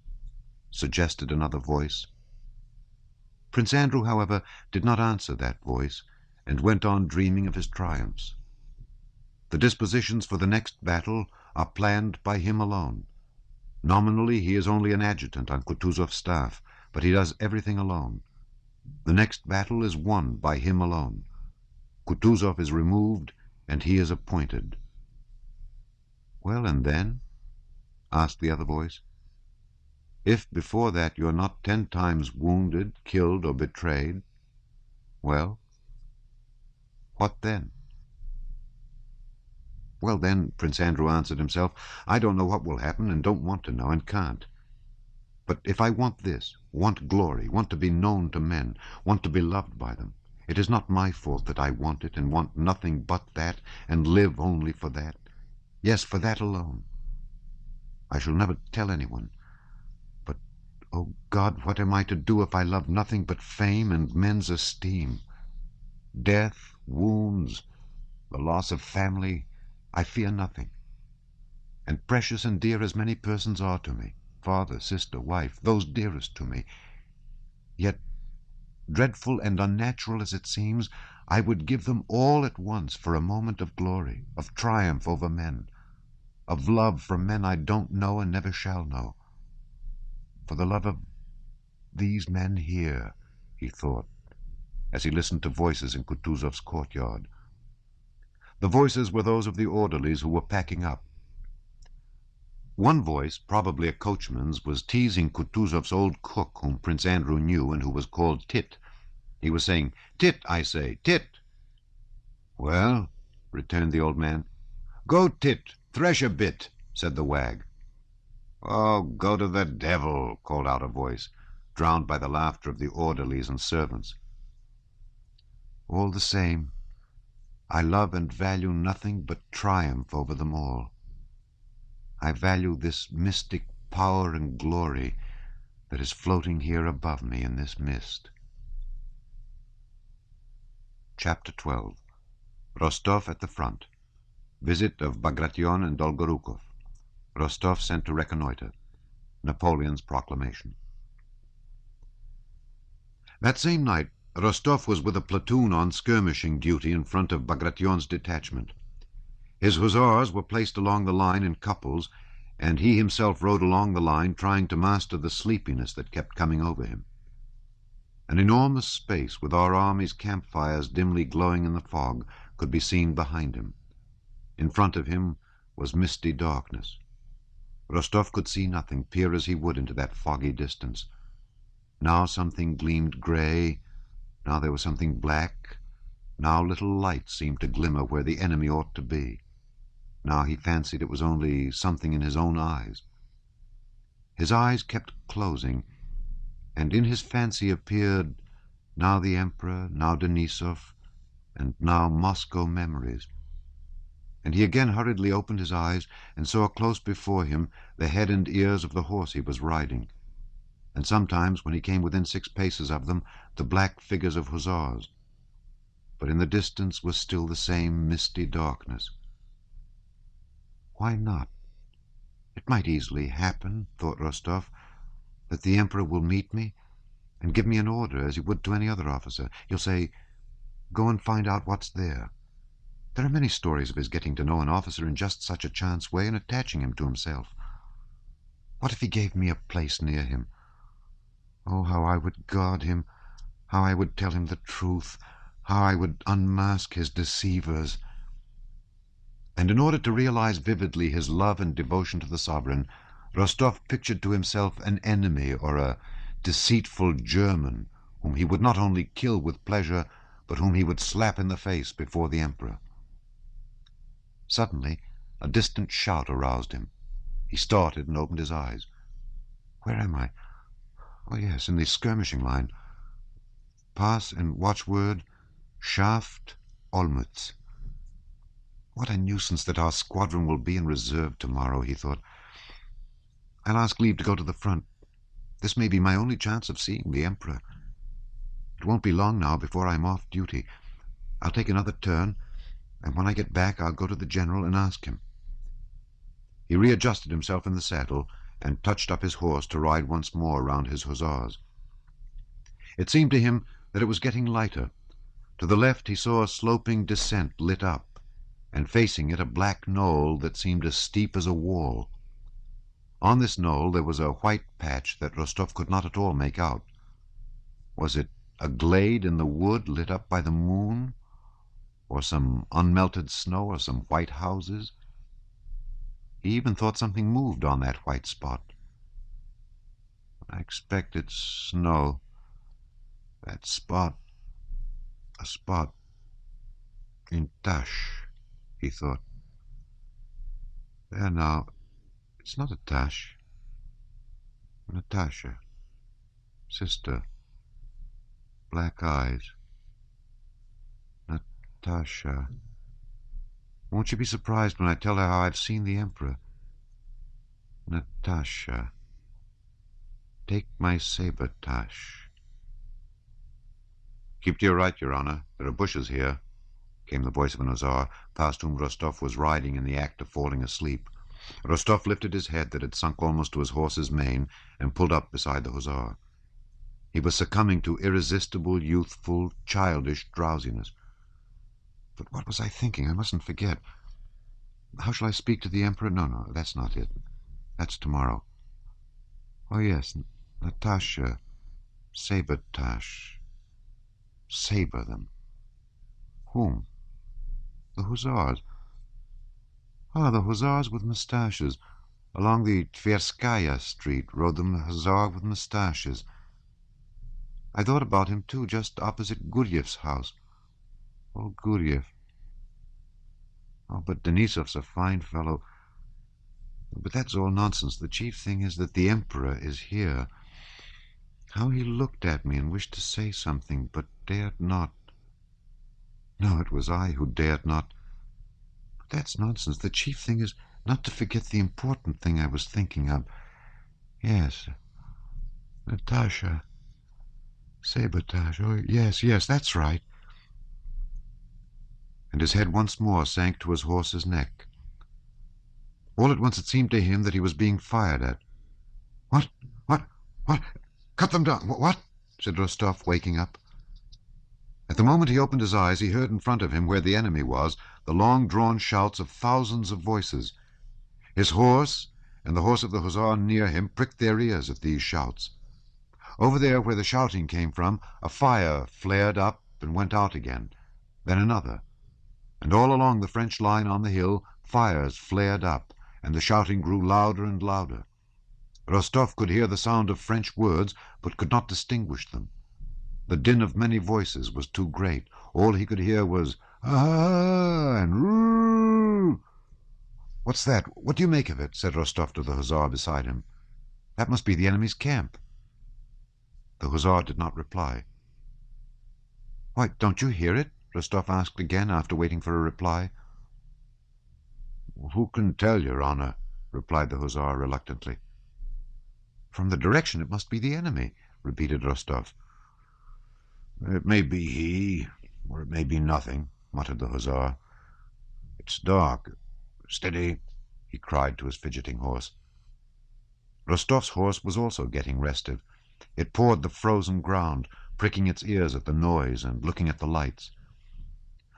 Suggested another voice. Prince Andrew, however, did not answer that voice, and went on dreaming of his triumphs. The dispositions for the next battle are planned by him alone. Nominally he is only an adjutant on Kutuzov's staff, but he does everything alone. The next battle is won by him alone. Kutuzov is removed, and he is appointed. "Well, and then?" asked the other voice. "If before that you are not 10 times wounded, killed, or betrayed, well, what then?" "Well, then," Prince Andrew answered himself, "I don't know what will happen, and don't want to know, and can't. But if I want this, want glory, want to be known to men, want to be loved by them, it is not my fault that I want it, and want nothing but that, and live only for that. Yes, for that alone. I shall never tell anyone. But, oh God, what am I to do if I love nothing but fame and men's esteem? Death, wounds, the loss of family, I fear nothing. And precious and dear as many persons are to me, father, sister, wife, those dearest to me, yet, dreadful and unnatural as it seems, I would give them all at once for a moment of glory, of triumph over men, of love for men I don't know and never shall know. For the love of these men here," he thought, as he listened to voices in Kutuzov's courtyard. The voices were those of the orderlies who were packing up. One voice, probably a coachman's, was teasing Kutuzov's old cook, whom Prince Andrew knew and who was called Tit. He was saying, "Tit, I say, Tit." "Well," returned the old man. "Go, Tit, thresh a bit," said the wag. "Oh, go to the devil," called out a voice, drowned by the laughter of the orderlies and servants. "All the same, I love and value nothing but triumph over them all. I value this mystic power and glory that is floating here above me in this mist." Chapter 12. Rostov at the front. Visit of Bagration and Dolgorukov. Rostov sent to reconnoiter. Napoleon's proclamation. That same night, Rostov was with a platoon on skirmishing duty in front of Bagration's detachment. His hussars were placed along the line in couples, and he himself rode along the line trying to master the sleepiness that kept coming over him. An enormous space with our army's campfires dimly glowing in the fog could be seen behind him. In front of him was misty darkness. Rostov could see nothing, peer as he would into that foggy distance. Now something gleamed gray, now there was something black, now little lights seemed to glimmer where the enemy ought to be. Now he fancied it was only something in his own eyes. His eyes kept closing, and in his fancy appeared now the Emperor, now Denisov, and now Moscow memories. And he again hurriedly opened his eyes and saw close before him the head and ears of the horse he was riding, and sometimes, when he came within 6 paces of them, the black figures of hussars. But in the distance was still the same misty darkness. Why not? It might easily happen, thought Rostov, that the Emperor will meet me and give me an order as he would to any other officer. He'll say, "Go and find out what's there." There are many stories of his getting to know an officer in just such a chance way and attaching him to himself. What if he gave me a place near him? Oh, how I would guard him, how I would tell him the truth, how I would unmask his deceivers. And in order to realize vividly his love and devotion to the sovereign, Rostov pictured to himself an enemy or a deceitful German whom he would not only kill with pleasure, but whom he would slap in the face before the Emperor. Suddenly, a distant shout aroused him. He started and opened his eyes. Where am I? Oh, yes, in the skirmishing line. Pass and watchword, Shaft, Olmütz. What a nuisance that our squadron will be in reserve tomorrow, he thought. I'll ask leave to go to the front. This may be my only chance of seeing the Emperor. It won't be long now before I'm off duty. I'll take another turn, and when I get back I'll go to the general and ask him. He readjusted himself in the saddle and touched up his horse to ride once more round his hussars. It seemed to him that it was getting lighter. To the left he saw a sloping descent lit up, and facing it a black knoll that seemed as steep as a wall. On this knoll there was a white patch that Rostov could not at all make out. Was it a glade in the wood lit up by the moon, or some unmelted snow, or some white houses? He even thought something moved on that white spot. I expect it's snow. That spot, a spot in Tash, he thought. There now, it's not a Tash. Natasha, sister, black eyes. Natasha. Won't you be surprised when I tell her how I've seen the Emperor? Natasha, take my saber, Tash. Keep to your right, Your Honor. There are bushes here, came the voice of an hussar, past whom Rostov was riding in the act of falling asleep. Rostov lifted his head that had sunk almost to his horse's mane and pulled up beside the hussar. He was succumbing to irresistible, youthful, childish drowsiness. But what was I thinking? I mustn't forget. How shall I speak to the Emperor? No, that's not it. That's tomorrow. Oh, yes, Natasha, saber Tash. Saber them. Whom? The hussars. Ah, the hussars with moustaches. Along the Tverskaya street rode the hussar with moustaches. I thought about him, too, just opposite Guryev's house. Oh, Guryev. Oh, but Denisov's a fine fellow. But that's all nonsense. The chief thing is that the Emperor is here. How he looked at me and wished to say something, but dared not. No, it was I who dared not. But that's nonsense. The chief thing is not to forget the important thing I was thinking of. Yes, Natasha, Sabotage. Oh, yes, that's right. And his head once more sank to his horse's neck. All at once it seemed to him that he was being fired at. What? Cut them down. What? Said Rostov, waking up. At the moment he opened his eyes, he heard in front of him, where the enemy was, the long-drawn shouts of thousands of voices. His horse and the horse of the hussar near him pricked their ears at these shouts. Over there, where the shouting came from, a fire flared up and went out again, then another. And all along the French line on the hill, fires flared up, and the shouting grew louder and louder. Rostov could hear the sound of French words, but could not distinguish them. The din of many voices was too great. All he could hear was, "Ah!" and "Roo!" "What's that? What do you make of it?" said Rostov to the hussar beside him. "That must be the enemy's camp." The hussar did not reply. "Why, don't you hear it?" Rostov asked again, after waiting for a reply. "Who can tell, Your Honor?" replied the hussar reluctantly. "From the direction it must be the enemy," repeated Rostov. "It may be he, or it may be nothing," muttered the hussar. "It's dark. Steady," he cried to his fidgeting horse. Rostov's horse was also getting restive. It pawed the frozen ground, pricking its ears at the noise and looking at the lights.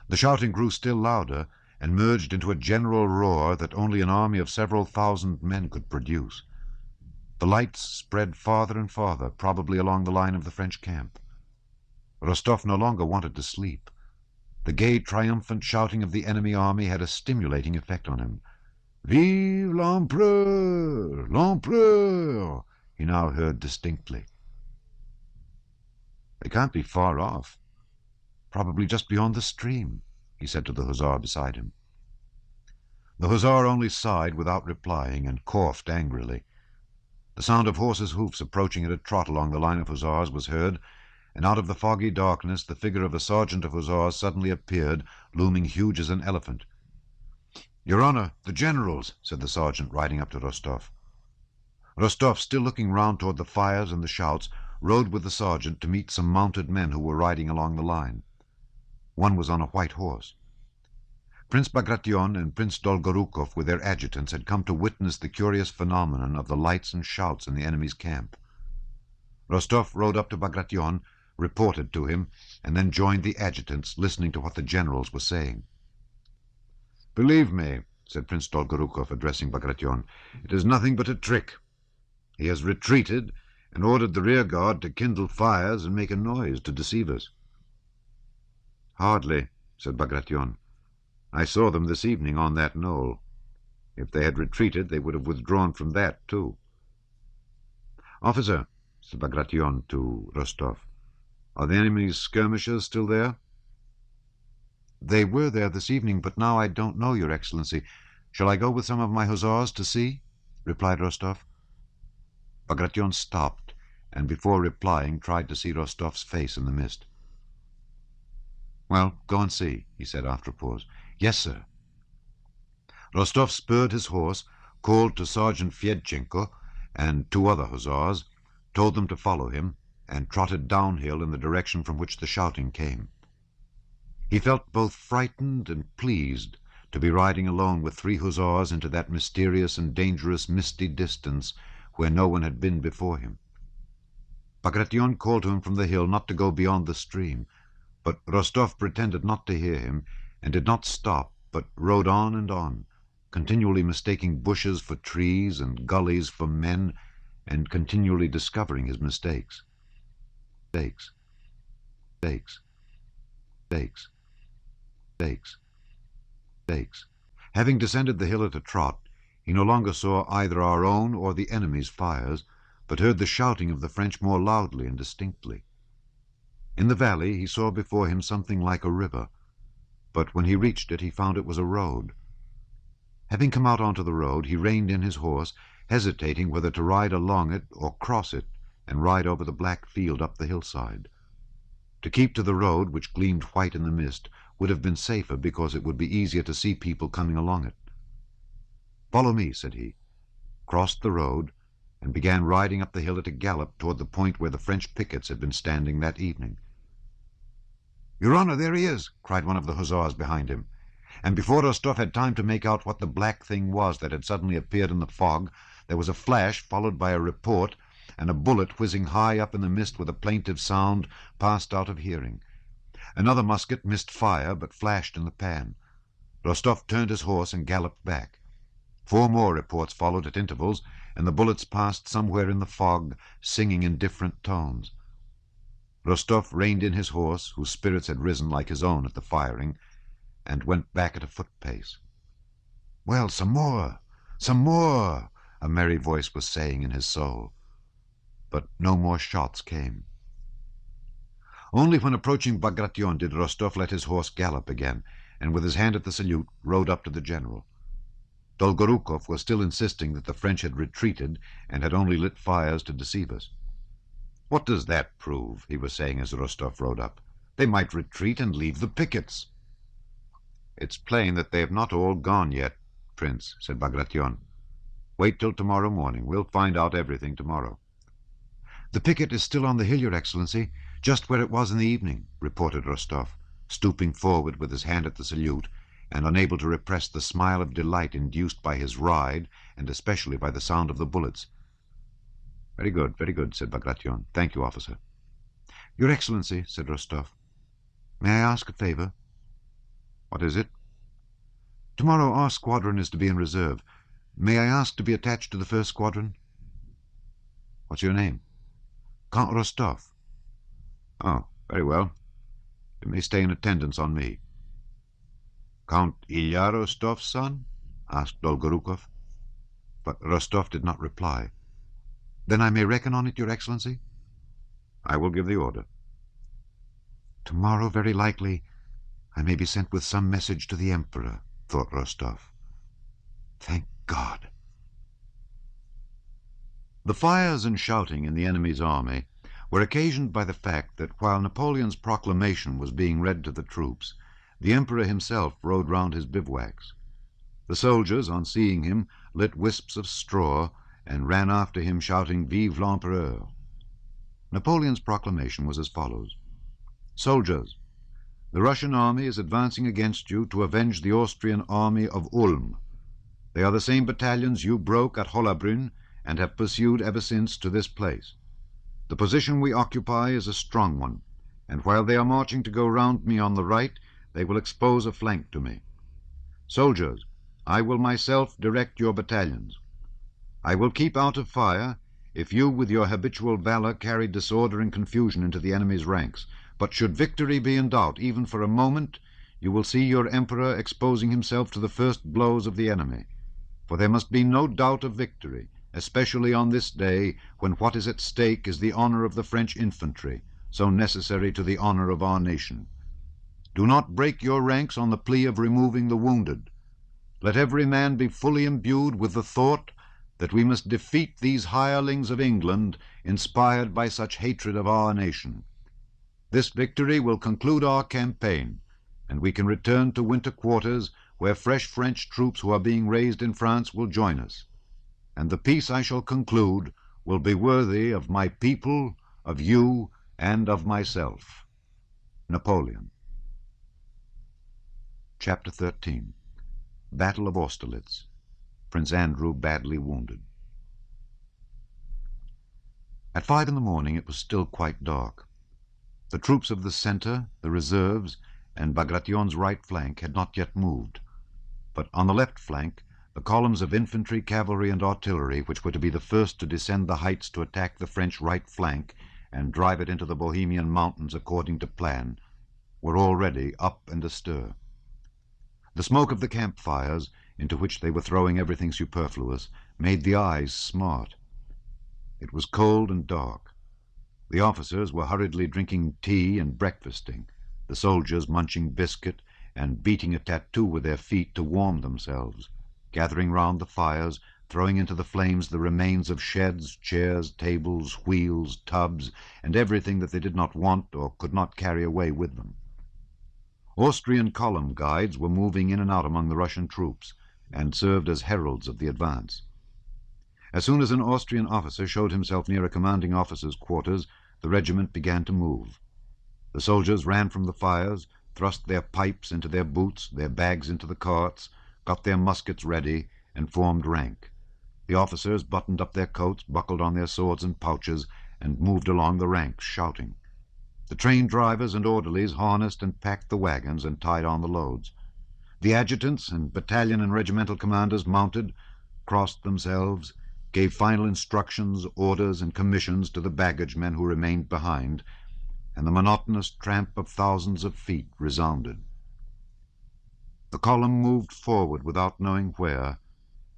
The shouting grew still louder and merged into a general roar that only an army of several thousand men could produce. The lights spread farther and farther, probably along the line of the French camp. Rostov no longer wanted to sleep. The gay, triumphant shouting of the enemy army had a stimulating effect on him. "Vive l'Empereur! L'Empereur!" he now heard distinctly. "They can't be far off. Probably just beyond the stream," he said to the hussar beside him. The hussar only sighed without replying and coughed angrily. The sound of horses' hoofs approaching at a trot along the line of hussars was heard, and out of the foggy darkness the figure of a sergeant of hussars suddenly appeared, looming huge as an elephant. "Your Honor, the generals," said the sergeant, riding up to Rostov. Rostov, still looking round toward the fires and the shouts, rode with the sergeant to meet some mounted men who were riding along the line. One was on a white horse. Prince Bagration and Prince Dolgorukov with their adjutants had come to witness the curious phenomenon of the lights and shouts in the enemy's camp. Rostov rode up to Bagration, reported to him, and then joined the adjutants, listening to what the generals were saying. "Believe me," said Prince Dolgorukov, addressing Bagration, "it is nothing but a trick. He has retreated and ordered the rearguard to kindle fires and make a noise to deceive us." "Hardly," said Bagration. "I saw them this evening on that knoll. If they had retreated, they would have withdrawn from that, too." "Officer," said Bagration to Rostov, "are the enemy's skirmishers still there?" "They were there this evening, but now I don't know, Your Excellency. Shall I go with some of my hussars to see?" replied Rostov. Bagration stopped, and before replying tried to see Rostov's face in the mist. "Well, go and see," he said after a pause. "Yes, sir." Rostov spurred his horse, called to Sergeant Fyedchenko and two other hussars, told them to follow him, and trotted downhill in the direction from which the shouting came. He felt both frightened and pleased to be riding alone with three hussars into that mysterious and dangerous misty distance where no one had been before him. Bagration called to him from the hill not to go beyond the stream, but Rostov pretended not to hear him and did not stop, but rode on and on, continually mistaking bushes for trees and gullies for men, and continually discovering his mistakes. Mistakes. Having descended the hill at a trot, he no longer saw either our own or the enemy's fires, but heard the shouting of the French more loudly and distinctly. In the valley he saw before him something like a river, but when he reached it he found it was a road. Having come out onto the road, he reined in his horse, hesitating whether to ride along it or cross it and ride over the black field up the hillside. To keep to the road, which gleamed white in the mist, would have been safer because it would be easier to see people coming along it. "Follow me," said he, crossed the road, and began riding up the hill at a gallop toward the point where the French pickets had been standing that evening. "Your Honor, there he is!" cried one of the hussars behind him, and before Rostov had time to make out what the black thing was that had suddenly appeared in the fog, there was a flash followed by a report, and a bullet whizzing high up in the mist with a plaintive sound passed out of hearing. Another musket missed fire, but flashed in the pan. Rostov turned his horse and galloped back. 4 more reports followed at intervals, and the bullets passed somewhere in the fog, singing in different tones. Rostov reined in his horse, whose spirits had risen like his own at the firing, and went back at a foot-pace. "Well, some more! Some more!" a merry voice was saying in his soul. But no more shots came. Only when approaching Bagration did Rostov let his horse gallop again, and with his hand at the salute rode up to the general. Dolgorukov was still insisting that the French had retreated and had only lit fires to deceive us. "What does that prove?" he was saying as Rostov rode up. "They might retreat and leave the pickets." "It's plain that they have not all gone yet, Prince," said Bagration. "Wait till tomorrow morning. We'll find out everything tomorrow." "The picket is still on the hill, Your Excellency, just where it was in the evening," reported Rostov, stooping forward with his hand at the salute, and unable to repress the smile of delight induced by his ride, and especially by the sound of the bullets. Very good, said Bagration. Thank you, officer. Your Excellency, said Rostov, may I ask a favor? What is it? Tomorrow our squadron is to be in reserve. May I ask to be attached to the first squadron? What's your name? Count Rostov. Oh, very well. You may stay in attendance on me. Count Ilya Rostov's son? Asked Dolgorukov. But Rostov did not reply. Then I may reckon on it, Your Excellency? I will give the order. Tomorrow, very likely, I may be sent with some message to the Emperor, thought Rostov. Thank God. The fires and shouting in the enemy's army were occasioned by the fact that while Napoleon's proclamation was being read to the troops, the Emperor himself rode round his bivouacs. The soldiers, on seeing him, lit wisps of straw and ran after him shouting, Vive l'Empereur! Napoleon's proclamation was as follows. Soldiers, the Russian army is advancing against you to avenge the Austrian army of Ulm. They are the same battalions you broke at Hollabrünn and have pursued ever since to this place. The position we occupy is a strong one, and while they are marching to go round me on the right, they will expose a flank to me. Soldiers, I will myself direct your battalions. I will keep out of fire if you with your habitual valor carry disorder and confusion into the enemy's ranks. But should victory be in doubt, even for a moment, you will see your Emperor exposing himself to the first blows of the enemy. For there must be no doubt of victory, especially on this day when what is at stake is the honor of the French infantry, so necessary to the honor of our nation. Do not break your ranks on the plea of removing the wounded. Let every man be fully imbued with the thought that we must defeat these hirelings of England, inspired by such hatred of our nation. This victory will conclude our campaign, and we can return to winter quarters where fresh French troops who are being raised in France will join us. And the peace I shall conclude will be worthy of my people, of you, and of myself. Napoleon. Chapter 13. Battle of Austerlitz. Prince Andrew badly wounded. At 5 in the morning it was still quite dark. The troops of the center, the reserves, and Bagration's right flank had not yet moved. But on the left flank, the columns of infantry, cavalry, and artillery, which were to be the first to descend the heights to attack the French right flank and drive it into the Bohemian mountains according to plan, were already up and astir. The smoke of the campfires, into which they were throwing everything superfluous, made the eyes smart. It was cold and dark. The officers were hurriedly drinking tea and breakfasting, the soldiers munching biscuit and beating a tattoo with their feet to warm themselves, gathering round the fires, throwing into the flames the remains of sheds, chairs, tables, wheels, tubs, and everything that they did not want or could not carry away with them. Austrian column guides were moving in and out among the Russian troops, and served as heralds of the advance. As soon as an Austrian officer showed himself near a commanding officer's quarters, the regiment began to move. The soldiers ran from the fires, thrust their pipes into their boots, their bags into the carts, got their muskets ready, and formed rank. The officers buttoned up their coats, buckled on their swords and pouches, and moved along the ranks, shouting. The train drivers and orderlies harnessed and packed the wagons and tied on the loads. The adjutants and battalion and regimental commanders mounted, crossed themselves, gave final instructions, orders, and commissions to the baggage men who remained behind, and the monotonous tramp of thousands of feet resounded. The column moved forward without knowing where,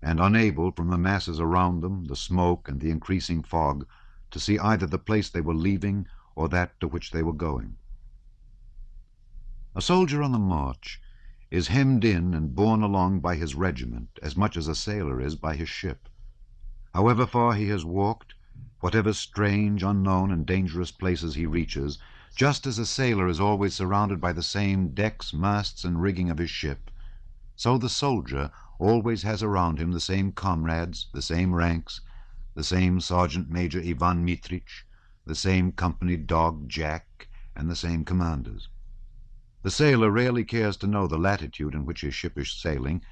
and unable, from the masses around them, the smoke and the increasing fog, to see either the place they were leaving or that to which they were going. A soldier on the march is hemmed in and borne along by his regiment as much as a sailor is by his ship. However far he has walked, whatever strange, unknown, and dangerous places he reaches, just as a sailor is always surrounded by the same decks, masts, and rigging of his ship, so the soldier always has around him the same comrades, the same ranks, the same Sergeant Major Ivan Mitrich, the same company dog Jack, and the same commanders. The sailor rarely cares to know the latitude in which his ship is sailing,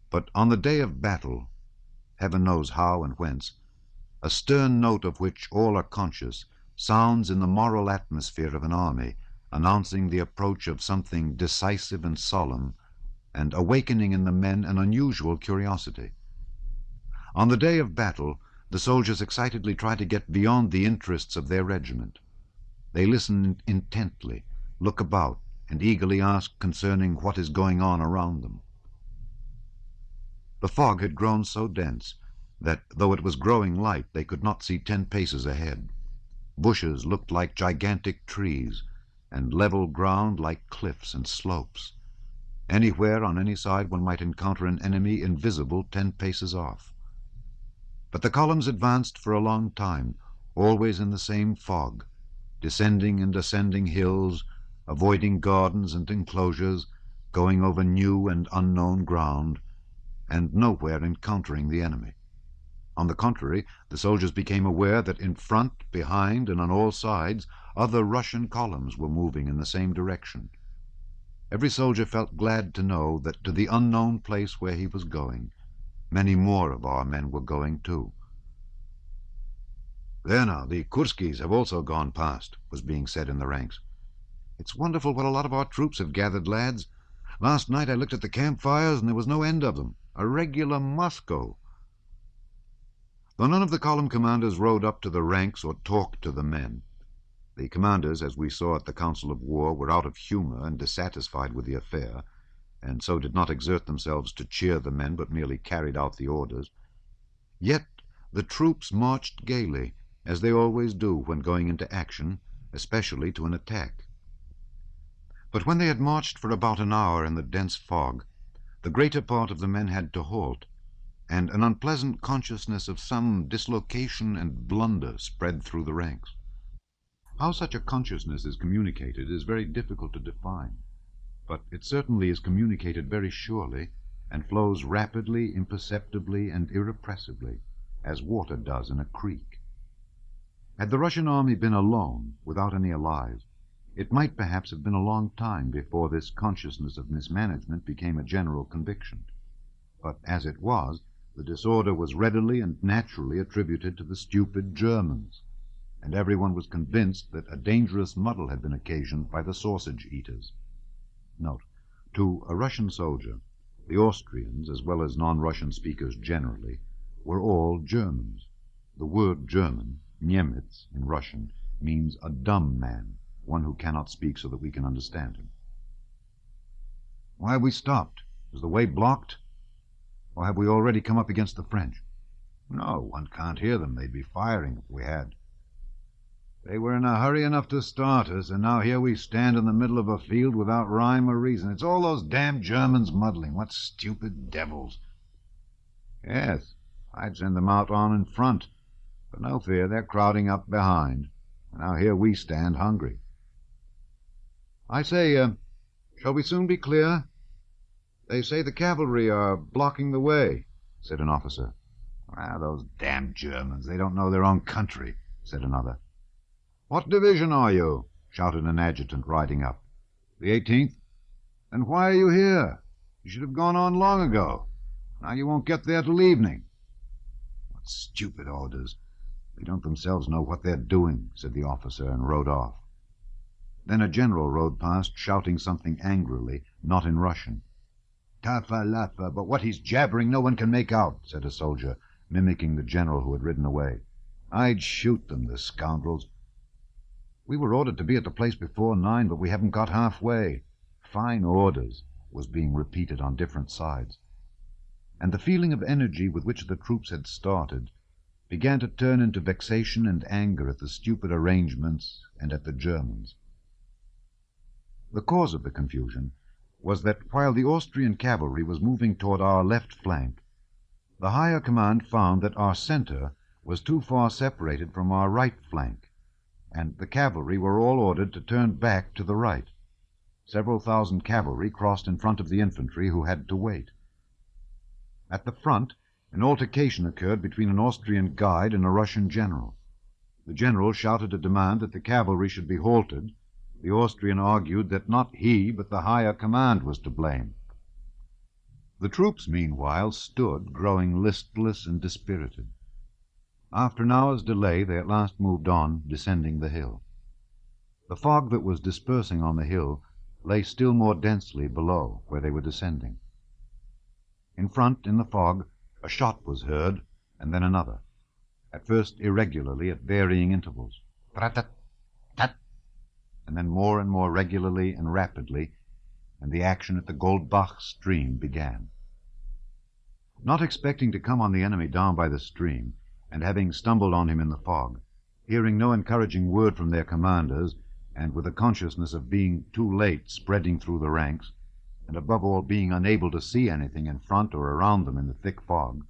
but on the day of battle, heaven knows how and whence, a stern note of which all are conscious, sounds in the moral atmosphere of an army, announcing the approach of something decisive and solemn, and awakening in the men an unusual curiosity. On the day of battle, the soldiers excitedly try to get beyond the interests of their regiment. They listen intently, look about, and eagerly ask concerning what is going on around them. The fog had grown so dense that, though it was growing light, they could not see 10 paces ahead. Bushes looked like gigantic trees, and level ground like cliffs and slopes. Anywhere on any side one might encounter an enemy invisible 10 paces off. But the columns advanced for a long time, always in the same fog, descending and ascending hills, avoiding gardens and enclosures, going over new and unknown ground, and nowhere encountering the enemy. On the contrary, the soldiers became aware that in front, behind, and on all sides, other Russian columns were moving in the same direction. Every soldier felt glad to know that to the unknown place where he was going, many more of our men were going too. "There now, the Kurskis have also gone past," was being said in the ranks. "It's wonderful what a lot of our troops have gathered, lads. Last night I looked at the campfires and there was no end of them. A regular Moscow." Though none of the column commanders rode up to the ranks or talked to the men. The commanders, as we saw at the council of war, were out of humor and dissatisfied with the affair, and so did not exert themselves to cheer the men, but merely carried out the orders. Yet the troops marched gaily, as they always do when going into action, especially to an attack. But when they had marched for about an hour in the dense fog, the greater part of the men had to halt, and an unpleasant consciousness of some dislocation and blunder spread through the ranks. How such a consciousness is communicated is very difficult to define, but it certainly is communicated very surely, and flows rapidly, imperceptibly, and irrepressibly, as water does in a creek. Had the Russian army been alone, without any allies, it might perhaps have been a long time before this consciousness of mismanagement became a general conviction. But as it was, the disorder was readily and naturally attributed to the stupid Germans, and everyone was convinced that a dangerous muddle had been occasioned by the sausage-eaters. Note, to a Russian soldier, the Austrians, as well as non-Russian speakers generally, were all Germans. The word German, Niemec in Russian, means a dumb man, one who cannot speak so that we can understand him. "Why have we stopped? Is the way blocked? Or have we already come up against the French?" "No, one can't hear them. They'd be firing if we had." "They were in a hurry enough to start us, and now here we stand in the middle of a field without rhyme or reason. It's all those damned Germans muddling. What stupid devils!" "Yes, I'd send them out on in front. But no fear, they're crowding up behind. And now here we stand hungry." "I say, shall we soon be clear? They say the cavalry are blocking the way," said an officer. "Ah, those damned Germans, they don't know their own country," said another. "What division are you?" shouted an adjutant riding up. "The 18th. "Then why are you here? You should have gone on long ago. Now you won't get there till evening." "What stupid orders. They don't themselves know what they're doing," said the officer, and rode off. Then a general rode past, shouting something angrily, not in Russian. "Tafa-lafa, but what he's jabbering no one can make out," said a soldier, mimicking the general who had ridden away. "I'd shoot them, the scoundrels." "We were ordered to be at the place before 9, but we haven't got halfway." "Fine orders," was being repeated on different sides. And the feeling of energy with which the troops had started began to turn into vexation and anger at the stupid arrangements and at the Germans. The cause of the confusion was that while the Austrian cavalry was moving toward our left flank, the higher command found that our center was too far separated from our right flank, and the cavalry were all ordered to turn back to the right. Several thousand cavalry crossed in front of the infantry, who had to wait. At the front, an altercation occurred between an Austrian guide and a Russian general. The general shouted a demand that the cavalry should be halted. The Austrian argued that not he, but the higher command was to blame. The troops, meanwhile, stood, growing listless and dispirited. After an hour's delay, they at last moved on, descending the hill. The fog that was dispersing on the hill lay still more densely below where they were descending. In front, in the fog, a shot was heard, and then another, at first irregularly at varying intervals. Rat-tat, tat, and then more and more regularly and rapidly, and the action at the Goldbach stream began. Not expecting to come on the enemy down by the stream, and having stumbled on him in the fog, hearing no encouraging word from their commanders, and with a consciousness of being too late spreading through the ranks, and above all being unable to see anything in front or around them in the thick fog,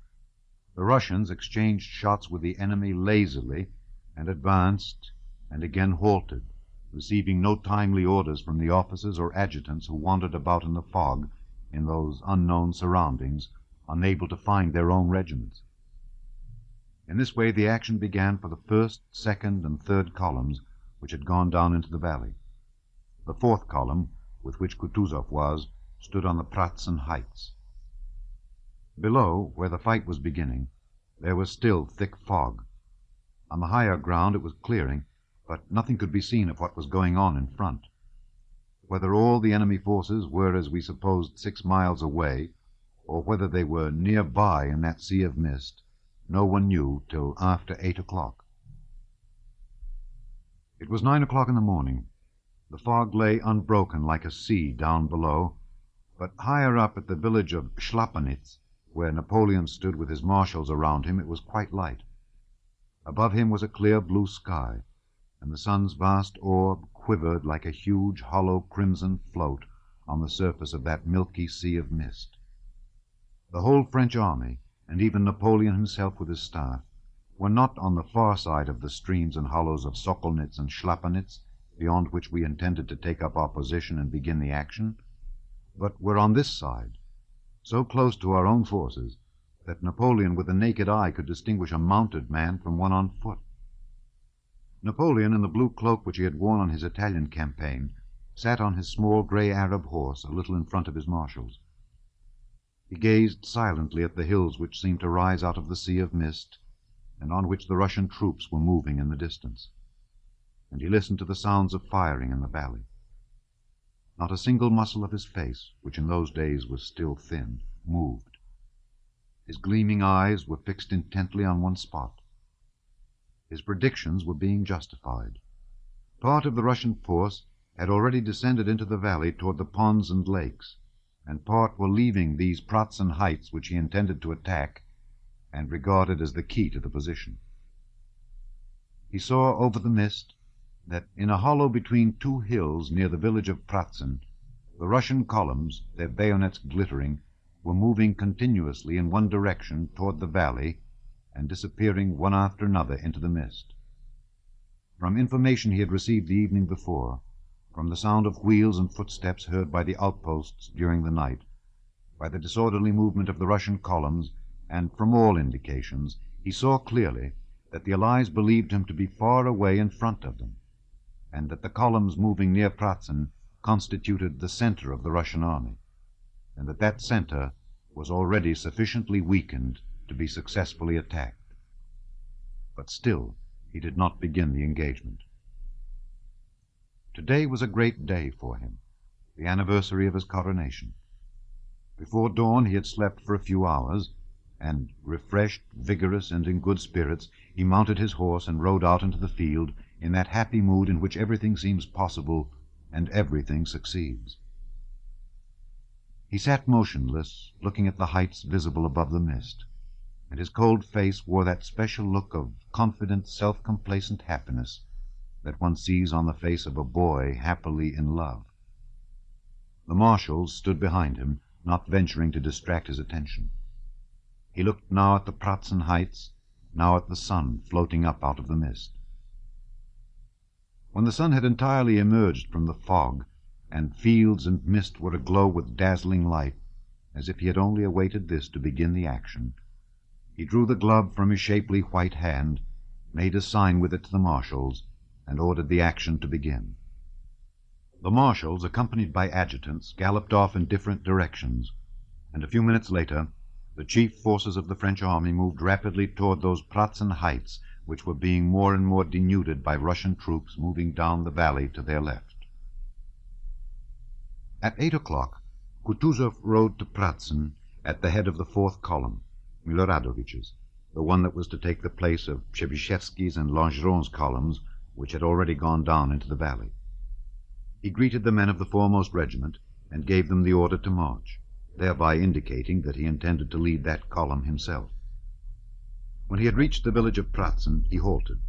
the Russians exchanged shots with the enemy lazily, and advanced, and again halted, receiving no timely orders from the officers or adjutants who wandered about in the fog in those unknown surroundings, unable to find their own regiments. In this way the action began for the first, second, and third columns, which had gone down into the valley. The fourth column, with which Kutuzov was, stood on the Pratzen heights. Below, where the fight was beginning, there was still thick fog. On the higher ground it was clearing, but nothing could be seen of what was going on in front. Whether all the enemy forces were, as we supposed, 6 miles away, or whether they were nearby in that sea of mist, no one knew till after 8 o'clock. It was 9 o'clock in the morning. The fog lay unbroken like a sea down below, but higher up at the village of Schlapanitz, where Napoleon stood with his marshals around him, it was quite light. Above him was a clear blue sky, and the sun's vast orb quivered like a huge hollow crimson float on the surface of that milky sea of mist. The whole French army, and even Napoleon himself with his staff, were not on the far side of the streams and hollows of Sokolnitz and Schlapanitz, beyond which we intended to take up our position and begin the action, but were on this side, so close to our own forces that Napoleon with the naked eye could distinguish a mounted man from one on foot. Napoleon, in the blue cloak which he had worn on his Italian campaign, sat on his small grey Arab horse a little in front of his marshals. He gazed silently at the hills which seemed to rise out of the sea of mist, and on which the Russian troops were moving in the distance, and he listened to the sounds of firing in the valley. Not a single muscle of his face, which in those days was still thin, moved. His gleaming eyes were fixed intently on one spot. His predictions were being justified. Part of the Russian force had already descended into the valley toward the ponds and lakes, and part were leaving these Pratzen heights which he intended to attack and regarded as the key to the position. He saw over the mist that in a hollow between 2 hills near the village of Pratzen, the Russian columns, their bayonets glittering, were moving continuously in one direction toward the valley and disappearing one after another into the mist. From information he had received the evening before, from the sound of wheels and footsteps heard by the outposts during the night, by the disorderly movement of the Russian columns, and from all indications, he saw clearly that the Allies believed him to be far away in front of them, and that the columns moving near Pratzen constituted the center of the Russian army, and that that center was already sufficiently weakened to be successfully attacked. But still he did not begin the engagement. Today was a great day for him, the anniversary of his coronation. Before dawn he had slept for a few hours, and, refreshed, vigorous, and in good spirits, he mounted his horse and rode out into the field in that happy mood in which everything seems possible and everything succeeds. He sat motionless, looking at the heights visible above the mist, and his cold face wore that special look of confident, self-complacent happiness that one sees on the face of a boy happily in love. The marshals stood behind him, not venturing to distract his attention. He looked now at the Pratzen heights, now at the sun floating up out of the mist. When the sun had entirely emerged from the fog, and fields and mist were aglow with dazzling light, as if he had only awaited this to begin the action, he drew the glove from his shapely white hand, made a sign with it to the marshals, and ordered the action to begin. The marshals, accompanied by adjutants, galloped off in different directions, and a few minutes later The chief forces of the French army moved rapidly toward those Pratzen heights which were being more and more denuded by Russian troops moving down the valley to their left. At 8 o'clock, Kutuzov rode to Pratzen at the head of the fourth column, Miloradovich's, the one that was to take the place of Chebyshevsky's and Langeron's columns, which had already gone down into the valley. He greeted the men of the foremost regiment and gave them the order to march, thereby indicating that he intended to lead that column himself. When he had reached the village of Pratzen, he halted.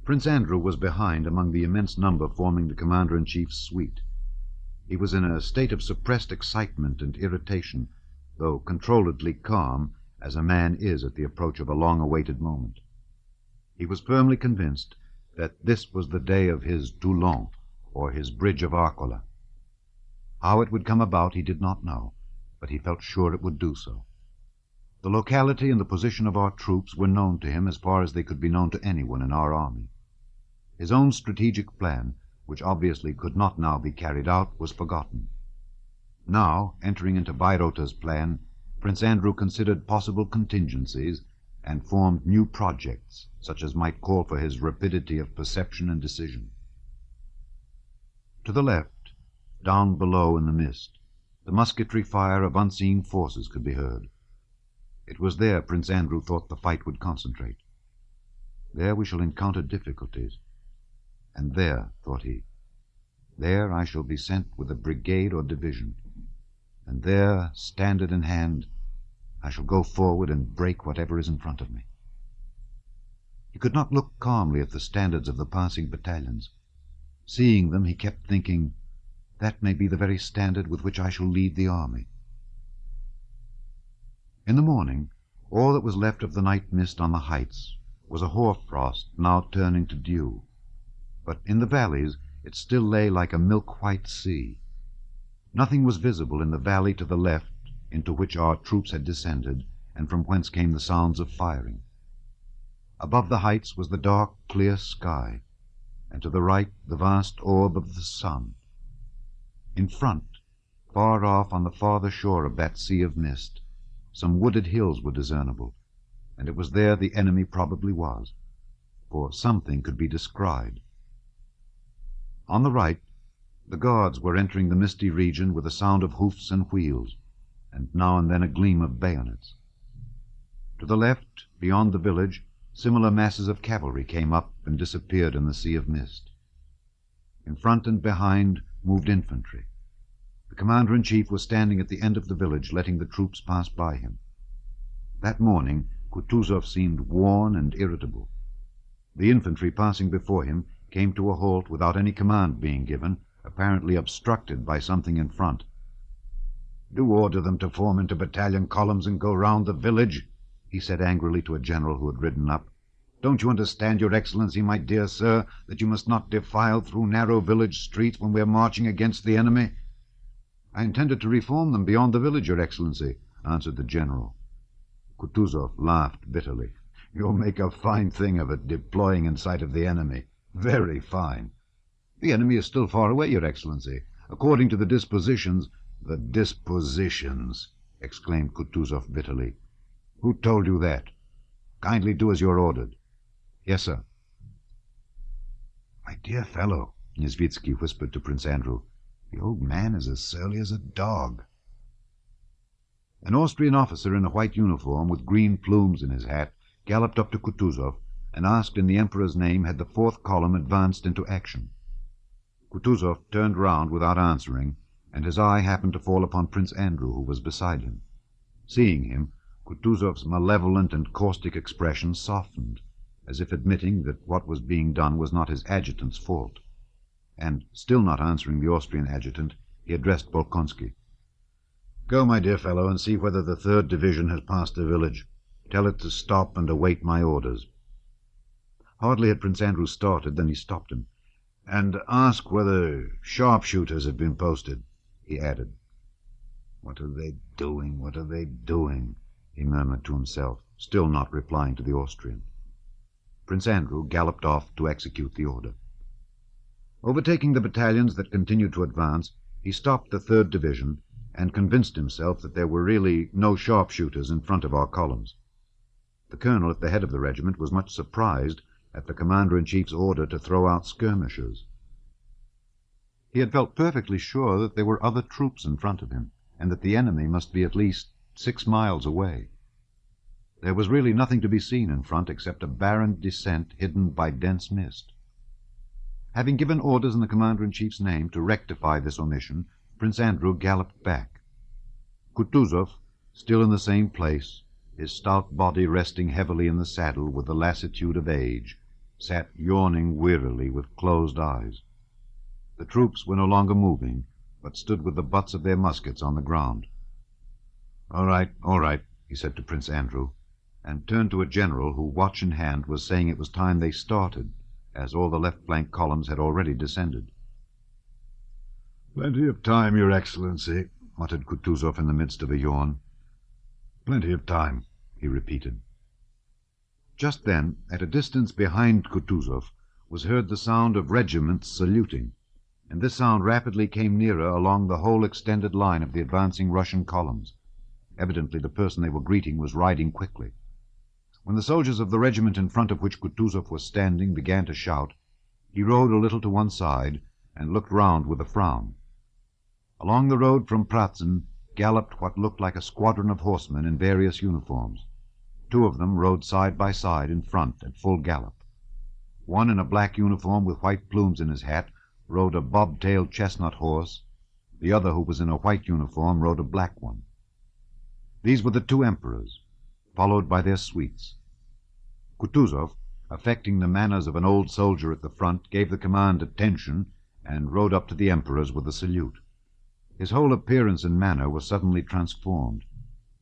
Prince Andrew was behind among the immense number forming the commander-in-chief's suite. He was in a state of suppressed excitement and irritation, though controlledly calm, as a man is at the approach of a long-awaited moment. He was firmly convinced that this was the day of his Toulon, or his bridge of Arcola. How it would come about he did not know, but he felt sure it would do so. The locality and the position of our troops were known to him as far as they could be known to anyone in our army. His own strategic plan, which obviously could not now be carried out, was forgotten. Now, entering into Bayrota's plan, Prince Andrew considered possible contingencies and formed new projects, such as might call for his rapidity of perception and decision. To the left, down below in the mist, the musketry fire of unseen forces could be heard. It was there Prince Andrew thought the fight would concentrate. There we shall encounter difficulties. And there, thought he, there I shall be sent with a brigade or division. And there, standard in hand, I shall go forward and break whatever is in front of me. He could not look calmly at the standards of the passing battalions. Seeing them, he kept thinking, that may be the very standard with which I shall lead the army. In the morning, all that was left of the night mist on the heights was a hoarfrost now turning to dew. But in the valleys it still lay like a milk-white sea. Nothing was visible in the valley to the left, into which our troops had descended, and from whence came the sounds of firing. Above the heights was the dark, clear sky, and to the right the vast orb of the sun. In front, far off on the farther shore of that sea of mist, some wooded hills were discernible, and it was there the enemy probably was, for something could be descried. On the right, the guards were entering the misty region with a sound of hoofs and wheels, and now and then a gleam of bayonets. To the left, beyond the village, similar masses of cavalry came up and disappeared in the sea of mist. In front and behind moved infantry. The commander-in-chief was standing at the end of the village, letting the troops pass by him. That morning, Kutuzov seemed worn and irritable. The infantry passing before him came to a halt without any command being given, apparently obstructed by something in front. "Do order them to form into battalion columns and go round the village," he said angrily to a general who had ridden up. "Don't you understand, Your Excellency, my dear sir, that you must not defile through narrow village streets when we are marching against the enemy?" "I intended to reform them beyond the village, Your Excellency," answered the general. Kutuzov laughed bitterly. "You'll make a fine thing of it, deploying in sight of the enemy. Very fine. The enemy is still far away, Your Excellency. According to the dispositions—" "The dispositions!" exclaimed Kutuzov bitterly. "Who told you that? Kindly do as you're ordered." "Yes, sir." "My dear fellow," Nizwitsky whispered to Prince Andrew, "the old man is as surly as a dog." An Austrian officer in a white uniform with green plumes in his hat galloped up to Kutuzov and asked in the Emperor's name had the fourth column advanced into action. Kutuzov turned round without answering, and his eye happened to fall upon Prince Andrew, who was beside him. Seeing him, Kutuzov's malevolent and caustic expression softened, as if admitting that what was being done was not his adjutant's fault. And, still not answering the Austrian adjutant, he addressed Bolkonsky. "Go, my dear fellow, and see whether the 3rd Division has passed the village. Tell it to stop and await my orders." Hardly had Prince Andrew started than he stopped him. "And ask whether sharpshooters have been posted," he added. "What are they doing? What are they doing?" he murmured to himself, still not replying to the Austrian. Prince Andrew galloped off to execute the order. Overtaking the battalions that continued to advance, he stopped the 3rd Division and convinced himself that there were really no sharpshooters in front of our columns. The colonel at the head of the regiment was much surprised at the commander-in-chief's order to throw out skirmishers. He had felt perfectly sure that there were other troops in front of him, and that the enemy must be at least 6 miles away. There was really nothing to be seen in front except a barren descent hidden by dense mist. Having given orders in the commander-in-chief's name to rectify this omission, Prince Andrew galloped back. Kutuzov, still in the same place, his stout body resting heavily in the saddle with the lassitude of age, sat yawning wearily with closed eyes. The troops were no longer moving, but stood with the butts of their muskets on the ground. All right, he said to Prince Andrew, and turned to a general who, watch in hand, was saying it was time they started, as all the left flank columns had already descended. "Plenty of time, Your Excellency," muttered Kutuzov in the midst of a yawn. "Plenty of time," he repeated. Just then, at a distance behind Kutuzov, was heard the sound of regiments saluting, and this sound rapidly came nearer along the whole extended line of the advancing Russian columns. Evidently the person they were greeting was riding quickly. When the soldiers of the regiment in front of which Kutuzov was standing began to shout, he rode a little to one side and looked round with a frown. Along the road from Pratzen galloped what looked like a squadron of horsemen in various uniforms. 2 of them rode side by side in front at full gallop. One in a black uniform with white plumes in his hat rode a bob-tailed chestnut horse. The other, who was in a white uniform, rode a black one. These were the 2 emperors, followed by their suites. Kutuzov, affecting the manners of an old soldier at the front, gave the command "attention" and rode up to the emperors with a salute. His whole appearance and manner were suddenly transformed.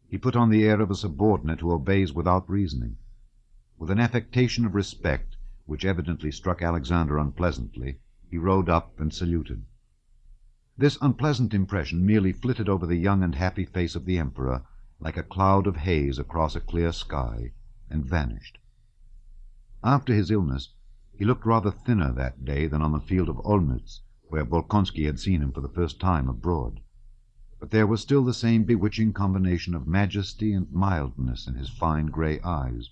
He put on the air of a subordinate who obeys without reasoning. With an affectation of respect, which evidently struck Alexander unpleasantly, he rode up and saluted. This unpleasant impression merely flitted over the young and happy face of the emperor, like a cloud of haze across a clear sky, and vanished. After his illness, he looked rather thinner that day than on the field of Olmütz, where Bolkonsky had seen him for the first time abroad. But there was still the same bewitching combination of majesty and mildness in his fine grey eyes,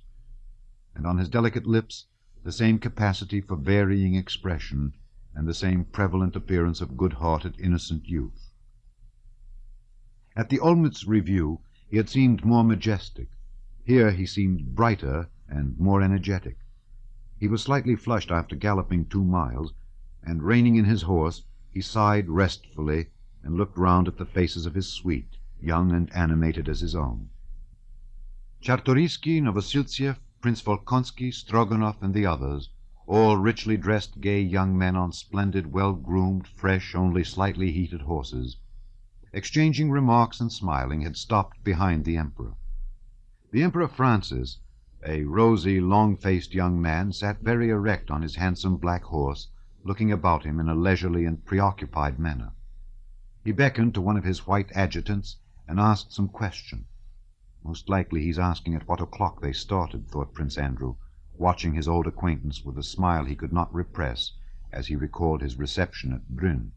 and on his delicate lips the same capacity for varying expression and the same prevalent appearance of good-hearted, innocent youth. At the Olmütz review he had seemed more majestic. Here he seemed brighter and more energetic. He was slightly flushed after galloping 2 miles, and reining in his horse, he sighed restfully and looked round at the faces of his suite, young and animated as his own. Czartoryski, Novosiltsev, Prince Volkonsky, Stroganov, and the others, all richly dressed gay young men on splendid, well-groomed, fresh, only slightly heated horses, exchanging remarks and smiling, had stopped behind the emperor. The Emperor Francis, a rosy, long-faced young man, sat very erect on his handsome black horse, looking about him in a leisurely and preoccupied manner. He beckoned to one of his white adjutants and asked some question. Most likely he's asking at what o'clock they started, thought Prince Andrew, watching his old acquaintance with a smile he could not repress as he recalled his reception at Brünn.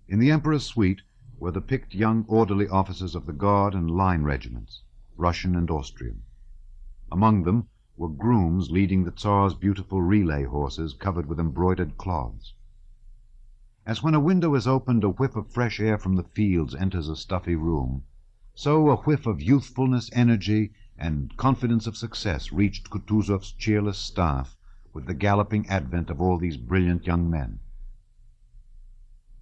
In the Emperor's suite were the picked young orderly officers of the Guard and Line regiments, Russian and Austrian. Among them were grooms leading the Tsar's beautiful relay horses covered with embroidered cloths. As when a window is opened, a whiff of fresh air from the fields enters a stuffy room, so a whiff of youthfulness, energy, and confidence of success reached Kutuzov's cheerless staff with the galloping advent of all these brilliant young men.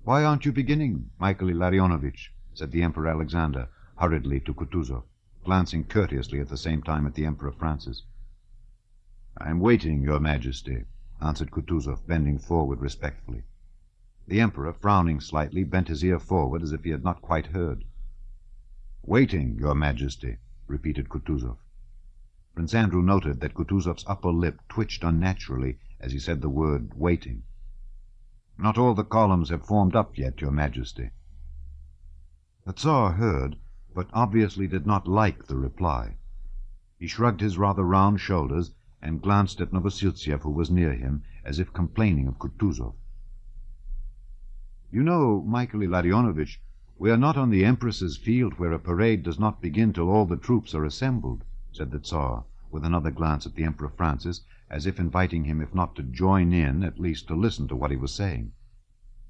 "Why aren't you beginning, Michael Illarionovitch?" said the Emperor Alexander hurriedly to Kutuzov, glancing courteously at the same time at the Emperor Francis. "I am waiting, Your Majesty," answered Kutuzov, bending forward respectfully. The Emperor, frowning slightly, bent his ear forward as if he had not quite heard. "Waiting, Your Majesty," repeated Kutuzov. Prince Andrew noted that Kutuzov's upper lip twitched unnaturally as he said the word "waiting." "Not all the columns have formed up yet, Your Majesty." The Tsar heard, but obviously did not like the reply. He shrugged his rather round shoulders and glanced at Novosiltsev, who was near him, as if complaining of Kutuzov. "You know, Michael Illarionovitch, "We are not on the Empress's field, where a parade does not begin till all the troops are assembled," said the Tsar, with another glance at the Emperor Francis, as if inviting him, if not to join in, at least to listen to what he was saying.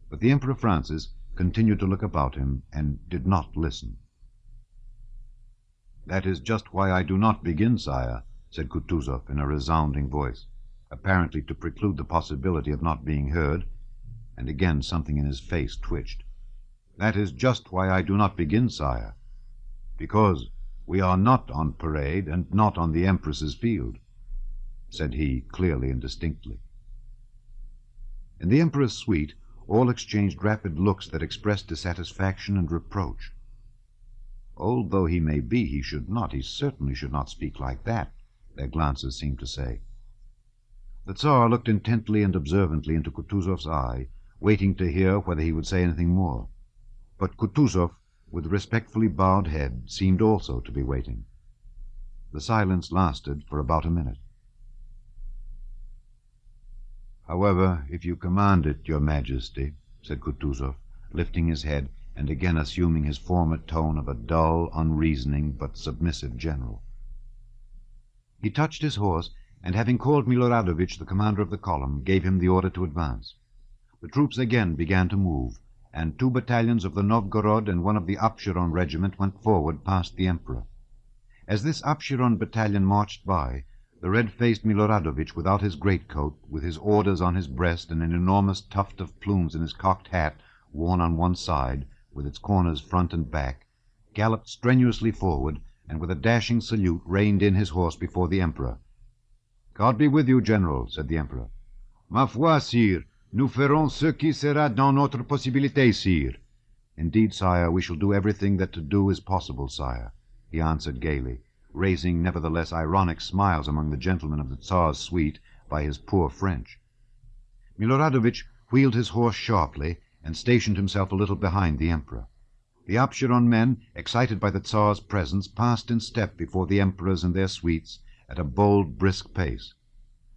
But the Emperor Francis continued to look about him and did not listen. "That is just why I do not begin, sire," said Kutuzov in a resounding voice, apparently to preclude the possibility of not being heard, and again something in his face twitched. "That is just why I do not begin, sire. Because we are not on parade and not on the Empress's field," said he clearly and distinctly. In the Emperor's suite all exchanged rapid looks that expressed dissatisfaction and reproach. Old though he may be, he certainly should not speak like that, their glances seemed to say. The Tsar looked intently and observantly into Kutuzov's eye, waiting to hear whether he would say anything more. But Kutuzov, with respectfully bowed head, seemed also to be waiting. The silence lasted for about a minute. "However, if you command it, your Majesty," said Kutuzov, lifting his head and again assuming his former tone of a dull, unreasoning, but submissive general. He touched his horse, and having called Miloradovich, the commander of the column, gave him the order to advance. The troops again began to move, and 2 battalions of the Novgorod and one of the Absheron regiment went forward past the Emperor. As this Absheron battalion marched by, the red-faced Miloradovich, without his greatcoat, with his orders on his breast and an enormous tuft of plumes in his cocked hat worn on one side, with its corners front and back, galloped strenuously forward, and with a dashing salute reined in his horse before the Emperor. "God be with you, General," said the Emperor. "Ma foi, sire, nous ferons ce qui sera dans notre possibilité, sire." "Indeed, sire, we shall do everything that to do is possible, sire," he answered gaily, raising nevertheless ironic smiles among the gentlemen of the Tsar's suite by his poor French. Miloradovich wheeled his horse sharply and stationed himself a little behind the Emperor. The Absheron men, excited by the Tsar's presence, passed in step before the Emperors and their suites at a bold, brisk pace.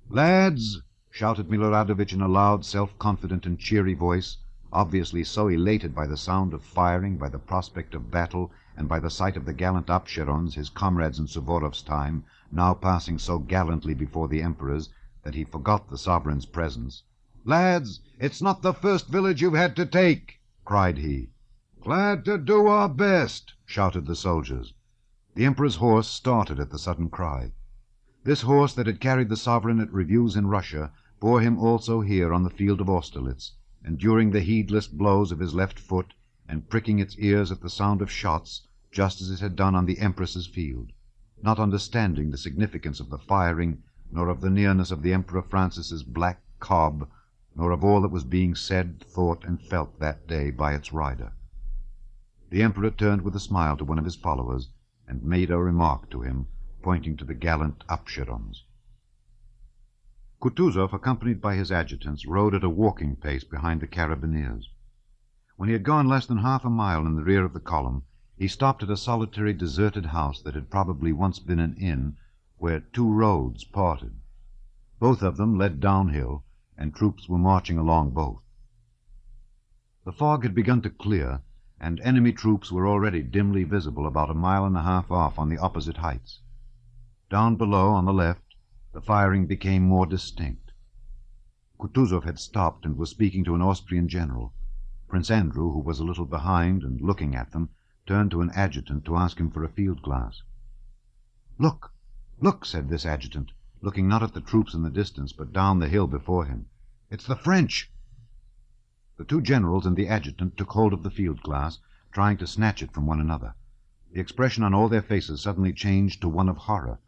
"Lads!" shouted Miloradovich in a loud, self-confident and cheery voice, obviously so elated by the sound of firing, by the prospect of battle, and by the sight of the gallant Absherons, his comrades in Suvorov's time, now passing so gallantly before the Emperors that he forgot the sovereign's presence. "Lads, it's not the first village you've had to take!" cried he. "Glad to do our best!" shouted the soldiers. The Emperor's horse started at the sudden cry. This horse that had carried the sovereign at reviews in Russia bore him also here on the field of Austerlitz, enduring the heedless blows of his left foot and pricking its ears at the sound of shots, just as it had done on the Empress's field, not understanding the significance of the firing, nor of the nearness of the Emperor Francis's black cob, nor of all that was being said, thought, and felt that day by its rider. The Emperor turned with a smile to one of his followers and made a remark to him, pointing to the gallant Absherons. Kutuzov, accompanied by his adjutants, rode at a walking pace behind the carabineers. When he had gone less than half a mile in the rear of the column, he stopped at a solitary, deserted house that had probably once been an inn, where 2 roads parted. Both of them led downhill, and troops were marching along both. The fog had begun to clear, and enemy troops were already dimly visible about a mile and a half off on the opposite heights. Down below, on the left, the firing became more distinct. Kutuzov had stopped and was speaking to an Austrian general. Prince Andrew, who was a little behind and looking at them, turned to an adjutant to ask him for a field glass. "Look, look," said this adjutant, looking not at the troops in the distance, but down the hill before him. "It's the French!" The 2 generals and the adjutant took hold of the field glass, trying to snatch it from one another. The expression on all their faces suddenly changed to one of horror.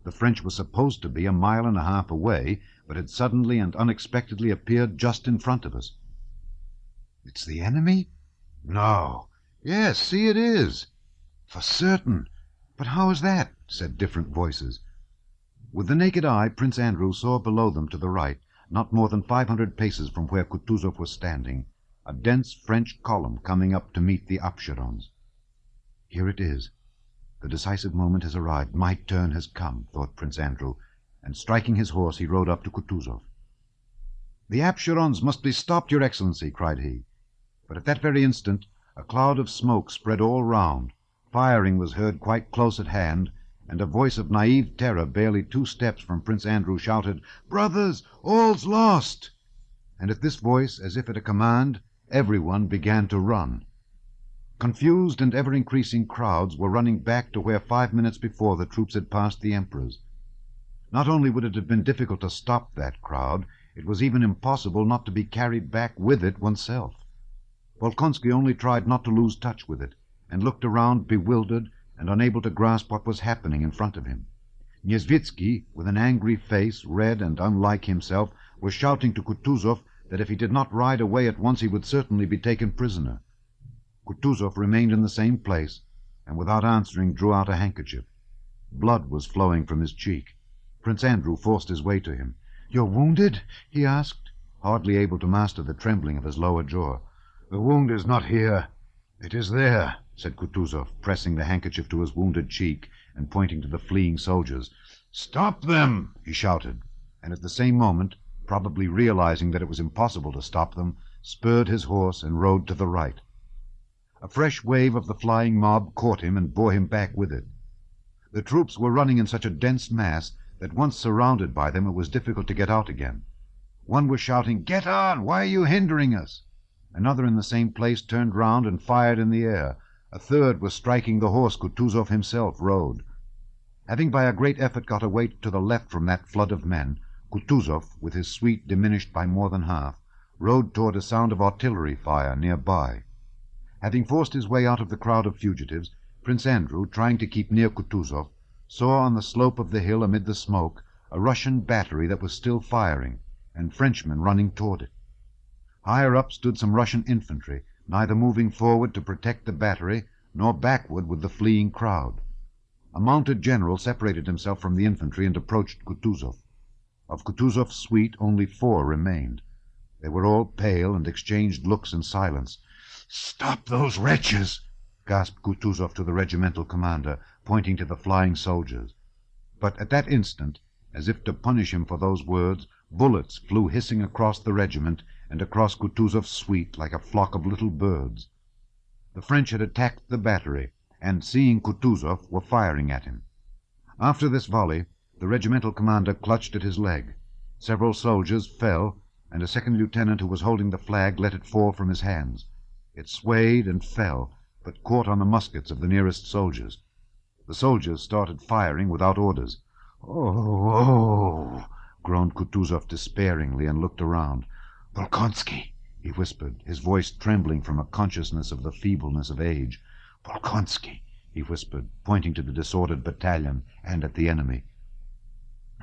The French were supposed to be a mile and a half away, but had suddenly and unexpectedly appeared just in front of us. "It's the enemy?" "No." "Yes, see, it is." "For certain. But how is that?" said different voices. With the naked eye, Prince Andrew saw below them to the right, not more than 500 paces from where Kutuzov was standing, a dense French column coming up to meet the Absherons. "Here it is. The decisive moment has arrived. My turn has come," thought Prince Andrew, and striking his horse he rode up to Kutuzov. "The Absherons must be stopped, your Excellency," cried he. But at that very instant A cloud of smoke spread all round. Firing was heard quite close at hand, and a voice of naive terror barely 2 steps from Prince Andrew shouted, "Brothers, all's lost!" And at this voice, as if at a command, everyone began to run. Confused and ever-increasing crowds were running back to where 5 minutes before the troops had passed the Emperors. Not only would it have been difficult to stop that crowd, it was even impossible not to be carried back with it oneself. Bolkonsky only tried not to lose touch with it, and looked around bewildered and unable to grasp what was happening in front of him. Nizwitsky, with an angry face, red and unlike himself, was shouting to Kutuzov that if he did not ride away at once he would certainly be taken prisoner. Kutuzov remained in the same place, and without answering drew out a handkerchief. Blood was flowing from his cheek. Prince Andrew forced his way to him. "You're wounded?" he asked, hardly able to master the trembling of his lower jaw. "The wound is not here. It is there," said Kutuzov, pressing the handkerchief to his wounded cheek and pointing to the fleeing soldiers. "Stop them!" he shouted, and at the same moment, probably realizing that it was impossible to stop them, spurred his horse and rode to the right. A fresh wave of the flying mob caught him and bore him back with it. The troops were running in such a dense mass that once surrounded by them it was difficult to get out again. One was shouting, "Get on! Why are you hindering us?" Another in the same place turned round and fired in the air. A third was striking the horse Kutuzov himself rode. Having by a great effort got away to the left from that flood of men, Kutuzov, with his suite diminished by more than half, rode toward a sound of artillery fire nearby. Having forced his way out of the crowd of fugitives, Prince Andrew, trying to keep near Kutuzov, saw on the slope of the hill amid the smoke a Russian battery that was still firing, and Frenchmen running toward it. Higher up stood some Russian infantry, neither moving forward to protect the battery nor backward with the fleeing crowd. A mounted general separated himself from the infantry and approached Kutuzov. Of Kutuzov's suite only 4 remained. They were all pale and exchanged looks in silence. "Stop those wretches!" gasped Kutuzov to the regimental commander, pointing to the flying soldiers. But at that instant, as if to punish him for those words, bullets flew hissing across the regiment and across Kutuzov's suite like a flock of little birds. The French had attacked the battery, and, seeing Kutuzov, were firing at him. After this volley, the regimental commander clutched at his leg. Several soldiers fell, and a second lieutenant who was holding the flag let it fall from his hands. It swayed and fell, but caught on the muskets of the nearest soldiers. The soldiers started firing without orders. "Oh!" groaned Kutuzov despairingly and looked around. "Bolkonsky!" he whispered, his voice trembling from a consciousness of the feebleness of age. "Bolkonsky!" he whispered, pointing to the disordered battalion and at the enemy.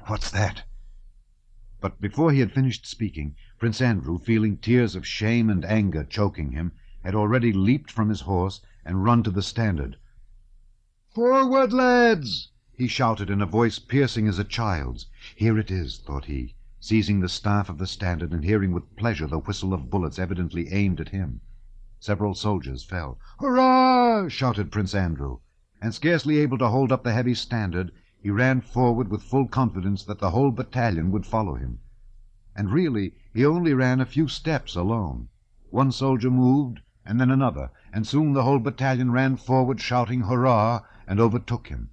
"What's that?" But before he had finished speaking, Prince Andrew, feeling tears of shame and anger choking him, had already leaped from his horse and run to the standard. "Forward, lads!" he shouted in a voice piercing as a child's. "Here it is," thought he, seizing the staff of the standard and hearing with pleasure the whistle of bullets evidently aimed at him. Several soldiers fell. "Hurrah!" shouted Prince Andrew, and scarcely able to hold up the heavy standard, he ran forward with full confidence that the whole battalion would follow him. And really, he only ran a few steps alone. One soldier moved, and then another, and soon the whole battalion ran forward shouting "Hurrah!" and overtook him.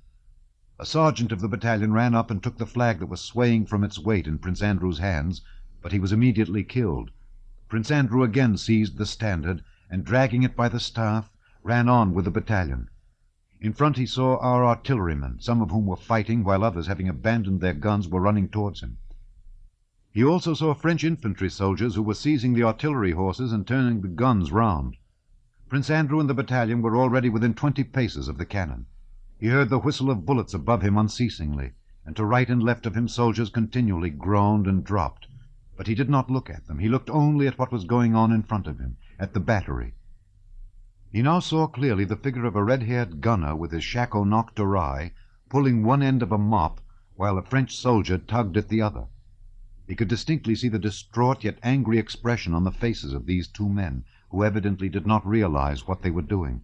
A sergeant of the battalion ran up and took the flag that was swaying from its weight in Prince Andrew's hands, but he was immediately killed. Prince Andrew again seized the standard, and dragging it by the staff, ran on with the battalion. In front he saw our artillerymen, some of whom were fighting, while others, having abandoned their guns, were running towards him. He also saw French infantry soldiers who were seizing the artillery horses and turning the guns round. Prince Andrew and the battalion were already within 20 paces of the cannon. He heard the whistle of bullets above him unceasingly, and to right and left of him soldiers continually groaned and dropped. But he did not look at them. He looked only at what was going on in front of him, at the battery. He now saw clearly the figure of a red-haired gunner with his shako knocked awry, pulling one end of a mop, while a French soldier tugged at the other. He could distinctly see the distraught yet angry expression on the faces of these 2 men, who evidently did not realize what they were doing.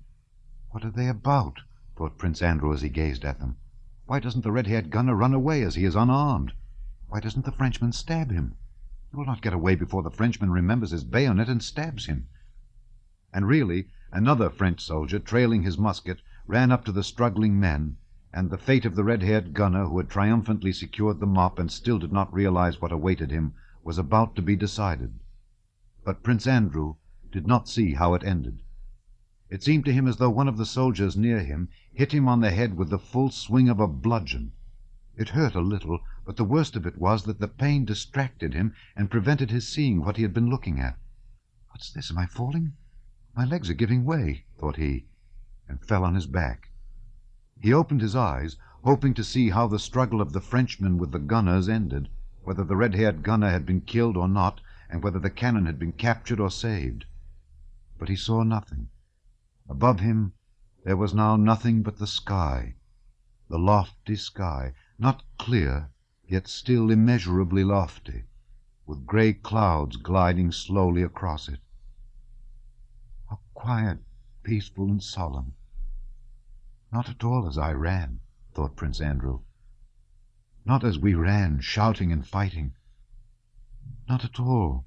"What are they about?" thought Prince Andrew as he gazed at them. "Why doesn't the red-haired gunner run away as he is unarmed? Why doesn't the Frenchman stab him? He will not get away before the Frenchman remembers his bayonet and stabs him." And really, Another French soldier, trailing his musket, ran up to the struggling men, and the fate of the red-haired gunner who had triumphantly secured the mop and still did not realize what awaited him was about to be decided. But Prince Andrew did not see how it ended. It seemed to him as though one of the soldiers near him hit him on the head with the full swing of a bludgeon. It hurt a little, but the worst of it was that the pain distracted him and prevented his seeing what he had been looking at. "What's this? Am I falling? My legs are giving way," thought he, and fell on his back. He opened his eyes, hoping to see how the struggle of the Frenchmen with the gunners ended, whether the red-haired gunner had been killed or not, and whether the cannon had been captured or saved. But he saw nothing. Above him there was now nothing but the sky, the lofty sky, not clear, yet still immeasurably lofty, with grey clouds gliding slowly across it. How quiet, peaceful, and solemn. Not at all as I ran, thought Prince Andrew. Not as we ran, shouting and fighting. Not at all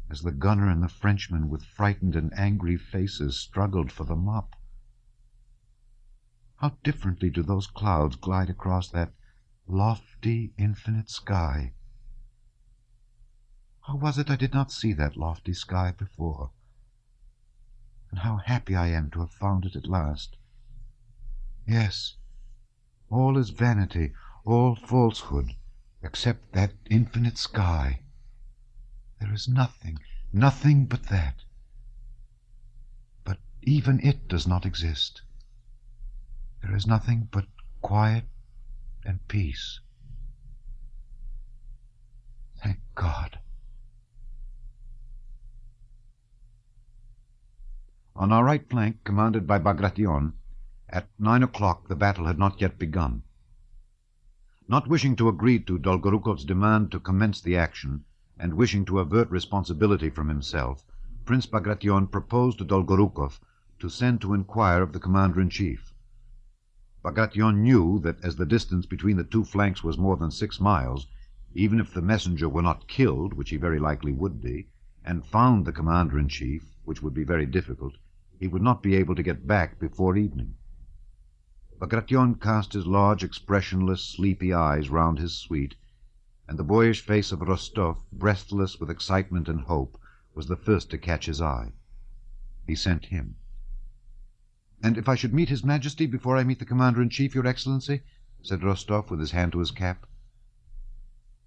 as the gunner and the Frenchman with frightened and angry faces struggled for the mop. How differently do those clouds glide across that lofty, infinite sky. How was it I did not see that lofty sky before? And how happy I am to have found it at last. Yes, all is vanity, all falsehood, except that infinite sky. There is nothing, nothing but that. But even it does not exist. There is nothing but quiet and peace. Thank God. On our right flank, commanded by Bagration, at 9 o'clock the battle had not yet begun. Not wishing to agree to Dolgorukov's demand to commence the action, and wishing to avert responsibility from himself, Prince Bagration proposed to Dolgorukov to send to inquire of the commander-in-chief. Bagration knew that as the distance between the two flanks was more than 6 miles, even if the messenger were not killed, which he very likely would be, and found the commander-in-chief, which would be very difficult, he would not be able to get back before evening. Bagration cast his large, expressionless, sleepy eyes round his suite, and the boyish face of Rostov, breathless with excitement and hope, was the first to catch his eye. He sent him. "And if I should meet His Majesty before I meet the Commander-in-Chief, Your Excellency?" said Rostov, with his hand to his cap.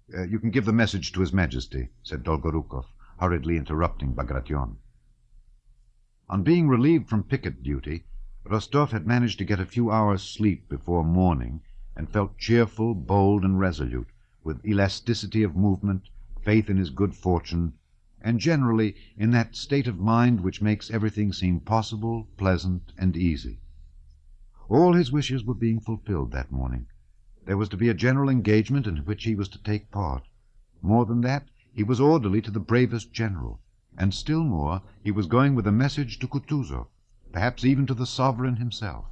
"You can give the message to His Majesty," said Dolgorukov, hurriedly interrupting Bagration. On being relieved from picket duty, Rostov had managed to get a few hours' sleep before morning, and felt cheerful, bold, and resolute, with elasticity of movement, faith in his good fortune, and generally in that state of mind which makes everything seem possible, pleasant, and easy. All his wishes were being fulfilled that morning. There was to be a general engagement in which he was to take part. More than that, he was orderly to the bravest general, and still more, he was going with a message to Kutuzov, perhaps even to the sovereign himself.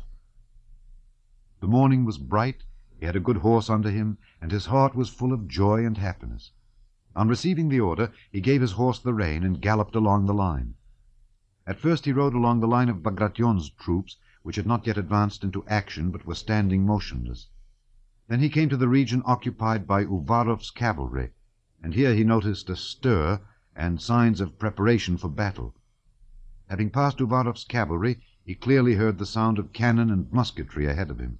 The morning was bright, he had a good horse under him, and his heart was full of joy and happiness. On receiving the order, he gave his horse the rein and galloped along the line. At first he rode along the line of Bagration's troops, which had not yet advanced into action but were standing motionless. Then he came to the region occupied by Uvarov's cavalry, and here he noticed a stir and signs of preparation for battle. Having passed Uvarov's cavalry, he clearly heard the sound of cannon and musketry ahead of him.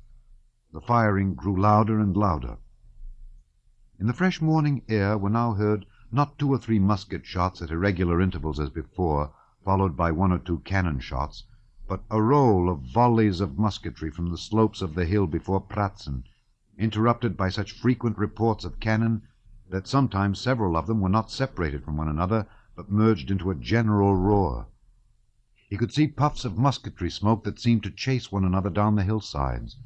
The firing grew louder and louder. In the fresh morning air were now heard not 2 or 3 musket shots at irregular intervals as before, followed by 1 or 2 cannon shots, but a roll of volleys of musketry from the slopes of the hill before Pratzen, interrupted by such frequent reports of cannon that sometimes several of them were not separated from one another, but merged into a general roar. He could see puffs of musketry smoke that seemed to chase one another down the hillsides,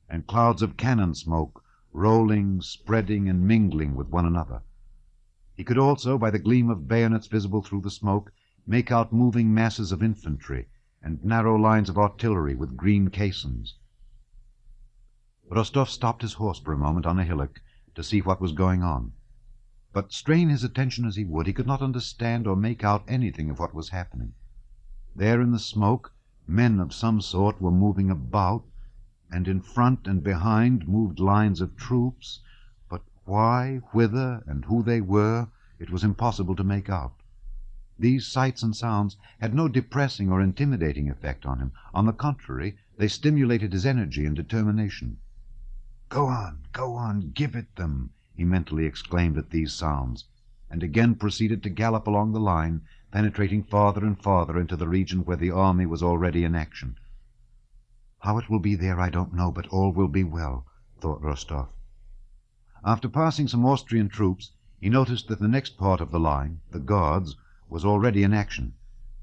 and clouds of cannon smoke, rolling, spreading, and mingling with one another. He could also, by the gleam of bayonets visible through the smoke, make out moving masses of infantry and narrow lines of artillery with green caissons. Rostov stopped his horse for a moment on a hillock to see what was going on. But strain his attention as he would, he could not understand or make out anything of what was happening. There in the smoke, Men of some sort were moving about, and in front and behind moved lines of troops, but why, whither, and who they were, it was impossible to make out. These sights and sounds had no depressing or intimidating effect on him. On the contrary, they stimulated his energy and determination. Go on, give it them," he mentally exclaimed at these sounds, and again proceeded to gallop along the line, penetrating farther and farther into the region where the army was already in action. "How it will be there I don't know, but all will be well," thought Rostov. After passing some Austrian troops, he noticed that the next part of the line, the Guards, was already in action.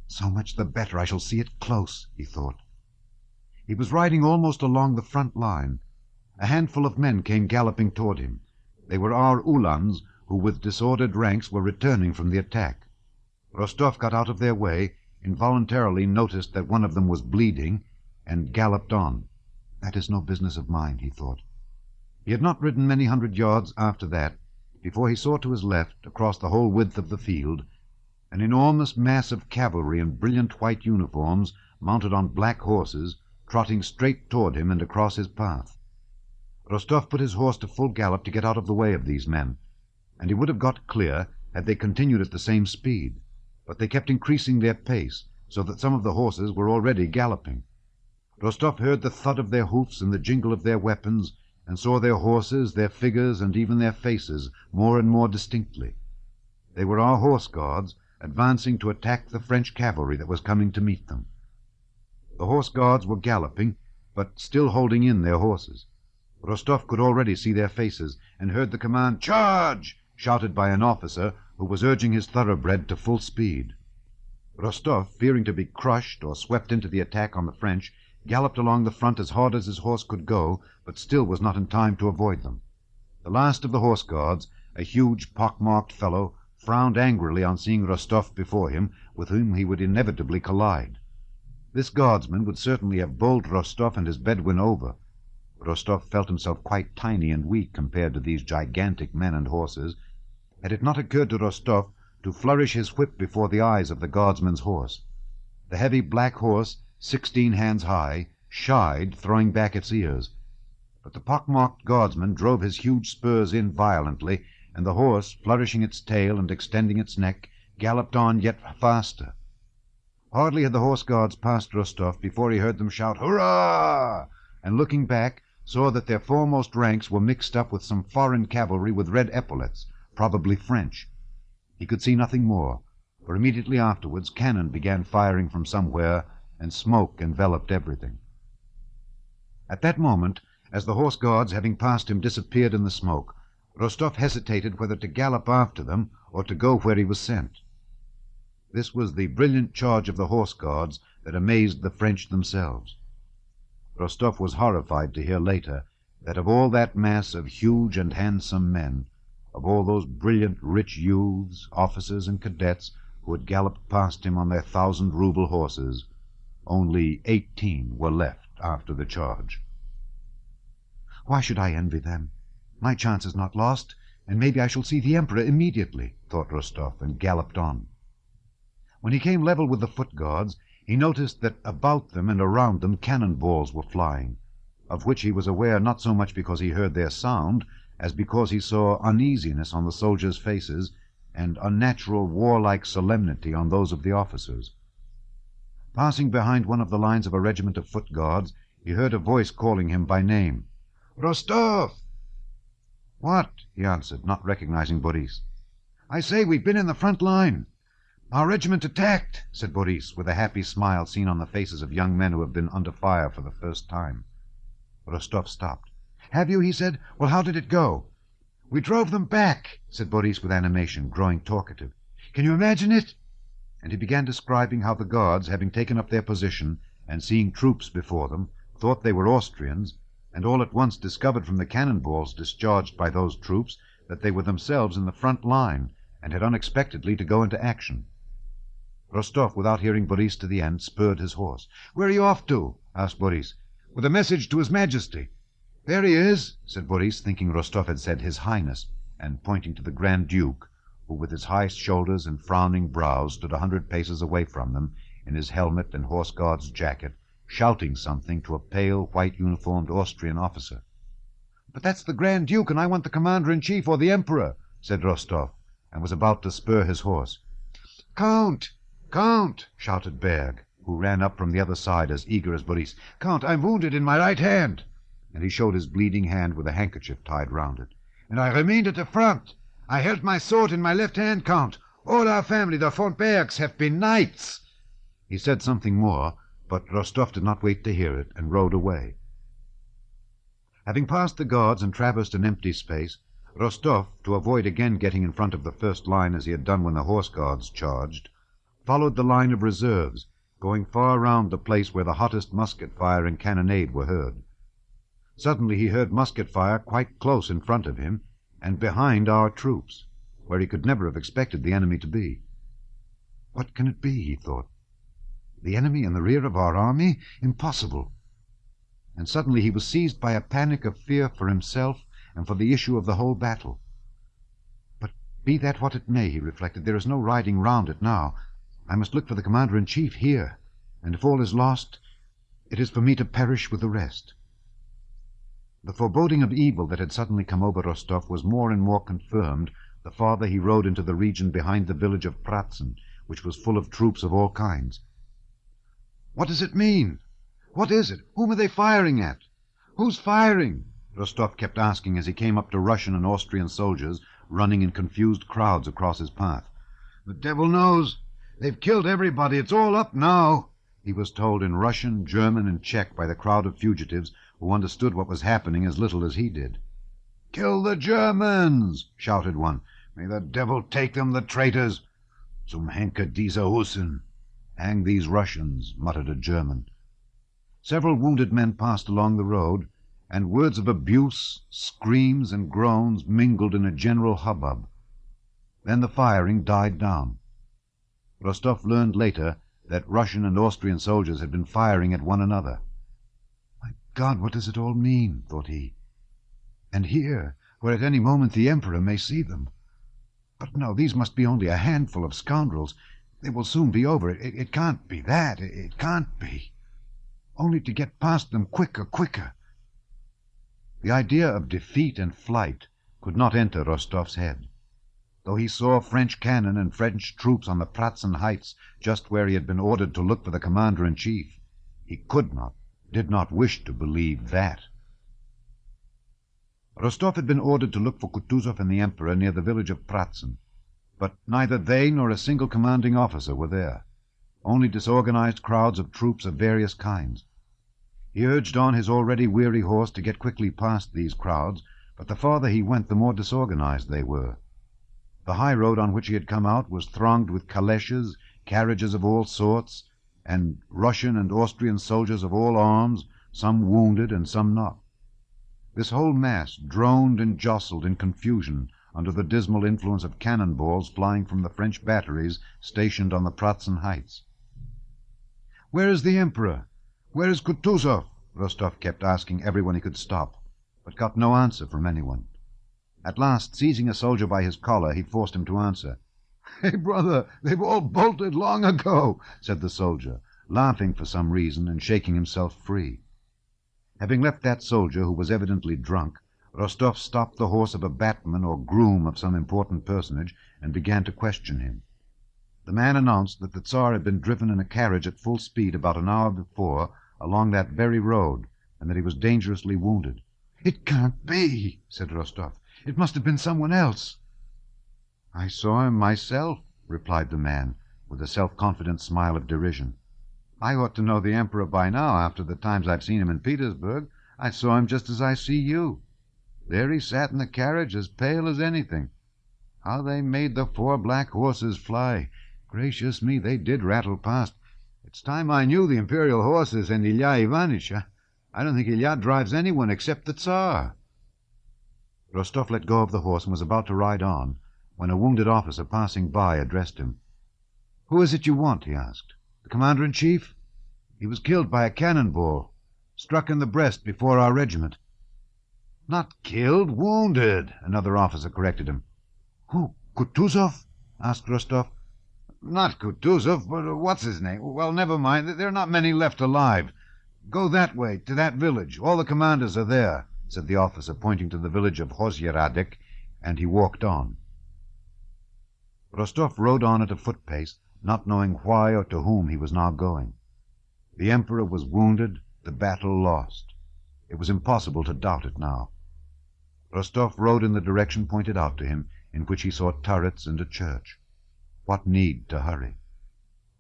"So much the better, I shall see it close," he thought. He was riding almost along the front line. A handful of men came galloping toward him. They were our Uhlans, who with disordered ranks were returning from the attack. Rostov got out of their way, involuntarily noticed that one of them was bleeding, and galloped on. "That is no business of mine," he thought. He had not ridden many hundred yards after that before he saw to his left, across the whole width of the field, an enormous mass of cavalry in brilliant white uniforms, mounted on black horses, trotting straight toward him and across his path. Rostov put his horse to full gallop to get out of the way of these men, and he would have got clear had they continued at the same speed, but they kept increasing their pace, so that some of the horses were already galloping. Rostov heard the thud of their hoofs and the jingle of their weapons, and saw their horses, their figures, and even their faces more and more distinctly. They were our horse guards, advancing to attack the French cavalry that was coming to meet them. The horse guards were galloping, but still holding in their horses. Rostov could already see their faces, and heard the command, "Charge!" shouted by an officer who was urging his thoroughbred to full speed. Rostov, fearing to be crushed or swept into the attack on the French, galloped along the front as hard as his horse could go, but still was not in time to avoid them. The last of the horse guards, a huge pock-marked fellow, frowned angrily on seeing Rostov before him, with whom he would inevitably collide. This guardsman would certainly have bowled Rostov and his Bedouin over. Rostov felt himself quite tiny and weak compared to these gigantic men and horses. Had it not occurred to Rostov to flourish his whip before the eyes of the guardsman's horse? The heavy black horse, 16 hands high, shied, throwing back its ears. But the pock-marked guardsman drove his huge spurs in violently, and the horse, flourishing its tail and extending its neck, galloped on yet faster. Hardly had the horse guards passed Rostov before he heard them shout, "Hurrah!" and looking back, saw that their foremost ranks were mixed up with some foreign cavalry with red epaulets, probably French. He could see nothing more, for immediately afterwards cannon began firing from somewhere, and smoke enveloped everything. At that moment, as the horse guards, having passed him, disappeared in the smoke, Rostov hesitated whether to gallop after them or to go where he was sent. This was the brilliant charge of the horse guards that amazed the French themselves. Rostov was horrified to hear later that of all that mass of huge and handsome men, of all those brilliant, rich youths, officers, and cadets who had galloped past him on their 1,000-ruble horses, only 18 were left after the charge. "Why should I envy them? My chance is not lost, and maybe I shall see the Emperor immediately," thought Rostov, and galloped on. When he came level with the foot guards, he noticed that about them and around them cannon-balls were flying, of which he was aware not so much because he heard their sound, as because he saw uneasiness on the soldiers' faces and unnatural warlike solemnity on those of the officers. Passing behind one of the lines of a regiment of foot guards, he heard a voice calling him by name. "Rostov!" "What?" he answered, not recognizing Boris. "I say, we've been in the front line. Our regiment attacked," said Boris, with a happy smile seen on the faces of young men who have been under fire for the first time. Rostov stopped. "Have you?" he said. "Well, how did it go?" "We drove them back," said Boris with animation, growing talkative. "Can you imagine it?" And he began describing how the guards, having taken up their position and seeing troops before them, thought they were Austrians, and all at once discovered from the cannonballs discharged by those troops that they were themselves in the front line and had unexpectedly to go into action. Rostov, without hearing Boris to the end, spurred his horse. "Where are you off to?" asked Boris. "With a message to His Majesty." "There he is," said Boris, thinking Rostov had said His Highness, and pointing to the Grand Duke, who with his high shoulders and frowning brows stood 100 paces away from them, in his helmet and horse guard's jacket, shouting something to a pale, white-uniformed Austrian officer. "But that's the Grand Duke, and I want the Commander-in-Chief or the Emperor," said Rostov, and was about to spur his horse. "Count! Count!" shouted Berg, who ran up from the other side as eager as Boris. "Count, I'm wounded in my right hand." And he showed his bleeding hand with a handkerchief tied round it. "And I remained at the front. I held my sword in my left hand, Count. All our family, the von Bergs, have been knights." He said something more, but Rostov did not wait to hear it, and rode away. Having passed the guards and traversed an empty space, Rostov, to avoid again getting in front of the first line as he had done when the horse guards charged, followed the line of reserves, going far round the place where the hottest musket fire and cannonade were heard. Suddenly he heard musket fire quite close in front of him, and behind our troops, where he could never have expected the enemy to be. "What can it be?" he thought. "The enemy in the rear of our army? Impossible!" And suddenly he was seized by a panic of fear for himself and for the issue of the whole battle. "But be that what it may," he reflected, "there is no riding round it now. I must look for the Commander-in-Chief here, and if all is lost, it is for me to perish with the rest." The foreboding of evil that had suddenly come over Rostov was more and more confirmed the farther he rode into the region behind the village of Pratzen, which was full of troops of all kinds. "What does it mean? What is it? Whom are they firing at? Who's firing?" Rostov kept asking as he came up to Russian and Austrian soldiers running in confused crowds across his path. "The devil knows. They've killed everybody. It's all up now," he was told in Russian, German, and Czech by the crowd of fugitives who understood what was happening as little as he did. "Kill the Germans!" shouted one. "May the devil take them, the traitors! Zum Henker dieser Russen!" "Hang these Russians," muttered a German. Several wounded men passed along the road, and words of abuse, screams, and groans mingled in a general hubbub. Then the firing died down. Rostov learned later that Russian and Austrian soldiers had been firing at one another. "My God, what does it all mean?" thought he. "And here, where at any moment the Emperor may see them. But no, these must be only a handful of scoundrels. They will soon be over. It can't be that. It can't be. Only to get past them quicker, quicker." The idea of defeat and flight could not enter Rostov's head. Though he saw French cannon and French troops on the Pratzen heights just where he had been ordered to look for the Commander-in-Chief, he could not, did not wish to believe that. Rostov had been ordered to look for Kutuzov and the Emperor near the village of Pratzen, but neither they nor a single commanding officer were there, only disorganized crowds of troops of various kinds. He urged on his already weary horse to get quickly past these crowds, but the farther he went the more disorganized they were. The high road on which he had come out was thronged with calèches, carriages of all sorts, and Russian and Austrian soldiers of all arms, some wounded and some not. This whole mass droned and jostled in confusion under the dismal influence of cannon balls flying from the French batteries stationed on the Pratzen heights. "Where is the Emperor? Where is Kutuzov?" Rostov kept asking everyone he could stop, but got no answer from anyone. At last, seizing a soldier by his collar, he forced him to answer. "Hey, brother, they've all bolted long ago," said the soldier, laughing for some reason and shaking himself free. Having left that soldier, who was evidently drunk, Rostov stopped the horse of a batman or groom of some important personage and began to question him. The man announced that the Tsar had been driven in a carriage at full speed about an hour before along that very road, and that he was dangerously wounded. "It can't be," said Rostov. "It must have been someone else." "I saw him myself," replied the man, with a self-confident smile of derision. "I ought to know the Emperor by now, after the times I've seen him in Petersburg. I saw him just as I see you. There he sat in the carriage, as pale as anything. How they made the 4 black horses fly! Gracious me, they did rattle past. It's time I knew the imperial horses and Ilya Ivanitch. I don't think Ilya drives anyone except the Tsar." Rostov let go of the horse and was about to ride on, when a wounded officer passing by addressed him. "Who is it you want?" he asked. "The Commander-in-Chief? He was killed by a cannon-ball, struck in the breast before our regiment." "Not killed, wounded," another officer corrected him. "Who, Kutuzov?" asked Rostov. Not Kutuzov, but what's his name? Well, never mind. There are not many left alive. Go that way, to that village. All the commanders are there," said the officer, pointing to the village of Hozyeradek, and he walked on. Rostov rode on at a foot-pace, not knowing why or to whom he was now going. The Emperor was wounded, the battle lost. It was impossible to doubt it now. Rostov rode in the direction pointed out to him, in which he saw turrets and a church. What need to hurry?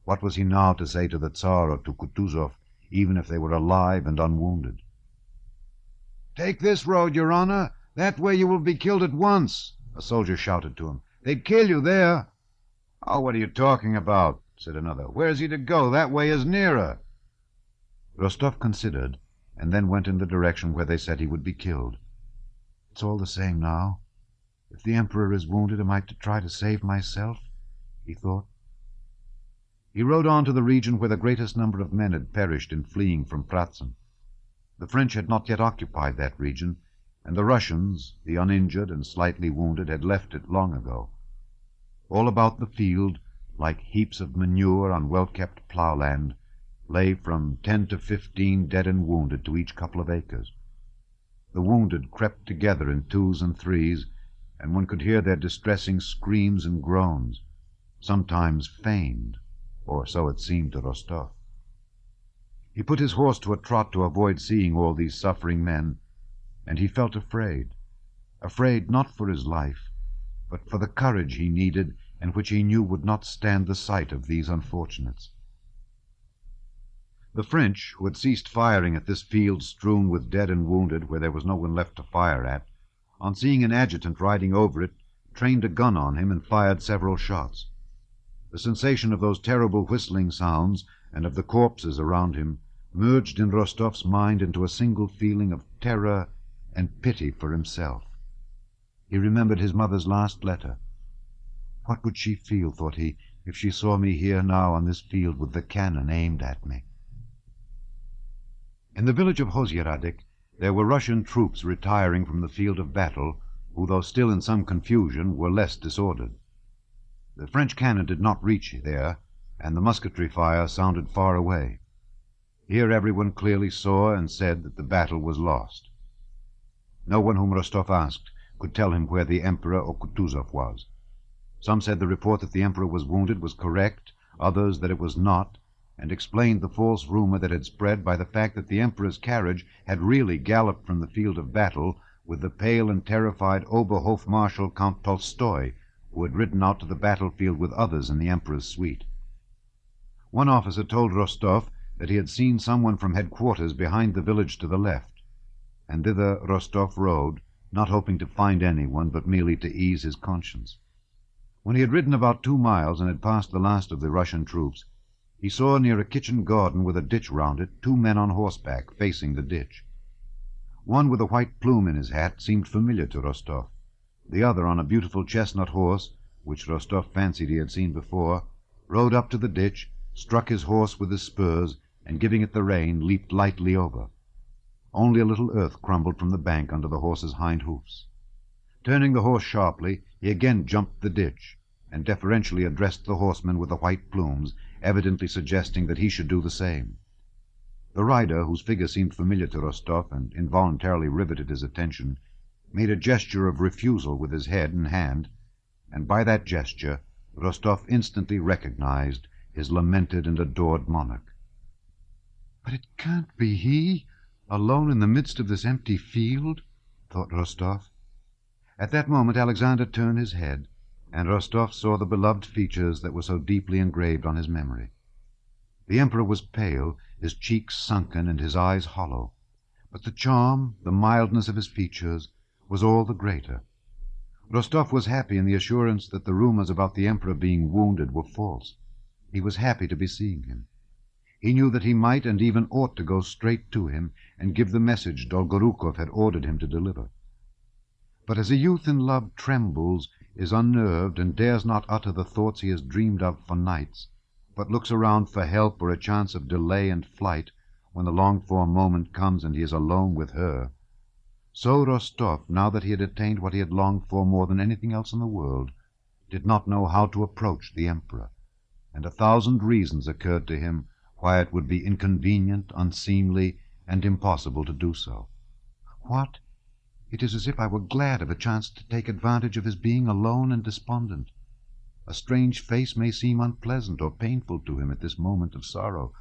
What was he now to say to the Tsar or to Kutuzov, even if they were alive and unwounded? "Take this road, Your Honor. That way you will be killed at once," a soldier shouted to him. "They'd kill you there." "Oh, what are you talking about?" said another. "Where is he to go? That way is nearer." Rostov considered, and then went in the direction where they said he would be killed. "It's all the same now. If the Emperor is wounded, am I to try to save myself?" he thought. He rode on to the region where the greatest number of men had perished in fleeing from Pratzen. The French had not yet occupied that region, and the Russians, the uninjured and slightly wounded, had left it long ago. All about the field, like heaps of manure on well-kept ploughland, lay from 10 to 15 dead and wounded to each couple of acres. The wounded crept together in twos and threes, and one could hear their distressing screams and groans, sometimes feigned, or so it seemed to Rostov. He put his horse to a trot to avoid seeing all these suffering men, and he felt afraid not for his life, but for the courage he needed and which he knew would not stand the sight of these unfortunates. The French, who had ceased firing at this field strewn with dead and wounded where there was no one left to fire at, on seeing an adjutant riding over it, trained a gun on him and fired several shots. The sensation of those terrible whistling sounds and of the corpses around him merged in Rostov's mind into a single feeling of terror and pity for himself. He remembered his mother's last letter. What would she feel, thought he, if she saw me here now on this field with the cannon aimed at me? In the village of Hozyeradek there were Russian troops retiring from the field of battle, who, though still in some confusion, were less disordered. The French cannon did not reach there, and the musketry fire sounded far away. Here everyone clearly saw and said that the battle was lost. No one whom Rostov asked could tell him where the Emperor or Kutuzov was. Some said the report that the Emperor was wounded was correct, others that it was not, and explained the false rumor that had spread by the fact that the Emperor's carriage had really galloped from the field of battle with the pale and terrified Oberhofmarschall Count Tolstoy, who had ridden out to the battlefield with others in the Emperor's suite. One officer told Rostov that he had seen someone from headquarters behind the village to the left, and thither Rostov rode, not hoping to find anyone, but merely to ease his conscience. When he had ridden about 2 miles and had passed the last of the Russian troops, he saw near a kitchen garden with a ditch round it 2 men on horseback facing the ditch. One with a white plume in his hat seemed familiar to Rostov. The other, on a beautiful chestnut horse, which Rostov fancied he had seen before, rode up to the ditch, struck his horse with his spurs, and giving it the rein, leaped lightly over. Only a little earth crumbled from the bank under the horse's hind hoofs. Turning the horse sharply, he again jumped the ditch, and deferentially addressed the horseman with the white plumes, evidently suggesting that he should do the same. The rider, whose figure seemed familiar to Rostov and involuntarily riveted his attention, made a gesture of refusal with his head and hand, and by that gesture Rostov instantly recognized his lamented and adored monarch. "But it can't be he, alone in the midst of this empty field," thought Rostov. At that moment Alexander turned his head, and Rostov saw the beloved features that were so deeply engraved on his memory. The Emperor was pale, his cheeks sunken and his eyes hollow, but the charm, the mildness of his features, was all the greater. Rostov was happy in the assurance that the rumors about the Emperor being wounded were false. He was happy to be seeing him. He knew that he might and even ought to go straight to him and give the message Dolgorukov had ordered him to deliver. But as a youth in love trembles, is unnerved, and dares not utter the thoughts he has dreamed of for nights, but looks around for help or a chance of delay and flight when the longed-for moment comes and he is alone with her, so Rostov, now that he had attained what he had longed for more than anything else in the world, did not know how to approach the Emperor. and 1,000 reasons occurred to him why it would be inconvenient, unseemly, and impossible to do so. What? It is as if I were glad of a chance to take advantage of his being alone and despondent. A strange face may seem unpleasant or painful to him at this moment of sorrow.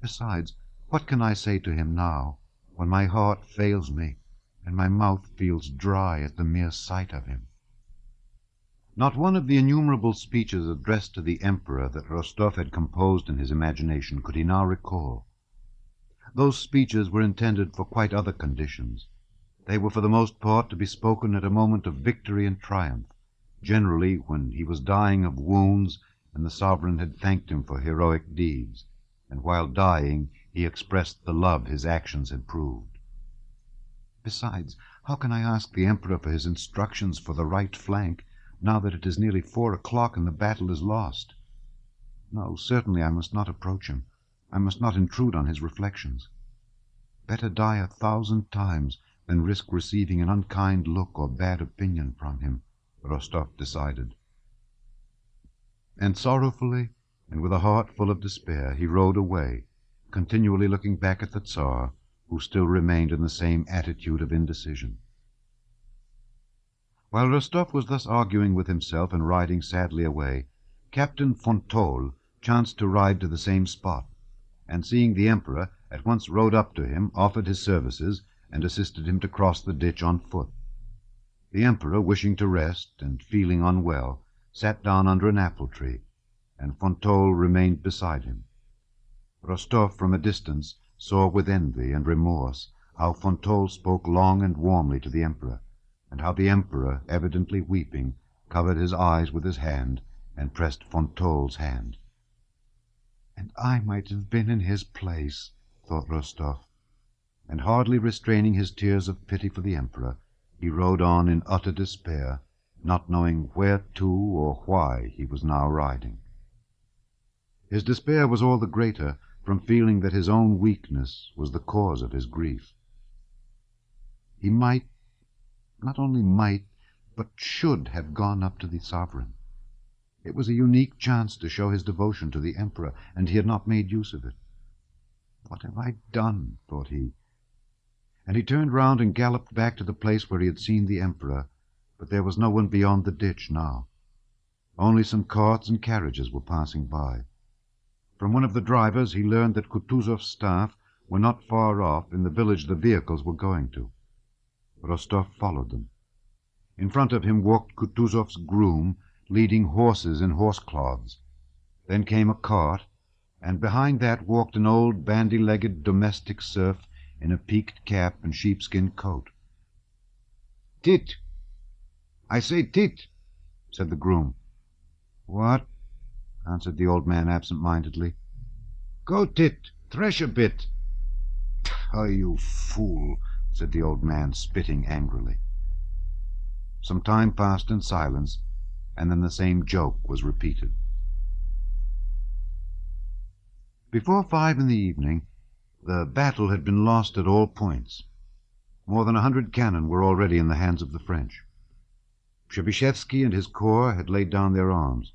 Besides, what can I say to him now, when my heart fails me, and my mouth feels dry at the mere sight of him? Not one of the innumerable speeches addressed to the Emperor that Rostov had composed in his imagination could he now recall. Those speeches were intended for quite other conditions. They were for the most part to be spoken at a moment of victory and triumph, generally when he was dying of wounds and the sovereign had thanked him for heroic deeds, and while dying he expressed the love his actions had proved. Besides, how can I ask the Emperor for his instructions for the right flank, now that it is nearly 4 o'clock and the battle is lost? No, certainly I must not approach him. I must not intrude on his reflections. Better die 1,000 times than risk receiving an unkind look or bad opinion from him, Rostov decided. And sorrowfully, and with a heart full of despair, he rode away, continually looking back at the Tsar, who still remained in the same attitude of indecision. While Rostov was thus arguing with himself and riding sadly away, Captain Fontol chanced to ride to the same spot, and seeing the Emperor, at once rode up to him, offered his services, and assisted him to cross the ditch on foot. The Emperor, wishing to rest, and feeling unwell, sat down under an apple tree, and Fontol remained beside him. Rostov, from a distance, saw with envy and remorse how Fontol spoke long and warmly to the Emperor, and how the Emperor, evidently weeping, covered his eyes with his hand and pressed Fontol's hand. "And I might have been in his place," thought Rostov, and hardly restraining his tears of pity for the Emperor, he rode on in utter despair, not knowing where to or why he was now riding. His despair was all the greater from feeling that his own weakness was the cause of his grief. He might, not only might, but should have gone up to the sovereign. It was a unique chance to show his devotion to the Emperor, and he had not made use of it. "What have I done?" thought he. And he turned round and galloped back to the place where he had seen the Emperor, but there was no one beyond the ditch now. Only some carts and carriages were passing by. From one of the drivers he learned that Kutuzov's staff were not far off in the village the vehicles were going to. Rostov followed them. In front of him walked Kutuzov's groom, leading horses in horse-cloths. Then came a cart, and behind that walked an old bandy-legged domestic serf in a peaked cap and sheepskin coat. "Tit! I say, Tit!" said the groom. "What?" answered the old man absent-mindedly. "Go, Tit! Thresh a bit!" "Oh, you fool!" said the old man, spitting angrily. Some time passed in silence, and then the same joke was repeated. Before 5 in the evening, the battle had been lost at all points. More than 100 cannon were already in the hands of the French. Przemyślski and his corps had laid down their arms.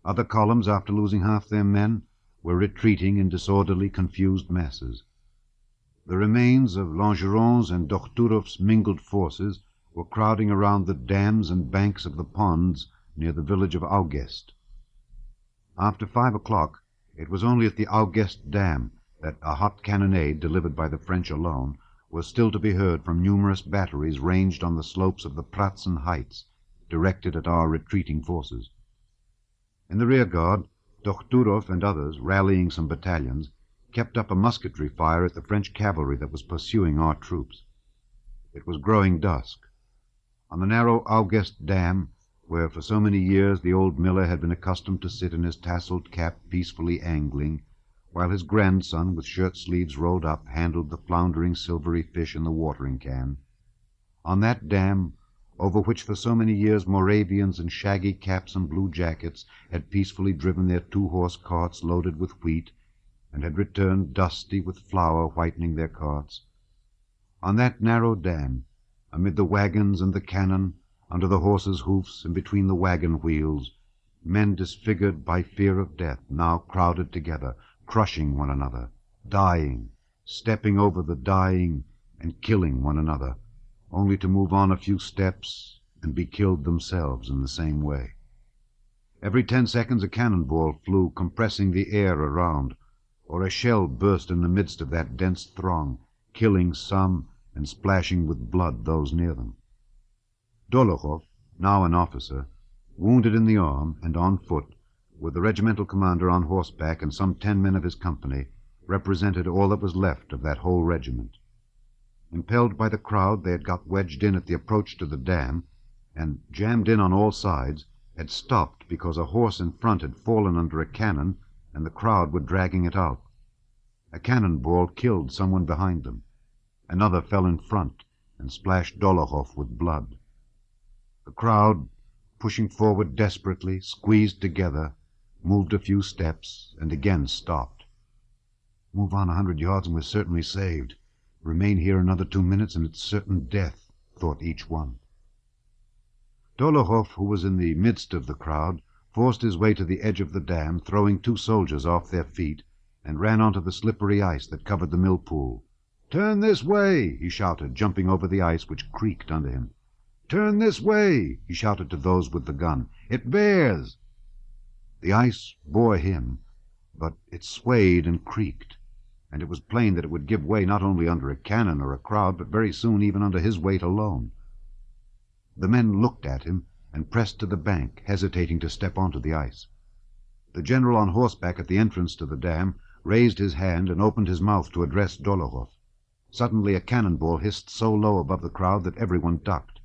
Other columns, after losing half their men, were retreating in disorderly, confused masses. The remains of Langeron's and Dokhturov's mingled forces were crowding around the dams and banks of the ponds near the village of Augest. After 5 o'clock, it was only at the Augest Dam that a hot cannonade, delivered by the French alone, was still to be heard from numerous batteries ranged on the slopes of the Pratzen heights, directed at our retreating forces. In the rearguard, Dokhturov and others, rallying some battalions, kept up a musketry fire at the French cavalry that was pursuing our troops. It was growing dusk. On the narrow Augest Dam, where for so many years the old miller had been accustomed to sit in his tasseled cap peacefully angling, while his grandson, with shirt-sleeves rolled up, handled the floundering silvery fish in the watering can. On that dam, over which for so many years Moravians in shaggy caps and blue jackets had peacefully driven their 2-horse carts loaded with wheat, and had returned dusty with flour whitening their carts. On that narrow dam, amid the wagons and the cannon, under the horses' hoofs and between the wagon wheels, Men disfigured by fear of death now crowded together, crushing one another, dying, stepping over the dying, and killing one another, only to move on a few steps and be killed themselves in the same way. Every 10 seconds a cannonball flew, compressing the air around, or a shell burst in the midst of that dense throng, killing some and splashing with blood those near them. Dolokhov, now an officer, wounded in the arm and on foot, with the regimental commander on horseback and some 10 men of his company, represented all that was left of that whole regiment. Impelled by the crowd, they had got wedged in at the approach to the dam, and, jammed in on all sides, had stopped because a horse in front had fallen under a cannon and the crowd were dragging it out. A cannonball killed someone behind them. Another fell in front and splashed Dolokhov with blood. The crowd, pushing forward desperately, squeezed together, moved a few steps, and again stopped. "Move on 100 yards and we're certainly saved. Remain here another 2 minutes and it's certain death," thought each one. Dolokhov, who was in the midst of the crowd, forced his way to the edge of the dam, throwing 2 soldiers off their feet, and ran onto the slippery ice that covered the mill pool. "Turn this way!" he shouted, jumping over the ice which creaked under him. "Turn this way!" he shouted to those with the gun. "It bears!" The ice bore him, but it swayed and creaked, and it was plain that it would give way not only under a cannon or a crowd, but very soon even under his weight alone. The men looked at him and pressed to the bank, hesitating to step onto the ice. The general on horseback at the entrance to the dam raised his hand and opened his mouth to address Dolokhov. Suddenly a cannonball hissed so low above the crowd that everyone ducked.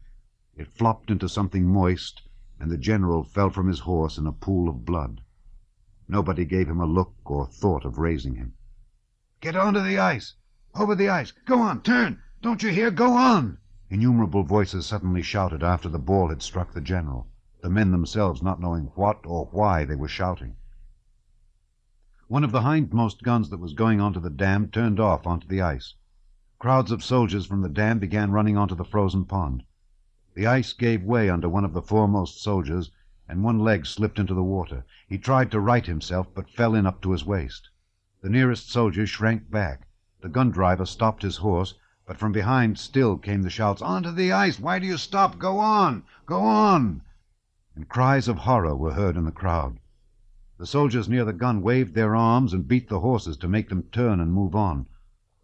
It flopped into something moist, and the general fell from his horse in a pool of blood. Nobody gave him a look or thought of raising him. "Get onto the ice! Over the ice! Go on! Turn! Don't you hear? Go on!" Innumerable voices suddenly shouted after the ball had struck the general, the men themselves not knowing what or why they were shouting. One of the hindmost guns that was going onto the dam turned off onto the ice. Crowds of soldiers from the dam began running onto the frozen pond. The ice gave way under one of the foremost soldiers, and one leg slipped into the water. He tried to right himself, but fell in up to his waist. The nearest soldier shrank back. The gun driver stopped his horse, but from behind still came the shouts, "Onto the ice! Why do you stop? Go on! Go on!" And cries of horror were heard in the crowd. The soldiers near the gun waved their arms and beat the horses to make them turn and move on.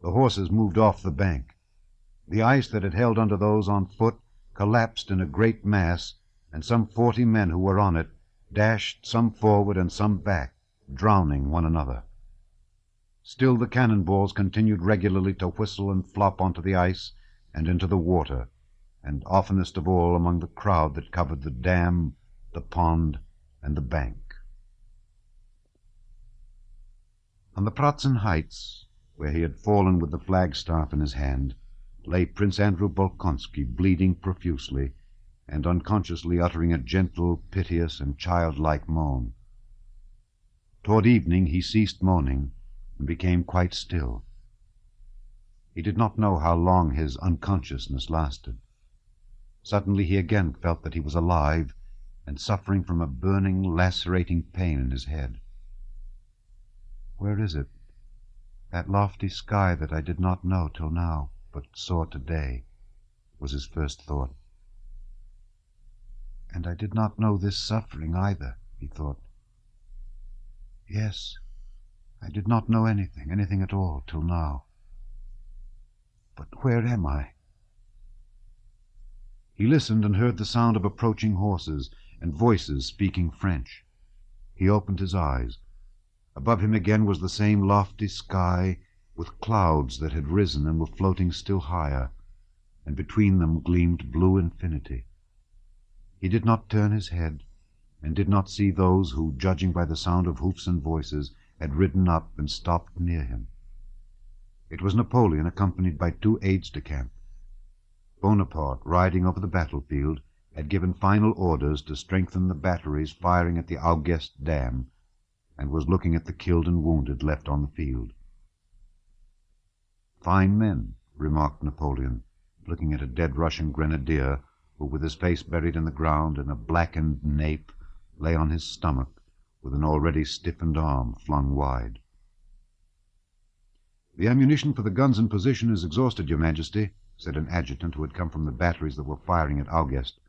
The horses moved off the bank. The ice that had held under those on foot collapsed in a great mass, and some 40 men who were on it dashed some forward and some back, drowning one another. Still the cannonballs continued regularly to whistle and flop onto the ice and into the water, and oftenest of all among the crowd that covered the dam, the pond, and the bank. On the Pratzen Heights, where he had fallen with the flagstaff in his hand, lay Prince Andrew Bolkonsky, bleeding profusely, and unconsciously uttering a gentle, piteous, and childlike moan. Toward evening he ceased moaning and became quite still. He did not know how long his unconsciousness lasted. Suddenly he again felt that he was alive and suffering from a burning, lacerating pain in his head. "Where is it? That lofty sky that I did not know till now, but saw today," was his first thought. "And I did not know this suffering either," he thought. "Yes, I did not know anything at all, till now. But where am I?" He listened and heard the sound of approaching horses and voices speaking French. He opened his eyes. Above him again was the same lofty sky, with clouds that had risen and were floating still higher, and between them gleamed blue infinity. He did not turn his head, and did not see those who, judging by the sound of hoofs and voices, had ridden up and stopped near him. It was Napoleon, accompanied by 2 aides-de-camp. Bonaparte, riding over the battlefield, had given final orders to strengthen the batteries firing at the Augest Dam, and was looking at the killed and wounded left on the field. "Fine men," remarked Napoleon, looking at a dead Russian grenadier who, with his face buried in the ground and a blackened nape, lay on his stomach with an already stiffened arm flung wide. "The ammunition for the guns in position is exhausted, Your Majesty," said an adjutant who had come from the batteries that were firing at August.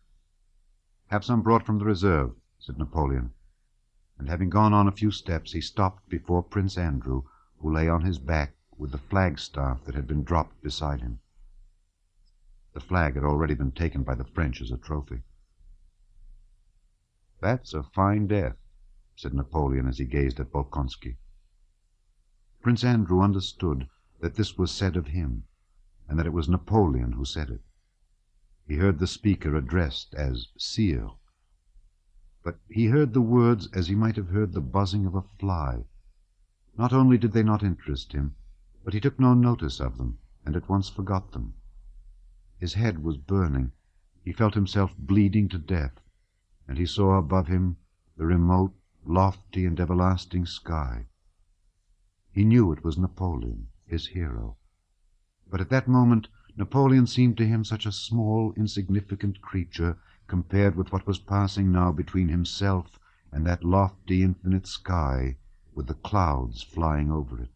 "Have some brought from the reserve," said Napoleon, and having gone on a few steps he stopped before Prince Andrew, who lay on his back with the flagstaff that had been dropped beside him. The flag had already been taken by the French as a trophy. "That's a fine death," said Napoleon as he gazed at Bolkonsky. Prince Andrew understood that this was said of him, and that it was Napoleon who said it. He heard the speaker addressed as Sire, but he heard the words as he might have heard the buzzing of a fly. Not only did they not interest him, but he took no notice of them, and at once forgot them. His head was burning, he felt himself bleeding to death, and he saw above him the remote, lofty, and everlasting sky. He knew it was Napoleon, his hero. But at that moment Napoleon seemed to him such a small, insignificant creature compared with what was passing now between himself and that lofty, infinite sky with the clouds flying over it.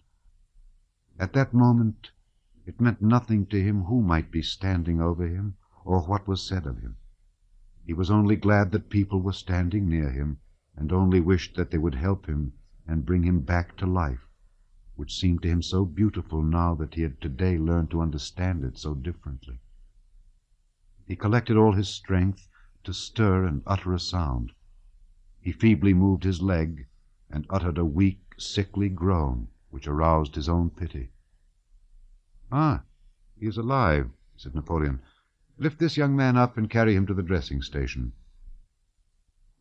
At that moment it meant nothing to him who might be standing over him or what was said of him. He was only glad that people were standing near him, and only wished that they would help him and bring him back to life, which seemed to him so beautiful now that he had today learned to understand it so differently. He collected all his strength to stir and utter a sound. He feebly moved his leg and uttered a weak, sickly groan which aroused his own pity. "Ah, he is alive," said Napoleon. "Lift this young man up and carry him to the dressing station."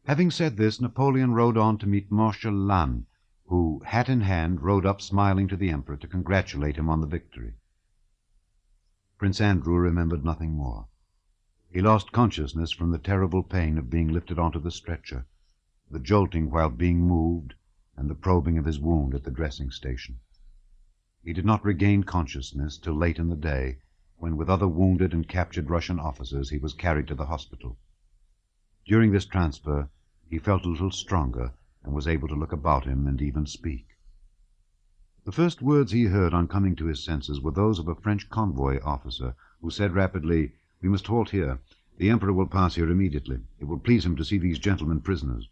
Having said this, Napoleon rode on to meet Marshal Lannes, who, hat in hand, rode up smiling to the Emperor to congratulate him on the victory. Prince Andrew remembered nothing more. He lost consciousness from the terrible pain of being lifted onto the stretcher, the jolting while being moved, and the probing of his wound at the dressing station. He did not regain consciousness till late in the day, when with other wounded and captured Russian officers he was carried to the hospital. During this transfer he felt a little stronger and was able to look about him and even speak. The first words he heard on coming to his senses were those of a French convoy officer, who said rapidly, "We must halt here. The Emperor will pass here immediately. It will please him to see these gentlemen prisoners."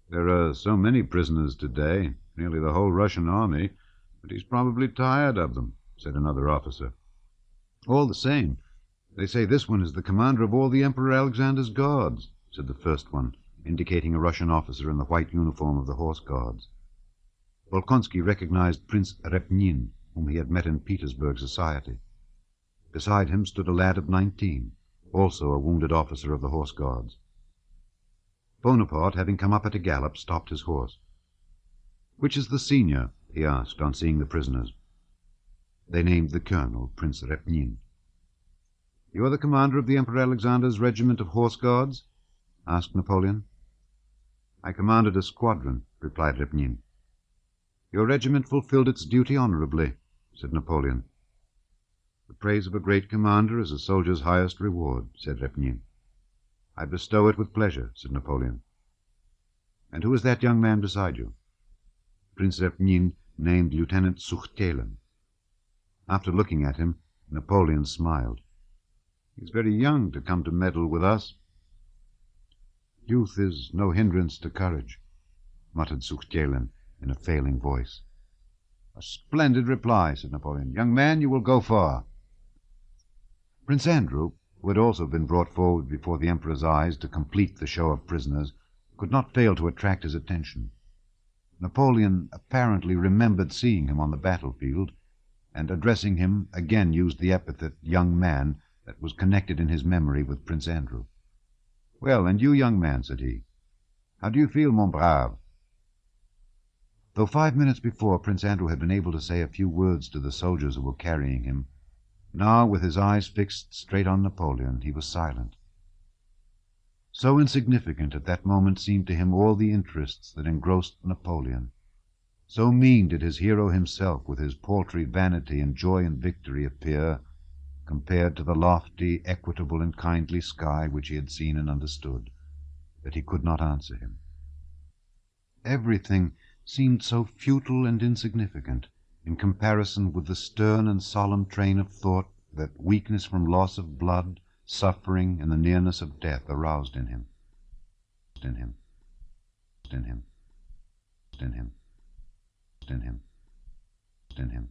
"There are so many prisoners today, nearly the whole Russian army, but he's probably tired of them," said another officer. "All the same, they say this one is the commander of all the Emperor Alexander's guards," said the first one, indicating a Russian officer in the white uniform of the Horse Guards. Bolkonsky recognized Prince Repnin, whom he had met in Petersburg society. Beside him stood a lad of 19, also a wounded officer of the Horse Guards. Bonaparte, having come up at a gallop, stopped his horse. "Which is the senior?" he asked on seeing the prisoners. They named the colonel, Prince Repnin. "You are the commander of the Emperor Alexander's regiment of Horse Guards?" asked Napoleon. "I commanded a squadron," replied Repnin. "Your regiment fulfilled its duty honorably," said Napoleon. "The praise of a great commander is a soldier's highest reward," said Repnin. "I bestow it with pleasure," said Napoleon. "And who is that young man beside you?" Prince Repnin named Lieutenant Suchtelen. After looking at him, Napoleon smiled. "He is very young to come to meddle with us." "Youth is no hindrance to courage," muttered Suchtelen in a failing voice. "A splendid reply," said Napoleon. "Young man, you will go far." Prince Andrew, who had also been brought forward before the Emperor's eyes to complete the show of prisoners, could not fail to attract his attention. Napoleon apparently remembered seeing him on the battlefield, and addressing him again used the epithet "young man" that was connected in his memory with Prince Andrew. "Well, and you, young man," said he, "how do you feel, mon brave?" Though 5 minutes before Prince Andrew had been able to say a few words to the soldiers who were carrying him, now, with his eyes fixed straight on Napoleon, he was silent. So insignificant at that moment seemed to him all the interests that engrossed Napoleon. So mean did his hero himself, with his paltry vanity and joy in victory, appear, compared to the lofty, equitable, and kindly sky which he had seen and understood, that he could not answer him. Everything seemed so futile and insignificant in comparison with the stern and solemn train of thought that weakness from loss of blood, suffering, and the nearness of death aroused in him. In him. In him. In him. In him. In him.